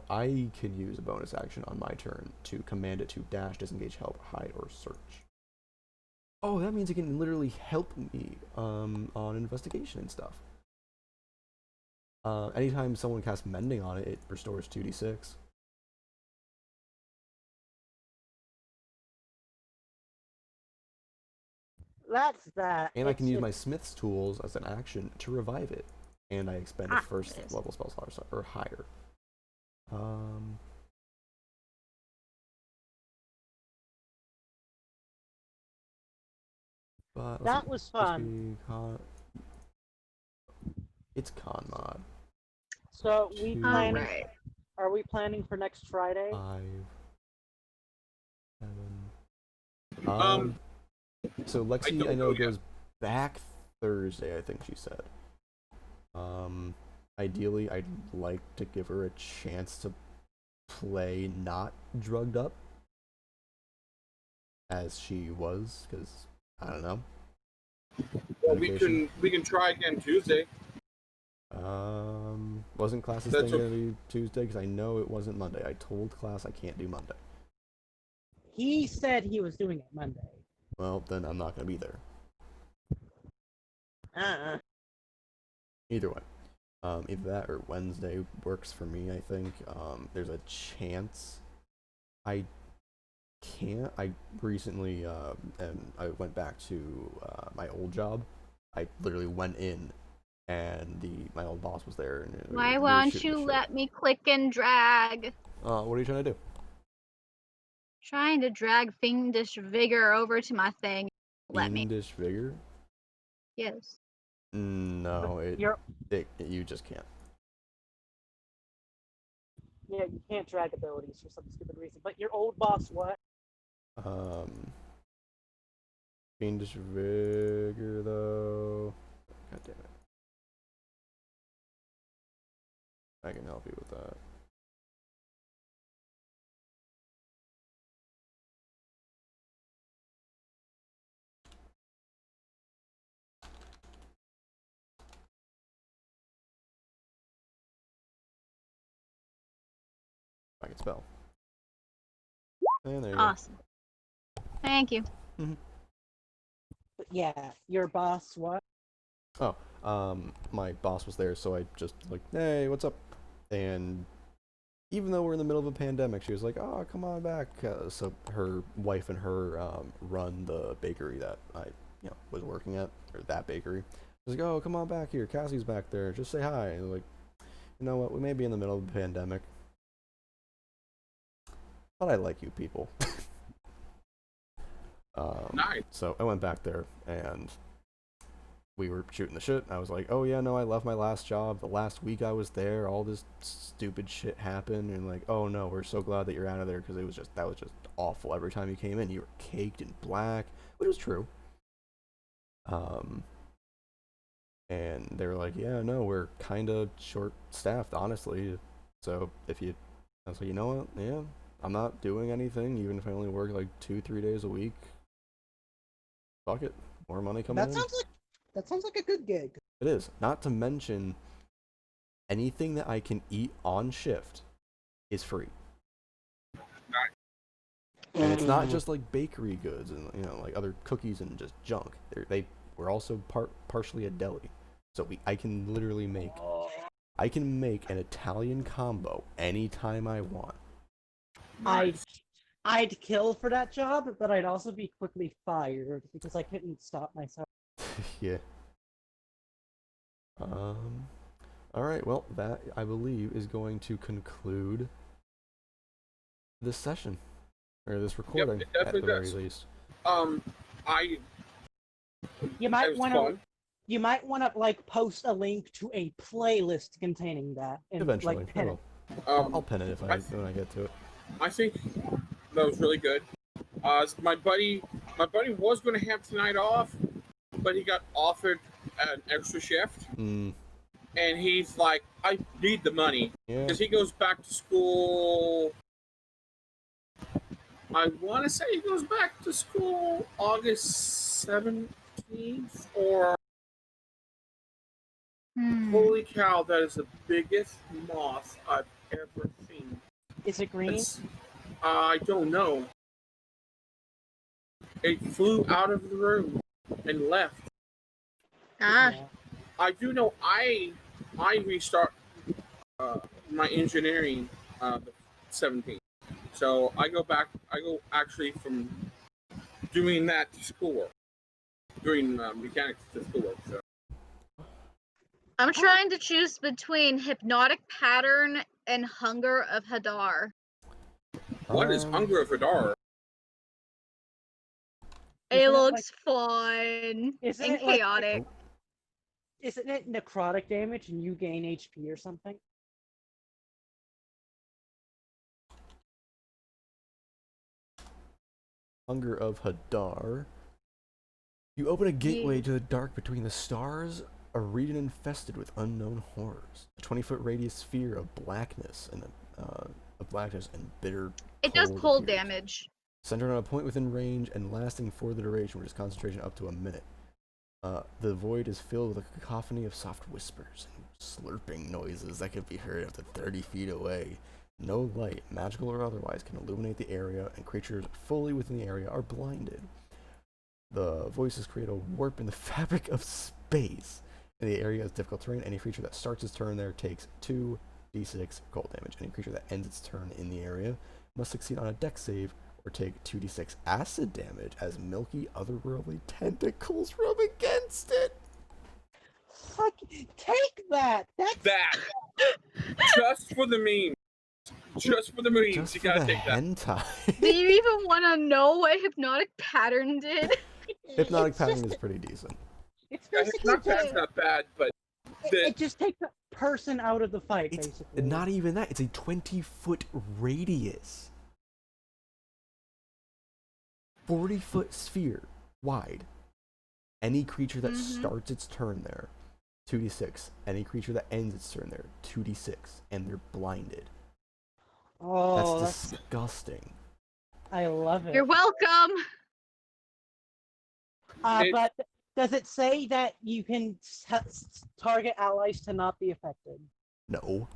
I can use a bonus action on my turn to command it to dash, disengage, help, hide, or search. Oh, that means it can literally help me on investigation and stuff. Anytime someone casts mending on it, it restores 2d6. That's that. And I can use my Smith's tools as an action to revive it. And I expend a first level spell slot or higher. But that was fun. It's con mod. So are we planning for next Friday? 5, 7. So Lexi, I know, goes back Thursday, I think she said. Ideally, I'd like to give her a chance to play not drugged up as she was, because I don't know. Well, we can try again Tuesday. Wasn't classes thing gonna be Tuesday? Because I know it wasn't Monday. I told class I can't do Monday. He said he was doing it Monday. Well, then I'm not gonna be there. Either way. Either that or Wednesday works for me, I think. There's a chance I can't. I recently, and I went back to my old job. I literally went in, and my old boss was there. And Why we were won't shooting the you shit. let me click and drag? What are you trying to do? Trying to drag Fiendish Vigor over to my thing. Let me. Fiendish Vigor? Yes. No, you just can't. Yeah, you can't drag abilities for some stupid reason. But your old boss, what? Fiendish Vigor, though. God damn it. I can help you with that. I can spell. And there you Awesome. Thank you. go. But yeah, your boss, what? Oh, my boss was there, so I just like, hey, what's up? And even though we're in the middle of a pandemic, she was like, oh, come on back. So her wife and her run the bakery that I was working at, or that bakery. She was like, oh, come on back here. Cassie's back there. Just say hi. And like, you know what? We may be in the middle of a pandemic, but I like you people. Nice. So I went back there, and we were shooting the shit. I was like, oh yeah, no, I left my last job. The last week I was there, all this stupid shit happened, and like, oh no, we're so glad that you're out of there, because that was just awful. Every time you came in, you were caked in black, which was true. And they were like, yeah, no, we're kind of short-staffed, honestly. So I was like, you know what? Yeah, I'm not doing anything, even if I only work like 2-3 days a week. Fuck it, more money coming in. That sounds like a good gig. It is. Not to mention, anything that I can eat on shift is free. And it's not just like bakery goods and like other cookies and just junk. We're also partially a deli, so I can literally make an Italian combo anytime I want. I'd kill for that job, but I'd also be quickly fired because I couldn't stop myself. Yeah. All right. Well, that I believe is going to conclude this session or this recording Yep, at the very least. You might want to like post a link to a playlist containing that. And, Eventually, like, pin it. I'll pin it when I get to it. I think that was really good. My buddy was going to have tonight off, but he got offered an extra shift. And he's like, I need the money. Because he goes back to school. I want to say he goes back to school August 17th or... Holy cow, that is the biggest moth I've ever seen. Is it green? I don't know. It flew out of the room and left. Ah. I do know I restart my engineering the 17th. So I go actually from doing that to schoolwork. Doing mechanics to schoolwork. So. I'm trying to choose between Hypnotic Pattern and Hunger of Hadar. What is Hunger of Hadar? It looks fun and chaotic. Isn't it necrotic damage and you gain HP or something? Hunger of Hadar. You open a gateway to the dark between the stars, a region infested with unknown horrors. A 20-foot radius sphere of blackness and bitter. It does cold damage. Centered on a point within range and lasting for the duration, which is concentration up to a minute. The void is filled with a cacophony of soft whispers and slurping noises that can be heard up to 30 feet away. No light, magical or otherwise, can illuminate the area, and creatures fully within the area are blinded. The voices create a warp in the fabric of space. In the area is difficult terrain. Any creature that starts its turn there takes 2d6 cold damage. Any creature that ends its turn in the area must succeed on a dex save or take 2d6 acid damage as milky otherworldly tentacles rub against it. Fuck, take that. That's That just for the meme. Just for the memes, Just you for gotta the take that. hentai. Do you even want to know what hypnotic pattern did? Hypnotic it's pattern just- is pretty decent. It's Yeah, basically not bad, just, not bad, but it just takes the person out of the fight, It's basically. not even that. It's a 20-foot radius. 40-foot sphere wide. Any creature that starts its turn there, 2d6. Any creature that ends its turn there, 2d6. And they're blinded. Oh, That's disgusting. I love it. You're welcome. But does it say that you can target allies to not be affected? No.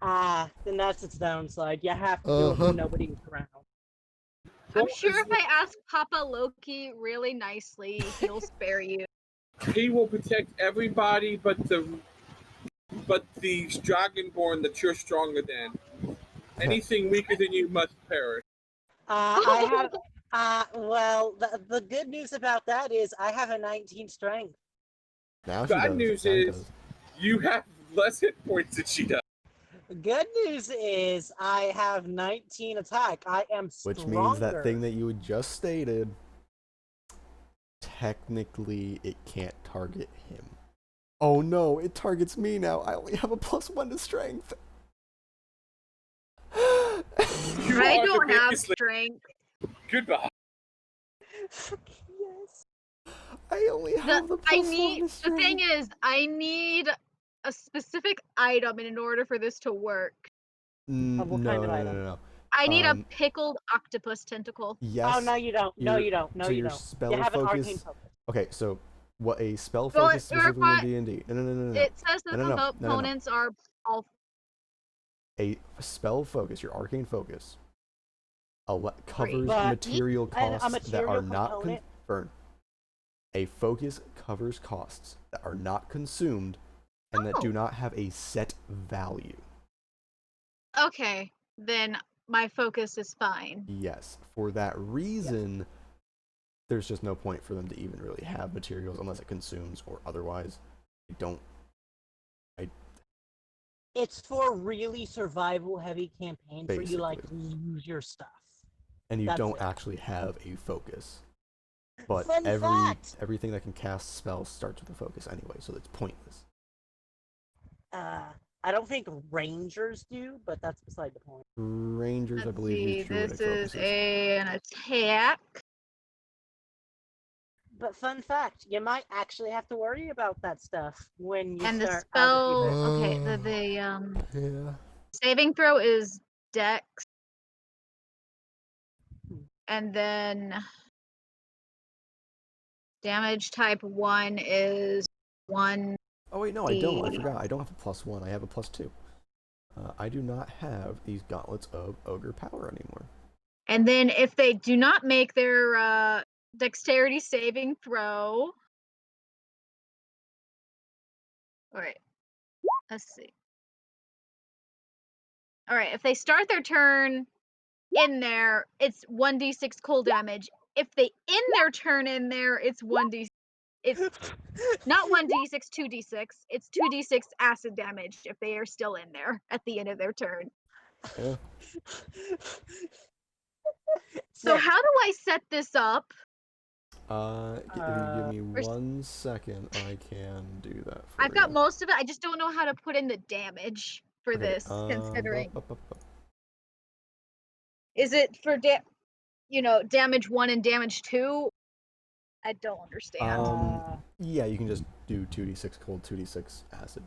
Then that's its downside. You have to do it when nobody's around. I'm sure if I ask Papa Loki really nicely, he'll spare you. he will protect everybody but the Dragonborn that you're stronger than. Anything weaker than you must perish. I have. Well, the good news about that is I have a 19 strength. Now she Bad does. news Now she is does. you have less hit points than she does. Good news is I have 19 attack. I am stronger. Which means that thing that you had just stated, technically it can't target him. Oh no, it targets me now. I only have a +1 to strength. You I are the don't have biggest strength. Goodbye. Yes. I only have the +1 to strength. The thing is, I need a specific item in order for this to work. What kind of item? No. I need a pickled octopus tentacle. Yes. Oh, no, you don't. No, you don't. No, so you your don't. spell You have an focus. arcane focus. Okay, so what a spell Well, focus specifically in D&D. No. It says that the opponents are all. A spell focus, your arcane focus, covers But material costs that material are not component- Vern. A focus covers costs that are not consumed and that do not have a set value. Okay, then my focus is fine. Yes, for that reason, there's just no point for them to even really have materials unless it consumes or otherwise. It's for really survival-heavy campaigns where you like Basically. lose your stuff. And you That's don't it. actually have a focus. But Fun fact. everything that can cast spells starts with a focus anyway, so it's pointless. I don't think rangers do, but that's beside the point. Rangers, I Let's believe, see, use druidic this is focuses. an attack. But fun fact, you might actually have to worry about that stuff when you And the start. spell, okay, the Yeah. saving throw is Dex, and then damage type 1 is 1. Oh wait, no, I don't. I forgot. I don't have a +1. I have a +2. I do not have these gauntlets of ogre power anymore. And then if they do not make their dexterity saving throw. Alright. Let's see. Alright, if they start their turn in there, it's 1d6 cold damage. If they end their turn in there, it's 1d. It's not 1d6, 2d6. It's 2d6 acid damage if they are still in there at the end of their turn. Yeah. So how do I set this up? If you give me 1 second, I can do that for I've got you. most of it. I just don't know how to put in the damage for Okay, this, considering. Bup. Is it for damage 1 and damage 2? I don't understand. Yeah, you can just do 2d6 cold, 2d6 acid.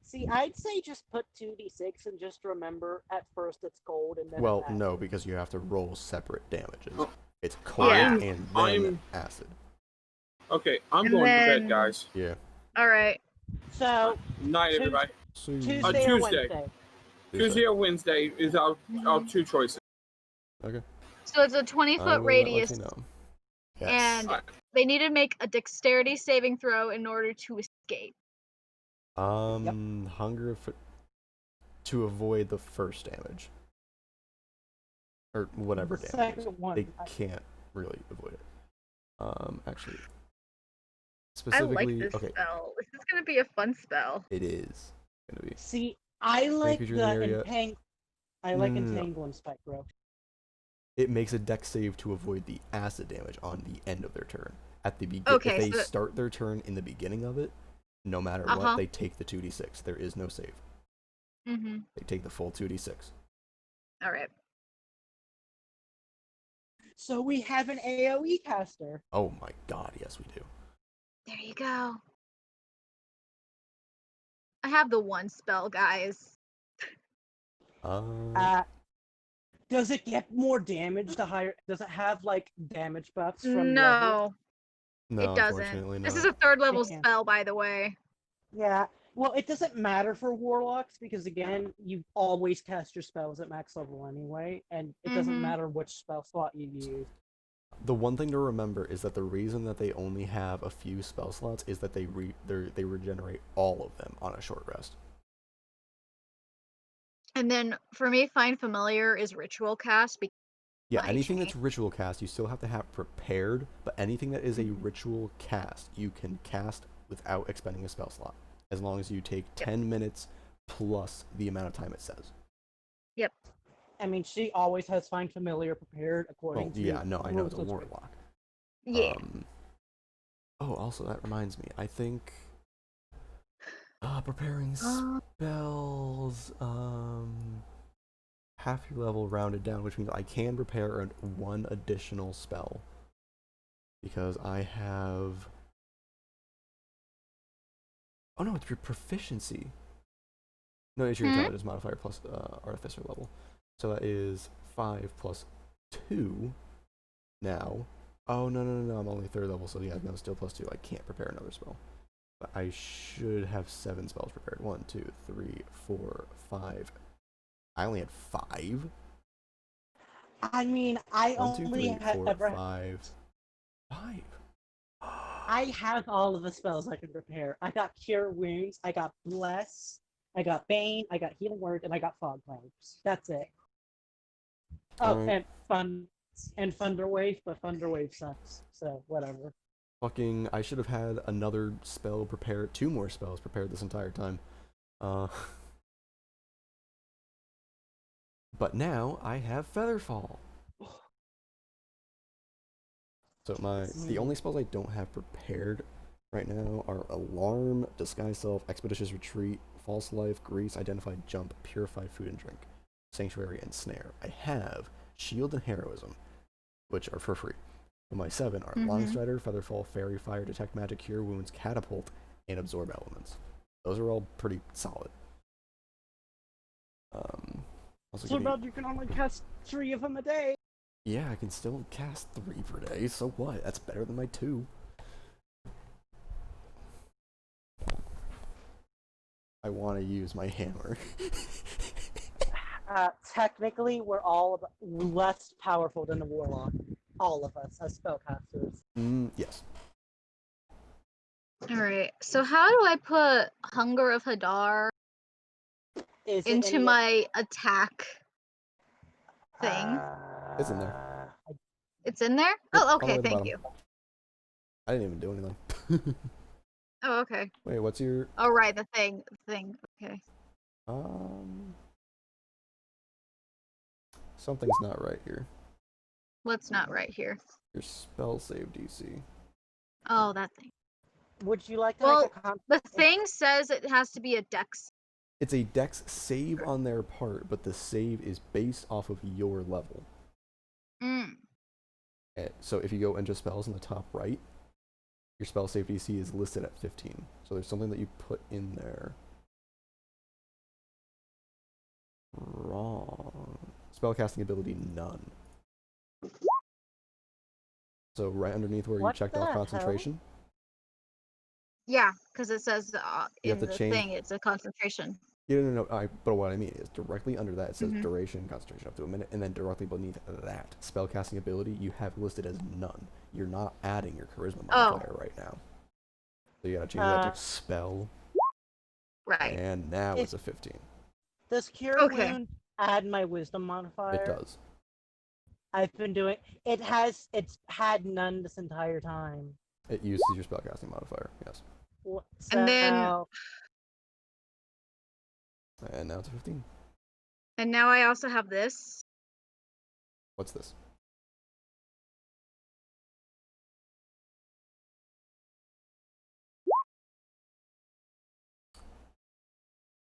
See, I'd say just put 2d6 and just remember at first it's cold and then. Well, it's acid. no, because you have to roll separate damages. Oh. It's cold and then I'm- acid. Okay, I'm And going to then- bed, guys. Yeah. All right. So Night, Tues- everybody. Tuesday On or Tuesday. Wednesday. Tuesday or Wednesday is our two choices. Okay. So it's a I 20-foot will let radius, you know. Yes. and Alright. they need to make a dexterity saving throw in order to escape. Hunger for to avoid the first damage. Or whatever The damage. second one, They can't really avoid it. Actually, I specifically, like this okay, spell. This is gonna be a fun spell. it is gonna be. See, I like creatures in the the area- No. entangling spike growth. It makes a dex save to avoid the acid damage on the end of their turn. At the beginning, Okay, if they so- start their turn in the beginning of it, no matter Uh-huh. what, they take the 2d6. There is no save. Mm-hmm. They take the full 2d6. All right. So we have an AoE caster. Oh my god, yes we do. There you go. I have the one spell, guys. Does it get more damage the higher? Does it have like damage buffs from level? No, no, it doesn't. unfortunately This not. is a third level Damn. spell, by the way. Yeah. Well, it doesn't matter for warlocks because again, you always cast your spells at max level anyway, and it doesn't Mhm. matter which spell slot you use. The one thing to remember is that the reason that they only have a few spell slots is that they regenerate all of them on a short rest. And then for me, Find Familiar is ritual cast. Yeah, I anything change. that's ritual cast, you still have to have prepared, but anything that is a ritual cast, you can cast without expending a spell slot, as long as you take 10 minutes plus the amount of time it says. Yep. I mean, she always has Find Familiar prepared according Well, to. yeah, no, I know it's a rules. warlock. Yeah. Oh, also, that reminds me, I think... preparing spells, half your level rounded down, which means I can prepare one additional spell. Because I have... Oh no, it's your proficiency. No, it's your intelligence modifier plus Artificer level. So that is 5 plus 2 now. Oh, no, I'm only 3rd level, so yeah, no, still plus 2. I can't prepare another spell. But I should have 7 spells prepared. 1, 2, 3, 4, 5. I only had 5? I mean, I 1, 2, only 3, 4, 5. 5. I have all of the spells I can prepare. I got Cure Wounds, I got Bless, I got Bane, I got Healing Word, and I got Fog Clouds. That's it. Oh, Alright. and Thunderwave, but Thunderwave sucks, so whatever. Fucking, I should have had another spell prepared, 2 more spells prepared this entire time. But now I have Featherfall. So the only spells I don't have prepared right now are Alarm, Disguise Self, Expeditious Retreat, False Life, Grease, Identified Jump, Purified Food and Drink, Sanctuary, and Snare. I have Shield and Heroism, which are for free. But my 7 are Longstrider, Featherfall, Fairy Fire, Detect Magic, Cure Wounds, Catapult, and Absorb Elements. Those are all pretty solid. Also So bad you can only cast 3 of them a day. Yeah, I can still cast 3 per day, so what? That's better than my 2. I want to use my hammer. Technically, we're all less powerful than the Warlock. All of us as spellcasters. Yes. Alright, so how do I put Hunger of Hadar into my attack thing? It's in there. It's in there? Yep, Oh, all the way okay, at the thank bottom. you. I didn't even do anything. Oh, okay. Wait, what's your... Oh, right, the thing. Okay. Something's not right here. What's not right here? Your spell save DC. Oh, that thing. Would you like to Well, make a the thing says it has to be a dex. It's a dex save on their part, but the save is based off of your level. So if you go into spells in the top right, your spell save DC is listed at 15. So there's something that you put in there wrong. Spellcasting ability none. So right underneath where you checked off concentration. Yeah, because it says You in have to the change- thing it's a concentration. Yeah, no. But what I mean is directly under that it says duration, concentration up to a minute, and then directly beneath that spellcasting ability you have listed as none. You're not adding your charisma modifier right now. So you gotta change that to spell. Right. And now it's a 15. Does Cure Okay. Wound add my Wisdom modifier? It does. I've been doing. It's had none this entire time. It uses your spellcasting modifier. Yes. So, And then And now it's a 15. and now I also have this. What's this?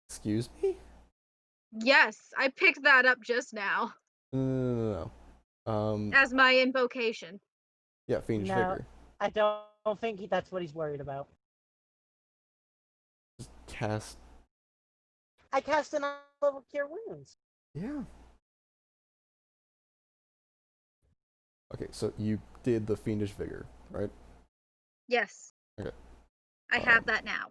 Excuse me? Yes, I picked that up just now No. as my invocation. Yeah, Fiendish No. Vigor. I don't think that's what he's worried about. Just cast. I cast an level Cure Wounds. Yeah. Okay, so you did the Fiendish Vigor, right? Yes. Okay. I have that now.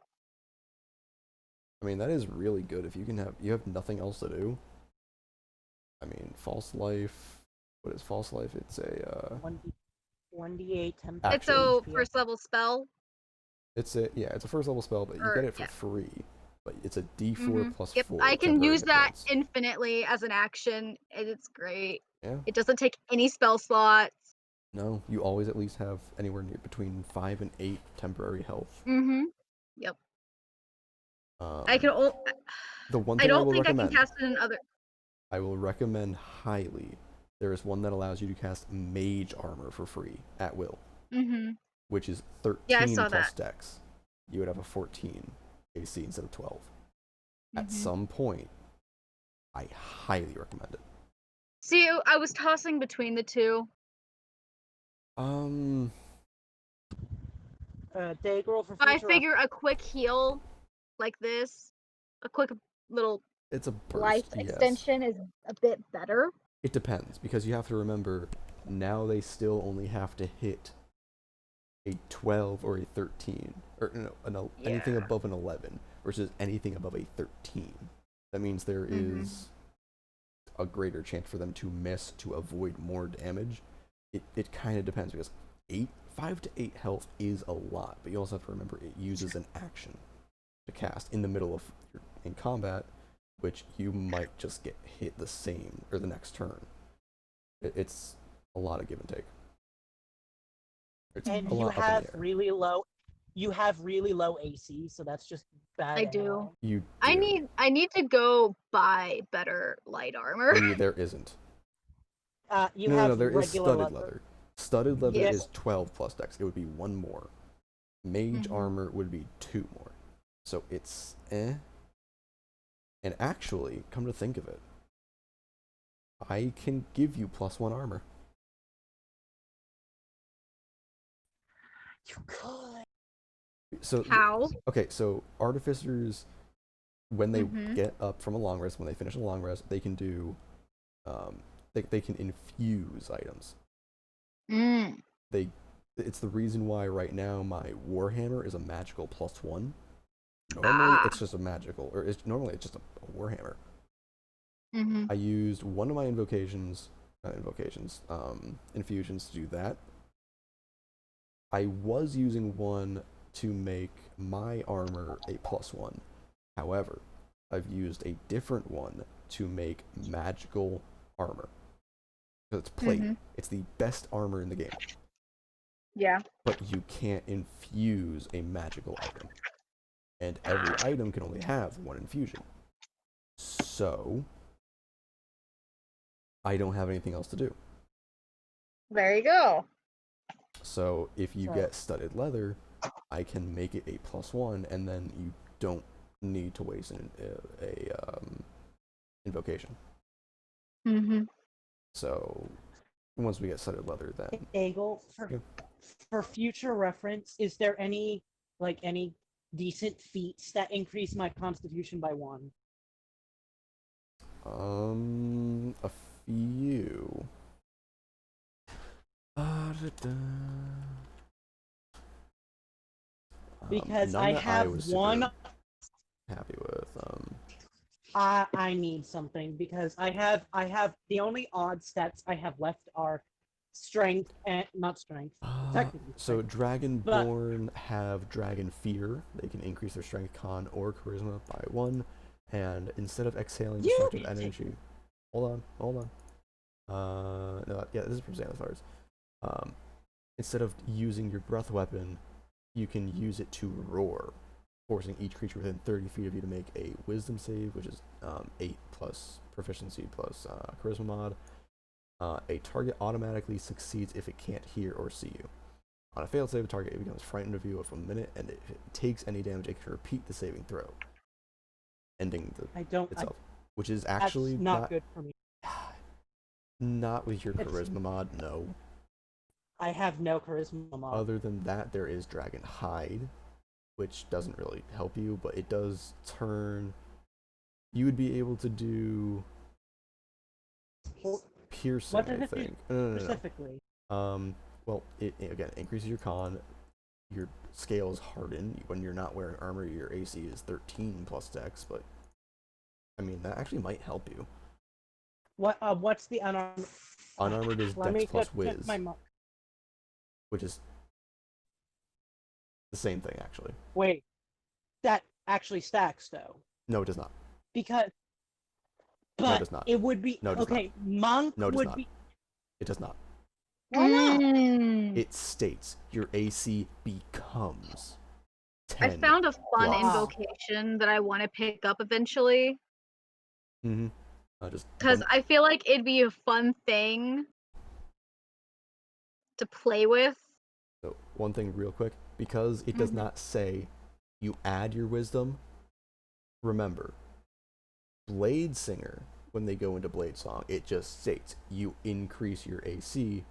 I mean, that is really good if you have nothing else to do. I mean, False Life. What is False Life? It's a 1d8 temp. Action. It's a first level spell. It's a first level spell, but you get it for free. But it's a D4 plus Yep, 4. I can temporary use hit that points. infinitely as an action, and it's great. Yeah. It doesn't take any spell slots. No, you always at least have anywhere near between 5 and 8 temporary health. Yep. Um, I can. the one I thing I don't will think recommend. I can cast it in other. I will recommend highly. There is one that allows you to cast Mage Armor for free at will, which is 13 Yeah, I saw plus that. Dex. You would have a 14 AC instead of 12. At some point, I highly recommend it. See, I was tossing between the two. Daegral for future I figure a quick heal like this, a quick little It's a burst, life yes. extension is a bit better. It depends, because you have to remember, now they still only have to hit a 12 or a 13, or no, anything above an 11, versus anything above a 13. That means there is a greater chance for them to miss to avoid more damage. It kind of depends, because 5 to 8 health is a lot, but you also have to remember it uses an action to cast in the middle of in combat, which you might just get hit the same or the next turn. It's a lot of give and take. It's and a you lot have up in the air. really low AC, so that's just bad. I do. anyway. You do. I need to go buy better light armor. There isn't. You No, have there is regular studded leather. Studded leather Yes. is 12 plus dex. It would be 1 more. Mage armor would be 2 more. So it's eh. And actually, come to think of it, I can give you +1 armor. You could. So How? Okay, so artificers, when they get up from a long rest, when they finish a long rest, they can do, they can infuse items. It's the reason why right now my Warhammer is a magical +1. Normally it's just a magical, or normally it's just a Warhammer. I used one of my infusions to do that. I was using one to make my armor a +1. However, I've used a different one to make magical armor. So it's plate. It's the best armor in the game. Yeah. But you can't infuse a magical item. And every item can only have 1 infusion. So I don't have anything else to do. There you go. So if you get studded leather, I can make it a +1, and then you don't need to waste a invocation. So once we get studded leather, then Daegral, for future reference, is there any decent feats that increase my constitution by 1? A few. Because none I that have was one. super happy with. I need something because I have the only odd stats I have left are strength and not strength. Technically So strength, Dragonborn have Dragon Fear. They can increase their strength, con, or charisma by 1, and instead of exhaling You destructive can take energy, hold on. No, yeah, this is from Xanathar's. Instead of using your breath weapon, you can use it to roar, forcing each creature within 30 feet of you to make a Wisdom save, which is 8 plus proficiency plus Charisma mod. A target automatically succeeds if it can't hear or see you. On a failed save, a target becomes frightened of you for a minute, and if it takes any damage, it can repeat the saving throw, ending itself. Which is actually that's not good for me. Not with your Charisma mod, no. I have no Charisma mod. Other than that, there is Dragon Hide, which doesn't really help you, but it does turn... You would be able to do... piercing, What does I it think. do specifically? Well, it again increases your con. Your scales harden. When you're not wearing armor, your AC is 13 plus dex, but I mean that actually might help you. What's the unarmored? Unarmored is dex plus whiz, which is the same thing actually. Wait, that actually stacks though. No, it does not. Because no, it does not. It would be no, it does okay. Not. Monk no, it does would not. be. It does not. Why not? It states your AC becomes 10. I found a fun plus. invocation that I want to pick up eventually. Mm-hmm. Because I feel like it'd be a fun thing to play with. So one thing real quick, because it does not say you add your wisdom, remember, Blade Singer, when they go into Blade Song, it just states you increase your AC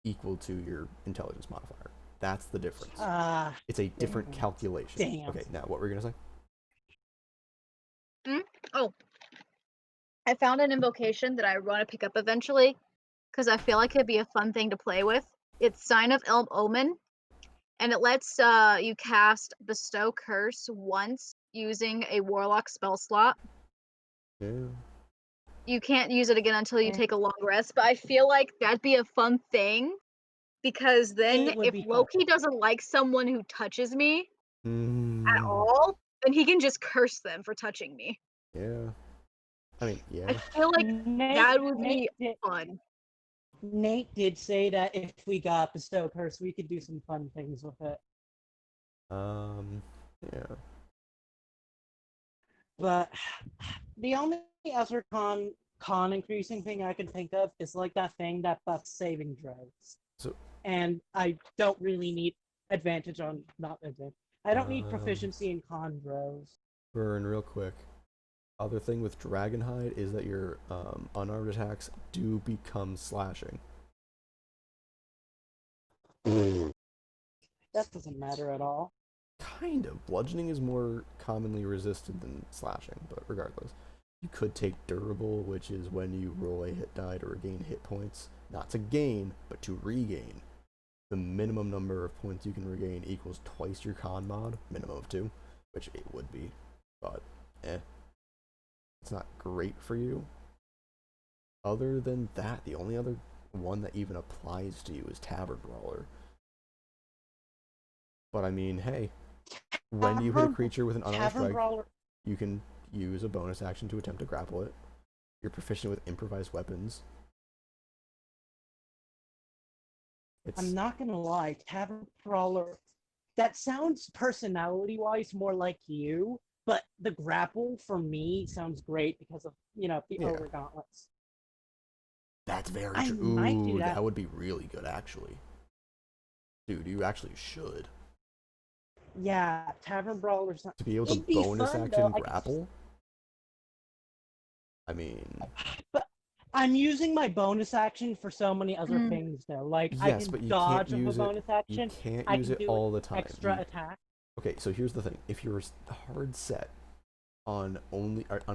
equal to your intelligence modifier. That's the difference. It's a different calculation. Damn. Okay, now what were you gonna say? Oh, I found an invocation that I want to pick up eventually because I feel like it'd be a fun thing to play with. It's Sign of Elm Omen, and it lets you cast Bestow Curse once using a Warlock spell slot. Yeah. You can't use it again until you take a long rest, but I feel like that'd be a fun thing because then if Loki doesn't like someone who touches me at all, then he can just curse them for touching me. Yeah. I mean, yeah. I feel like that would be fun. Nate did say that if we got Bestow Curse, we could do some fun things with it. Yeah. But the only other con increasing thing I can think of is like that thing that buffs saving throws. And I don't really need advantage on I don't need proficiency in con throws. Vern, real quick. Other thing with Dragonhide is that your unarmed attacks do become slashing. That doesn't matter at all. Kind of. Bludgeoning is more commonly resisted than slashing, but regardless. You could take Durable, which is when you roll a hit die to regain hit points. Not to gain, but to regain. The minimum number of points you can regain equals twice your con mod, minimum of 2, which it would be, but it's not great for you. Other than that, the only other one that even applies to you is Tavern Brawler. But I mean, hey, when you hit a creature with an unarmed strike, you can use a bonus action to attempt to grapple it. You're proficient with improvised weapons. I'm not gonna lie, Tavern Brawler, that sounds personality-wise more like you, but the grapple for me sounds great because of, the Ogre Gauntlets. That's very true. Ooh, that would be really good, actually. Dude, you actually should. Yeah, Tavern Brawler's not... To be able to bonus action grapple? I mean... But I'm using my bonus action for so many other things, though. Like, yes, I can but you dodge can't use a bonus action. You can't use it all the time. Extra attack. Okay, so here's the thing. If you're hard set on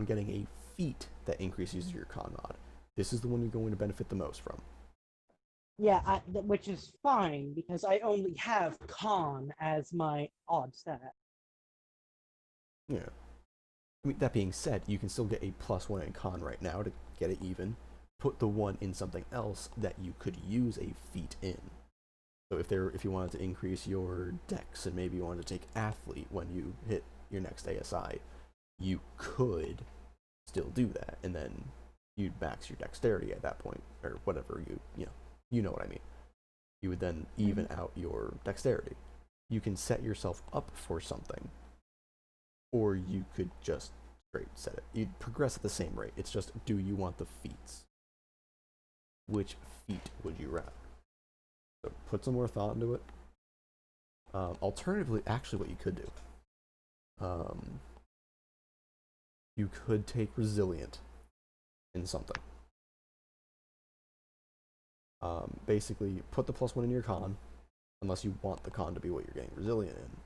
getting a feat that increases your con mod, this is the one you're going to benefit the most from. Yeah, which is fine, because I only have con as my odd stat. Yeah. I mean, that being said, you can still get a +1 in con right now to get it even. Put the 1 in something else that you could use a feat in. So if you wanted to increase your dex and maybe you wanted to take athlete when you hit your next ASI, you could still do that, and then you'd max your dexterity at that point, or whatever you know what I mean. You would then even out your dexterity. You can set yourself up for something, or you could just straight set it. You'd progress at the same rate. It's just, do you want the feats? Which feat would you rather? So put some more thought into it. Alternatively, actually, what you could do, you could take Resilient in something. Basically, put the +1 in your con, unless you want the con to be what you're getting Resilient in.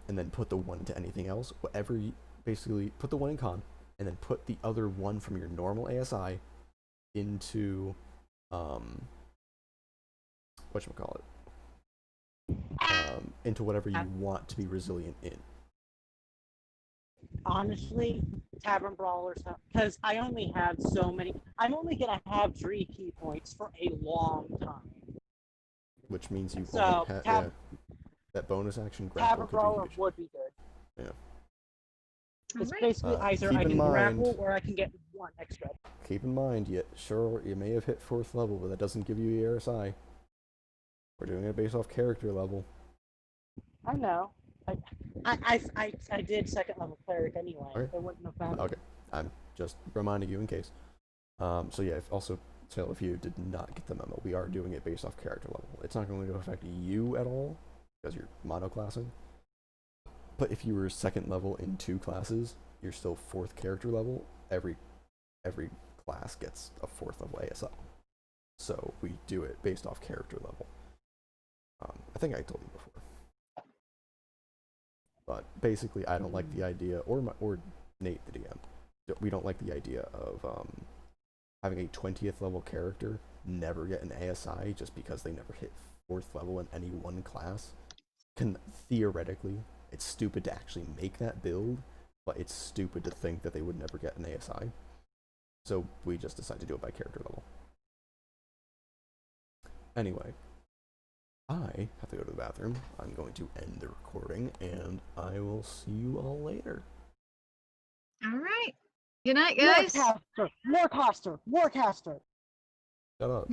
And then put the 1 into anything else. Basically, put the 1 in con, and then put the other 1 from your normal ASI into, whatchamacallit? Into whatever you want to be resilient in. Honestly, Tavern Brawlers, because I only have so many. I'm only gonna have 3 key points for a long time. Which means you So, only have that bonus action grapple Tavern could be Brawler huge. would be good. Yeah. It's Alright. basically either keep I in can grapple mind- or I can get 1 extra. Keep in mind, you may have hit 4th level, but that doesn't give you your RSI. We're doing it based off character level. I know. I did 2nd level cleric anyway. Okay. They wouldn't have found Okay, I'm just reminding you in case. So yeah, also, Tail, if you did not get the memo, we are doing it based off character level. It's not going to affect you at all, because you're monoclassing. But if you were 2nd level in 2 classes, you're still 4th character level. Every class gets a 4th level ASI. So we do it based off character level. I think I told you before. But basically, I don't like the idea, or Nate, the DM, we don't like the idea of having a 20th level character never get an ASI just because they never hit 4th level in any one class. Theoretically, it's stupid to actually make that build, but it's stupid to think that they would never get an ASI. So we just decided to do it by character level. Anyway, I have to go to the bathroom. I'm going to end the recording, and I will see you all later. Alright. Good night, guys. Warcaster! Warcaster! Warcaster! Shut up.